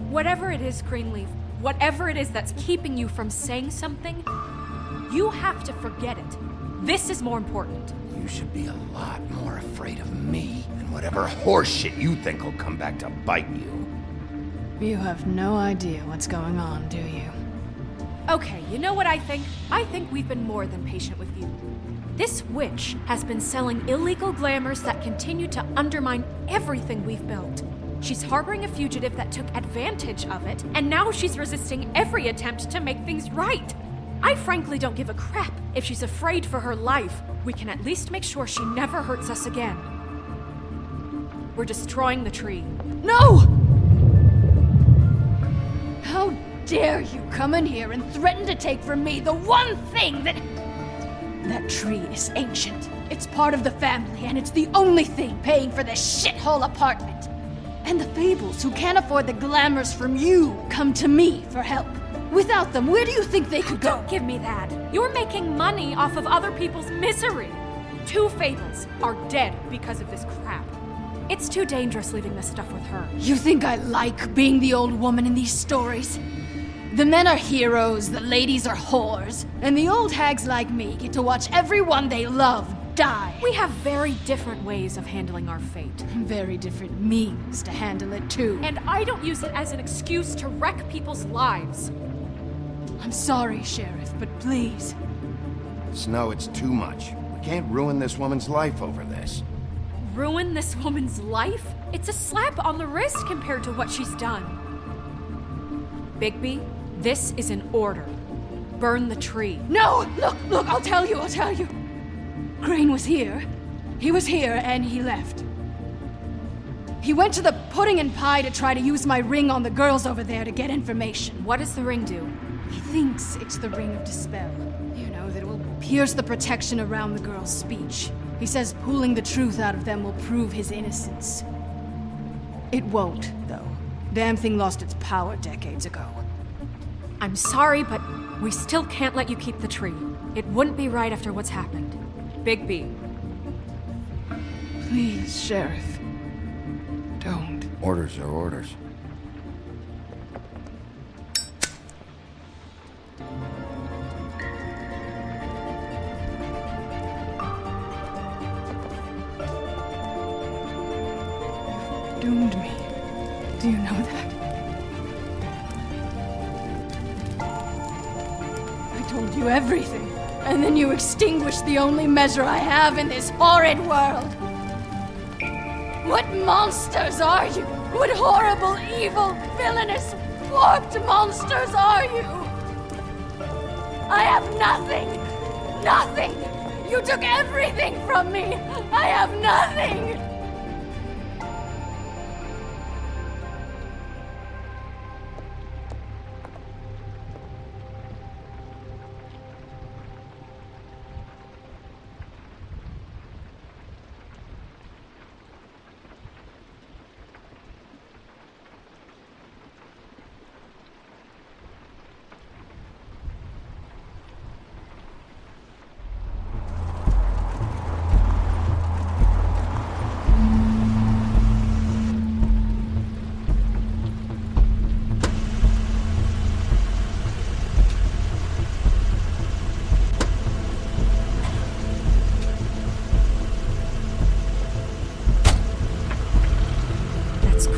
Speaker 4: Whatever it is, Greenleaf, whatever it is that's keeping you from saying something, you have to forget it. This is more important.
Speaker 2: You should be a lot more afraid of me than whatever horse shit you think will come back to bite you.
Speaker 3: You have no idea what's going on, do you?
Speaker 4: Okay, you know what I think? I think we've been more than patient with you. This witch has been selling illegal glamours that continue to undermine everything we've built. She's harboring a fugitive that took advantage of it, and now she's resisting every attempt to make things right. I frankly don't give a crap if she's afraid for her life. We can at least make sure she never hurts us again. We're destroying the tree.
Speaker 3: No! How dare you come in here and threaten to take from me the one thing that... That tree is ancient. It's part of the family, and it's the only thing paying for this shithole apartment. And the Fables, who can't afford the glamours from you, come to me for help. Without them, where do you think they could go?
Speaker 4: Don't give me that. You're making money off of other people's misery. 2 Fables are dead because of this crap. It's too dangerous leaving this stuff with her.
Speaker 3: You think I like being the old woman in these stories? The men are heroes, the ladies are whores, and the old hags like me get to watch everyone they love die.
Speaker 4: We have very different ways of handling our fate.
Speaker 3: Very different means to handle it, too.
Speaker 4: And I don't use it as an excuse to wreck people's lives.
Speaker 3: I'm sorry, Sheriff, but please.
Speaker 2: Snow, it's too much. We can't ruin this woman's life over this.
Speaker 4: Ruin this woman's life? It's a slap on the wrist compared to what she's done. Bigby, this is an order. Burn the tree.
Speaker 3: No! Look, I'll tell you. Crane was here. He was here, and he left. He went to the pudding and pie to try to use my ring on the girls over there to get information.
Speaker 4: What does the ring do?
Speaker 3: He thinks it's the ring of dispel. You know, that it will pierce the protection around the girls' speech. He says pulling the truth out of them will prove his innocence. It won't, though. Damn thing lost its power decades ago.
Speaker 4: I'm sorry, but we still can't let you keep the tree. It wouldn't be right after what's happened. Bigby.
Speaker 3: Please, Sheriff. Don't.
Speaker 2: Orders are orders.
Speaker 3: Doomed me. Do you know that? I told you everything, and then you extinguished the only measure I have in this horrid world. What monsters are you? What horrible, evil, villainous, warped monsters are you? I have nothing! Nothing! You took everything from me! I have nothing!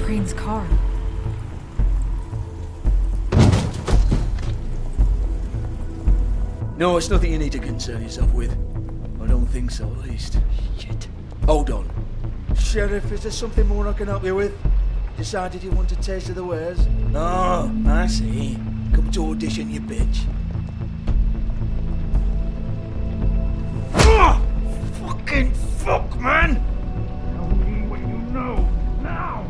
Speaker 4: Crane's car.
Speaker 17: No, it's nothing you need to concern yourself with. I don't think so, at least. Shit. Hold on. Sheriff, is there something more I can help you with? Decided you want a taste of the wares? Oh, I see. Come to audition, you bitch.
Speaker 5: Fucking fuck, man! Tell me what you know, now!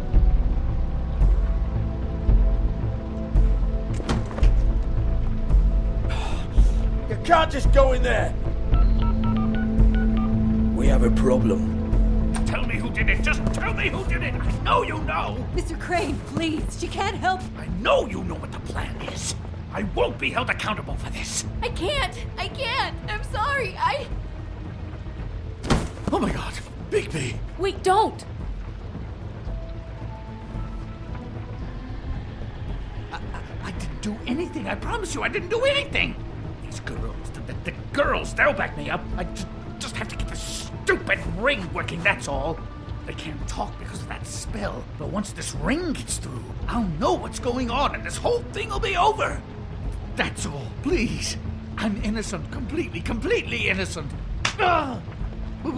Speaker 17: You can't just go in there! We have a problem.
Speaker 8: Tell me who did it! Just tell me who did it! I know you know!
Speaker 15: Mr. Crane, please. She can't help.
Speaker 8: I know you know what the plan is! I won't be held accountable for this!
Speaker 3: I can't. I'm sorry.
Speaker 17: Oh my god, Bigby!
Speaker 4: Wait, don't!
Speaker 8: I didn't do anything, I promise you, I didn't do anything! These girls, the girls, they'll back me up. I just have to get this stupid ring working, that's all. They can't talk because of that spell, but once this ring gets through, I'll know what's going on and this whole thing will be over. That's all, please. I'm innocent, completely innocent.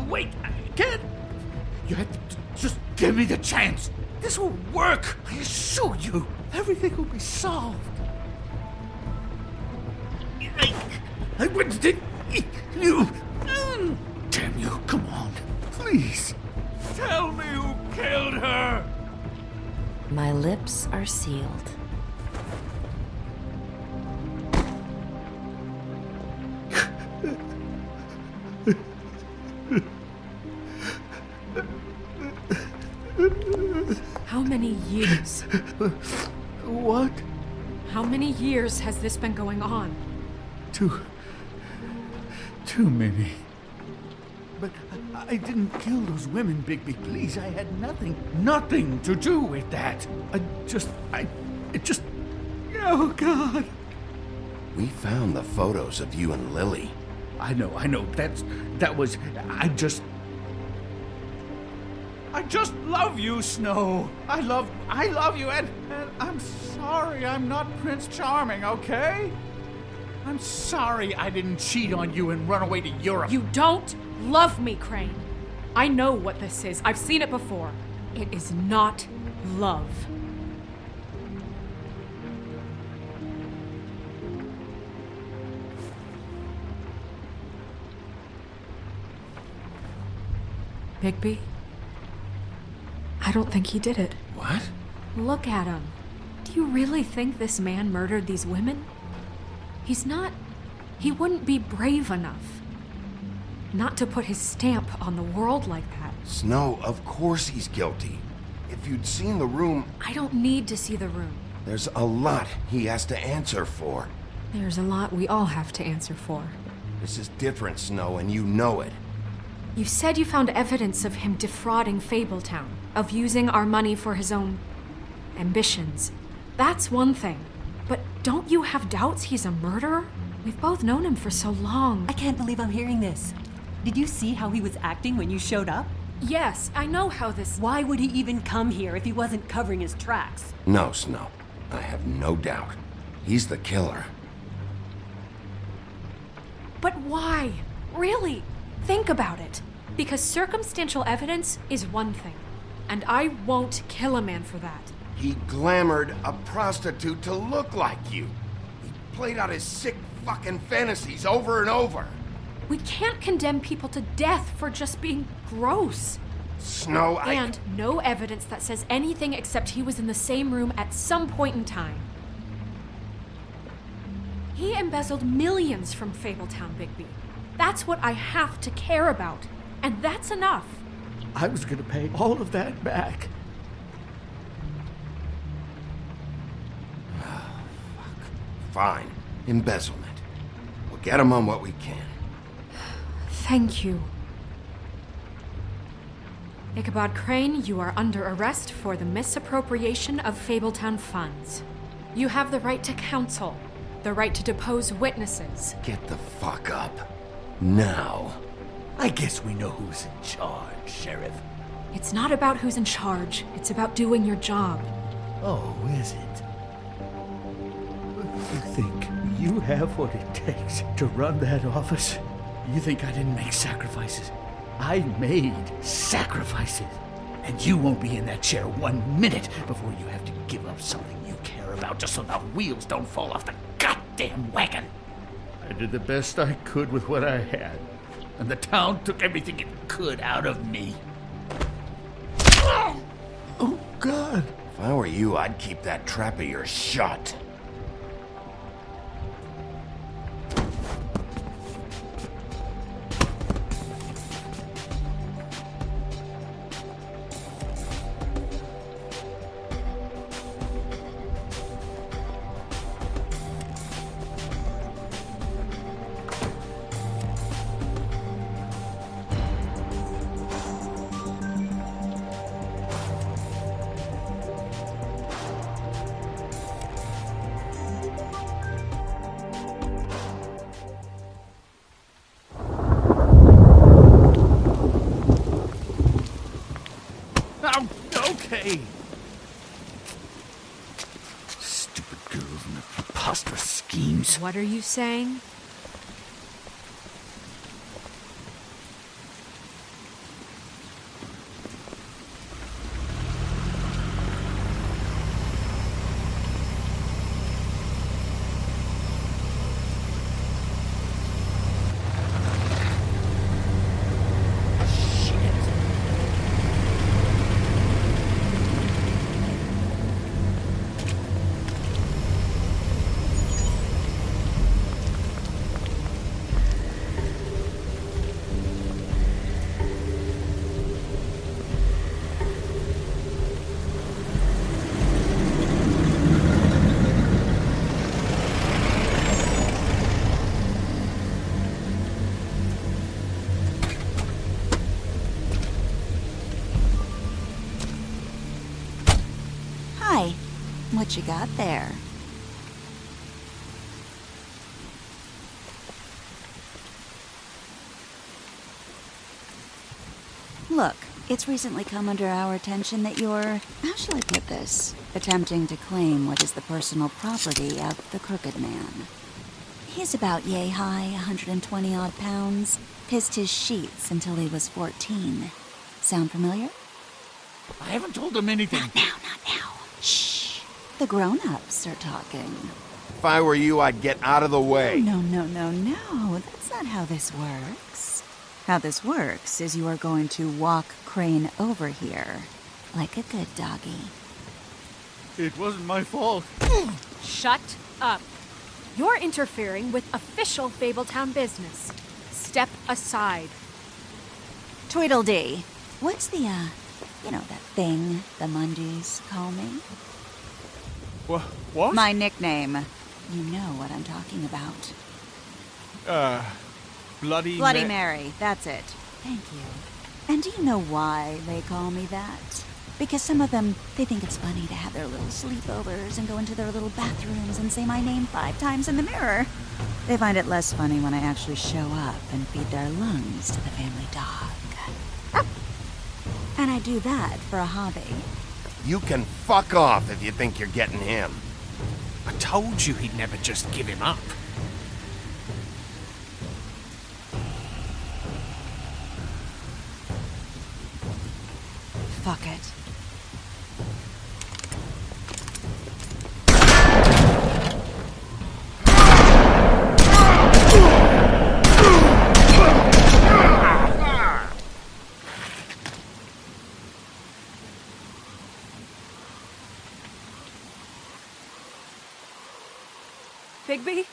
Speaker 8: Wait, I can't. You have to just give me the chance. This will work, I assure you. Everything will be solved. I wouldn't did you. Damn you, come on, please. Tell me who killed her.
Speaker 1: My lips are sealed.
Speaker 4: How many years?
Speaker 17: What?
Speaker 4: How many years has this been going on?
Speaker 17: Too many. But I didn't kill those women, Bigby. Please, I had nothing to do with that. Oh, God.
Speaker 2: We found the photos of you and Lily.
Speaker 17: I know. I just love you, Snow. I love you, and I'm sorry I'm not Prince Charming, okay? I'm sorry I didn't cheat on you and run away to Europe.
Speaker 4: You don't love me, Crane. I know what this is. I've seen it before. It is not love. Bigby? I don't think he did it.
Speaker 2: What?
Speaker 4: Look at him. Do you really think this man murdered these women? He wouldn't be brave enough. Not to put his stamp on the world like that.
Speaker 2: Snow, of course he's guilty. If you'd seen the room...
Speaker 4: I don't need to see the room.
Speaker 2: There's a lot he has to answer for.
Speaker 4: There's a lot we all have to answer for.
Speaker 2: This is different, Snow, and you know it.
Speaker 4: You said you found evidence of him defrauding Fabletown, of using our money for his own ambitions. That's one thing. But don't you have doubts he's a murderer? We've both known him for so long.
Speaker 15: I can't believe I'm hearing this. Did you see how he was acting when you showed up?
Speaker 4: Yes, I know how this...
Speaker 15: Why would he even come here if he wasn't covering his tracks?
Speaker 2: No, Snow. I have no doubt. He's the killer.
Speaker 4: But why? Really? Think about it. Because circumstantial evidence is one thing. And I won't kill a man for that.
Speaker 2: He glamored a prostitute to look like you. He played out his sick fucking fantasies over and over.
Speaker 4: We can't condemn people to death for just being gross.
Speaker 2: Snow,
Speaker 4: And no evidence that says anything except he was in the same room at some point in time. He embezzled millions from Fabletown, Bigby. That's what I have to care about. And that's enough.
Speaker 17: I was gonna pay all of that back.
Speaker 2: Fine. Embezzlement. We'll get him on what we can.
Speaker 4: Thank you. Ichabod Crane, you are under arrest for the misappropriation of Fabletown funds. You have the right to counsel, the right to depose witnesses.
Speaker 2: Get the fuck up. Now.
Speaker 17: I guess we know who's in charge, Sheriff.
Speaker 4: It's not about who's in charge. It's about doing your job.
Speaker 17: Oh, is it? You think you have what it takes to run that office? You think I didn't make sacrifices? I made sacrifices. And you won't be in that chair 1 minute before you have to give up something you care
Speaker 8: about just so the wheels don't fall off the goddamn wagon.
Speaker 17: I did the best I could with what I had, and the town took everything it could out of me. Oh, God.
Speaker 2: If I were you, I'd keep that trap of yours shut.
Speaker 17: Okay. Stupid girls and their preposterous schemes.
Speaker 10: What are you saying?
Speaker 9: Hi. What you got there? Look, it's recently come under our attention that you're, how shall I put this, attempting to claim what is the personal property of the Crooked Man. He's about yay high, 120 odd pounds, pissed his sheets until he was 14. Sound familiar?
Speaker 17: I haven't told them anything.
Speaker 9: Not now. Shh. The grown-ups are talking.
Speaker 2: If I were you, I'd get out of the way.
Speaker 9: No. That's not how this works. How this works is you are going to walk Crane over here, like a good doggy.
Speaker 17: It wasn't my fault.
Speaker 4: Shut up. You're interfering with official Fabletown business. Step aside.
Speaker 9: Tweedledee. What's the, that thing the Mundies call me?
Speaker 23: What?
Speaker 9: My nickname. You know what I'm talking about.
Speaker 23: Bloody
Speaker 9: Mary, that's it. Thank you. And do you know why they call me that? Because some of them, they think it's funny to have their little sleepovers and go into their little bathrooms and say my name 5 times in the mirror. They find it less funny when I actually show up and feed their lungs to the family dog. And I do that for a hobby.
Speaker 2: You can fuck off if you think you're getting him.
Speaker 22: I told you he'd never just give him up.
Speaker 9: Fuck it.
Speaker 4: Bigby?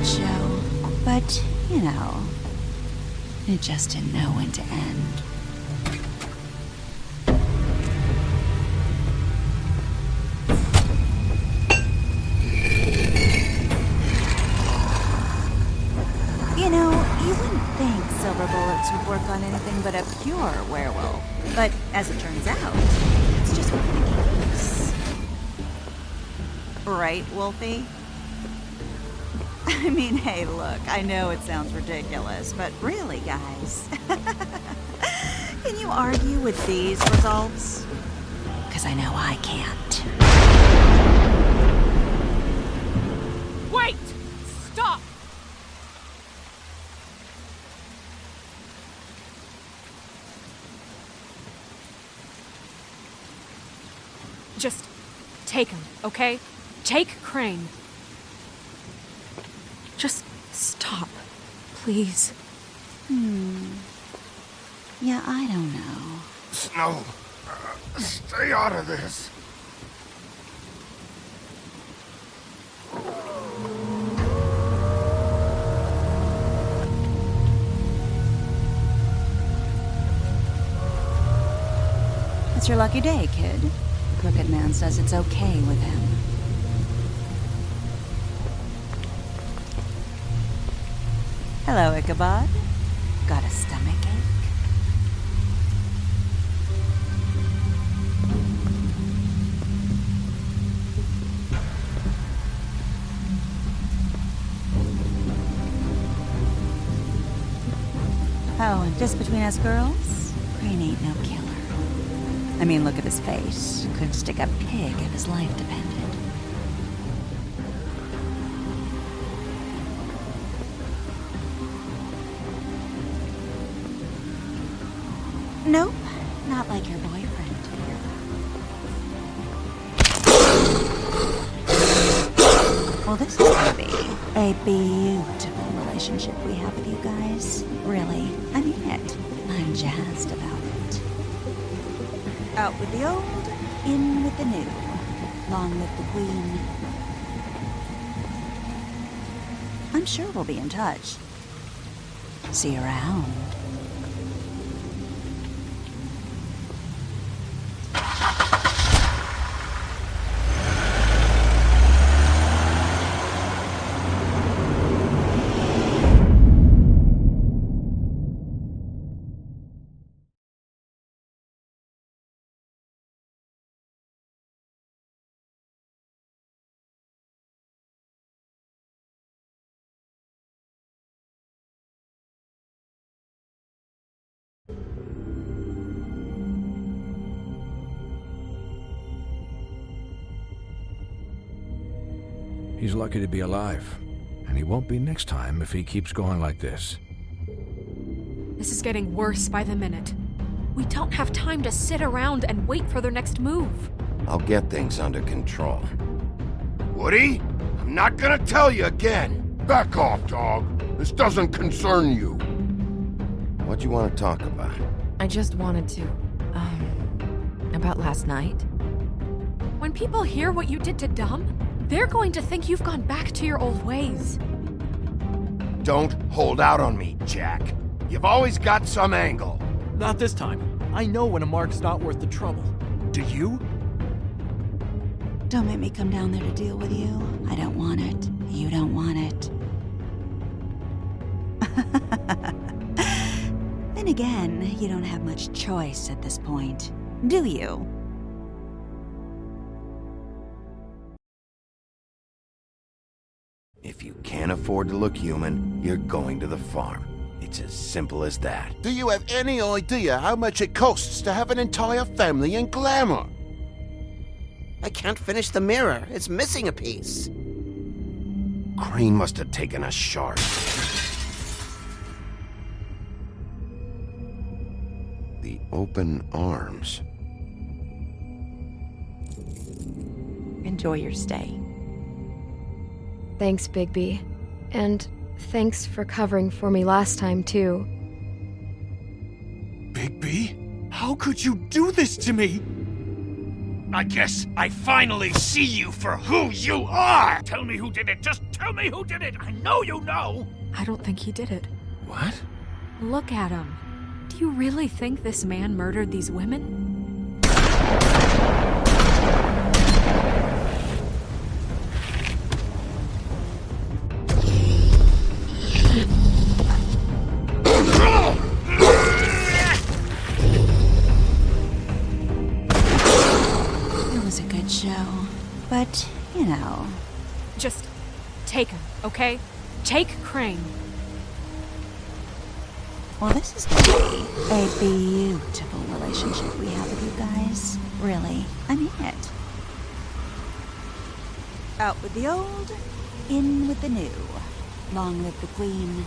Speaker 9: show. But, you know, it just didn't know when to end. You know, you wouldn't think silver bullets would work on anything but a pure werewolf. But as it turns out, it's just one of the case. Right, Wolfie? I mean, hey, look, I know it sounds ridiculous, but really, guys, can you argue with these results? Because I know I can't.
Speaker 4: Wait! Stop! Just take him, okay? Take Crane.
Speaker 10: Just stop, please.
Speaker 9: Yeah, I don't know.
Speaker 5: Snow, stay out of this.
Speaker 9: It's your lucky day, kid. Crooked Man says it's okay with him. Hello, Ichabod. Got a stomachache? Oh, and just between us girls, Crane ain't no killer. I mean, look at his face. Could stick a pig if his life depended. Nope, not like your boyfriend. Well, this is gonna be a beautiful relationship we have with you guys. Really, I mean it. I'm jazzed about it. Out with the old, in with the new. Long live the Queen. I'm sure we'll be in touch. See you around.
Speaker 7: He's lucky to be alive, and he won't be next time if he keeps going like this.
Speaker 4: This is getting worse by the minute. We don't have time to sit around and wait for their next move.
Speaker 2: I'll get things under control.
Speaker 5: Woody, I'm not gonna tell you again. Back off, dog. This doesn't concern you.
Speaker 2: What do you want to talk about?
Speaker 1: I just wanted to, about last night.
Speaker 4: When people hear what you did to Dom, they're going to think you've gone back to your old ways.
Speaker 5: Don't hold out on me, Jack. You've always got some angle.
Speaker 19: Not this time. I know when a mark's not worth the trouble. Do you?
Speaker 9: Don't make me come down there to deal with you. I don't want it. You don't want it. Then again, you don't have much choice at this point, do you?
Speaker 2: If you can't afford to look human, you're going to the farm. It's as simple as that.
Speaker 5: Do you have any idea how much it costs to have an entire family in Glamour?
Speaker 14: I can't finish the mirror. It's missing a piece.
Speaker 2: Crane must have taken a shard. The open arms.
Speaker 1: Enjoy your stay. Thanks, Bigby. And thanks for covering for me last time, too.
Speaker 8: Bigby? How could you do this to me? I guess I finally see you for who you are! Tell me who did it! Just tell me who did it! I know you know!
Speaker 10: I don't think he did it.
Speaker 2: What?
Speaker 10: Look at him. Do you really think this man murdered these women?
Speaker 9: It was a good show. But, you know.
Speaker 10: Just take him, okay? Take Crane.
Speaker 9: Well, this is going to be a beautiful relationship we have with you guys. Really. I mean it. Out with the old, in with the new. Long live the Queen.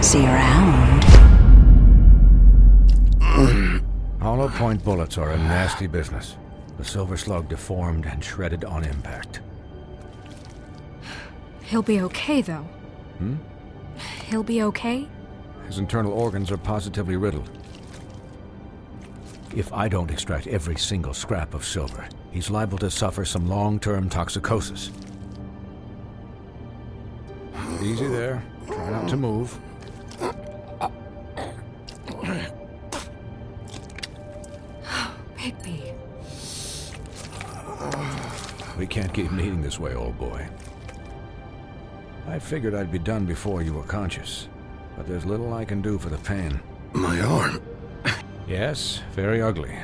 Speaker 9: See you around.
Speaker 7: Hollow point bullets are a nasty business. The Silver Slug deformed and shredded on impact.
Speaker 10: He'll be okay, though.
Speaker 7: Hmm?
Speaker 10: He'll be okay?
Speaker 7: His internal organs are positively riddled. If I don't extract every single scrap of silver, he's liable to suffer some long-term toxicosis. Easy there. Try not to move.
Speaker 10: Bigby.
Speaker 7: We can't keep meeting this way, old boy. I figured I'd be done before you were conscious, but there's little I can do for the pain.
Speaker 2: My arm.
Speaker 7: Yes, very ugly,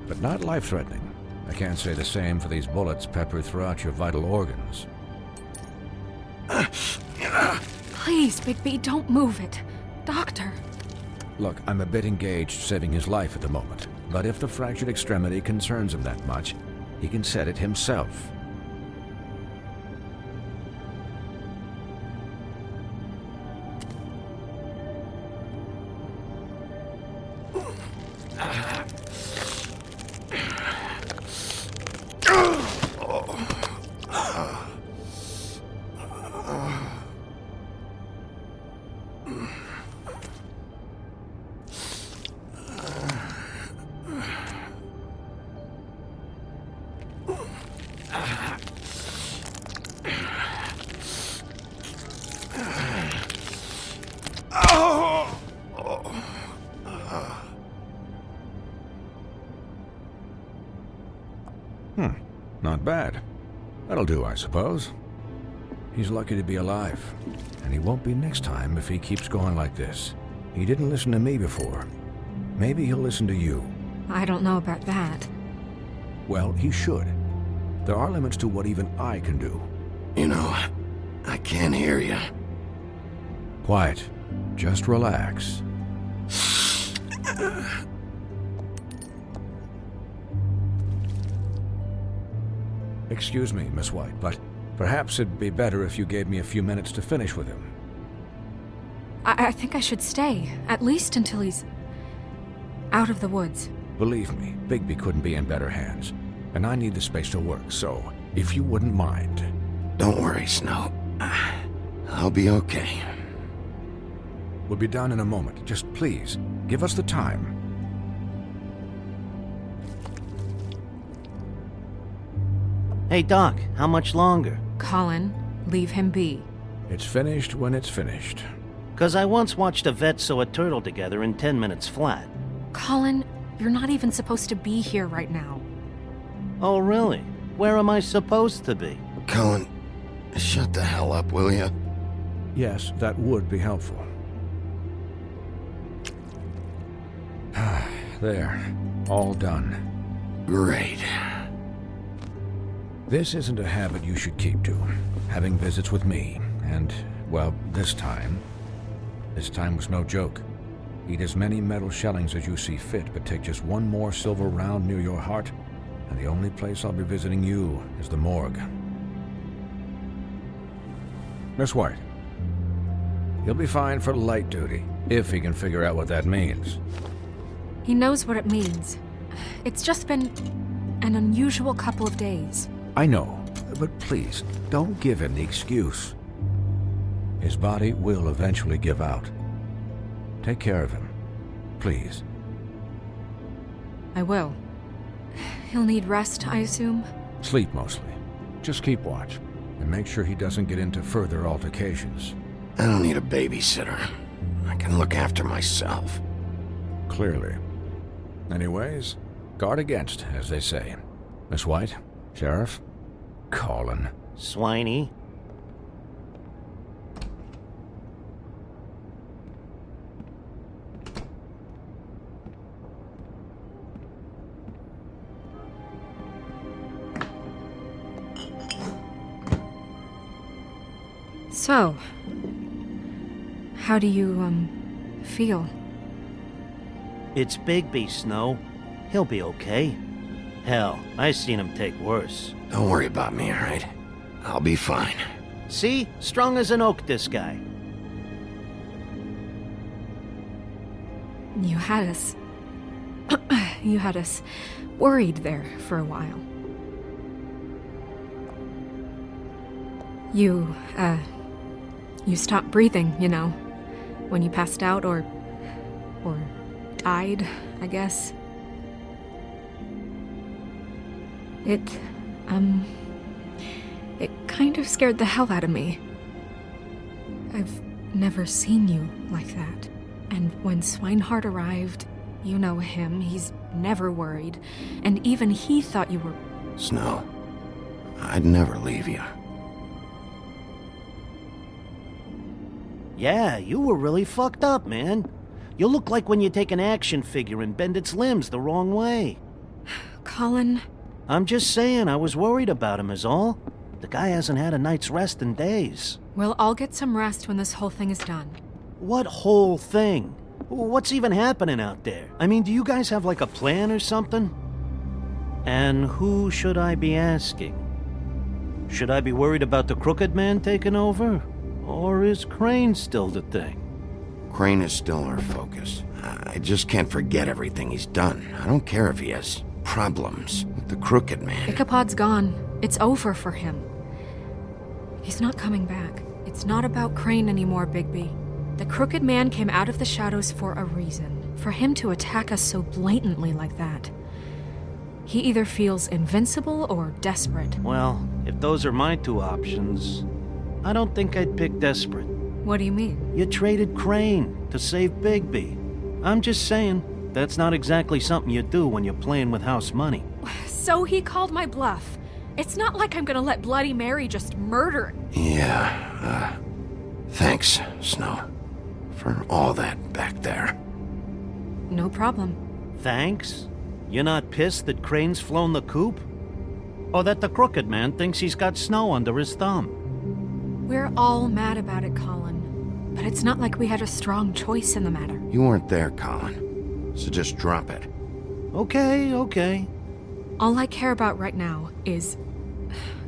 Speaker 7: but not life-threatening. I can't say the same for these bullets peppered throughout your vital organs.
Speaker 10: Please, Bigby, don't move it. Doctor.
Speaker 7: Look, I'm a bit engaged saving his life at the moment, but if the fractured extremity concerns him that much, he can set it himself. Not bad. That'll do, I suppose. He's lucky to be alive, and he won't be next time if he keeps going like this. He didn't listen to me before. Maybe he'll listen to you.
Speaker 10: I don't know about that.
Speaker 7: Well, he should. There are limits to what even I can do.
Speaker 2: You know, I can't hear you.
Speaker 7: Quiet. Just relax. Excuse me, Miss White, but perhaps it'd be better if you gave me a few minutes to finish with him.
Speaker 10: I think I should stay, at least until he's out of the woods.
Speaker 7: Believe me, Bigby couldn't be in better hands, and I need the space to work, so if you wouldn't mind.
Speaker 2: Don't worry, Snow. I'll be okay.
Speaker 7: We'll be done in a moment. Just please, give us the time.
Speaker 12: Hey, Doc, how much longer?
Speaker 10: Colin, leave him be.
Speaker 7: It's finished when it's finished.
Speaker 12: 'Cause I once watched a vet sew a turtle together in 10 minutes flat.
Speaker 10: Colin, you're not even supposed to be here right now.
Speaker 12: Oh, really? Where am I supposed to be?
Speaker 2: Colin, shut the hell up, will you?
Speaker 7: Yes, that would be helpful. there. All done.
Speaker 2: Great.
Speaker 7: This isn't a habit you should keep to. Having visits with me, and, well, this time was no joke. Eat as many metal shellings as you see fit, but take just one more silver round near your heart, and the only place I'll be visiting you is the morgue. Miss White, he'll be fine for light duty, if he can figure out what that means.
Speaker 10: He knows what it means. It's just been an unusual couple of days.
Speaker 7: I know, but please, don't give him the excuse. His body will eventually give out. Take care of him, please.
Speaker 10: I will. He'll need rest, I assume?
Speaker 7: Sleep mostly. Just keep watch, and make sure he doesn't get into further altercations.
Speaker 2: I don't need a babysitter. I can look after myself.
Speaker 7: Clearly. Anyways, guard against, as they say. Miss White, Sheriff, Colin.
Speaker 12: Swiney.
Speaker 10: So, how do you, feel?
Speaker 12: It's Bigby, Snow. He'll be okay. Hell, I seen him take worse.
Speaker 2: Don't worry about me, all right? I'll be fine.
Speaker 12: See? Strong as an oak, this guy.
Speaker 10: You had us... you had us worried there for a while. You stopped breathing, you know, when you passed out or died, I guess. It kind of scared the hell out of me. I've never seen you like that. And when Swinehart arrived, you know him, he's never worried. And even he thought you were...
Speaker 2: Snow, I'd never leave you.
Speaker 12: Yeah, you were really fucked up, man. You look like when you take an action figure and bend its limbs the wrong way.
Speaker 10: Colin...
Speaker 12: I'm just saying, I was worried about him is all. The guy hasn't had a night's rest in days.
Speaker 10: We'll all get some rest when this whole thing is done.
Speaker 12: What whole thing? What's even happening out there? I mean, do you guys have like a plan or something? And who should I be asking? Should I be worried about the Crooked Man taking over? Or is Crane still the thing?
Speaker 2: Crane is still our focus. I just can't forget everything he's done. I don't care if he has problems with the Crooked Man.
Speaker 10: Ichabod's gone. It's over for him. He's not coming back. It's not about Crane anymore, Bigby. The Crooked Man came out of the shadows for a reason. For him to attack us so blatantly like that. He either feels invincible or desperate.
Speaker 12: Well, if those are my two options, I don't think I'd pick desperate.
Speaker 10: What do you mean?
Speaker 12: You traded Crane to save Bigby. I'm just saying, that's not exactly something you do when you're playing with house money.
Speaker 10: So he called my bluff. It's not like I'm gonna let Bloody Mary just murder...
Speaker 2: Yeah, thanks, Snow, for all that back there.
Speaker 10: No problem.
Speaker 12: Thanks? You're not pissed that Crane's flown the coop? Or that the Crooked Man thinks he's got Snow under his thumb?
Speaker 10: We're all mad about it, Colin. But it's not like we had a strong choice in the matter.
Speaker 2: You weren't there, Colin, so just drop it.
Speaker 12: Okay.
Speaker 10: All I care about right now is...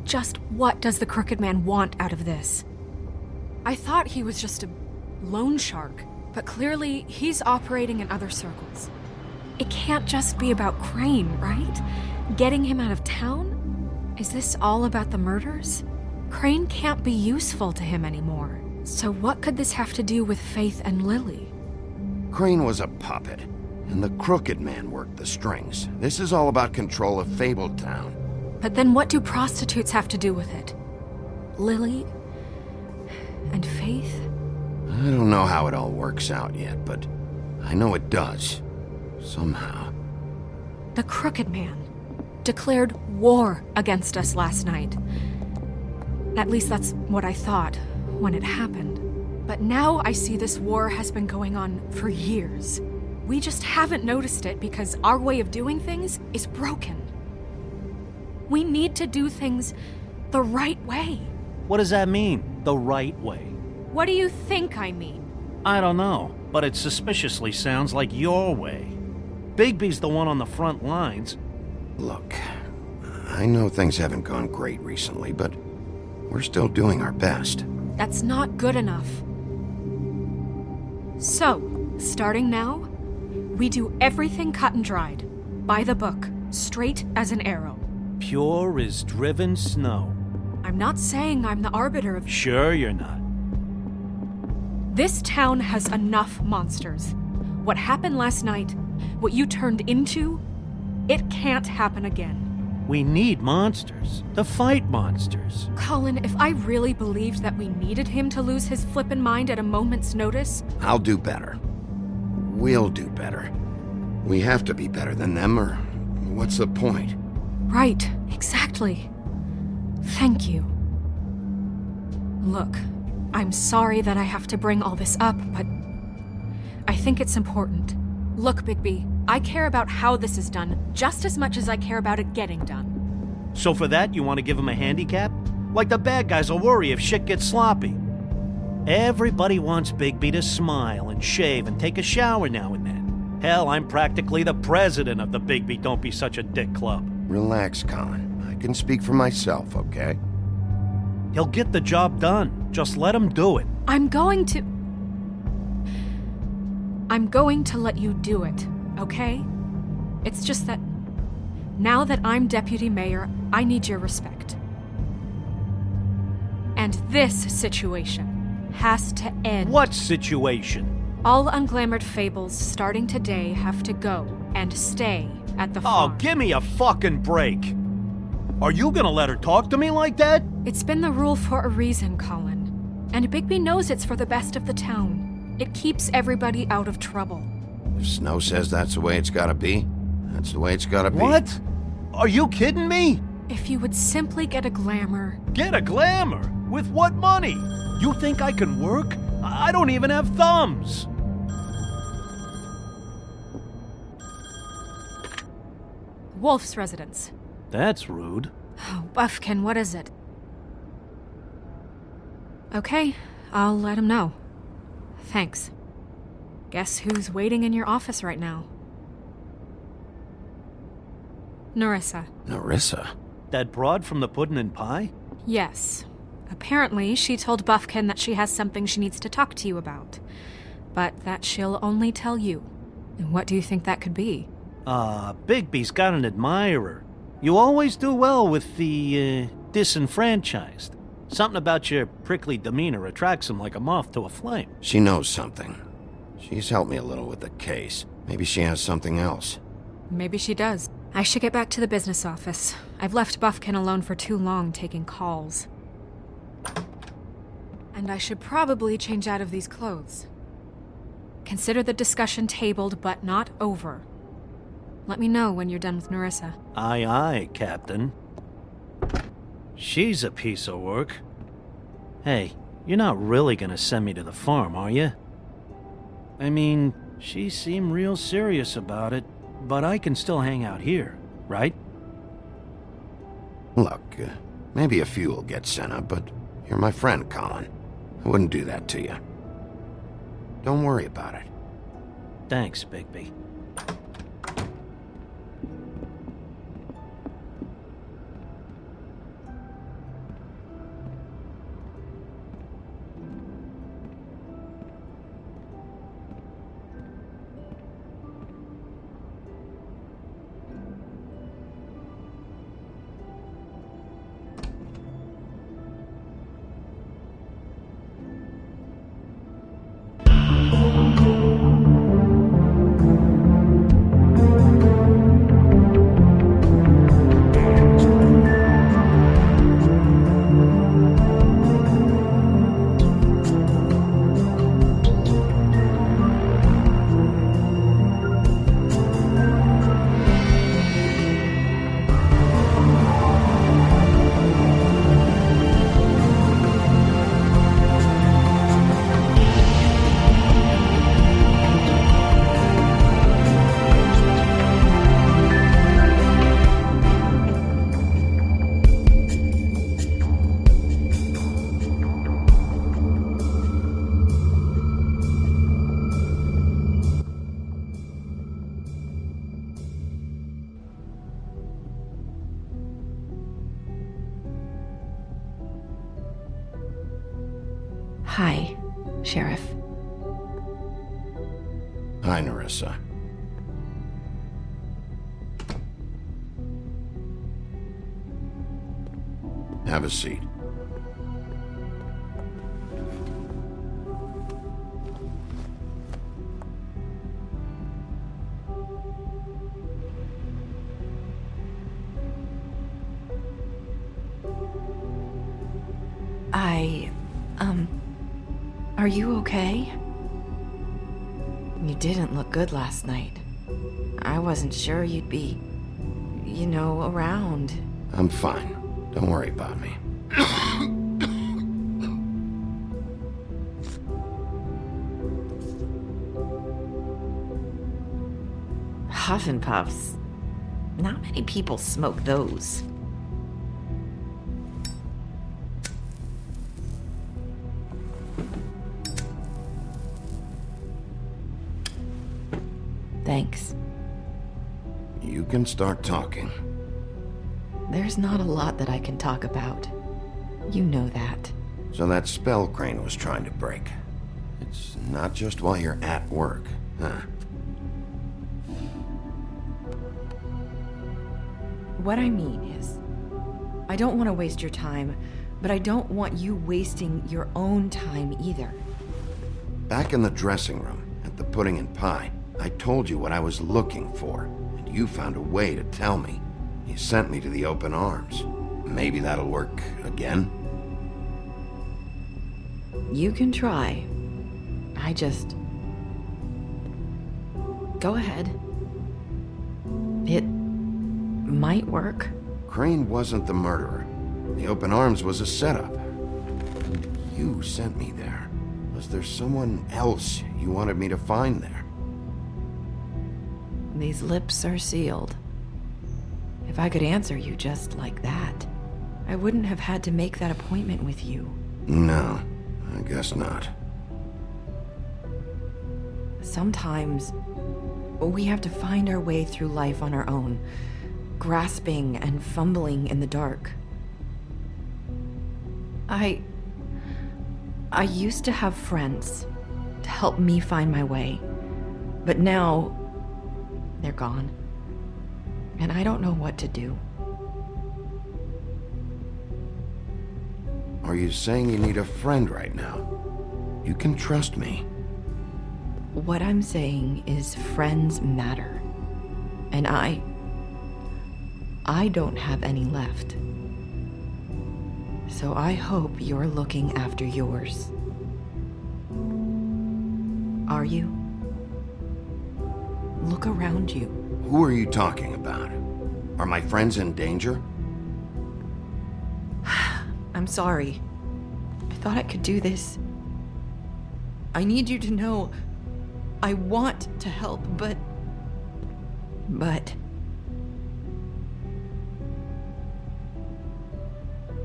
Speaker 10: just what does the Crooked Man want out of this? I thought he was just a loan shark, but clearly he's operating in other circles. It can't just be about Crane, right? Getting him out of town? Is this all about the murders? Crane can't be useful to him anymore. So what could this have to do with Faith and Lily?
Speaker 2: Crane was a puppet, and the Crooked Man worked the strings. This is all about control of Fabletown.
Speaker 10: But then what do prostitutes have to do with it? Lily? And Faith?
Speaker 2: I don't know how it all works out yet, but I know it does. Somehow.
Speaker 10: The Crooked Man declared war against us last night. At least that's what I thought when it happened. But now I see this war has been going on for years.
Speaker 4: We just haven't noticed it because our way of doing things is broken. We need to do things the right way.
Speaker 12: What does that mean, the right way?
Speaker 4: What do you think I mean?
Speaker 12: I don't know, but it suspiciously sounds like your way. Bigby's the one on the front lines.
Speaker 2: Look, I know things haven't gone great recently, but we're still doing our best.
Speaker 4: That's not good enough. So, starting now, we do everything cut and dried, by the book, straight as an arrow.
Speaker 12: Pure as driven snow.
Speaker 4: I'm not saying I'm the arbiter of...
Speaker 12: Sure you're not.
Speaker 4: This town has enough monsters. What happened last night, what you turned into, it can't happen again.
Speaker 12: We need monsters. To fight monsters.
Speaker 4: Colin, if I really believed that we needed him to lose his flippin' mind at a moment's notice...
Speaker 2: I'll do better. We'll do better. We have to be better than them, or what's the point?
Speaker 4: Right, exactly. Thank you. Look, I'm sorry that I have to bring all this up, but I think it's important. Look, Bigby, I care about how this is done just as much as I care about it getting done.
Speaker 12: So for that, you want to give him a handicap? Like the bad guys will worry if shit gets sloppy. Everybody wants Bigby to smile and shave and take a shower now and then. Hell, I'm practically the president of the Bigby Don't Be Such a Dick Club.
Speaker 2: Relax, Colin. I can speak for myself, okay?
Speaker 12: He'll get the job done. Just let him do it.
Speaker 4: I'm going to let you do it, okay? It's just that now that I'm deputy mayor, I need your respect. And this situation has to end.
Speaker 12: What situation?
Speaker 4: All unglamored fables starting today have to go and stay at the farm.
Speaker 12: Oh, give me a fucking break. Are you gonna let her talk to me like that?
Speaker 4: It's been the rule for a reason, Colin. And Bigby knows it's for the best of the town. It keeps everybody out of trouble.
Speaker 2: If Snow says that's the way it's gotta be, that's the way it's gotta be.
Speaker 12: What? Are you kidding me?
Speaker 4: If you would simply get a glamour.
Speaker 12: Get a glamour? With what money? You think I can work? I don't even have thumbs.
Speaker 4: Wolf's residence.
Speaker 12: That's rude.
Speaker 4: Oh, Buffkin, what is it? Okay, I'll let him know. Thanks. Guess who's waiting in your office right now? Narissa.
Speaker 2: Narissa?
Speaker 12: That broad from the puddin' and pie?
Speaker 4: Yes. Apparently, she told Buffkin that she has something she needs to talk to you about. But that she'll only tell you. And what do you think that could be?
Speaker 12: Bigby's got an admirer. You always do well with the, disenfranchised. Something about your prickly demeanor attracts him like a moth to a flame.
Speaker 2: She knows something. She's helped me a little with the case. Maybe she has something else.
Speaker 4: Maybe she does. I should get back to the business office. I've left Buffkin alone for too long taking calls. And I should probably change out of these clothes. Consider the discussion tabled but not over. Let me know when you're done with Narissa.
Speaker 12: Aye, aye, Captain. She's a piece of work. Hey, you're not really gonna send me to the farm, are you? I mean, she seemed real serious about it, but I can still hang out here, right?
Speaker 2: Look, maybe a few will get sent up, but you're my friend, Colin. I wouldn't do that to you. Don't worry about it.
Speaker 12: Thanks, Bigby.
Speaker 1: Sheriff.
Speaker 2: Hi, Nerissa. Have a seat.
Speaker 1: Are you okay? You didn't look good last night. I wasn't sure you'd be, around.
Speaker 2: I'm fine. Don't worry about me.
Speaker 1: Huff and Puffs. Not many people smoke those. Thanks.
Speaker 2: You can start talking.
Speaker 1: There's not a lot that I can talk about. You know that.
Speaker 2: So that spell Crane was trying to break. It's not just while you're at work, huh?
Speaker 1: What I mean is, I don't want to waste your time, but I don't want you wasting your own time either.
Speaker 2: Back in the dressing room, at the pudding and pie, I told you what I was looking for, and you found a way to tell me. You sent me to the open arms. Maybe that'll work again?
Speaker 1: You can try. I just... Go ahead. It might work.
Speaker 2: Crane wasn't the murderer. The open arms was a setup. You sent me there. Was there someone else you wanted me to find there?
Speaker 1: These lips are sealed. If I could answer you just like that, I wouldn't have had to make that appointment with you.
Speaker 2: No, I guess not.
Speaker 1: Sometimes we have to find our way through life on our own, grasping and fumbling in the dark. I used to have friends to help me find my way, but now they're gone, and I don't know what to do.
Speaker 2: Are you saying you need a friend right now? You can trust me.
Speaker 1: What I'm saying is friends matter, and I don't have any left. So I hope you're looking after yours. Are you? Look around you.
Speaker 2: Who are you talking about? Are my friends in danger?
Speaker 1: I'm sorry. I thought I could do this. I need you to know I want to help, but...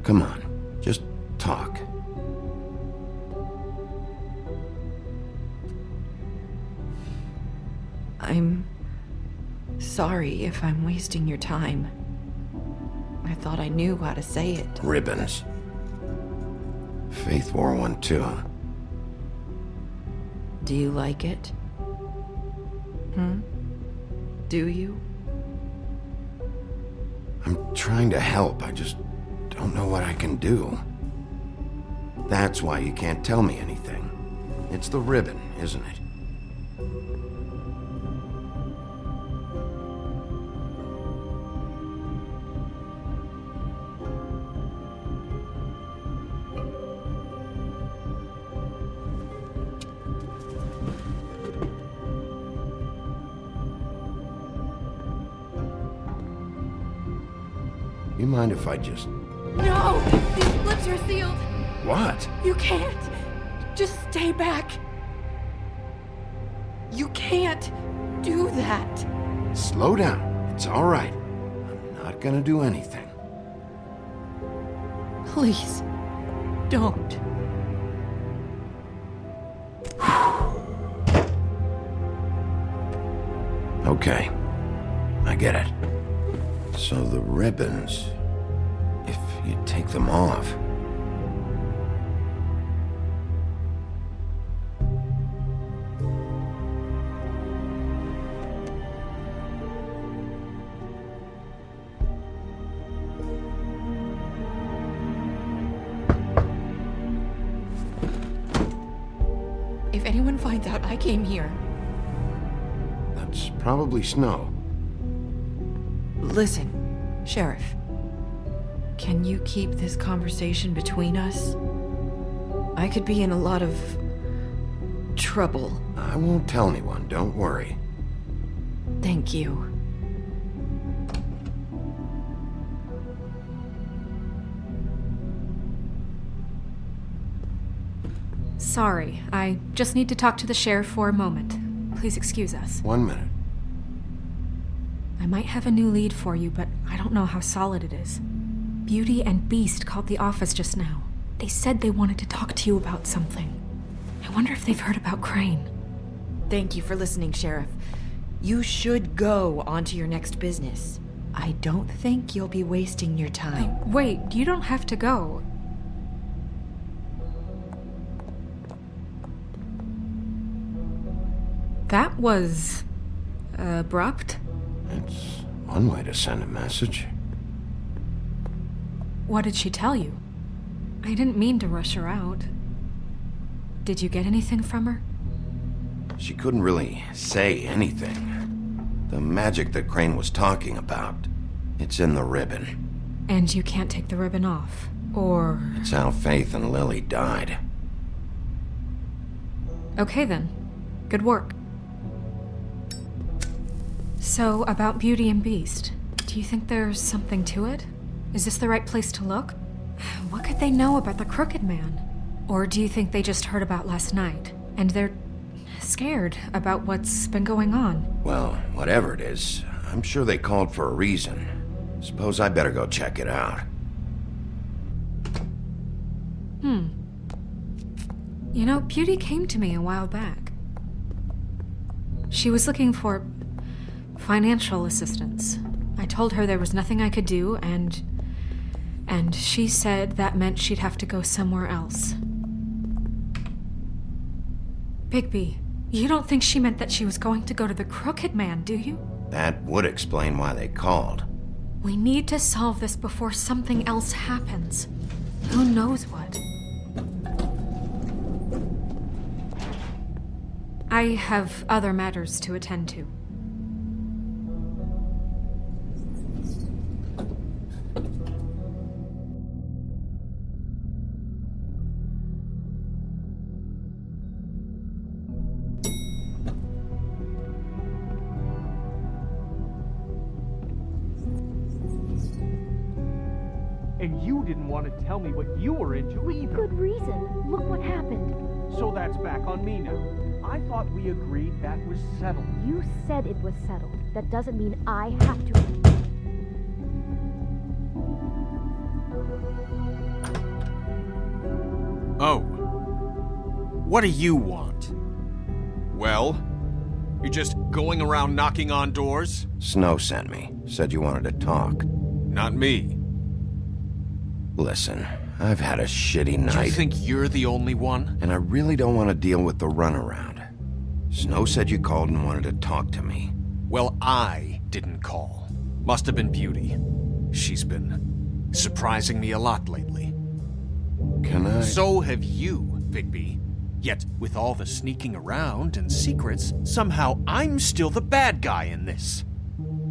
Speaker 2: Come on, just talk.
Speaker 1: I'm sorry if I'm wasting your time. I thought I knew how to say it.
Speaker 2: Ribbons. Faith wore one too.
Speaker 1: Do you like it? Do you?
Speaker 2: I'm trying to help, I just don't know what I can do. That's why you can't tell me anything. It's the ribbon, isn't it? You mind if I just...
Speaker 3: No! These lips are sealed!
Speaker 2: What?
Speaker 3: You can't! Just stay back! You can't do that!
Speaker 2: Slow down. It's all right. I'm not gonna do anything.
Speaker 1: Please, don't.
Speaker 2: Okay. I get it. So the ribbons... If you take them off...
Speaker 1: thought I came here.
Speaker 2: That's probably Snow.
Speaker 1: Listen, Sheriff. Can you keep this conversation between us? I could be in a lot of trouble.
Speaker 2: I won't tell anyone, don't worry.
Speaker 1: Thank you.
Speaker 10: Sorry, I just need to talk to the sheriff for a moment. Please excuse us.
Speaker 2: 1 minute.
Speaker 10: I might have a new lead for you, but I don't know how solid it is. Beauty and Beast called the office just now. They said they wanted to talk to you about something. I wonder if they've heard about Crane.
Speaker 1: Thank you for listening, Sheriff. You should go on to your next business. I don't think you'll be wasting your time.
Speaker 10: Wait, you don't have to go. That was abrupt.
Speaker 2: It's one way to send a message.
Speaker 10: What did she tell you? I didn't mean to rush her out. Did you get anything from her?
Speaker 2: She couldn't really say anything. The magic that Crane was talking about, it's in the ribbon.
Speaker 10: And you can't take the ribbon off, or...
Speaker 2: It's how Faith and Lily died.
Speaker 10: Okay then. Good work. So, about Beauty and Beast, do you think there's something to it? Is this the right place to look? What could they know about the Crooked Man? Or do you think they just heard about last night, and they're scared about what's been going on?
Speaker 2: Well, whatever it is, I'm sure they called for a reason. Suppose I better go check it out.
Speaker 10: You know, Beauty came to me a while back. She was looking for financial assistance. I told her there was nothing I could do, and she said that meant she'd have to go somewhere else. Bigby, you don't think she meant that she was going to go to the Crooked Man, do you?
Speaker 2: That would explain why they called.
Speaker 10: We need to solve this before something else happens. Who knows what? I have other matters to attend to.
Speaker 23: And you didn't want to tell me what you were into either.
Speaker 6: Good reason. Look what happened.
Speaker 23: So that's back on me now. I thought we agreed that was settled.
Speaker 6: You said it was settled. That doesn't mean I have to.
Speaker 13: Oh. What do you want? Well? You're just going around knocking on doors?
Speaker 2: Snow sent me. Said you wanted to talk.
Speaker 13: Not me.
Speaker 2: Listen, I've had a shitty night.
Speaker 13: You think you're the only one?
Speaker 2: And I really don't want to deal with the runaround. Snow said you called and wanted to talk to me.
Speaker 13: Well, I didn't call. Must have been Beauty. She's been surprising me a lot lately.
Speaker 2: Can I?
Speaker 13: So have you, Bigby. Yet, with all the sneaking around and secrets, somehow I'm still the bad guy in this.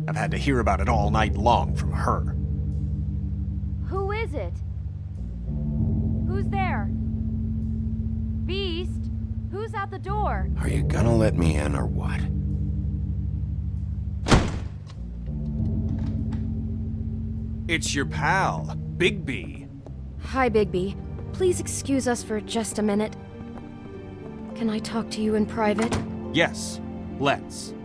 Speaker 13: I've had to hear about it all night long from her.
Speaker 6: Who is it? Who's there? Beast? Who's at the door?
Speaker 2: Are you gonna let me in or what?
Speaker 13: It's your pal, Bigby.
Speaker 20: Hi, Bigby. Please excuse us for just a minute. Can I talk to you in private?
Speaker 13: Yes, let's.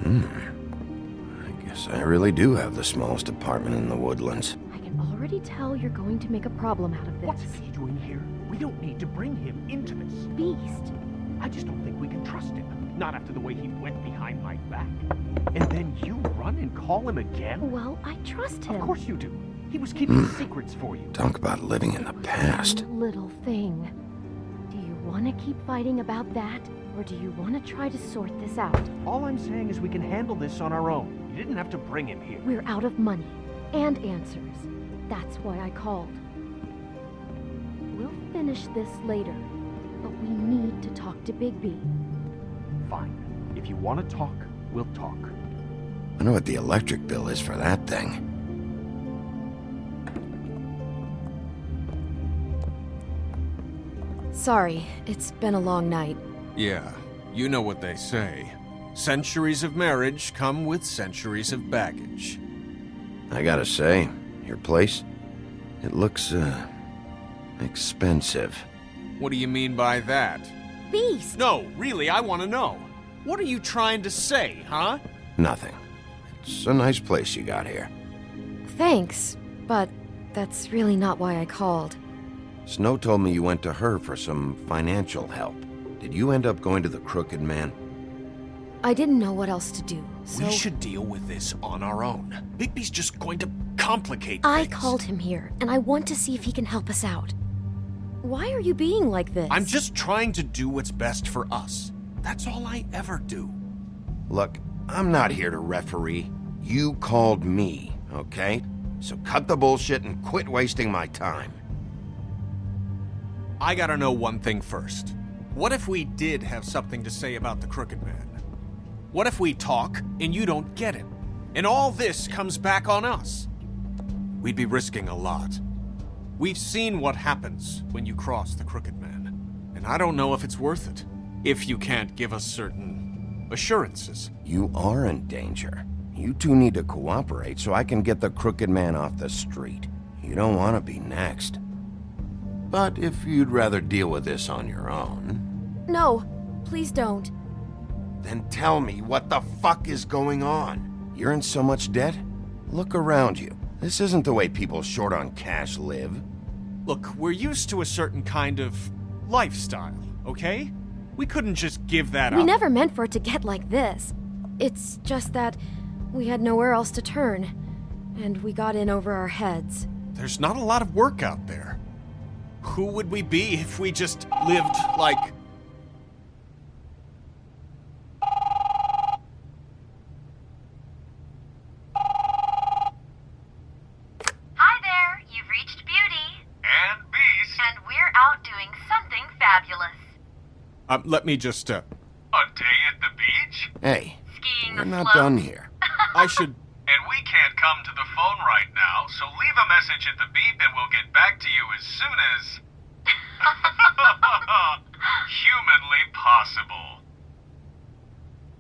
Speaker 2: I guess I really do have the smallest apartment in the Woodlands.
Speaker 20: I can already tell you're going to make a problem out of this.
Speaker 23: What's he doing here? We don't need to bring him into this.
Speaker 20: Beast.
Speaker 23: I just don't think we can trust him. Not after the way he went behind my back. And then you run and call him again?
Speaker 20: Well, I trust him.
Speaker 23: Of course you do. He was keeping secrets for you.
Speaker 2: Talk about living in the past.
Speaker 20: One little thing. Do you want to keep fighting about that, or do you want to try to sort this out?
Speaker 23: All I'm saying is we can handle this on our own. You didn't have to bring him here.
Speaker 20: We're out of money and answers. That's why I called. finish this later, but we need to talk to Bigby.
Speaker 23: Fine. If you want to talk, we'll talk.
Speaker 2: I know what the electric bill is for that thing.
Speaker 20: Sorry, it's been a long night.
Speaker 13: Yeah, you know what they say. Centuries of marriage come with centuries of baggage.
Speaker 2: I gotta say, your place, it looks, expensive.
Speaker 13: What do you mean by that?
Speaker 20: Beast!
Speaker 13: No, really, I want to know. What are you trying to say, huh?
Speaker 2: Nothing. It's a nice place you got here.
Speaker 20: Thanks, but that's really not why I called.
Speaker 2: Snow told me you went to her for some financial help. Did you end up going to the Crooked Man?
Speaker 20: I didn't know what else to do, so...
Speaker 13: We should deal with this on our own. Bigby's just going to complicate
Speaker 20: I
Speaker 13: things.
Speaker 20: called him here, and I want to see if he can help us out. Why are you being like this?
Speaker 13: I'm just trying to do what's best for us. That's all I ever do.
Speaker 2: Look, I'm not here to referee. You called me, okay? So cut the bullshit and quit wasting my time.
Speaker 13: I gotta know one thing first. What if we did have something to say about the Crooked Man? What if we talk and you don't get it? And all this comes back on us? We'd be risking a lot. We've seen what happens when you cross the Crooked Man. And I don't know if it's worth it. If you can't give us certain assurances.
Speaker 2: You are in danger. You two need to cooperate so I can get the Crooked Man off the street. You don't want to be next. But if you'd rather deal with this on your own...
Speaker 20: No, please don't.
Speaker 2: Then tell me what the fuck is going on? You're in so much debt? Look around you. This isn't the way people short on cash live.
Speaker 13: Look, we're used to a certain kind of lifestyle, okay? We couldn't just give that up.
Speaker 20: We never meant for it to get like this. It's just that we had nowhere else to turn, and we got in over our heads.
Speaker 13: There's not a lot of work out there. Who would we be if we just lived like...
Speaker 11: Hi there, you've reached Beauty. And Beast. And we're out doing something fabulous.
Speaker 13: Let me just,
Speaker 11: A day at the beach?
Speaker 2: Hey,
Speaker 11: Skiing
Speaker 2: we're
Speaker 11: the
Speaker 2: not
Speaker 11: slopes?
Speaker 2: done here.
Speaker 13: I should...
Speaker 11: And we can't come to the phone right now, so leave a message at the beep and we'll get back to you as soon as... humanly possible.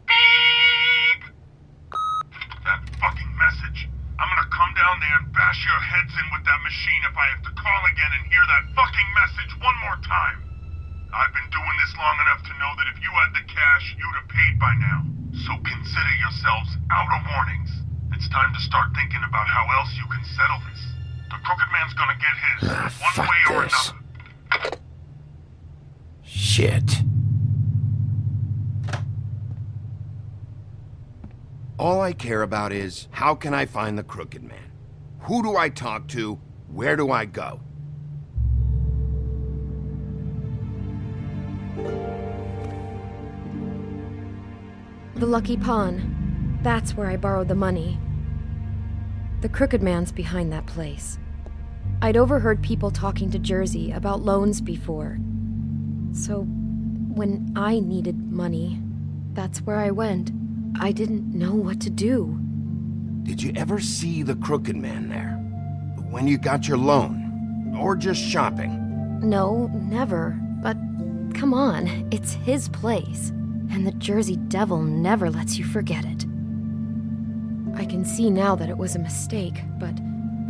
Speaker 11: Beep!
Speaker 5: That fucking message. I'm gonna come down there and bash your heads in with that machine if I have to call again and hear that fucking message one more time. I've been doing this long enough to know that if you had the cash, you'd have paid by now. So consider yourselves out of warnings. It's time to start thinking about how else you can settle this. The Crooked Man's gonna get his, one
Speaker 2: fuck
Speaker 5: way or
Speaker 2: this.
Speaker 5: another.
Speaker 2: Shit. All I care about is, how can I find the Crooked Man? Who do I talk to? Where do I go?
Speaker 20: The Lucky Pawn. That's where I borrowed the money. The Crooked Man's behind that place. I'd overheard people talking to Jersey about loans before. So, when I needed money, that's where I went. I didn't know what to do.
Speaker 2: Did you ever see the Crooked Man there? When you got your loan? Or just shopping?
Speaker 20: No, never. But come on, it's his place. And the Jersey Devil never lets you forget it. I can see now that it was a mistake, but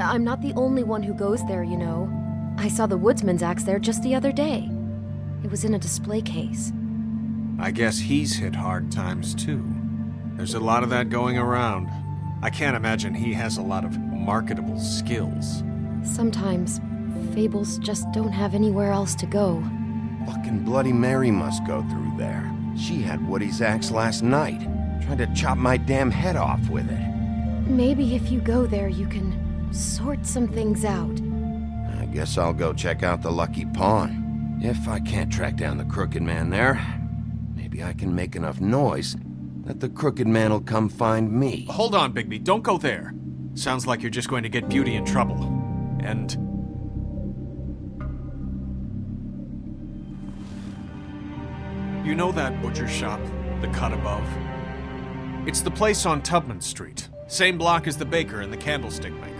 Speaker 20: I'm not the only one who goes there, you know. I saw the Woodsman's axe there just the other day. It was in a display case.
Speaker 13: I guess he's hit hard times too. There's a lot of that going around. I can't imagine he has a lot of marketable skills.
Speaker 20: Sometimes, fables just don't have anywhere else to go.
Speaker 2: Fucking Bloody Mary must go through there. She had Woody's axe last night, trying to chop my damn head off with it.
Speaker 20: Maybe if you go there, you can sort some things out.
Speaker 2: I guess I'll go check out the Lucky Pawn. If I can't track down the Crooked Man there, maybe I can make enough noise that the Crooked Man will come find me.
Speaker 13: Hold on, Bigby, don't go there. Sounds like you're just going to get Beauty in trouble. And... You know that butcher shop, the cut above? It's the place on Tubman Street. Same block as the baker and the candlestick maker.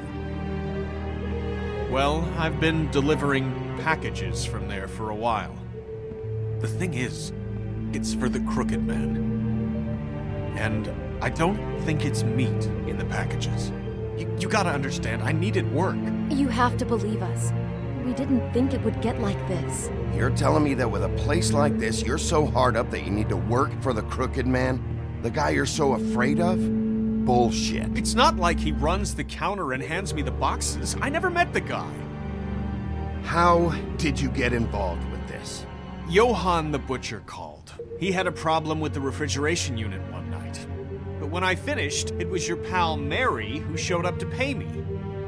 Speaker 13: Well, I've been delivering packages from there for a while. The thing is, it's for the Crooked Man. And I don't think it's meat in the packages. You gotta understand, I needed work.
Speaker 20: You have to believe us. We didn't think it would get like this.
Speaker 2: You're telling me that with a place like this, you're so hard up that you need to work for the Crooked Man? The guy you're so afraid of? Bullshit.
Speaker 13: It's not like he runs the counter and hands me the boxes. I never met the guy.
Speaker 2: How did you get involved with this?
Speaker 13: Johann the butcher called. He had a problem with the refrigeration unit one night. But when I finished, it was your pal Mary who showed up to pay me.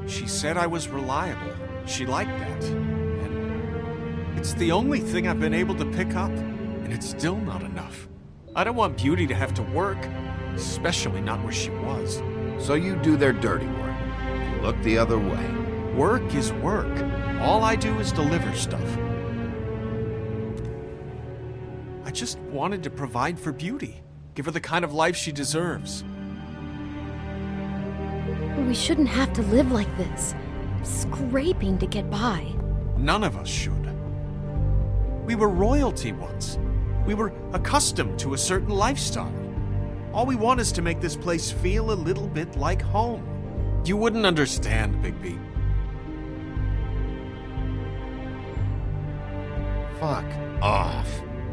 Speaker 13: She said I was reliable. She liked that. And it's the only thing I've been able to pick up, and it's still not enough. I don't want Beauty to have to work, especially not where she was.
Speaker 2: So you do their dirty work. Look the other way.
Speaker 13: Work is work. All I do is deliver stuff. I just wanted to provide for Beauty. Give her the kind of life she deserves.
Speaker 20: We shouldn't have to live like this, scraping to get by.
Speaker 13: None of us should. We were royalty once. We were accustomed to a certain lifestyle. All we want is to make this place feel a little bit like home. You wouldn't understand, Bigby.
Speaker 2: Fuck off.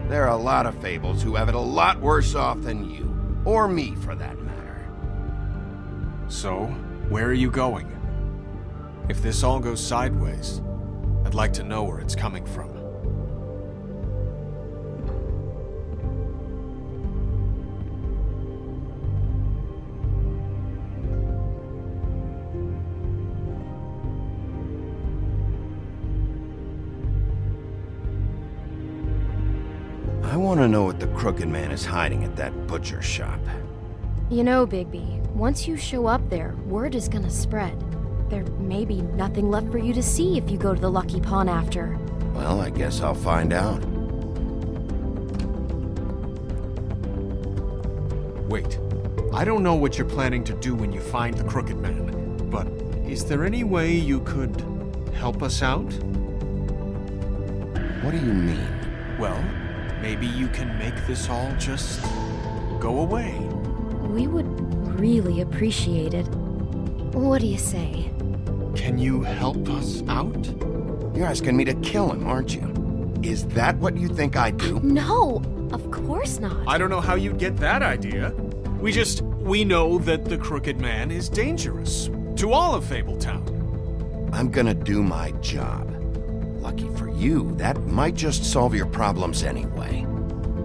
Speaker 2: There are a lot of fables who have it a lot worse off than you. Or me, for that matter.
Speaker 13: So, where are you going? If this all goes sideways, I'd like to know where it's coming from.
Speaker 2: I want to know what the Crooked Man is hiding at that butcher shop.
Speaker 20: You know, Bigby, once you show up there, word is gonna spread. There may be nothing left for you to see if you go to the Lucky Pawn after.
Speaker 2: Well, I guess I'll find out.
Speaker 13: Wait, I don't know what you're planning to do when you find the Crooked Man, but is there any way you could help us out?
Speaker 2: What do you mean?
Speaker 13: Well, maybe you can make this all just go away.
Speaker 20: We would really appreciate it. What do you say?
Speaker 13: Can you help us out?
Speaker 2: You're asking me to kill him, aren't you? Is that what you think I do?
Speaker 20: No, of course not.
Speaker 13: I don't know how you'd get that idea. We know that the Crooked Man is dangerous to all of Fabletown.
Speaker 2: I'm gonna do my job. Lucky for you, that might just solve your problems anyway.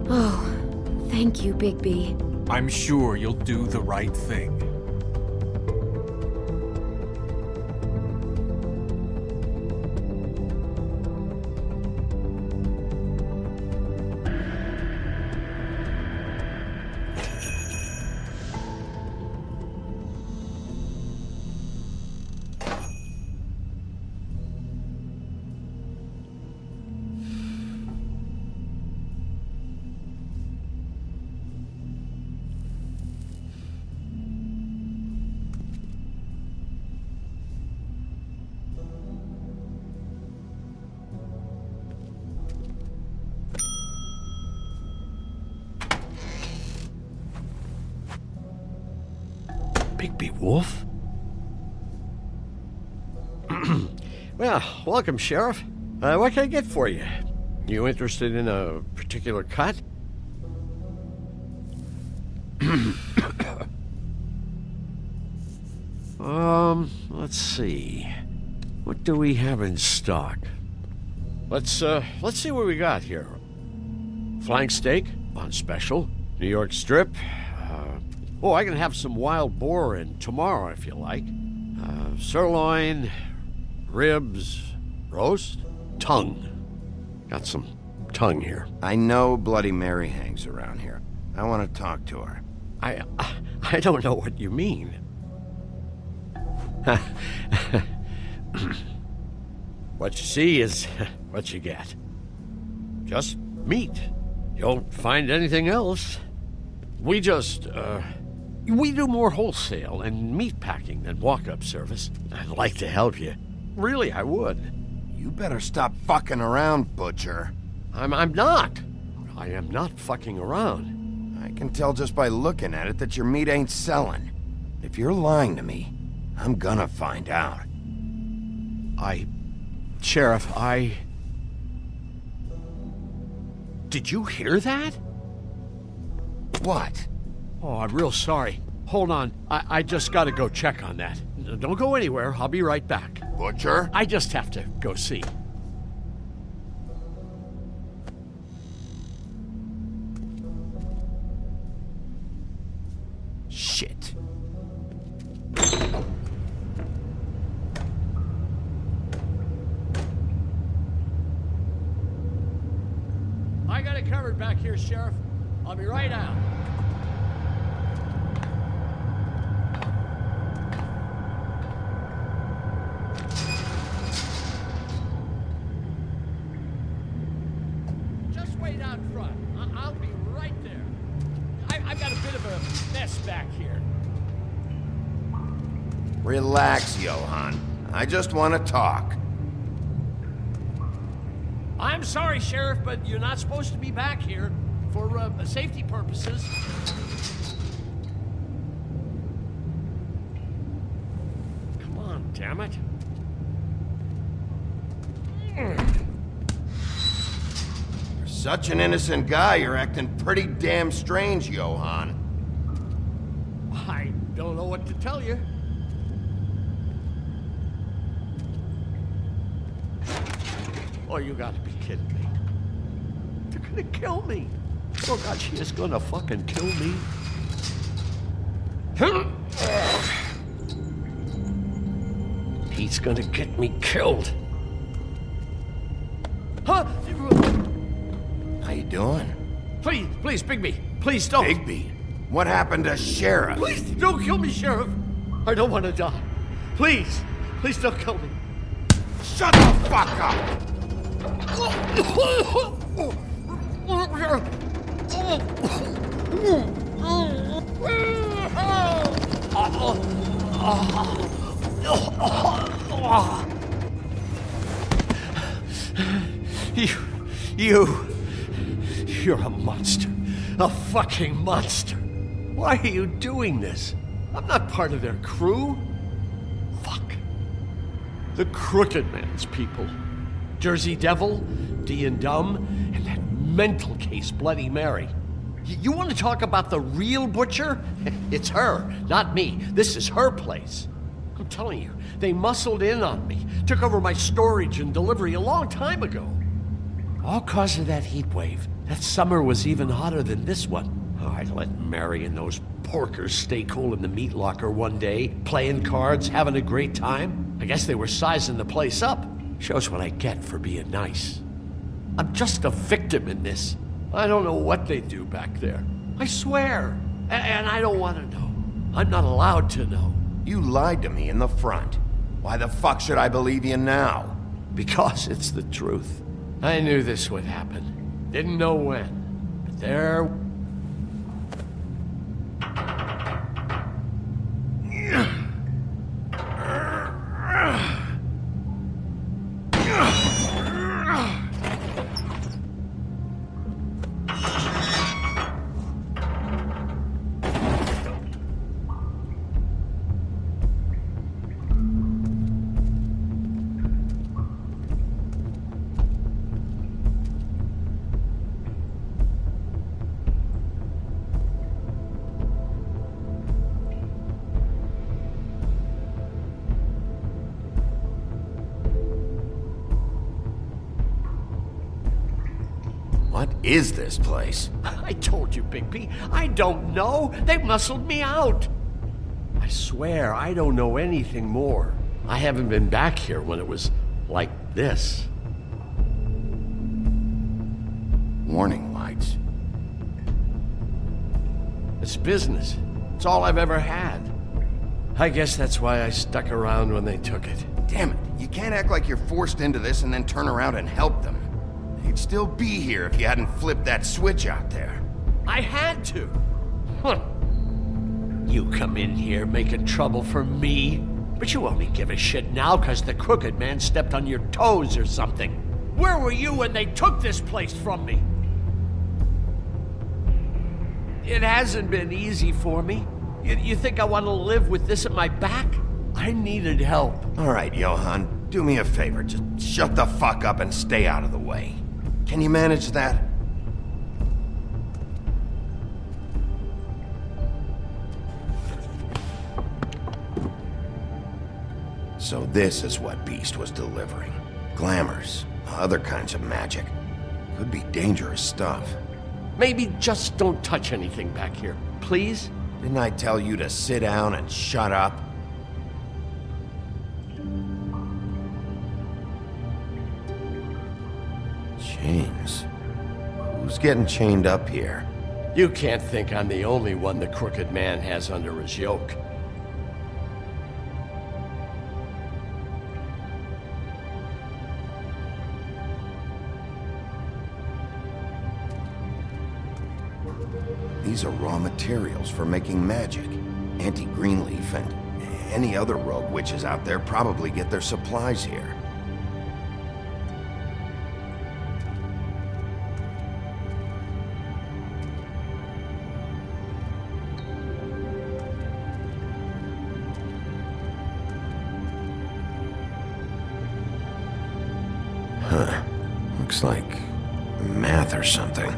Speaker 20: Oh, thank you, Bigby.
Speaker 13: I'm sure you'll do the right thing.
Speaker 16: Bigby Wolf? Well, welcome, Sheriff. What can I get for you? You interested in a particular cut? Let's see. What do we have in stock? Let's see what we got here. Flank steak on special. New York strip. I can have some wild boar in tomorrow if you like. Sirloin, ribs, roast, tongue. Got some tongue here.
Speaker 2: I know Bloody Mary hangs around here. I want to talk to her.
Speaker 16: I don't know what you mean. What you see is what you get. Just meat. You don't find anything else. We just, we do more wholesale and meat packing than walk-up service. I'd like to help you. Really, I would.
Speaker 2: You better stop fucking around, Butcher.
Speaker 16: I'm not. I am not fucking around.
Speaker 2: I can tell just by looking at it that your meat ain't selling. If you're lying to me, I'm gonna find out.
Speaker 16: Sheriff, Did you hear that?
Speaker 2: What?
Speaker 16: Oh, I'm real sorry. Hold on. I just gotta go check on that. Don't go anywhere. I'll be right back.
Speaker 2: Butcher?
Speaker 16: I just have to go see.
Speaker 2: Shit.
Speaker 16: I got it covered back here, Sheriff. I'll be right out. Just wait out front. I'll be right there. I've got a bit of a mess back here.
Speaker 2: Relax, Johann. I just want to talk.
Speaker 16: I'm sorry, Sheriff, but you're not supposed to be back here for safety purposes. Come on, damn it.
Speaker 2: For such an innocent guy, you're acting pretty damn strange, Johann.
Speaker 16: I don't know what to tell you. Oh, you gotta be kidding me. They're gonna kill me. Oh God, she is gonna fucking kill me. He's gonna get me killed. Huh?
Speaker 2: How you doing?
Speaker 16: Please, Bigby. Please don't.
Speaker 2: Bigby? What happened to Sheriff?
Speaker 16: Please don't kill me, Sheriff. I don't want to die. Please don't kill me.
Speaker 2: Shut the fuck up!
Speaker 16: You're a monster. A fucking monster. Why are you doing this? I'm not part of their crew. Fuck. The Crooked Man's people. Jersey Devil, D and Dumb, and that mental case Bloody Mary. You want to talk about the real Butcher? It's her, not me. This is her place. I'm telling you, they muscled in on me, took over my storage and delivery a long time ago. All cause of that heat wave. That summer was even hotter than this one. Oh, I let Mary and those porkers stay cool in the meat locker one day, playing cards, having a great time. I guess they were sizing the place up. Shows what I get for being nice. I'm just a victim in this. I don't know what they do back there. I swear. And I don't want to know. I'm not allowed to know.
Speaker 2: You lied to me in the front. Why the fuck should I believe you now?
Speaker 16: Because it's the truth. I knew this would happen. Didn't know when. But there...
Speaker 2: What is this place?
Speaker 16: I told you, Bigby. I don't know. They muscled me out. I swear, I don't know anything more. I haven't been back here when it was like this.
Speaker 2: Warning lights.
Speaker 16: It's business. It's all I've ever had. I guess that's why I stuck around when they took it.
Speaker 2: Damn it. You can't act like you're forced into this and then turn around and help them. They'd still still be here if you hadn't flipped that switch out there.
Speaker 16: I had to. Huh. You come in here making trouble for me, but you only give a shit now because the Crooked Man stepped on your toes or something. Where were you when they took this place from me? It hasn't been easy for me. You think I want to live with this at my back? I needed help.
Speaker 2: All right, Johan, do me a favor. Just shut the fuck up and stay out of the way. Can you manage that? So this is what Beast was delivering. Glamours, other kinds of magic. Could be dangerous stuff.
Speaker 16: Maybe just don't touch anything back here, please?
Speaker 2: Didn't I tell you to sit down and shut up? Chains. Who's getting chained up here?
Speaker 16: You can't think I'm the only one the Crooked Man has under his yoke.
Speaker 2: These are raw materials for making magic. Auntie Greenleaf and any other rogue witches out there probably get their supplies here. Huh. Looks like math or something.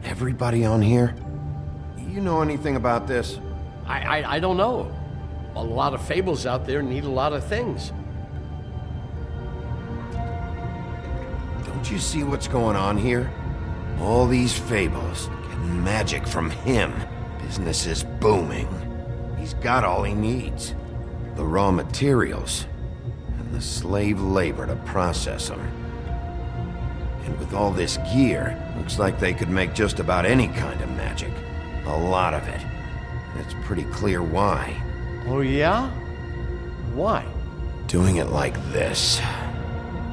Speaker 2: Everybody on here? You know anything about this?
Speaker 16: I don't know. A lot of fables out there need a lot of things.
Speaker 2: Don't you see what's going on here? All these fables, getting magic from him. Business is booming. He's got all he needs. The raw materials, and the slave labor to process them. And with all this gear, looks like they could make just about any kind of magic. A lot of it. And it's pretty clear why.
Speaker 16: Oh yeah? Why?
Speaker 2: Doing it like this.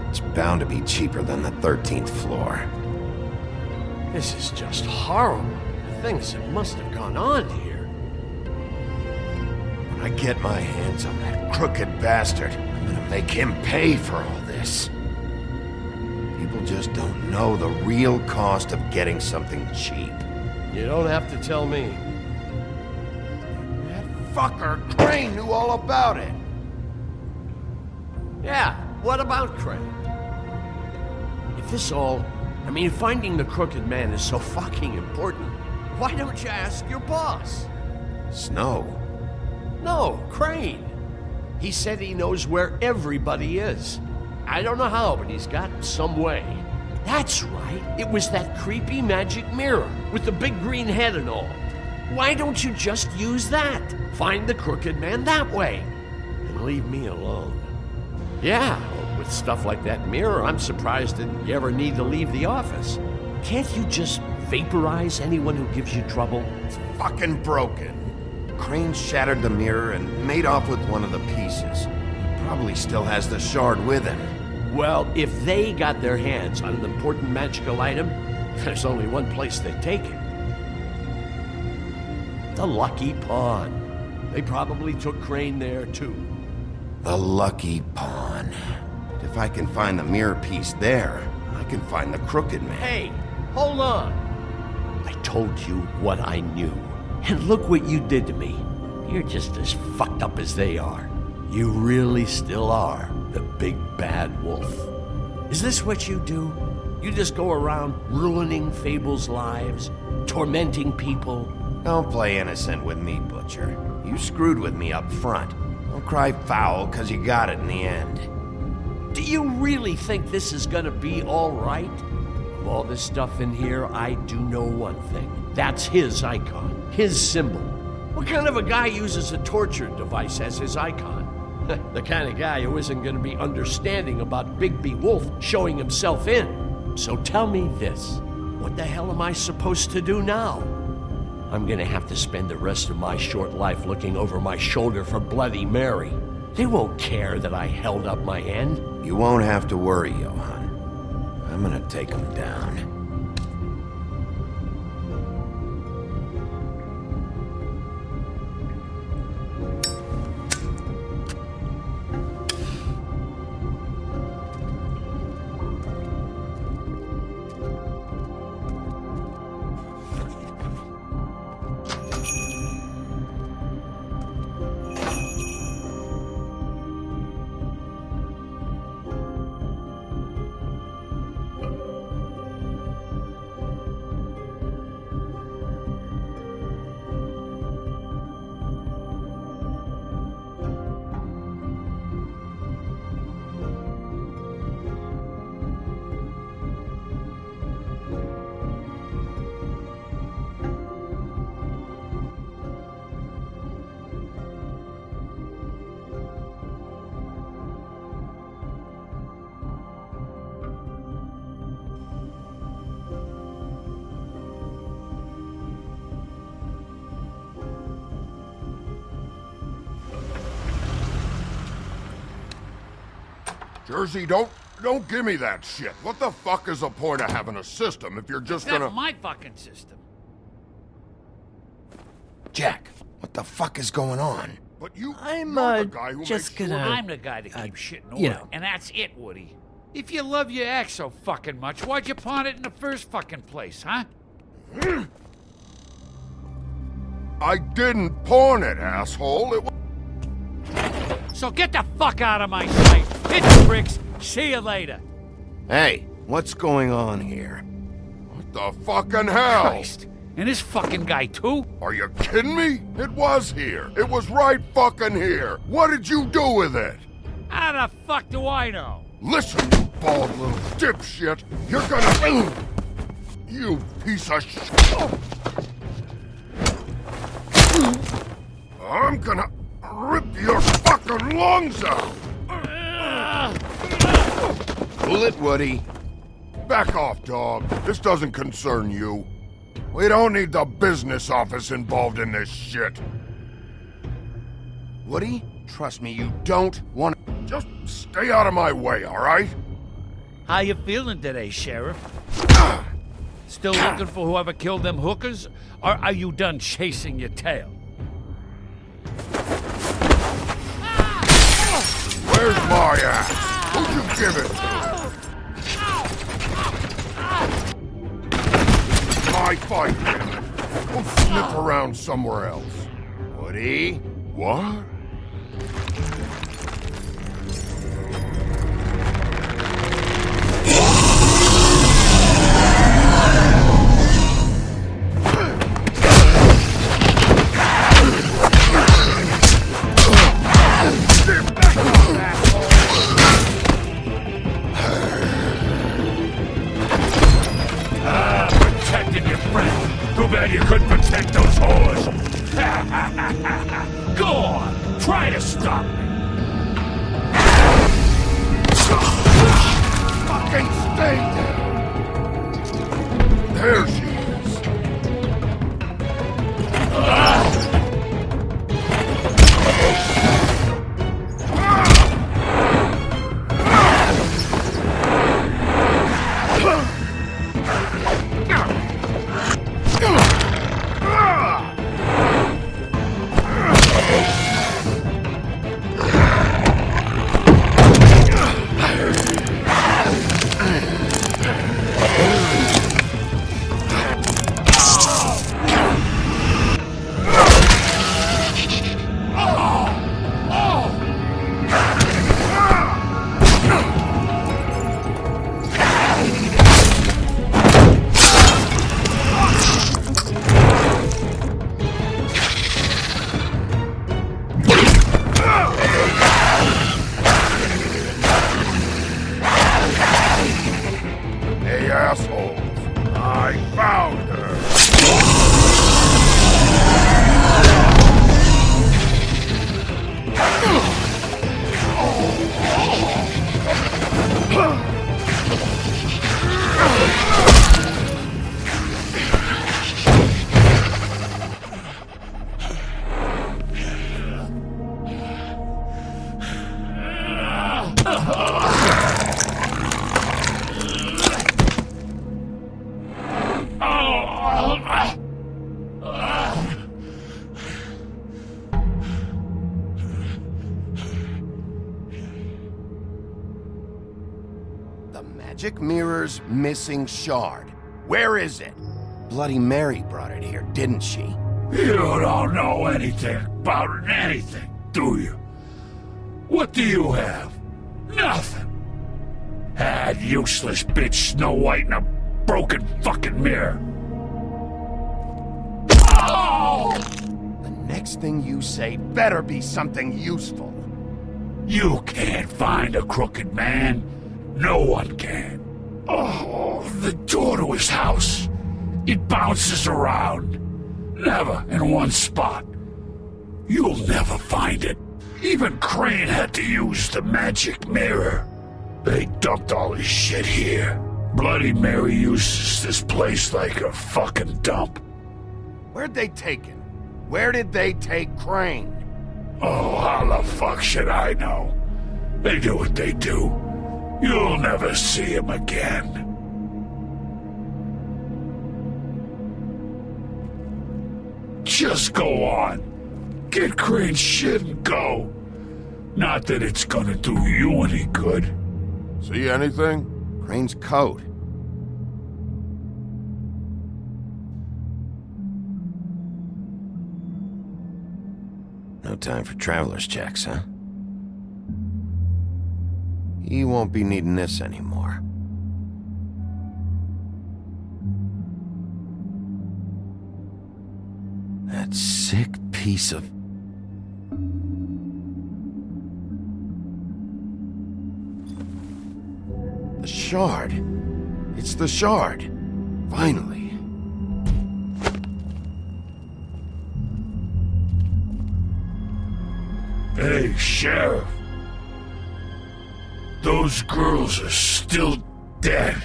Speaker 2: It's bound to be cheaper than the 13th floor.
Speaker 16: This is just horrible. The things that must have gone on here.
Speaker 2: When I get my hands on that crooked bastard, I'm gonna make him pay for all this. People just don't know the real cost of getting something cheap.
Speaker 16: You don't have to tell me.
Speaker 2: That fucker Crane knew all about it.
Speaker 16: Yeah, what about Crane? If this all... finding the Crooked Man is so fucking important, why don't you ask your boss?
Speaker 2: Snow?
Speaker 16: No, Crane. He said he knows where everybody is. I don't know how, but he's got some way. That's right. It was that creepy magic mirror with the big green head and all. Why don't you just use that? Find the Crooked Man that way. And leave me alone. Yeah, with stuff like that mirror, I'm surprised that you ever need to leave the office. Can't you just vaporize anyone who gives you trouble?
Speaker 2: It's fucking broken. Crane shattered the mirror and made off with one of the pieces. He probably still has the shard with him.
Speaker 16: Well, if they got their hands on an important magical item, there's only one place they'd take it. The Lucky Pawn. They probably took Crane there, too.
Speaker 2: The Lucky Pawn. If I can find the mirror piece there, I can find the Crooked Man.
Speaker 16: Hey, hold on. I told you what I knew. And look what you did to me. You're just as fucked up as they are. You really still are the big bad wolf. Is this what you do? You just go around ruining Fable's lives, tormenting people?
Speaker 2: Don't play innocent with me, Butcher. You screwed with me up front. Don't cry foul, because you got it in the end.
Speaker 16: Do you really think this is gonna be all right? Of all this stuff in here, I do know one thing. That's his icon, his symbol. What kind of a guy uses a torture device as his icon? The kind of guy who isn't going to be understanding about Bigby Wolf showing himself in. So tell me this. What the hell am I supposed to do now? I'm gonna have to spend the rest of my short life looking over my shoulder for Bloody Mary. They won't care that I held up my end.
Speaker 2: You won't have to worry, Johann. I'm gonna take him down.
Speaker 5: Jersey, don't give me that shit. What the fuck is the point of having a system if you're just
Speaker 8: That's
Speaker 5: gonna...
Speaker 8: my fucking system.
Speaker 2: Jack, what the fuck is going on?
Speaker 5: But you're
Speaker 8: I'm
Speaker 5: the guy who
Speaker 8: just
Speaker 5: makes
Speaker 8: gonna.
Speaker 5: sure
Speaker 8: I'm the guy that keeps shit in order,
Speaker 2: you know.
Speaker 8: and that's it, Woody. If you love your ex so fucking much, why'd you pawn it in the first fucking place, huh?
Speaker 5: I didn't pawn it, asshole. It was...
Speaker 8: So get the fuck out of my sight. Hit the bricks. See you later.
Speaker 2: Hey, what's going on here?
Speaker 5: What the fucking hell?
Speaker 8: Christ. And this fucking guy, too?
Speaker 5: Are you kidding me? It was here. It was right fucking here. What did you do with it?
Speaker 8: How the fuck do I know?
Speaker 5: Listen, you bald little dipshit. You're gonna... You piece of shit. I'm gonna rip your fucking lungs out.
Speaker 2: Pull it, Woody.
Speaker 5: Back off, dog. This doesn't concern you. We don't need the business office involved in this shit.
Speaker 2: Woody, trust me, you don't want...
Speaker 5: Just stay out of my way, all right?
Speaker 8: How you feeling today, Sheriff? Still looking for whoever killed them hookers? Or are you done chasing your tail?
Speaker 5: Where's my ass? Who'd you give it to? My fight, damn it. Go sniff around somewhere else.
Speaker 2: Woody?
Speaker 5: What?
Speaker 8: Protecting your friend. Too bad you couldn't protect those whores. Go on, try to stop me.
Speaker 5: Fucking stay there. There she is. Hey, assholes. I found her.
Speaker 2: magic mirror's missing shard. Where is it? Bloody Mary brought it here, didn't she?
Speaker 15: You don't know anything about anything, do you? What do you have? Nothing. That useless bitch Snow White in a broken fucking mirror. Oh!
Speaker 2: The next thing you say better be something useful.
Speaker 15: You can't find a crooked man. No one can. Oh, the door to his house. It bounces around. Never in one spot. You'll never find it. Even Crane had to use the magic mirror. They dumped all his shit here. Bloody Mary uses this place like a fucking dump.
Speaker 2: Where'd they take him? Where did they take Crane?
Speaker 15: Oh, how the fuck should I know? They do what they do. You'll never see him again. Just go on. Get Crane's shit and go. Not that it's gonna do you any good.
Speaker 5: See anything?
Speaker 2: Crane's coat. No time for traveler's checks, huh? He won't be needing this anymore. That sick piece of... The shard. It's the shard. Finally.
Speaker 15: Hey, Sheriff. Those girls are still dead.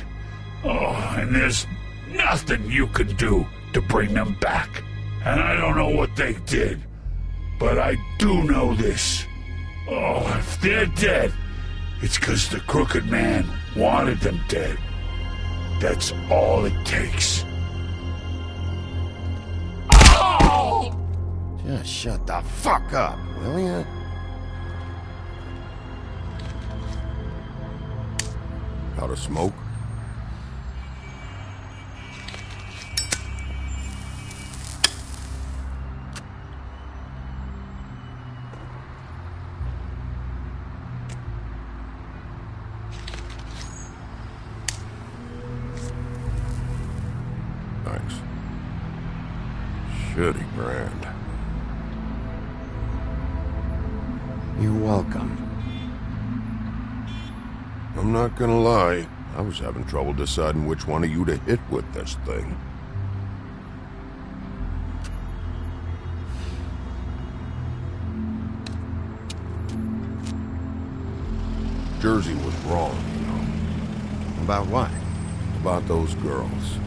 Speaker 15: Oh, and there's nothing you can do to bring them back. And I don't know what they did, but I do know this. Oh, if they're dead, it's 'cause the Crooked Man wanted them dead. That's all it takes. Oh!
Speaker 2: Just shut the fuck up, will ya?
Speaker 5: Out of smoke? Thanks. Shitty brand.
Speaker 2: You're welcome.
Speaker 5: I'm not gonna lie, I was having trouble deciding which one of you to hit with this thing. Jersey was wrong, you know.
Speaker 2: About what?
Speaker 5: About those girls.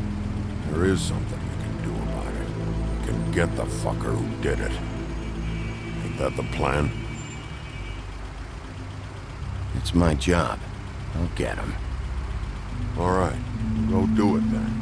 Speaker 5: There is something you can do about it. You can get the fucker who did it. Ain't that the plan?
Speaker 2: It's my job. I'll get him.
Speaker 5: All right, go do it then.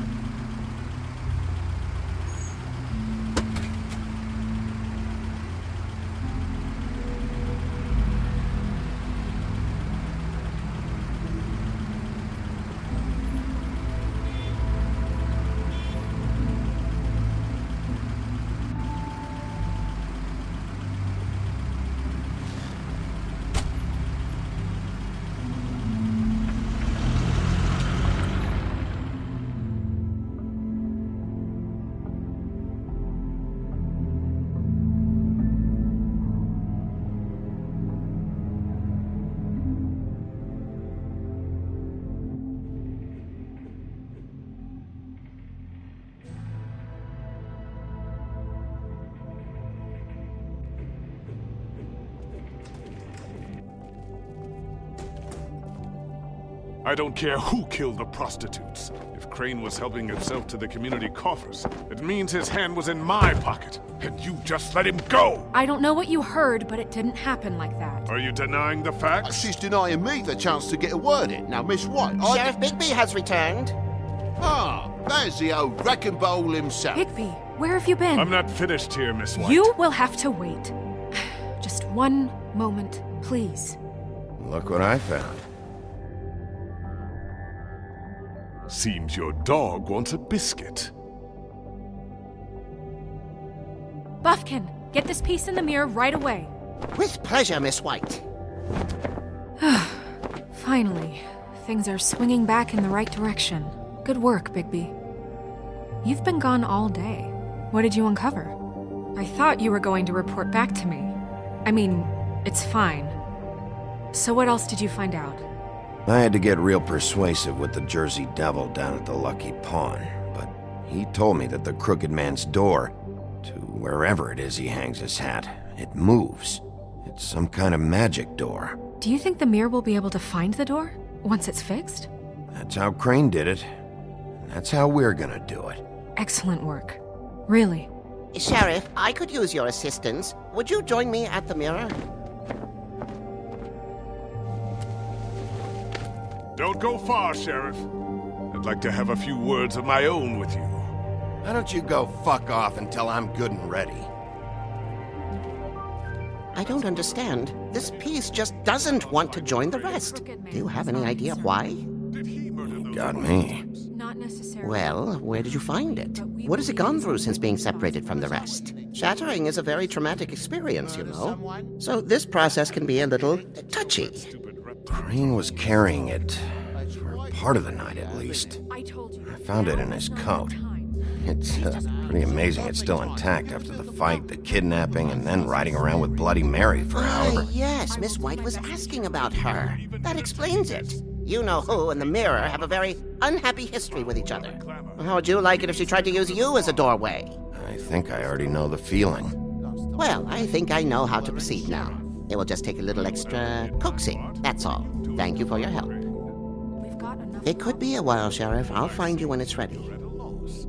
Speaker 18: I don't care who killed the prostitutes. If Crane was helping himself to the community coffers, it means his hand was in my pocket, and you just let him go!
Speaker 4: I don't know what you heard, but it didn't happen like that.
Speaker 18: Are you denying the facts?
Speaker 21: She's denying me the chance to get a word in. Now, Miss White,
Speaker 14: Sheriff Bigby has returned.
Speaker 21: Ah, there's the old wrecking bowl himself.
Speaker 4: Bigby, where have you been?
Speaker 18: I'm not finished here, Miss White.
Speaker 4: You will have to wait. Just one moment, please.
Speaker 2: Look what I found.
Speaker 18: Seems your dog wants a biscuit.
Speaker 4: Buffkin, get this piece in the mirror right away.
Speaker 14: With pleasure, Miss White.
Speaker 10: Finally, things are swinging back in the right direction. Good work, Bigby. You've been gone all day. What did you uncover? I thought you were going to report back to me. I mean, it's fine. So what else did you find out?
Speaker 2: I had to get real persuasive with the Jersey Devil down at the Lucky Pawn, but he told me that the Crooked Man's door, to wherever it is he hangs his hat, it moves. It's some kind of magic door.
Speaker 10: Do you think the mirror will be able to find the door once it's fixed?
Speaker 2: That's how Crane did it. And that's how we're gonna do it.
Speaker 10: Excellent work. Really.
Speaker 14: Sheriff, I could use your assistance. Would you join me at the mirror?
Speaker 18: Don't go far, Sheriff. I'd like to have a few words of my own with you.
Speaker 2: Why don't you go fuck off until I'm good and ready?
Speaker 14: I don't understand. This piece just doesn't want to join the rest. Do you have any idea why?
Speaker 2: Got me.
Speaker 10: Not necessarily.
Speaker 14: Well, where did you find it? What has it gone through since being separated from the rest? Shattering is a very traumatic experience, you know. So this process can be a little touchy.
Speaker 2: Crane was carrying it for part of the night, at least. I found it in his coat. It's pretty amazing it's still intact after the fight, the kidnapping, and then riding around with Bloody Mary for however...
Speaker 14: Yes, Miss White was asking about her. That explains it. You know who and the mirror have a very unhappy history with each other. How would you like it if she tried to use you as a doorway?
Speaker 2: I think I already know the feeling.
Speaker 14: Well, I think I know how to proceed now. It will just take a little extra coaxing, that's all. Thank you for your help. It could be a while, Sheriff. I'll find you when it's ready.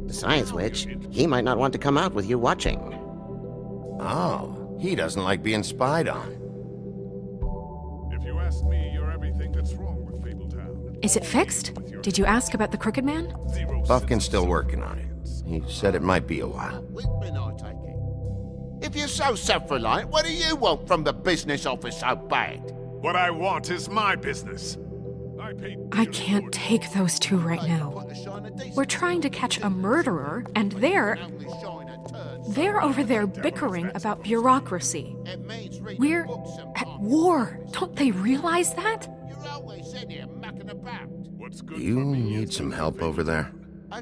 Speaker 14: Besides which, he might not want to come out with you watching.
Speaker 2: Oh, he doesn't like being spied on.
Speaker 18: If you ask me, you're everything that's wrong with Fabletown.
Speaker 10: Is it fixed? Did you ask about the Crooked Man?
Speaker 2: Buffkin's still working on it. He said it might be a while.
Speaker 21: If you're so self-reliant, what do you want from the business office so bad?
Speaker 18: What I want is my business.
Speaker 10: I can't take those two right now. We're trying to catch a murderer, and they're over there bickering about bureaucracy. We're at war. Don't they realize that?
Speaker 2: You need some help over there?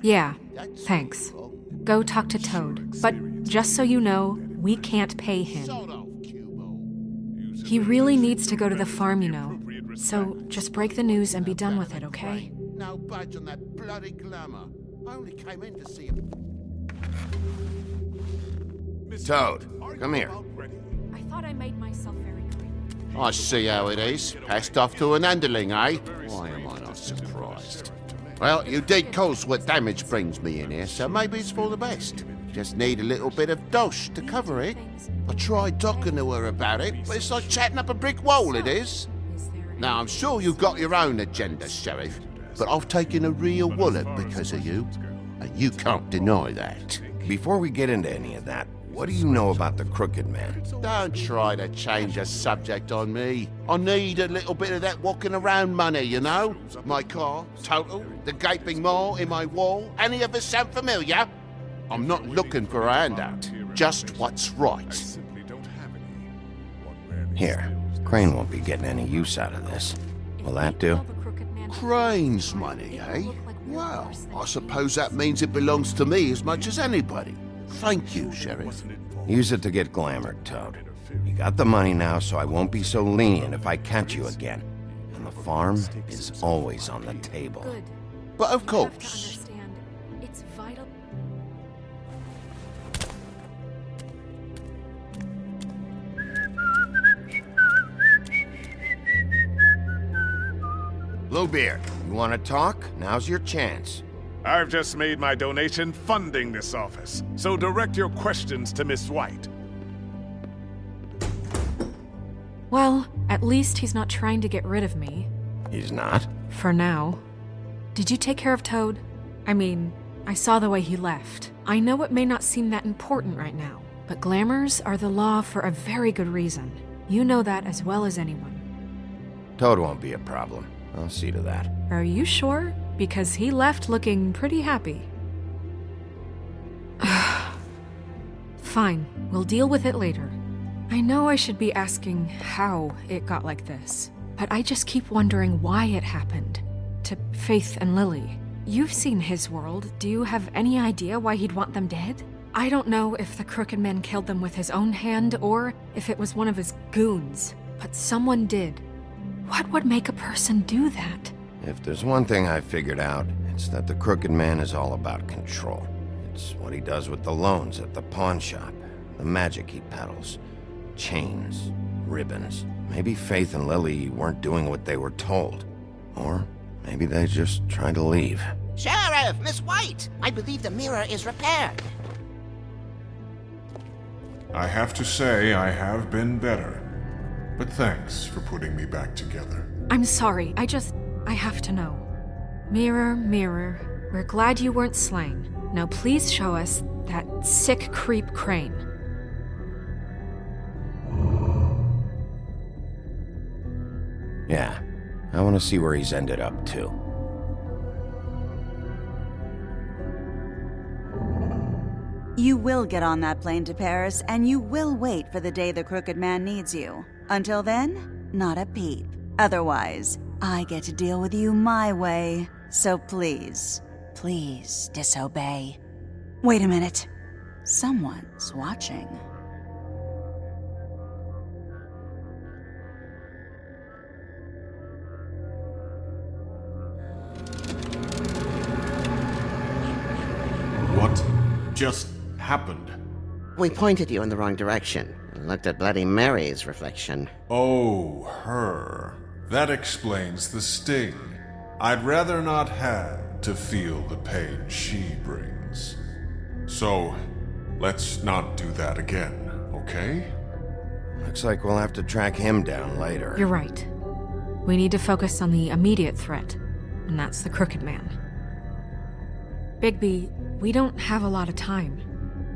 Speaker 10: Yeah, thanks. Go talk to Toad. But just so you know, we can't pay him. He really needs to go to the farm, you know. So just break the news and be done with it, okay?
Speaker 21: No budge on that bloody glamour. I only came in to see him.
Speaker 2: Toad, come here.
Speaker 4: I thought I made myself very clear.
Speaker 21: I see how it is. Passed off to an underling, eh? Why am I not surprised? Well, you did cause what damage brings me in here, so maybe it's for the best. Just need a little bit of dosh to cover it. I tried talking to her about it, but it's like chatting up a brick wall, it is. Now, I'm sure you've got your own agenda, Sheriff, but I've taken a real wallop because of you, and you can't deny that.
Speaker 2: Before we get into any of that, what do you know about the Crooked Man?
Speaker 21: Don't try to change the subject on me. I need a little bit of that walking around money, you know? My car, total, the gaping maw in my wall. Any of us sound familiar? I'm not looking for a handout, just what's right.
Speaker 2: Here, Crane won't be getting any use out of this. Will that do?
Speaker 21: Crane's money, eh? Well, I suppose that means it belongs to me as much as anybody. Thank you, Sheriff.
Speaker 2: Use it to get glamored, Toad. You got the money now, so I won't be so lenient if I catch you again. And the farm is always on the table.
Speaker 4: Good.
Speaker 21: But of course.
Speaker 4: It's vital.
Speaker 2: Bluebeard, you want to talk? Now's your chance.
Speaker 18: I've just made my donation funding this office, so direct your questions to Miss White.
Speaker 10: Well, at least he's not trying to get rid of me.
Speaker 2: He's not?
Speaker 10: For now. Did you take care of Toad? I mean, I saw the way he left. I know it may not seem that important right now, but glamours are the law for a very good reason. You know that as well as anyone.
Speaker 2: Toad won't be a problem. I'll see to that.
Speaker 10: Are you sure? because he left looking pretty happy. Fine, we'll deal with it later. I know I should be asking how it got like this, but I just keep wondering why it happened. To Faith and Lily. You've seen his world. Do you have any idea why he'd want them dead? I don't know if the Crooked Man killed them with his own hand or if it was one of his goons, but someone did. What would make a person do that?
Speaker 2: If there's one thing I figured out, it's that the Crooked Man is all about control. It's what he does with the loans at the pawn shop, the magic he peddles, chains, ribbons. Maybe Faith and Lily weren't doing what they were told. Or maybe they just tried to leave.
Speaker 14: Sheriff, Miss White! I believe the mirror is repaired.
Speaker 18: I have to say I have been better. But thanks for putting me back together.
Speaker 10: I'm sorry, I have to know. Mirror, mirror, we're glad you weren't slain. Now please show us that sick creep Crane.
Speaker 2: Yeah, I want to see where he's ended up, too.
Speaker 9: You will get on that plane to Paris, and you will wait for the day the Crooked Man needs you. Until then, not a peep. Otherwise, I get to deal with you my way. So please, please disobey. Wait a minute. Someone's watching.
Speaker 13: What just happened?
Speaker 14: We pointed you in the wrong direction and looked at Bloody Mary's reflection.
Speaker 18: Oh, her. That explains the sting. I'd rather not have to feel the pain she brings. So, let's not do that again, okay?
Speaker 2: Looks like we'll have to track him down later.
Speaker 10: You're right. We need to focus on the immediate threat, and that's the Crooked Man. Bigby, we don't have a lot of time.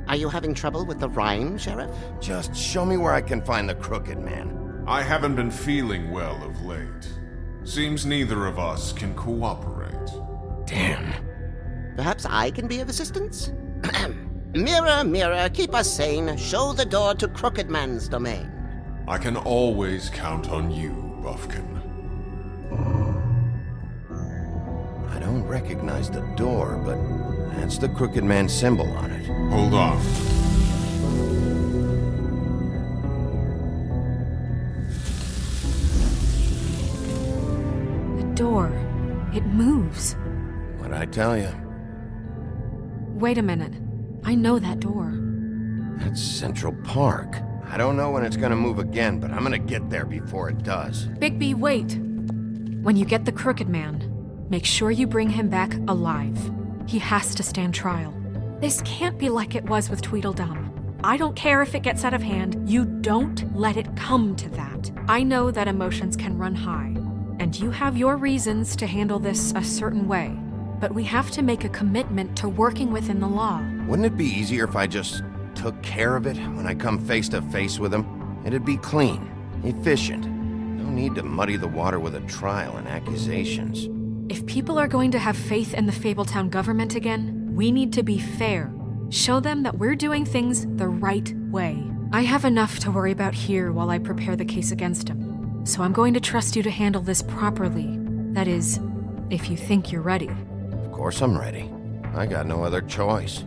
Speaker 14: Are you having trouble with the rhyme, Sheriff?
Speaker 2: Just show me where I can find the Crooked Man.
Speaker 18: I haven't been feeling well of late. Seems neither of us can cooperate.
Speaker 2: Damn.
Speaker 14: Perhaps I can be of assistance? Mirror, mirror, keep us sane. Show the door to Crooked Man's domain.
Speaker 18: I can always count on you, Buffkin.
Speaker 2: I don't recognize the door, but that's the Crooked Man symbol on it.
Speaker 18: Hold on.
Speaker 10: The door. It moves.
Speaker 2: What'd I tell you?
Speaker 10: Wait a minute. I know that door.
Speaker 2: That's Central Park. I don't know when it's gonna move again, but I'm gonna get there before it does.
Speaker 10: Bigby, wait! When you get the Crooked Man, make sure you bring him back alive. He has to stand trial. This can't be like it was with Tweedledum. I don't care if it gets out of hand. You don't let it come to that. I know that emotions can run high, and you have your reasons to handle this a certain way. But we have to make a commitment to working within the law.
Speaker 2: Wouldn't it be easier if I just took care of it when I come face to face with him? It'd be clean, efficient. No need to muddy the water with a trial and accusations.
Speaker 10: If people are going to have faith in the Fabletown government again, we need to be fair. Show them that we're doing things the right way. I have enough to worry about here while I prepare the case against him. So I'm going to trust you to handle this properly. That is, if you think you're ready.
Speaker 2: Of course I'm ready. I got no other choice.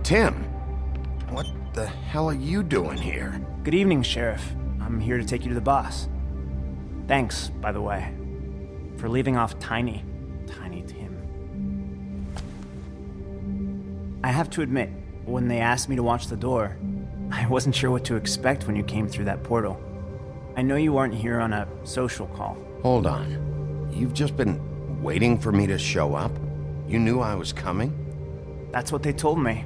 Speaker 2: Tim! What the hell are you doing here?
Speaker 17: Good evening, Sheriff. I'm here to take you to the boss. Thanks, by the way, for leaving off Tiny Tim. I have to admit, when they asked me to watch the door, I wasn't sure what to expect when you came through that portal. I know you aren't here on a social call.
Speaker 2: Hold on. You've just been waiting for me to show up? You knew I was coming?
Speaker 17: That's what they told me.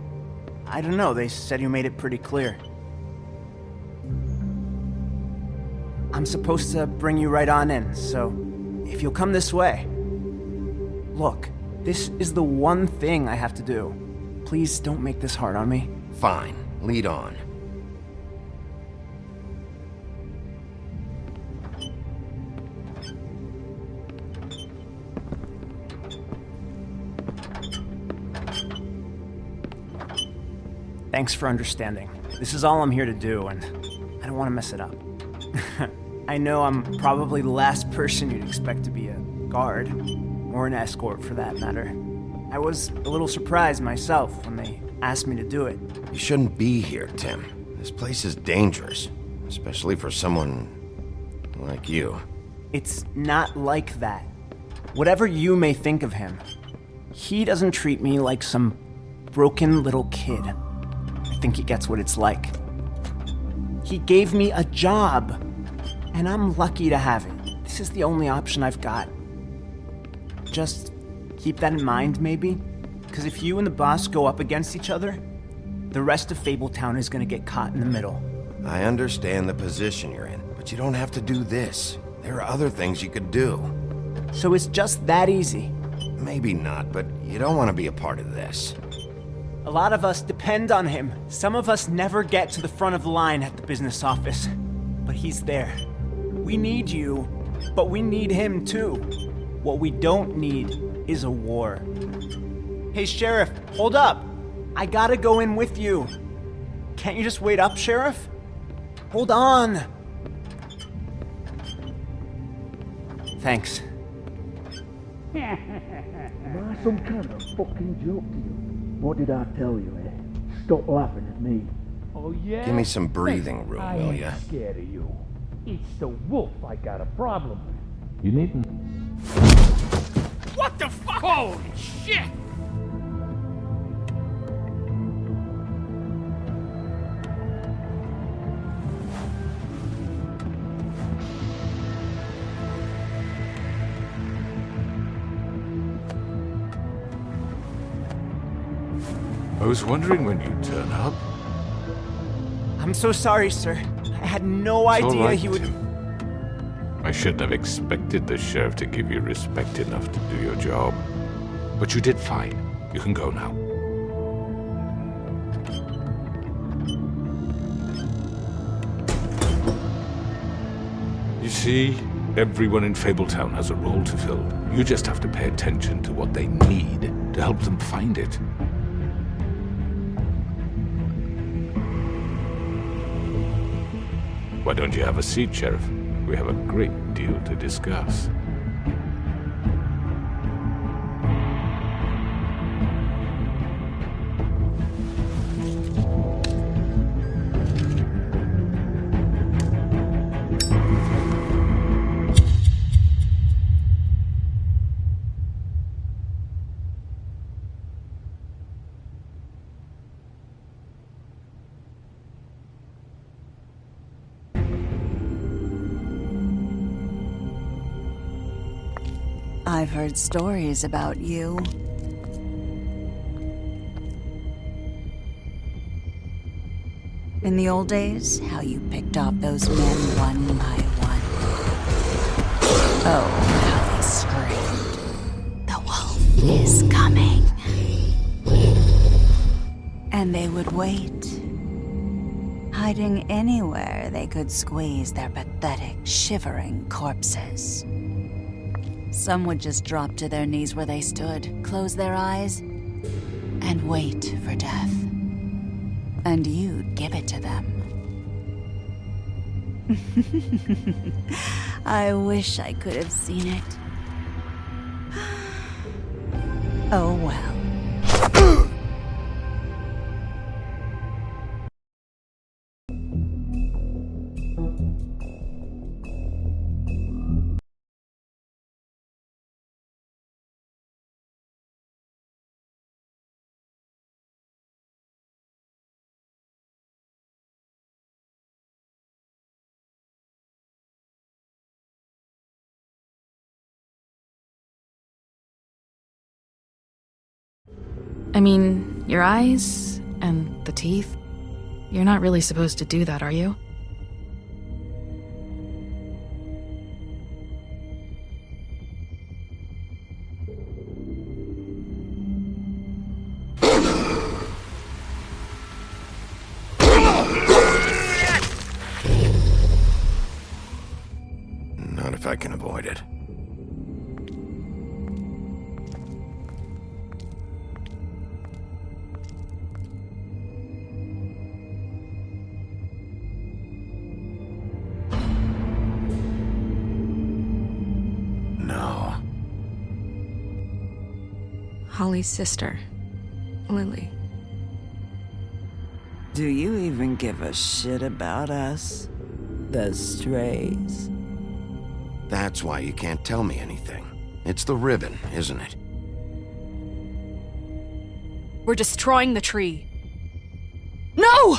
Speaker 17: I don't know, they said you made it pretty clear. I'm supposed to bring you right on in, so if you'll come this way. Look, this is the one thing I have to do. Please don't make this hard on me.
Speaker 2: Fine, lead on.
Speaker 17: Thanks for understanding. This is all I'm here to do, and I don't want to mess it up. I know I'm probably the last person you'd expect to be a guard, or an escort for that matter. I was a little surprised myself when they asked me to do it.
Speaker 2: You shouldn't be here, Tim. This place is dangerous, especially for someone like you.
Speaker 17: It's not like that. Whatever you may think of him, he doesn't treat me like some broken little kid. I think he gets what it's like. He gave me a job, and I'm lucky to have it. This is the only option I've got. Just keep that in mind, maybe? Because if you and the boss go up against each other, the rest of Fabletown is gonna get caught in the middle.
Speaker 2: I understand the position you're in, but you don't have to do this. There are other things you could do.
Speaker 17: So it's just that easy?
Speaker 2: Maybe not, but you don't want to be a part of this.
Speaker 17: A lot of us depend on him. Some of us never get to the front of the line at the business office. But he's there. We need you, but we need him too. What we don't need is a war. Hey, Sheriff, hold up. I gotta go in with you. Can't you just wait up, Sheriff? Hold on. Thanks.
Speaker 19: Am I some kind of fucking joke to you? What did I tell you, eh? Stop laughing at me.
Speaker 23: Oh, yeah?
Speaker 2: Give me some breathing room,
Speaker 23: I
Speaker 2: will
Speaker 23: ain't
Speaker 2: ya?
Speaker 23: scared of you. It's the wolf I got a problem with. You needn't. What the fuck? Holy shit!
Speaker 15: I was wondering when you'd turn up.
Speaker 17: I'm so sorry, sir. I had no
Speaker 15: It's all
Speaker 17: idea
Speaker 15: right,
Speaker 17: he would...
Speaker 15: Tim. I shouldn't have expected the sheriff to give you respect enough to do your job. But you did fine. You can go now. You see, everyone in Fabletown has a role to fill. You just have to pay attention to what they need to help them find it. Why don't you have a seat, Sheriff? We have a great deal to discuss.
Speaker 9: I've heard stories about you. In the old days, how you picked off those men one by one. Oh, how they screamed. The wolf is coming. And they would wait, hiding anywhere they could squeeze their pathetic, shivering corpses. Some would just drop to their knees where they stood, close their eyes, and wait for death. And you'd give it to them. I wish I could have seen it. Oh well.
Speaker 7: I mean, your eyes and the teeth. You're not really supposed to do that, are you?
Speaker 2: Not if I can avoid it. No.
Speaker 10: Holly's sister, Lily.
Speaker 12: Do you even give a shit about us? The strays?
Speaker 2: That's why you can't tell me anything. It's the ribbon, isn't it?
Speaker 4: We're destroying the tree. No!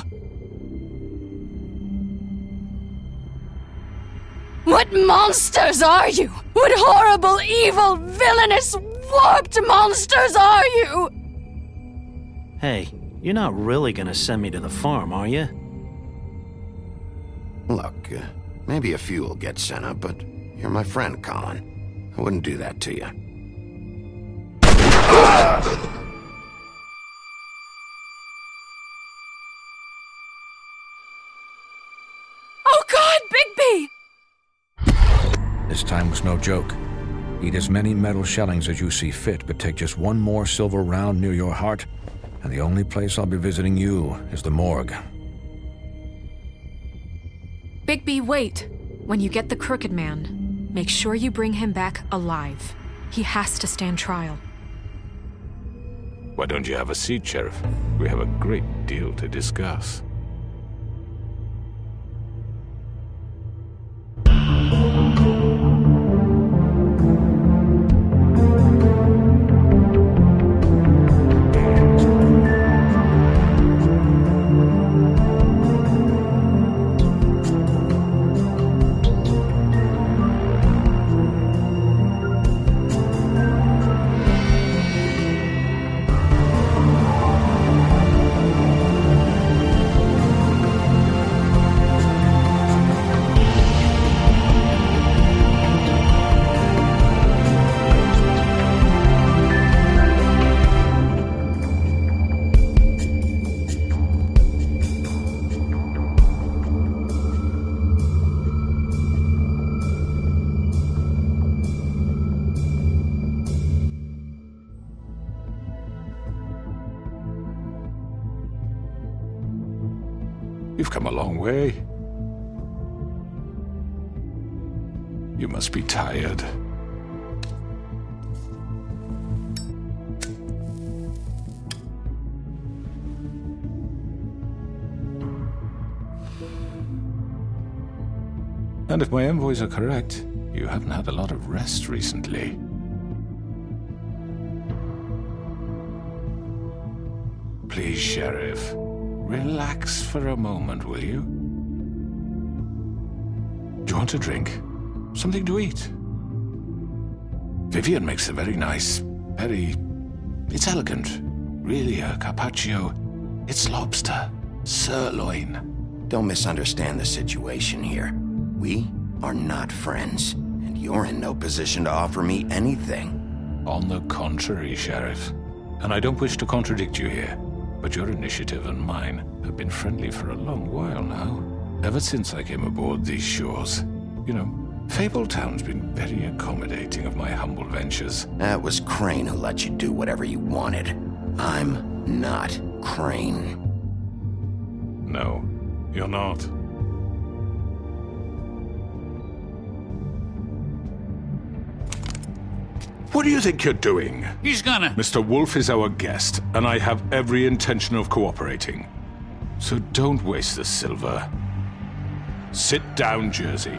Speaker 3: What monsters are you? What horrible, evil, villainous, warped monsters are you?
Speaker 22: Hey, you're not really gonna send me to the farm, are you?
Speaker 2: Look, maybe a few will get sent up, but you're my friend, Colin. I wouldn't do that to you.
Speaker 4: Oh God, Bigby!
Speaker 24: This time was no joke. Eat as many metal shellings as you see fit, but take just one more silver round near your heart, and the only place I'll be visiting you is the morgue.
Speaker 4: Bigby, wait. When you get the Crooked Man, make sure you bring him back alive. He has to stand trial.
Speaker 25: Why don't you have a seat, Sheriff? We have a great deal to discuss. You've come a long way. You must be tired. And if my envoys are correct, you haven't had a lot of rest recently. Please, Sheriff, relax for a moment, will you? Do you want a drink? Something to eat? Vivian makes a very nice, it's elegant. Really, a carpaccio. It's lobster, sirloin.
Speaker 2: Don't misunderstand the situation here. We are not friends, and you're in no position to offer me anything.
Speaker 25: On the contrary, Sheriff. And I don't wish to contradict you here, but your initiative and mine have been friendly for a long while now. Ever since I came aboard these shores. You know, Fabletown's been very accommodating of my humble ventures.
Speaker 2: That was Crane who let you do whatever you wanted. I'm not Crane.
Speaker 25: No, you're not. What do you think you're doing?
Speaker 15: He's gonna...
Speaker 25: Mr. Wolf is our guest, and I have every intention of cooperating. So don't waste the silver. Sit down, Jersey.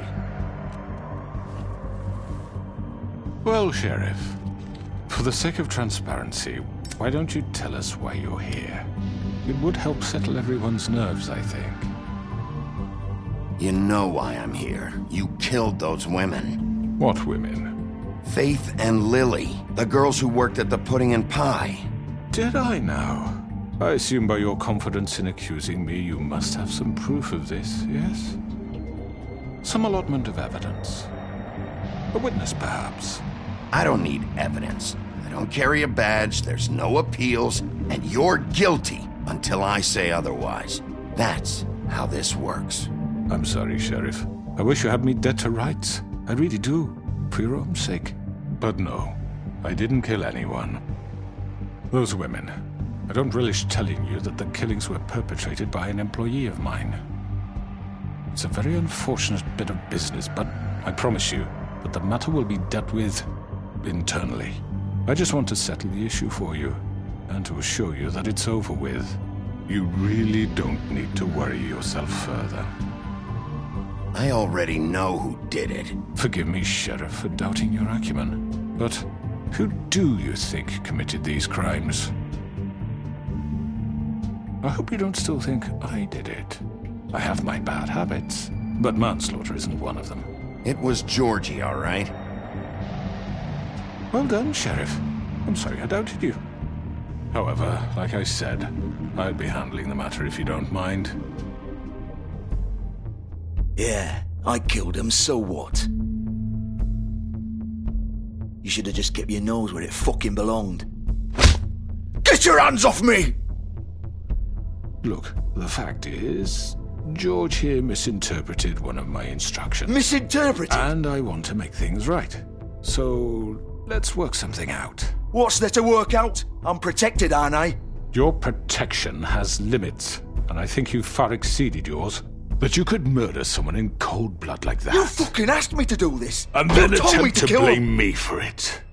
Speaker 25: Well, Sheriff, for the sake of transparency, why don't you tell us why you're here? It would help settle everyone's nerves, I think.
Speaker 2: You know why I'm here. You killed those women.
Speaker 25: What women?
Speaker 2: Faith and Lily, the girls who worked at the Pudding and Pie.
Speaker 25: Did I now? I assume by your confidence in accusing me, you must have some proof of this, yes? Some allotment of evidence. A witness, perhaps.
Speaker 2: I don't need evidence. I don't carry a badge, there's no appeals, and you're guilty until I say otherwise. That's how this works.
Speaker 25: I'm sorry, Sheriff. I wish you had me dead to rights. I really do, for your own sake. But no, I didn't kill anyone. Those women. I don't relish telling you that the killings were perpetrated by an employee of mine. It's a very unfortunate bit of business, but I promise you that the matter will be dealt with internally. I just want to settle the issue for you, and to assure you that it's over with. You really don't need to worry yourself further.
Speaker 2: I already know who did it.
Speaker 25: Forgive me, Sheriff, for doubting your acumen, but who do you think committed these crimes? I hope you don't still think I did it. I have my bad habits, but manslaughter isn't one of them.
Speaker 2: It was Georgie, all right?
Speaker 25: Well done, Sheriff. I'm sorry I doubted you. However, like I said, I'll be handling the matter if you don't mind.
Speaker 1: Yeah, I killed him, so what? You should have just kept your nose where it fucking belonged. Get your hands off me!
Speaker 25: Look, the fact is, George here misinterpreted one of my instructions.
Speaker 1: Misinterpreted?
Speaker 25: And I want to make things right. So, let's work something out.
Speaker 1: What's there to work out? I'm protected, aren't I?
Speaker 25: Your protection has limits, and I think you've far exceeded yours. That you could murder someone in cold blood like that.
Speaker 1: You fucking asked me to do this!
Speaker 25: And then
Speaker 1: you told me
Speaker 25: attempt to
Speaker 1: kill
Speaker 25: blame
Speaker 1: him.
Speaker 25: me for it.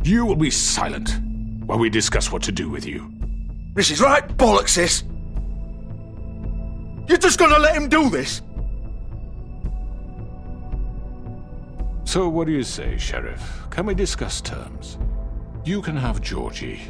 Speaker 25: You will be silent while we discuss what to do with you.
Speaker 1: This is right bollocks, this! You're just gonna let him do this?
Speaker 25: So what do you say, Sheriff? Can we discuss terms? You can have Georgie.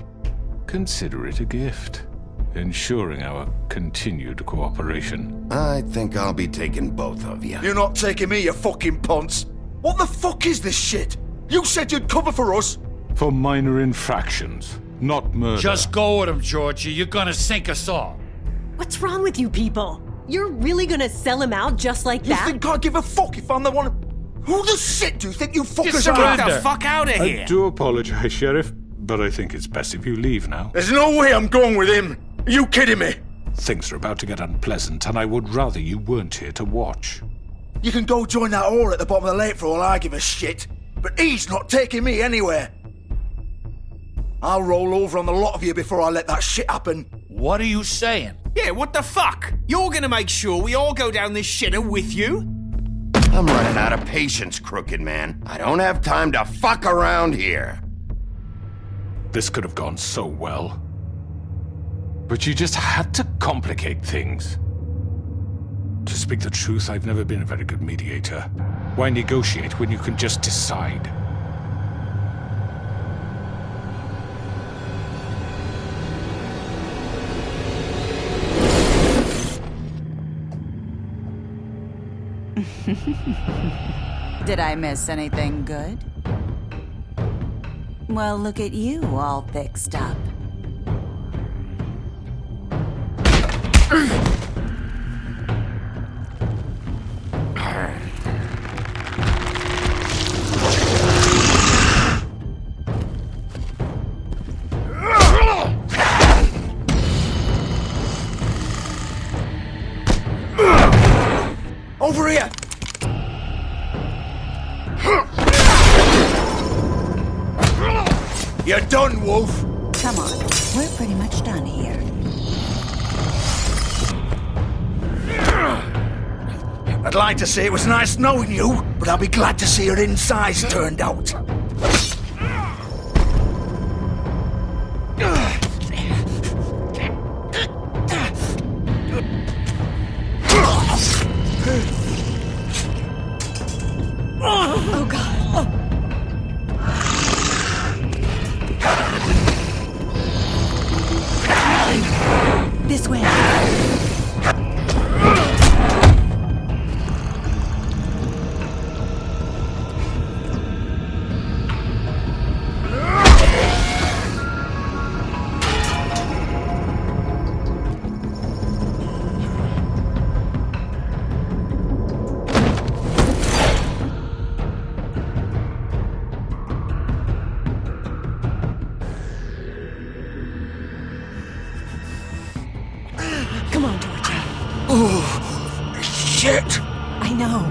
Speaker 25: Consider it a gift, ensuring our continued cooperation.
Speaker 2: I think I'll be taking both of you.
Speaker 1: You're not taking me, you fucking ponce! What the fuck is this shit? You said you'd cover for us!
Speaker 25: For minor infractions, not murder.
Speaker 8: Just go with him, Georgie. You're gonna sink us all.
Speaker 6: What's wrong with you people? You're really gonna sell him out just like that?
Speaker 1: You think I give a fuck if I'm the one? Who the shit do you think you fuckers
Speaker 8: surrender.
Speaker 1: are?
Speaker 8: Get the fuck out of here!
Speaker 25: I do apologize, Sheriff, but I think it's best if you leave now.
Speaker 1: There's no way I'm going with him! Are you kidding me?
Speaker 25: Things are about to get unpleasant, and I would rather you weren't here to watch.
Speaker 1: You can go join that whore at the bottom of the lake for all I give a shit, but he's not taking me anywhere. I'll roll over on the lot of you before I let that shit happen.
Speaker 8: What are you saying?
Speaker 13: Yeah, what the fuck? You're gonna make sure we all go down this shitter with you?
Speaker 2: I'm running out of patience, crooked man. I don't have time to fuck around here.
Speaker 25: This could have gone so well. But you just had to complicate things. To speak the truth, I've never been a very good mediator. Why negotiate when you can just decide?
Speaker 9: Did I miss anything good? Well, look at you all fixed up.
Speaker 1: Over here! You're done, Wolf!
Speaker 9: Come on, we're pretty much done here.
Speaker 1: I'd like to say it was nice knowing you, but I'll be glad to see your insides turned out.
Speaker 6: Oh, God. This way.
Speaker 1: Oh, shit!
Speaker 6: I know.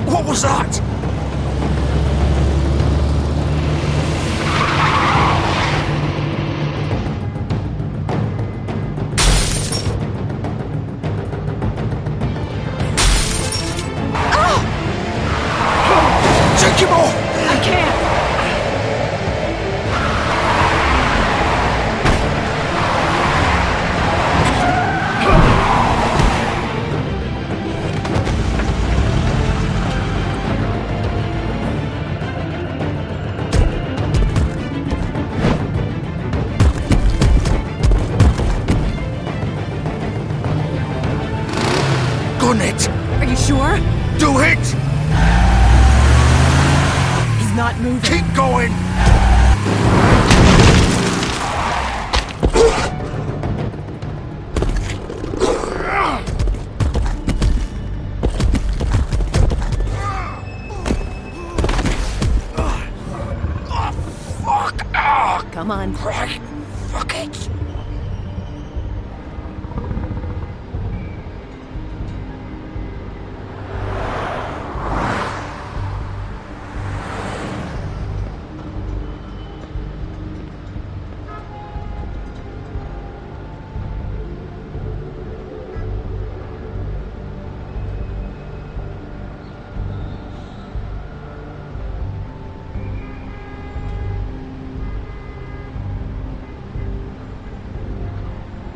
Speaker 1: What was that? Take him off!
Speaker 6: I can't!
Speaker 1: Gun it!
Speaker 6: Are you sure?
Speaker 1: Do it!
Speaker 6: He's not moving.
Speaker 1: Keep going!
Speaker 6: Come on.
Speaker 1: Right. Fuck it.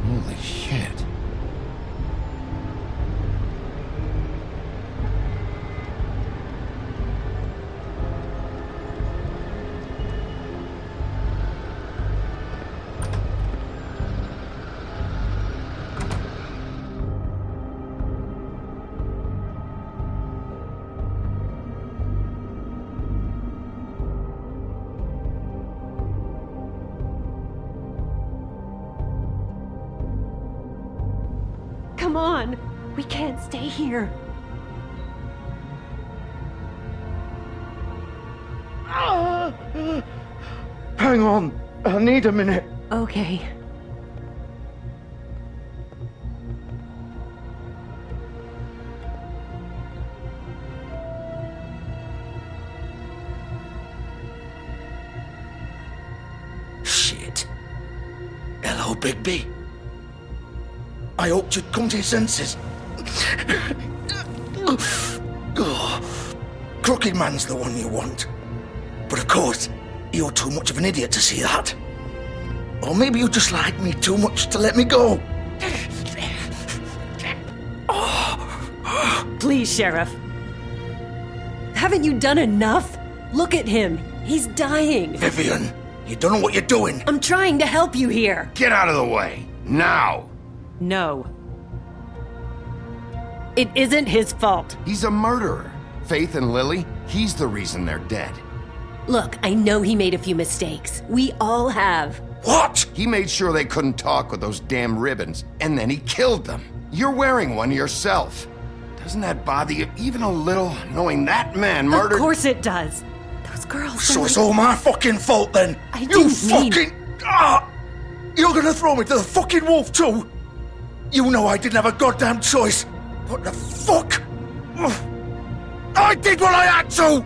Speaker 2: Holy shit.
Speaker 6: Come on. We can't stay here.
Speaker 1: Hang on. I need a minute.
Speaker 6: Okay.
Speaker 1: Shit. Hello, Bigby. I hoped you'd come to your senses. Crooked Man's the one you want. But of course, you're too much of an idiot to see that. Or maybe you just like me too much to let me go.
Speaker 6: Please, Sheriff. Haven't you done enough? Look at him. He's dying.
Speaker 1: Vivian, you don't know what you're doing.
Speaker 6: I'm trying to help you here.
Speaker 2: Get out of the way. Now.
Speaker 6: No. It isn't his fault.
Speaker 2: He's a murderer. Faith and Lily, He's the reason they're dead.
Speaker 6: Look, I know he made a few mistakes. We all have.
Speaker 2: What? He made sure they couldn't talk with those damn ribbons, and then he killed them. You're wearing one yourself. Doesn't that bother you even a little, knowing that man murdered—
Speaker 6: Of course it does. Those girls—
Speaker 1: So it's all my fucking fault then?
Speaker 6: I
Speaker 1: You
Speaker 6: didn't mean—
Speaker 1: fucking... You're gonna throw me to the fucking wolf too? You know I didn't have a goddamn choice. What the fuck? I did what I had to!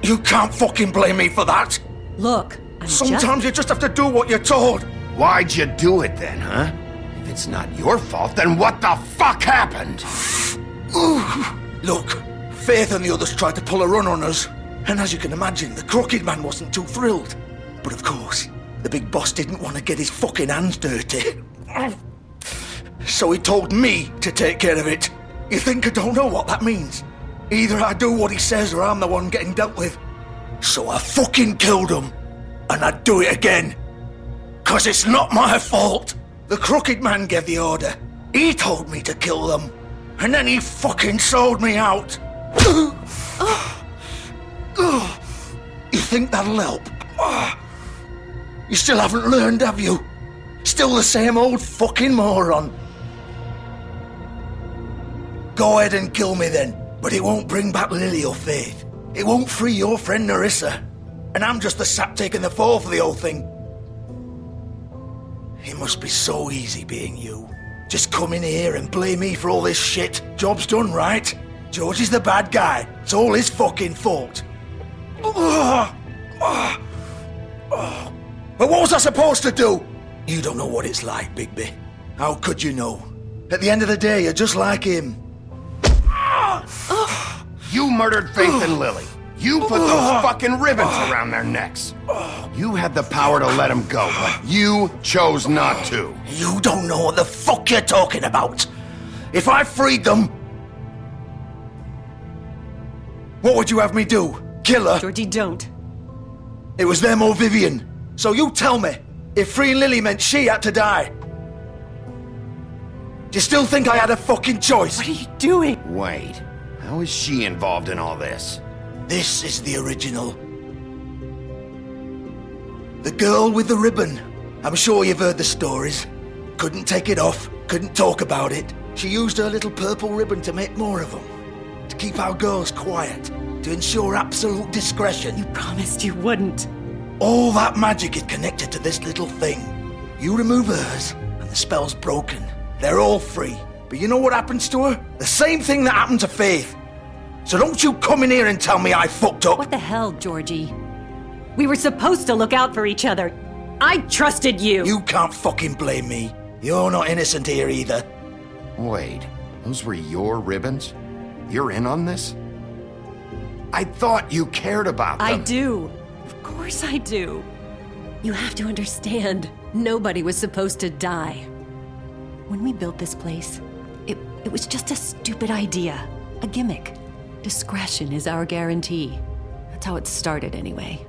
Speaker 1: You can't fucking blame me for that.
Speaker 6: Look,
Speaker 1: Sometimes you just have to do what you're told.
Speaker 2: Why'd you do it then, huh? If it's not your fault, then what the fuck happened?
Speaker 1: Look, Faith and the others tried to pull a run on us. And as you can imagine, the Crooked Man wasn't too thrilled. But of course, the big boss didn't want to get his fucking hands dirty. So he told me to take care of it. You think I don't know what that means? Either I do what he says or I'm the one getting dealt with. So I fucking killed him. And I'd do it again. 'Cause it's not my fault. The Crooked Man gave the order. He told me to kill them. And then he fucking sold me out. You think that'll help? You still haven't learned, have you? Still the same old fucking moron. Go ahead and kill me then, but it won't bring back Lily or Faith. It won't free your friend Nerissa. And I'm just the sap taking the fall for the whole thing. It must be so easy being you. Just come in here and blame me for all this shit. Job's done, right? George is the bad guy. It's all his fucking fault. But what was I supposed to do? You don't know what it's like, Bigby. How could you know? At the end of the day, you're just like him.
Speaker 2: You murdered Faith and Lily. You put those fucking ribbons around their necks. You had the power to let them go, but you chose not to.
Speaker 1: You don't know what the fuck you're talking about. If I freed them... What would you have me do? Kill her?
Speaker 6: Georgie, don't.
Speaker 1: It was them or Vivian. So you tell me, if freeing Lily meant she had to die, do you still think I had a fucking choice?
Speaker 6: What are you doing?
Speaker 2: Wait, how is she involved in all this?
Speaker 1: This is the original. The girl with the ribbon. I'm sure you've heard the stories. Couldn't take it off, couldn't talk about it. She used her little purple ribbon to make more of them. To keep our girls quiet. To ensure absolute discretion.
Speaker 6: You promised you wouldn't.
Speaker 1: All that magic is connected to this little thing. You remove hers, and the spell's broken. They're all free. But you know what happens to her? The same thing that happened to Faith. So don't you come in here and tell me I fucked up.
Speaker 6: What the hell, Georgie? We were supposed to look out for each other. I trusted you.
Speaker 1: You can't fucking blame me. You're not innocent here either.
Speaker 2: Wait, those were your ribbons? You're in on this? I thought you cared about them.
Speaker 6: I do. Of course I do. You have to understand, nobody was supposed to die. When we built this place, it was just a stupid idea. A gimmick. Discretion is our guarantee. That's how it started anyway.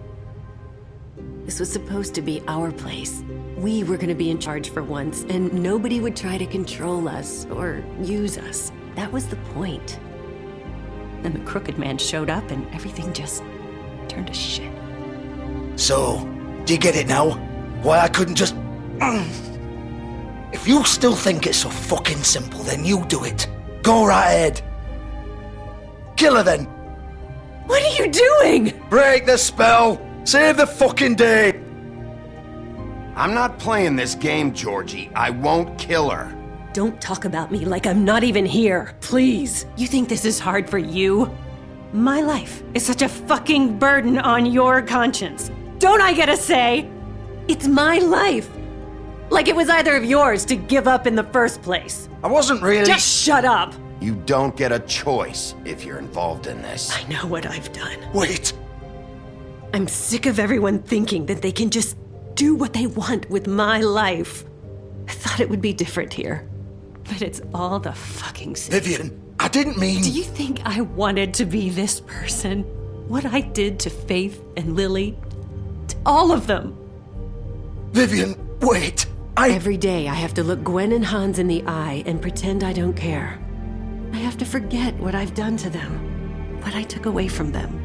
Speaker 6: This was supposed to be our place. We were gonna be in charge for once, and nobody would try to control us or use us. That was the point. Then the Crooked Man showed up and everything just turned to shit.
Speaker 1: So, do you get it now? Why I couldn't just... If you still think it's so fucking simple, then you do it. Go right ahead. Kill her then.
Speaker 6: What are you doing?
Speaker 1: Break the spell. Save the fucking day.
Speaker 2: I'm not playing this game, Georgie. I won't kill her.
Speaker 6: Don't talk about me like I'm not even here, please. You think this is hard for you? My life is such a fucking burden on your conscience. Don't I get a say? It's my life. Like it was either of yours to give up in the first place.
Speaker 1: I wasn't really...
Speaker 6: Just shut up.
Speaker 2: You don't get a choice if you're involved in this.
Speaker 6: I know what I've done.
Speaker 1: Wait.
Speaker 6: I'm sick of everyone thinking that they can just do what they want with my life. I thought it would be different here. But it's all the fucking same.
Speaker 1: Vivian, I didn't mean...
Speaker 6: Do you think I wanted to be this person? What I did to Faith and Lily? To all of them?
Speaker 1: Vivian, wait.
Speaker 6: Every day I have to look Gwen and Hans in the eye and pretend I don't care. I have to forget what I've done to them. what I took away from them.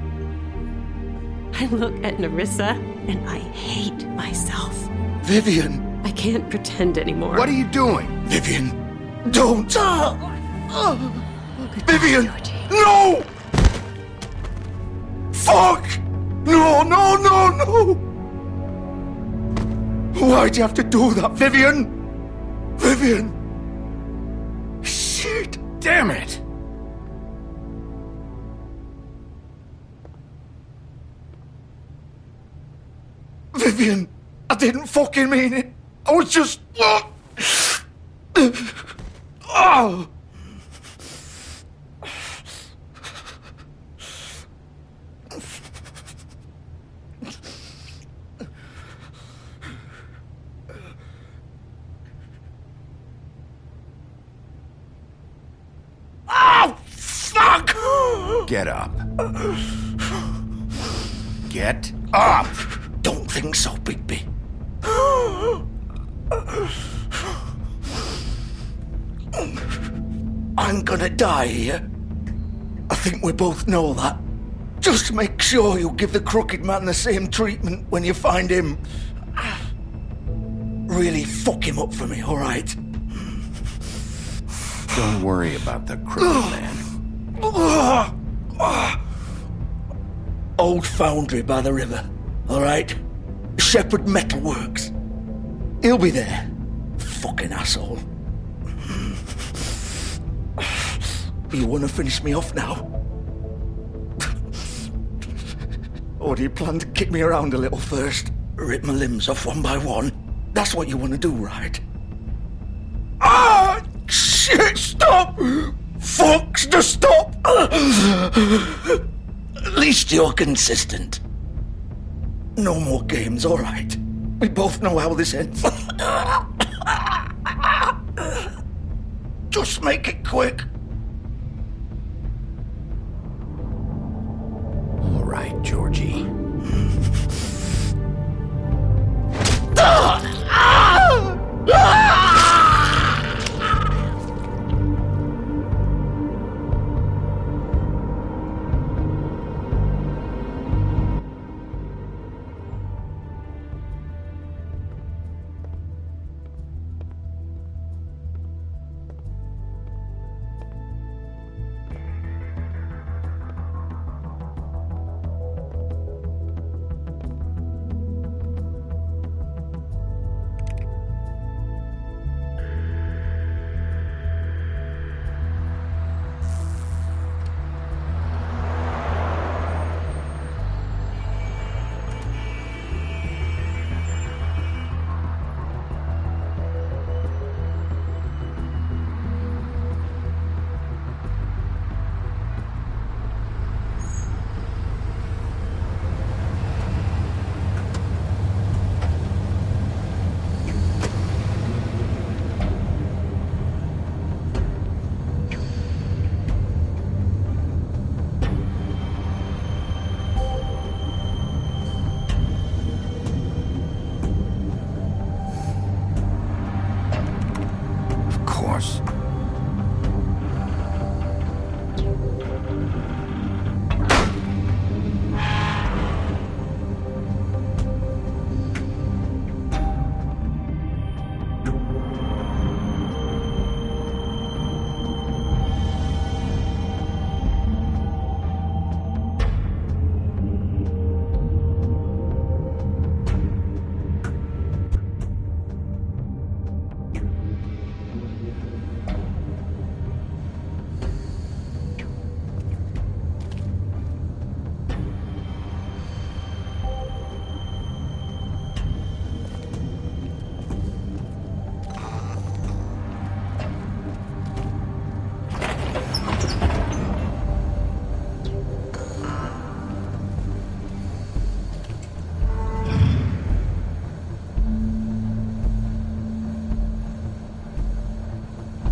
Speaker 6: I look at Nerissa and I hate myself.
Speaker 1: Vivian!
Speaker 6: I can't pretend anymore.
Speaker 2: What are you doing?
Speaker 1: Vivian! Don't! Vivian! No! Fuck! No, no, no, no! Why'd you have to do that, Vivian? Vivian! Shit!
Speaker 8: Damn it!
Speaker 1: Vivian! I didn't fucking mean it! I was just... Oh! Oh, fuck!
Speaker 2: Get up. Get up!
Speaker 1: Don't think so, Bigby. I'm gonna die here. I think we both know that. Just make sure you give the crooked man the same treatment when you find him. Really fuck him up for me, alright?
Speaker 2: Don't worry about the crooked man.
Speaker 1: Old foundry by the river, alright? Shepherd Metalworks. He'll be there. Fucking asshole. You want to finish me off now? Or do you plan to kick me around a little first? Rip my limbs off one by one? That's what you want to do, right? Ah! Shit, stop! Fuck, just stop! At least you're consistent. No more games, alright? We both know how this ends. Just make it quick.
Speaker 2: All right, Georgie.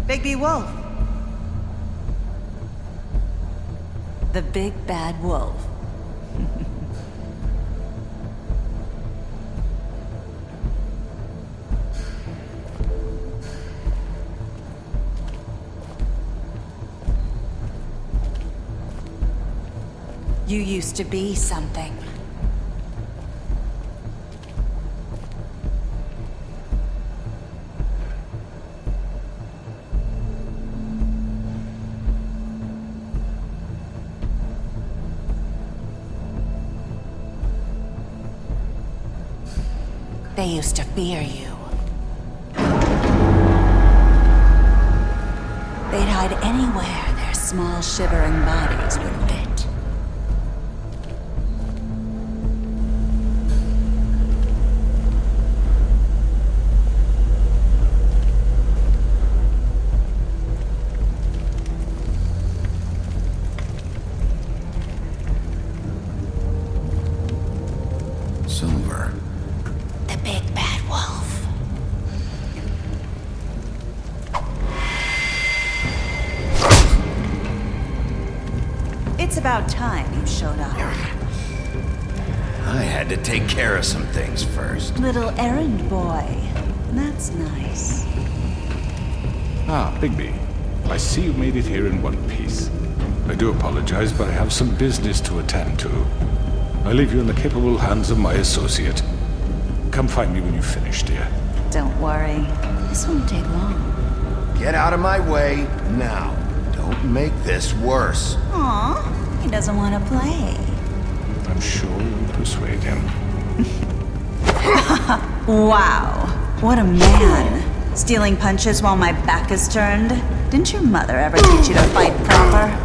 Speaker 9: Bigby Wolf. The big bad wolf. You used to be something. They used to fear you. They'd hide anywhere their small, shivering bodies would fit.
Speaker 2: Silver.
Speaker 9: The big bad wolf. It's about time you showed up.
Speaker 2: I had to take care of some things first.
Speaker 9: Little errand boy. That's nice.
Speaker 25: Ah, Bigby. I see you made it here in one piece. I do apologize, but I have some business to attend to. I leave you in the capable hands of my associate. Come find me when you've finished, dear.
Speaker 9: Don't worry. This won't take long.
Speaker 2: Get out of my way now. Don't make this worse.
Speaker 9: Aw, he doesn't want to play.
Speaker 25: I'm sure you'll persuade him.
Speaker 9: Wow, what a man. Stealing punches while my back is turned? Didn't your mother ever teach you to fight proper?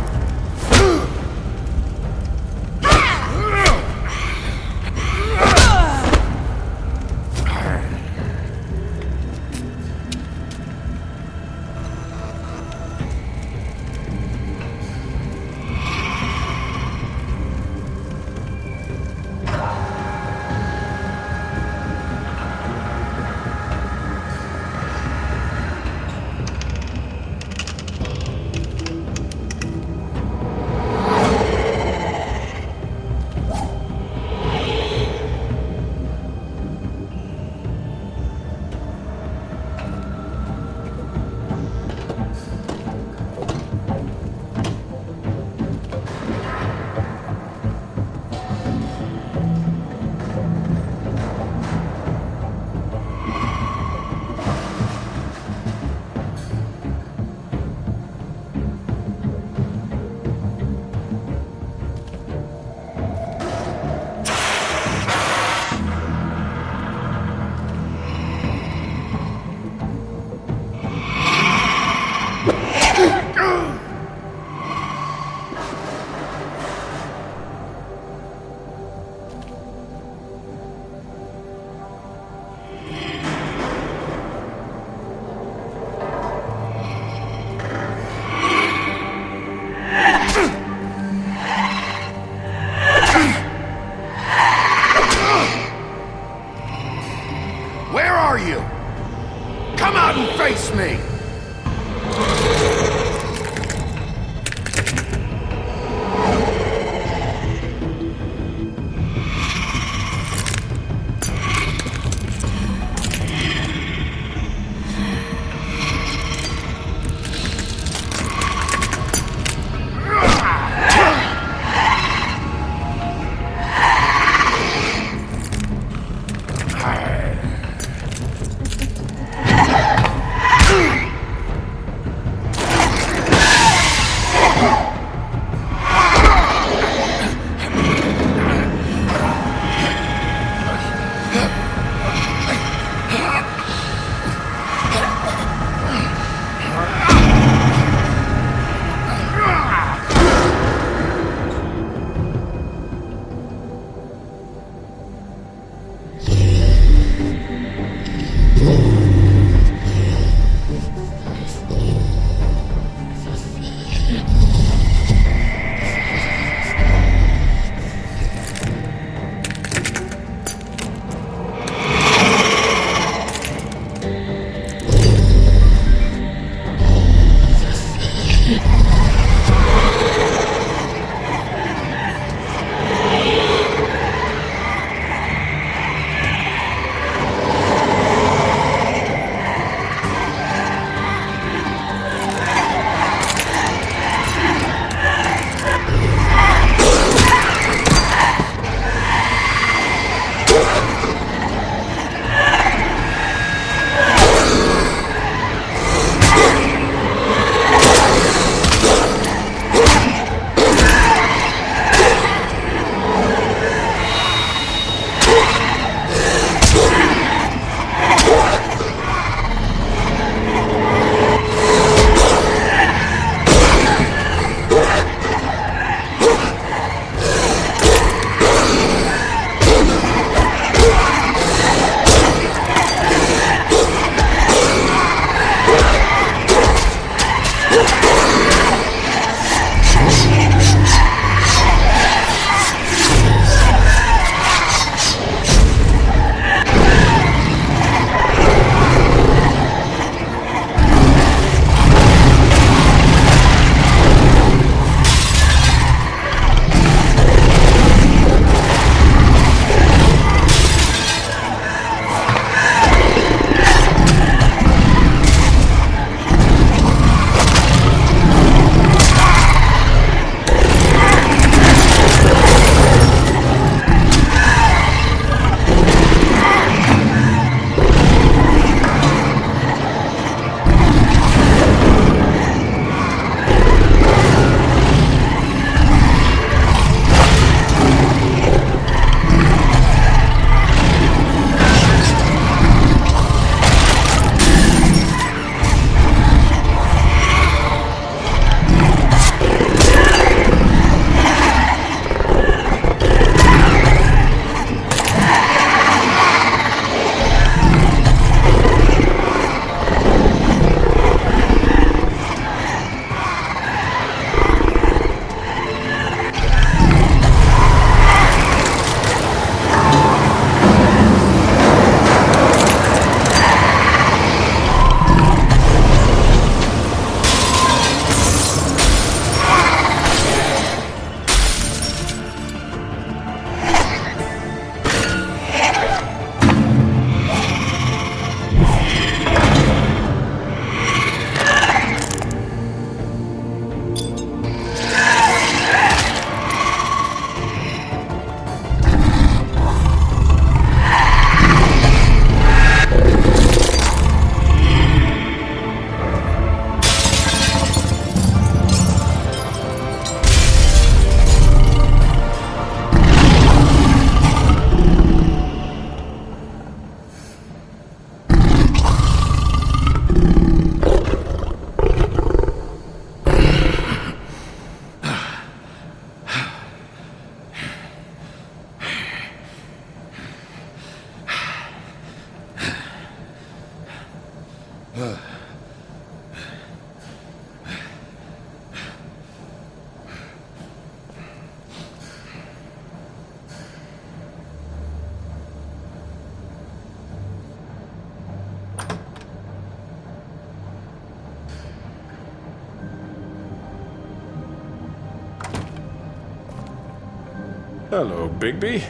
Speaker 25: Hello, Bigby.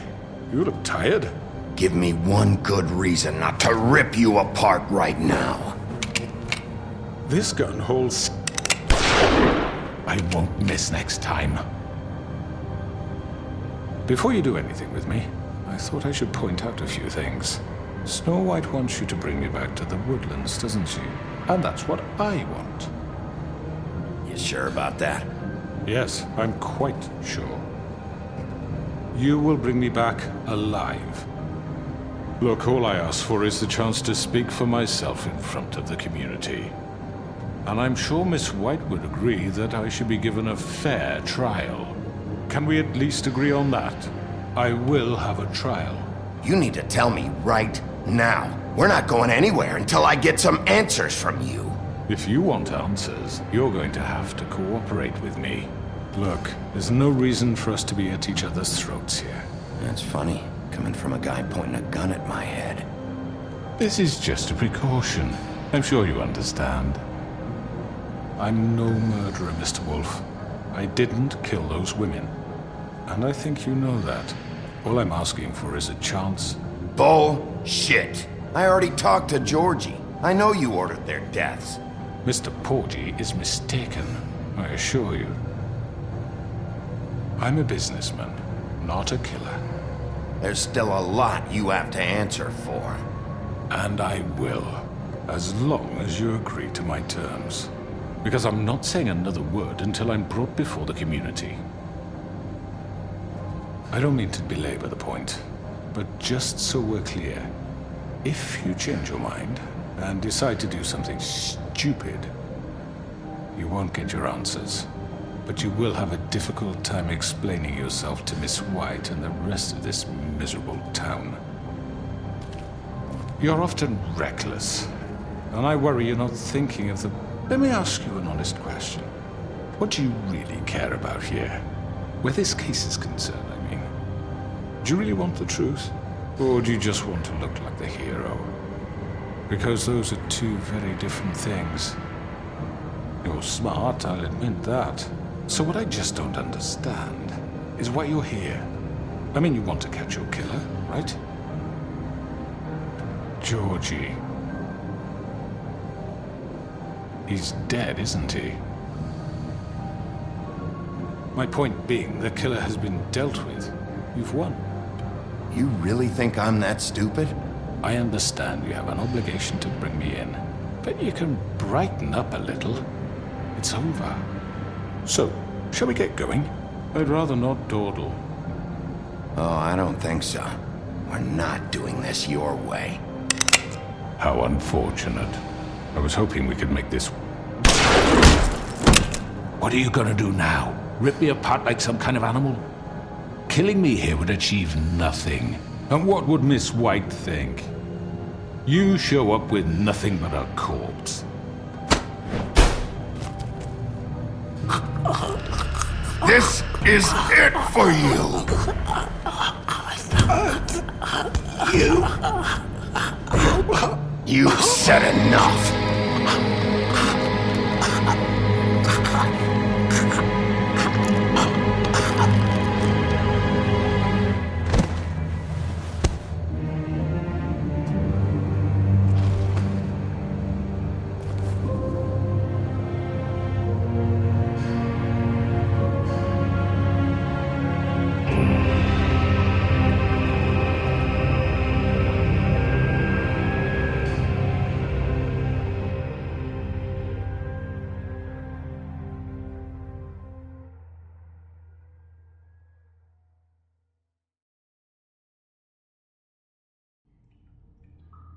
Speaker 25: You look tired.
Speaker 2: Give me one good reason not to rip you apart right now.
Speaker 25: This gun holds... I won't miss next time. Before you do anything with me, I thought I should point out a few things. Snow White wants you to bring me back to the woodlands, doesn't she? And that's what I want.
Speaker 2: You sure about that?
Speaker 25: Yes, I'm quite sure. You will bring me back alive. Look, all I ask for is the chance to speak for myself in front of the community. And I'm sure Miss White would agree that I should be given a fair trial. Can we at least agree on that? I will have a trial.
Speaker 2: You need to tell me right now. We're not going anywhere until I get some answers from you.
Speaker 25: If you want answers, you're going to have to cooperate with me. Look, there's no reason for us to be at each other's throats here.
Speaker 2: That's funny, coming from a guy pointing a gun at my head.
Speaker 25: This is just a precaution. I'm sure you understand. I'm no murderer, Mr. Wolf. I didn't kill those women. And I think you know that. All I'm asking for is a chance.
Speaker 2: Bullshit! I already talked to Georgie. I know you ordered their deaths.
Speaker 25: Mr. Porgy is mistaken, I assure you. I'm a businessman, not a killer.
Speaker 2: There's still a lot you have to answer for.
Speaker 25: And I will, as long as you agree to my terms. Because I'm not saying another word until I'm brought before the community. I don't mean to belabor the point, but just so we're clear, if you change your mind and decide to do something stupid, you won't get your answers. But you will have a difficult time explaining yourself to Miss White and the rest of this miserable town. You're often reckless, and I worry you're not thinking of the... Let me ask you an honest question. What do you really care about here? Where this case is concerned, I mean. Do you really want the truth? Or do you just want to look like the hero? Because those are two very different things. You're smart, I'll admit that. So what I just don't understand is why you're here. I mean, you want to catch your killer, right? Georgie. He's dead, isn't he? My point being, the killer has been dealt with. You've won.
Speaker 2: You really think I'm that stupid?
Speaker 25: I understand you have an obligation to bring me in, but you can brighten up a little. It's over. So, shall we get going? I'd rather not dawdle.
Speaker 2: Oh, I don't think so. We're not doing this your way.
Speaker 25: How unfortunate. I was hoping we could make this... What are you gonna do now? Rip me apart like some kind of animal? Killing me here would achieve nothing. And what would Miss White think? You show up with nothing but a corpse.
Speaker 2: This is it for you! You said enough!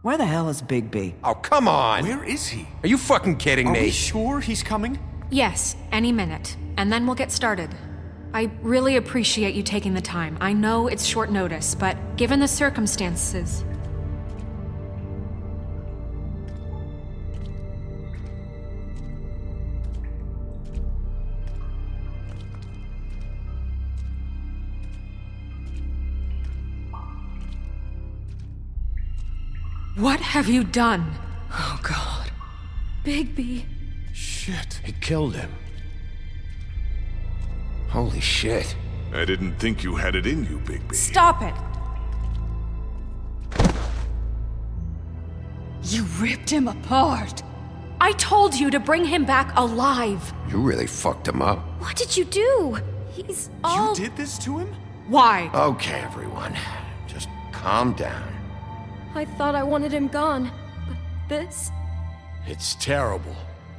Speaker 12: Where the hell is Bigby?
Speaker 5: Oh, come on!
Speaker 13: Where is he?
Speaker 5: Are you fucking kidding me?
Speaker 13: Are we sure he's coming?
Speaker 10: Yes, any minute. And then we'll get started. I really appreciate you taking the time. I know it's short notice, but given the circumstances... What have you done?
Speaker 5: Oh, God.
Speaker 10: Bigby.
Speaker 13: Shit.
Speaker 5: He killed him. Holy shit.
Speaker 18: I didn't think you had it in you, Bigby.
Speaker 4: Stop it!
Speaker 3: You ripped him apart.
Speaker 4: I told you to bring him back alive.
Speaker 2: You really fucked him up.
Speaker 4: What did you do? He's all...
Speaker 13: You did this to him?
Speaker 4: Why?
Speaker 2: Okay, everyone. Just calm down.
Speaker 6: I thought I wanted him gone, but this?
Speaker 5: It's terrible.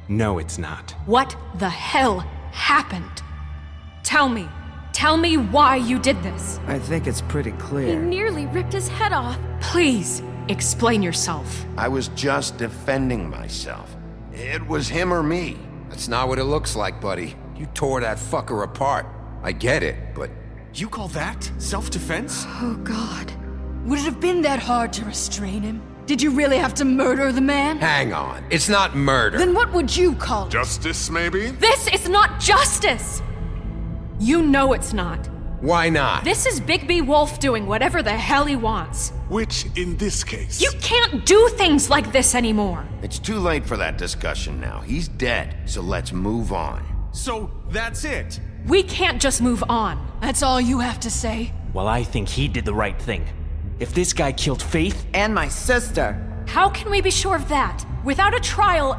Speaker 13: No, it's not.
Speaker 4: What the hell happened? Tell me. Tell me why you did this.
Speaker 12: I think it's pretty
Speaker 6: He
Speaker 12: clear.
Speaker 6: nearly ripped his head off.
Speaker 4: Please, explain yourself.
Speaker 2: I was just defending myself. It was him or me.
Speaker 5: That's not what it looks like, buddy. You tore that fucker apart. I get it, but...
Speaker 13: You call that self-defense?
Speaker 3: Oh, God. Would it have been that hard to restrain him? Did you really have to murder the man?
Speaker 5: Hang on. It's not murder.
Speaker 3: Then what would you call it?
Speaker 18: Justice, maybe?
Speaker 4: This is not justice! You know it's not.
Speaker 5: Why not?
Speaker 4: This is Bigby Wolf doing whatever the hell he wants.
Speaker 18: Which, in this case...
Speaker 4: You can't do things like this anymore.
Speaker 2: It's too late for that discussion now. He's dead, so let's move on.
Speaker 13: So, that's it?
Speaker 4: We can't just move on.
Speaker 3: That's all you have to say?
Speaker 11: Well, I think he did the right thing. If this guy killed Faith...
Speaker 12: And my sister.
Speaker 4: How can we be sure of that? Without a trial,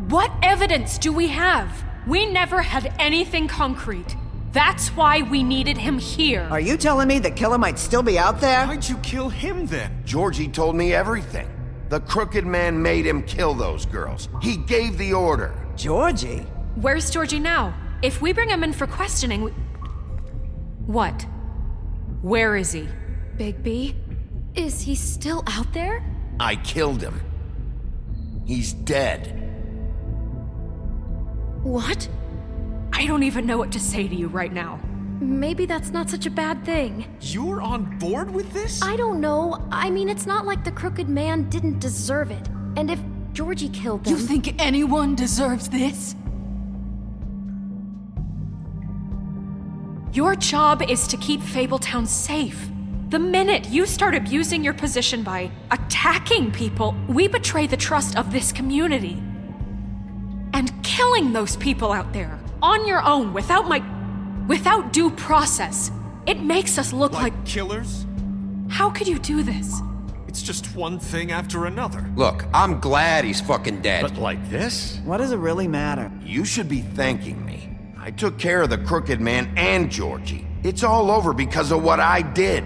Speaker 4: what evidence do we have? We never had anything concrete. That's why we needed him here.
Speaker 12: Are you telling me the killer might still be out there?
Speaker 13: Why'd you kill him then?
Speaker 2: Georgie told me everything. The Crooked Man made him kill those girls. He gave the order.
Speaker 12: Georgie?
Speaker 4: Where's Georgie now? If we bring him in for questioning, What? Where is he?
Speaker 6: Bigby? Is he still out there?
Speaker 2: I killed him. He's dead.
Speaker 6: What?
Speaker 4: I don't even know what to say to you right now.
Speaker 6: Maybe that's not such a bad thing.
Speaker 13: You're on board with this?
Speaker 6: I don't know. I mean, it's not like the Crooked Man didn't deserve it. And if Georgie killed them...
Speaker 3: You think anyone deserves this?
Speaker 4: Your job is to keep Fabletown safe. The minute you start abusing your position by attacking people, we betray the trust of this community. And killing those people out there, on your own, without due process, it makes us look like
Speaker 13: killers?
Speaker 4: How could you do this?
Speaker 13: It's just one thing after another.
Speaker 5: Look, I'm glad he's fucking dead.
Speaker 2: But like this?
Speaker 12: What does it really matter?
Speaker 2: You should be thanking me. I took care of the Crooked Man and Georgie. It's all over because of what I did.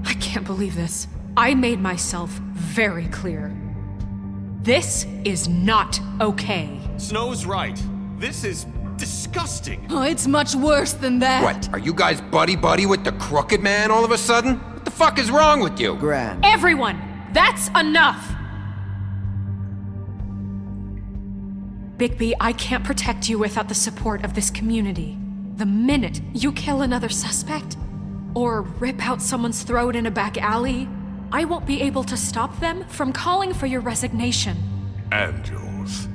Speaker 4: I can't believe this. I made myself very clear. This is not okay.
Speaker 13: Snow's right. This is disgusting.
Speaker 3: Oh, it's much worse than that.
Speaker 5: What, are you guys buddy-buddy with the Crooked Man all of a sudden? What the fuck is wrong with you?
Speaker 12: Gran.
Speaker 4: Everyone, that's enough! Bigby, I can't protect you without the support of this community. The minute you kill another suspect, or rip out someone's throat in a back alley, I won't be able to stop them from calling for your resignation.
Speaker 18: And yours.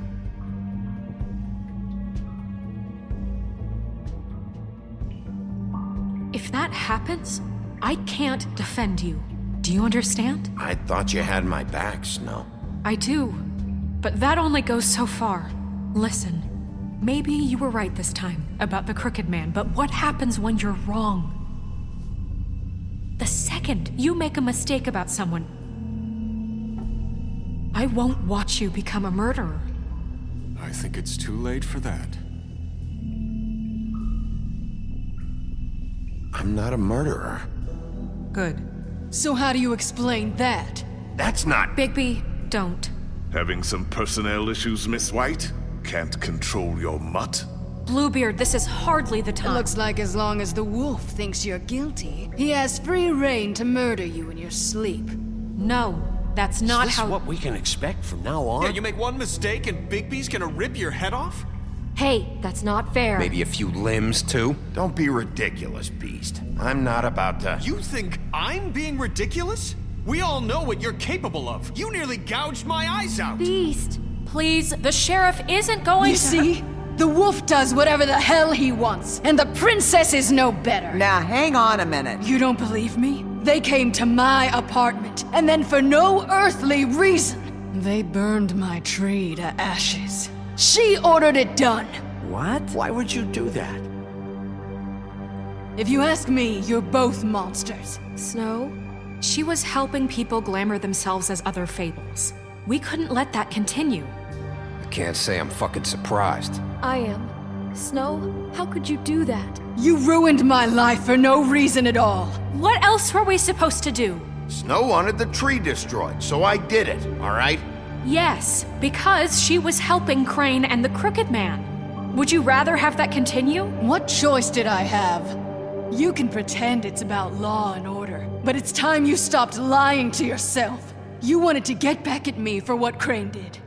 Speaker 4: If that happens, I can't defend you. Do you understand?
Speaker 2: I thought you had my back, Snow.
Speaker 4: I do, but that only goes so far. Listen, maybe you were right this time about the Crooked Man, but what happens when you're wrong? The second you make a mistake about someone, I won't watch you become a murderer.
Speaker 13: I think it's too late for that.
Speaker 2: I'm not a murderer.
Speaker 4: Good.
Speaker 3: So how do you explain that?
Speaker 2: That's not...
Speaker 4: Bigby, don't.
Speaker 18: Having some personnel issues, Miss White? Can't control your mutt?
Speaker 4: Bluebeard, this is hardly the time.
Speaker 3: It looks like as long as the wolf thinks you're guilty, he has free reign to murder you in your sleep.
Speaker 4: No, that's not
Speaker 5: Is this
Speaker 4: how...
Speaker 5: what we can expect from now on?
Speaker 13: Yeah, you make one mistake and Bigby's gonna rip your head off?
Speaker 6: Hey, that's not fair.
Speaker 5: Maybe a few limbs, too?
Speaker 2: Don't be ridiculous, Beast. I'm not about to...
Speaker 13: You think I'm being ridiculous? We all know what you're capable of. You nearly gouged my eyes out.
Speaker 6: Beast.
Speaker 4: Please, the sheriff isn't going
Speaker 3: You
Speaker 4: to...
Speaker 3: see? The wolf does whatever the hell he wants, and the princess is no better.
Speaker 12: Now, hang on a minute.
Speaker 3: You don't believe me? They came to my apartment, and then for no earthly reason, they burned my tree to ashes. She ordered it done.
Speaker 12: What?
Speaker 5: Why would you do that?
Speaker 3: If you ask me, you're both monsters.
Speaker 4: Snow, she was helping people glamour themselves as other fables. We couldn't let that continue.
Speaker 5: I can't say I'm fucking surprised.
Speaker 3: I am. Snow, how could you do that? You ruined my life for no reason at all.
Speaker 4: What else were we supposed to do?
Speaker 2: Snow wanted the tree destroyed, so I did it, alright?
Speaker 4: Yes, because she was helping Crane and the Crooked Man. Would you rather have that continue?
Speaker 3: What choice did I have? You can pretend it's about law and order, but it's time you stopped lying to yourself. You wanted to get back at me for what Crane did.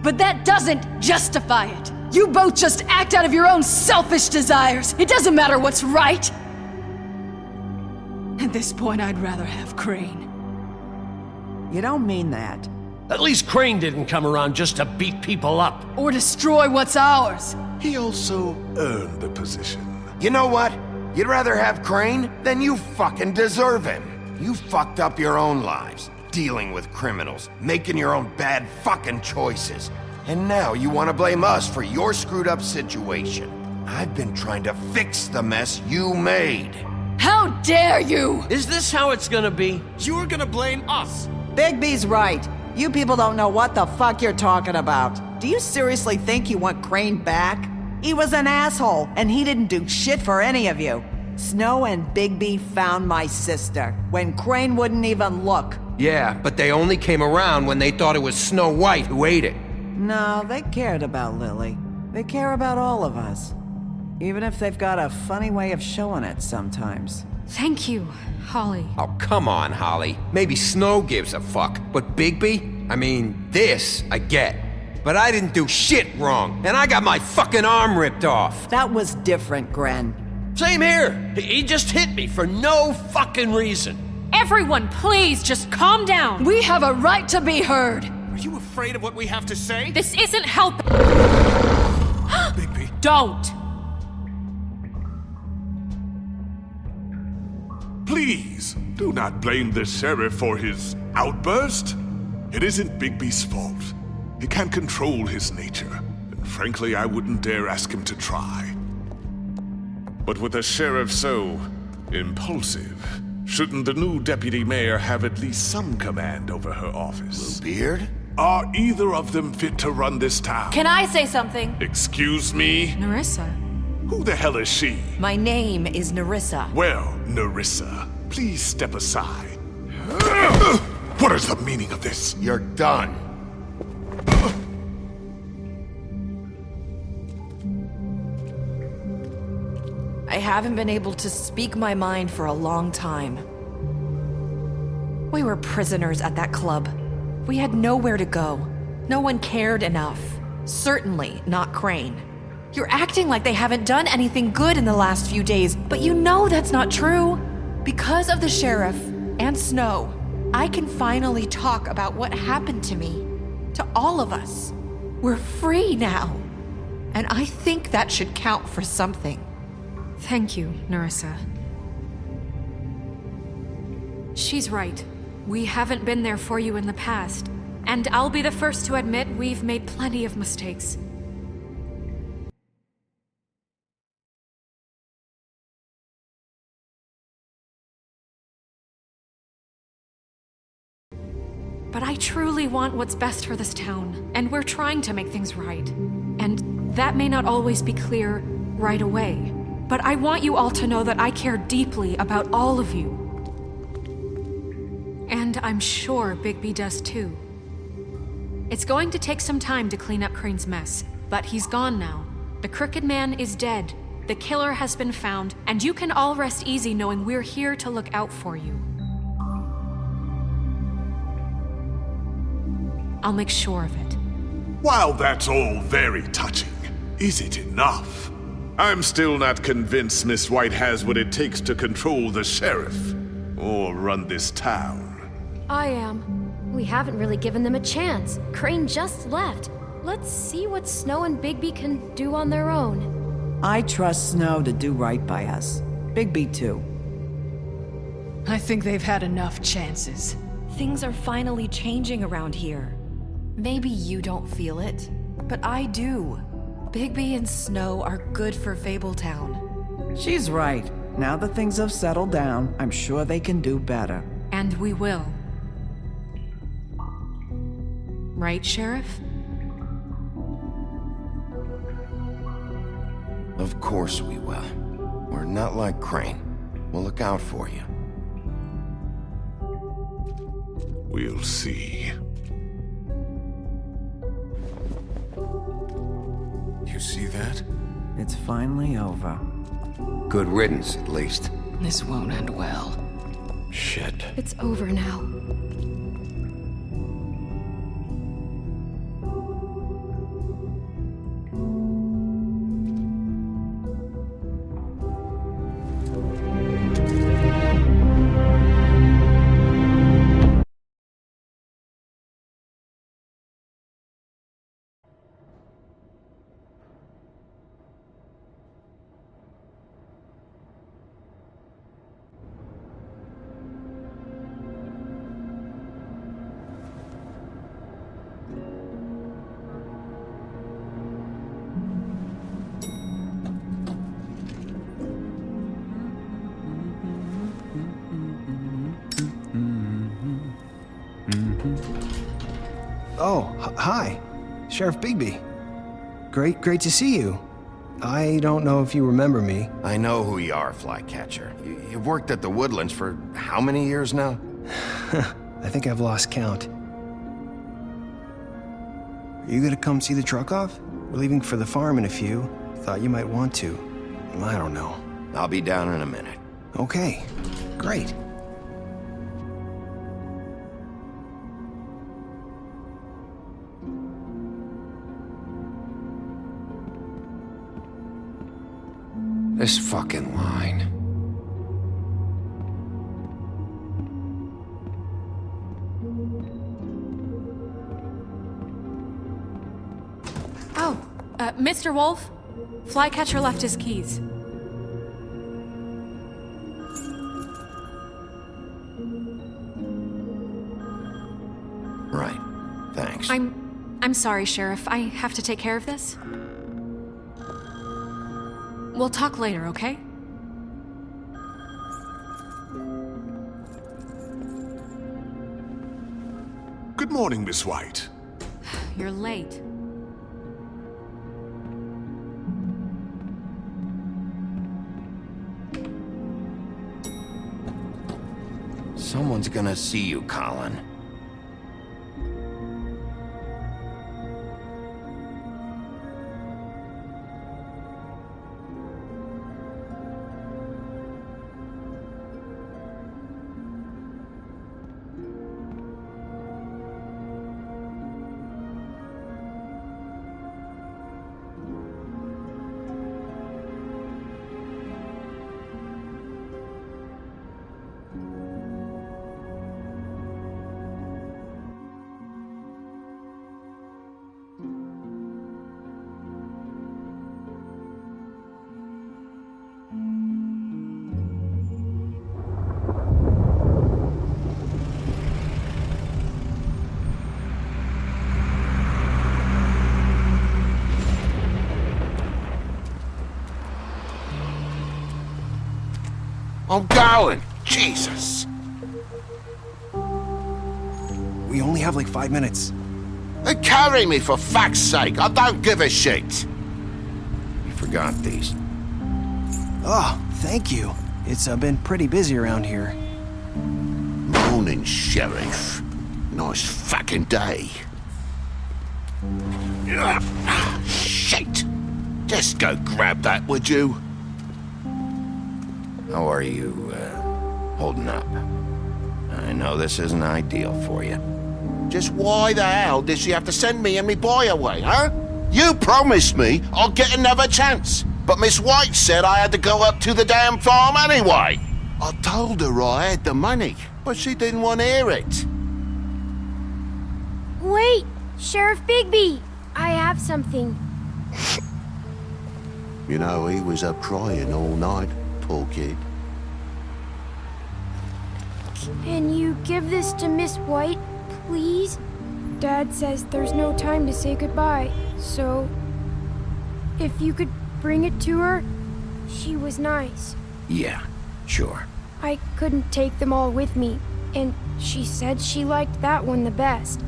Speaker 3: But that doesn't justify it. You both just act out of your own selfish desires. It doesn't matter what's right. At this point, I'd rather have Crane.
Speaker 12: You don't mean that.
Speaker 14: At least Crane didn't come around just to beat people up.
Speaker 3: Or destroy what's ours.
Speaker 15: He also earned the position.
Speaker 2: You know what? You'd rather have Crane? Then you fucking deserve him. You fucked up your own lives, dealing with criminals, making your own bad fucking choices. And now you want to blame us for your screwed up situation. I've been trying to fix the mess you made.
Speaker 3: How dare you!
Speaker 14: Is this how it's gonna be? You're gonna blame us?
Speaker 12: Bigby's right. You people don't know what the fuck you're talking about. Do you seriously think you want Crane back? He was an asshole, and he didn't do shit for any of you. Snow and Bigby found my sister, when Crane wouldn't even look.
Speaker 5: Yeah, but they only came around when they thought it was Snow White who ate it.
Speaker 12: No, they cared about Lily. They care about all of us. Even if they've got a funny way of showing it sometimes.
Speaker 4: Thank you, Holly.
Speaker 5: Oh, come on, Holly. Maybe Snow gives a fuck, but Bigby? I mean, this I get. But I didn't do shit wrong, and I got my fucking arm ripped off.
Speaker 12: That was different, Gren.
Speaker 14: Same here. He just hit me for no fucking reason.
Speaker 4: Everyone, please, just calm down.
Speaker 3: We have a right to be heard.
Speaker 13: Are you afraid of what we have to say?
Speaker 4: This isn't helping.
Speaker 13: Bigby.
Speaker 4: Don't.
Speaker 15: Please, do not blame the sheriff for his outburst. It isn't Bigby's fault. He can't control his nature, and frankly, I wouldn't dare ask him to try. But with a sheriff so impulsive, shouldn't the new deputy mayor have at least some command over her office?
Speaker 2: Bluebeard?
Speaker 15: Are either of them fit to run this town?
Speaker 16: Can I say something?
Speaker 15: Excuse me?
Speaker 4: Nerissa.
Speaker 15: Who the hell is she?
Speaker 16: My name is Nerissa.
Speaker 15: Well, Nerissa, please step aside. What is the meaning of this?
Speaker 2: You're done.
Speaker 16: I haven't been able to speak my mind for a long time. We were prisoners at that club. We had nowhere to go. No one cared enough. Certainly not Crane. You're acting like they haven't done anything good in the last few days, but you know that's not true. Because of the sheriff and Snow, I can finally talk about what happened to me. To all of us. We're free now. And I think that should count for something.
Speaker 4: Thank you, Nerissa. She's right. We haven't been there for you in the past. And I'll be the first to admit we've made plenty of mistakes. But I truly want what's best for this town, and we're trying to make things right. And that may not always be clear right away, but I want you all to know that I care deeply about all of you. And I'm sure Bigby does too. It's going to take some time to clean up Crane's mess, but he's gone now. The Crooked Man is dead, the killer has been found, and you can all rest easy knowing we're here to look out for you. I'll make sure of it.
Speaker 15: While that's all very touching, is it enough? I'm still not convinced Miss White has what it takes to control the sheriff, or run this town.
Speaker 19: I am. We haven't really given them a chance. Crane just left. Let's see what Snow and Bigby can do on their own.
Speaker 12: I trust Snow to do right by us. Bigby too.
Speaker 3: I think they've had enough chances.
Speaker 16: Things are finally changing around here. Maybe you don't feel it, but I do. Bigby and Snow are good for Fabletown.
Speaker 12: She's right. Now that things have settled down, I'm sure they can do better.
Speaker 10: And we will. Right, Sheriff?
Speaker 2: Of course we will. We're not like Crane. We'll look out for you.
Speaker 15: We'll see.
Speaker 24: You see that?
Speaker 12: It's finally over.
Speaker 2: Good riddance, at least.
Speaker 3: This won't end well.
Speaker 24: Shit.
Speaker 19: It's over now.
Speaker 7: Oh, hi. Sheriff Bigby. Great to see you. I don't know if you remember me.
Speaker 2: I know who you are, Flycatcher. You've worked at the Woodlands for how many years now?
Speaker 7: I think I've lost count. Are you gonna come see the truck off? We're leaving for the farm in a few. Thought you might want to. I don't know.
Speaker 2: I'll be down in a minute.
Speaker 7: Okay, great.
Speaker 2: This fucking line.
Speaker 10: Oh, Mr. Wolf? Flycatcher left his keys.
Speaker 2: Right. Thanks.
Speaker 10: I'm sorry, Sheriff. I have to take care of this. We'll talk later, okay?
Speaker 15: Good morning, Miss White.
Speaker 10: You're late.
Speaker 2: Someone's gonna see you, Colin.
Speaker 14: I'm going! Jesus!
Speaker 7: We only have like 5 minutes.
Speaker 14: Carry me for fuck's sake! I don't give a shit!
Speaker 2: You forgot these.
Speaker 7: Oh, thank you. It's been pretty busy around here.
Speaker 14: Morning, Sheriff. Nice fucking day. Shit! Just go grab that, would you?
Speaker 2: How are you, holding up? I know this isn't ideal for you.
Speaker 14: Just why the hell did she have to send me and me boy away, huh? You promised me I'd get another chance, but Miss White said I had to go up to the damn farm anyway. I told her I had the money, but she didn't want to hear it.
Speaker 19: Wait, Sheriff Bigby! I have something.
Speaker 14: You know, he was up crying all night, poor kid.
Speaker 17: Can you give this to Miss White, please? Dad says there's no time to say goodbye, so if you could bring it to her, She was nice.
Speaker 2: Yeah, sure.
Speaker 17: I couldn't take them all with me, and she said she liked that one the best.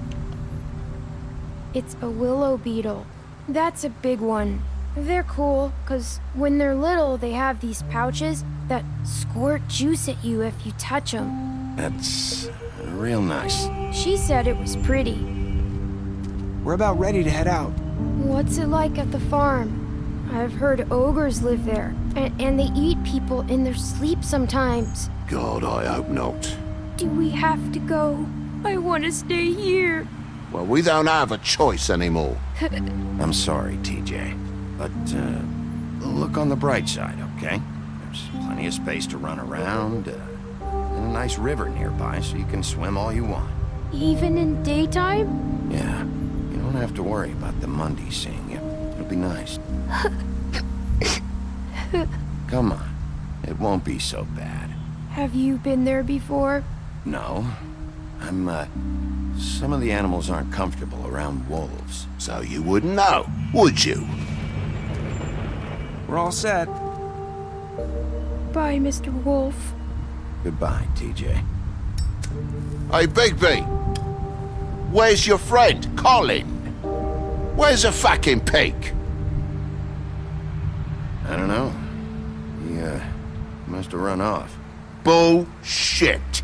Speaker 17: It's a willow beetle. That's a big one. They're cool, 'cause when they're little, they have these pouches that squirt juice at you if you touch them.
Speaker 2: That's real nice.
Speaker 17: She said it was pretty.
Speaker 7: We're about ready to head out.
Speaker 17: What's it like at the farm? I've heard ogres live there, and they eat people in their sleep sometimes.
Speaker 14: God, I hope not.
Speaker 17: Do we have to go? I want to stay here.
Speaker 14: Well, we don't have a choice anymore.
Speaker 2: I'm sorry, TJ. But, look on the bright side, okay? There's plenty of space to run around, and a nice river nearby so you can swim all you want.
Speaker 17: Even in daytime?
Speaker 2: Yeah, you don't have to worry about the Mundies seeing you. It'll be nice. Come on, it won't be so bad.
Speaker 17: Have you been there before?
Speaker 2: No, some of the animals aren't comfortable around wolves.
Speaker 14: So you wouldn't know, would you?
Speaker 7: We're all set.
Speaker 17: Bye, Mr. Wolf.
Speaker 2: Goodbye, TJ.
Speaker 14: Hey, Bigby! Where's your friend, Colin? Where's the fucking pig?
Speaker 2: I don't know. He must have run off.
Speaker 14: Bullshit!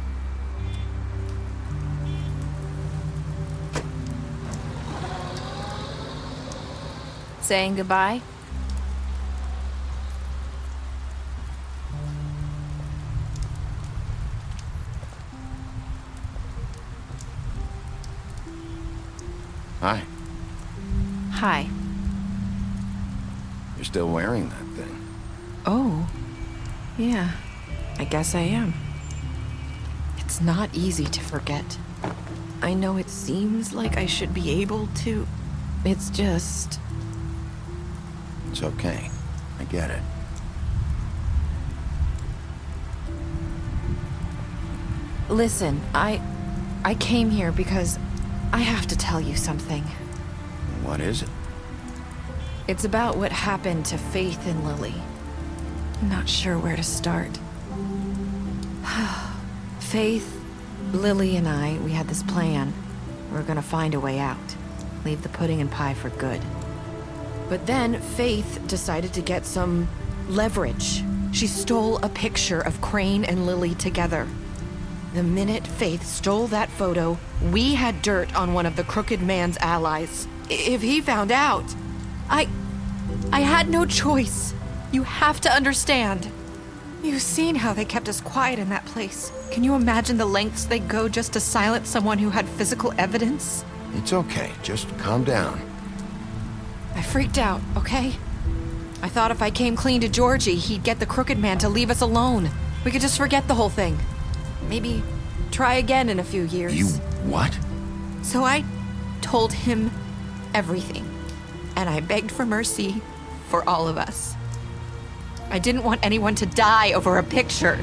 Speaker 16: Saying goodbye?
Speaker 2: Hi.
Speaker 16: Hi.
Speaker 2: You're still wearing that thing.
Speaker 16: Oh. Yeah. I guess I am. It's not easy to forget. I know it seems like I should be able to. It's just...
Speaker 2: It's okay. I get it.
Speaker 16: Listen, I came here because I have to tell you something.
Speaker 2: What is it?
Speaker 16: It's about what happened to Faith and Lily. I'm not sure where to start. Faith, Lily, and I, we had this plan. We were gonna find a way out. Leave the pudding and pie for good. But then Faith decided to get some leverage. She stole a picture of Crane and Lily together. The minute Faith stole that photo, we had dirt on one of the Crooked Man's allies. If he found out, I had no choice. You have to understand. You've seen how they kept us quiet in that place. Can you imagine the lengths they go just to silence someone who had physical evidence?
Speaker 2: It's okay. Just calm down.
Speaker 16: I freaked out, okay? I thought if I came clean to Georgie, he'd get the Crooked Man to leave us alone. We could just forget the whole thing. Maybe try again in a few years.
Speaker 2: You what?
Speaker 16: So I told him everything. And I begged for mercy for all of us. I didn't want anyone to die over a picture.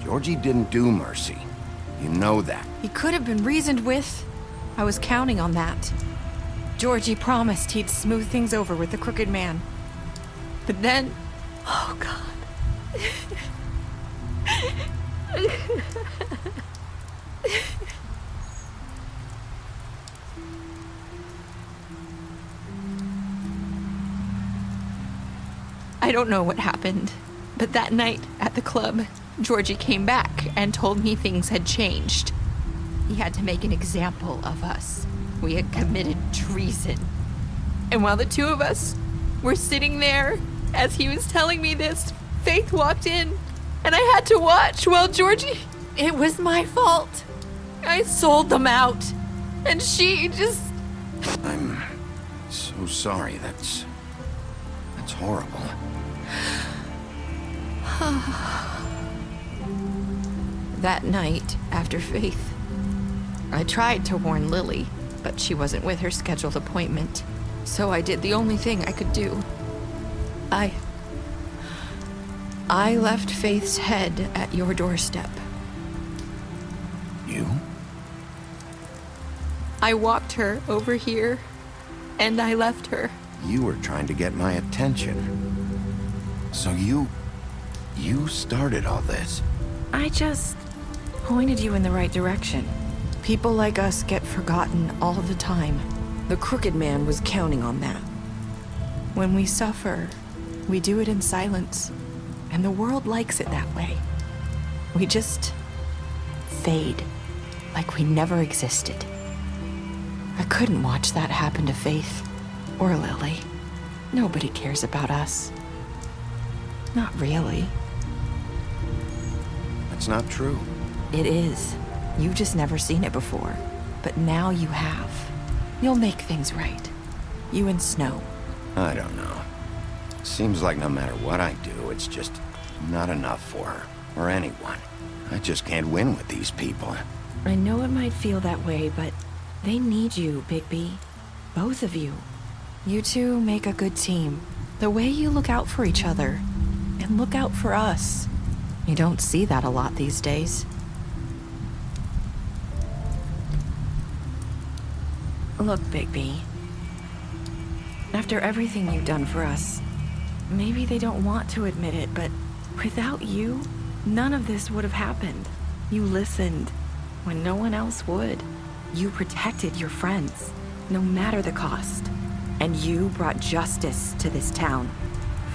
Speaker 2: Georgie didn't do mercy. You know that.
Speaker 16: He could have been reasoned with. I was counting on that. Georgie promised he'd smooth things over with the Crooked Man. But then... Oh, God. I don't know what happened, but that night at the club, Georgie came back and told me things had changed. He had to make an example of us. We had committed treason. And while the two of us were sitting there, as he was telling me this, Faith walked in, and I had to watch while Georgie... It was my fault. I sold them out, and she just...
Speaker 2: I'm so sorry. That's horrible.
Speaker 16: That night, after Faith, I tried to warn Lily, but she wasn't with her scheduled appointment. So I did the only thing I could do. I left Faith's head at your doorstep.
Speaker 2: You?
Speaker 16: I walked her over here, and I left her.
Speaker 2: You were trying to get my attention. So you started all this.
Speaker 16: I just pointed you in the right direction. People like us get forgotten all the time. The Crooked Man was counting on that. When we suffer, we do it in silence, and the world likes it that way. We just fade, like we never existed. I couldn't watch that happen to Faith, or Lily. Nobody cares about us. Not really.
Speaker 2: That's not true.
Speaker 16: It is. You've just never seen it before. But now you have. You'll make things right. You and Snow.
Speaker 2: I don't know. Seems like no matter what I do, it's just not enough for her, or anyone. I just can't win with these people.
Speaker 16: I know it might feel that way, but they need you, Bigby. Both of you. You two make a good team. The way you look out for each other, and look out for us. You don't see that a lot these days. Look, Bigby. After everything you've done for us, maybe they don't want to admit it, but without you, none of this would have happened. You listened when no one else would. You protected your friends, no matter the cost. And you brought justice to this town,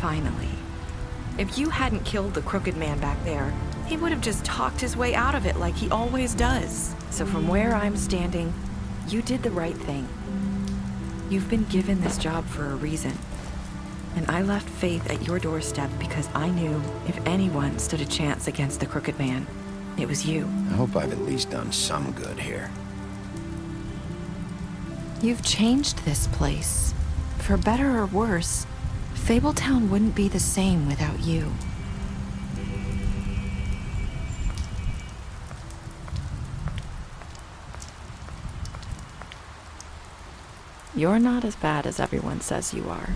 Speaker 16: finally. If you hadn't killed the Crooked Man back there, he would have just talked his way out of it like he always does. So from where I'm standing, you did the right thing. You've been given this job for a reason. And I left Faith at your doorstep because I knew if anyone stood a chance against the Crooked Man, it was you.
Speaker 2: I hope I've at least done some good here.
Speaker 16: You've changed this place. For better or worse, Fabletown wouldn't be the same without you. You're not as bad as everyone says you are.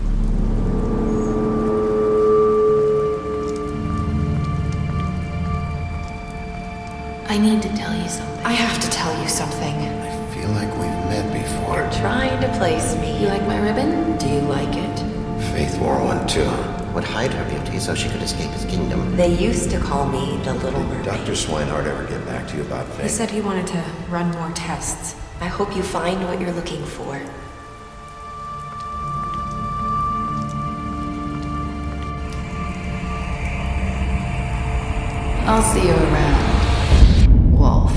Speaker 8: I need to tell you something.
Speaker 16: I have to tell you something.
Speaker 2: I feel like we've met before.
Speaker 8: You're trying to place me. You like my ribbon? Do you like it?
Speaker 2: Faith wore one too.
Speaker 20: Would hide her beauty so she could escape his kingdom.
Speaker 8: They used to call me the Little Mermaid.
Speaker 2: Dr. Swinehart ever get back to you about Faith?
Speaker 10: He said he wanted to run more tests.
Speaker 8: I hope you find what you're looking for. I'll see you around, Wolf.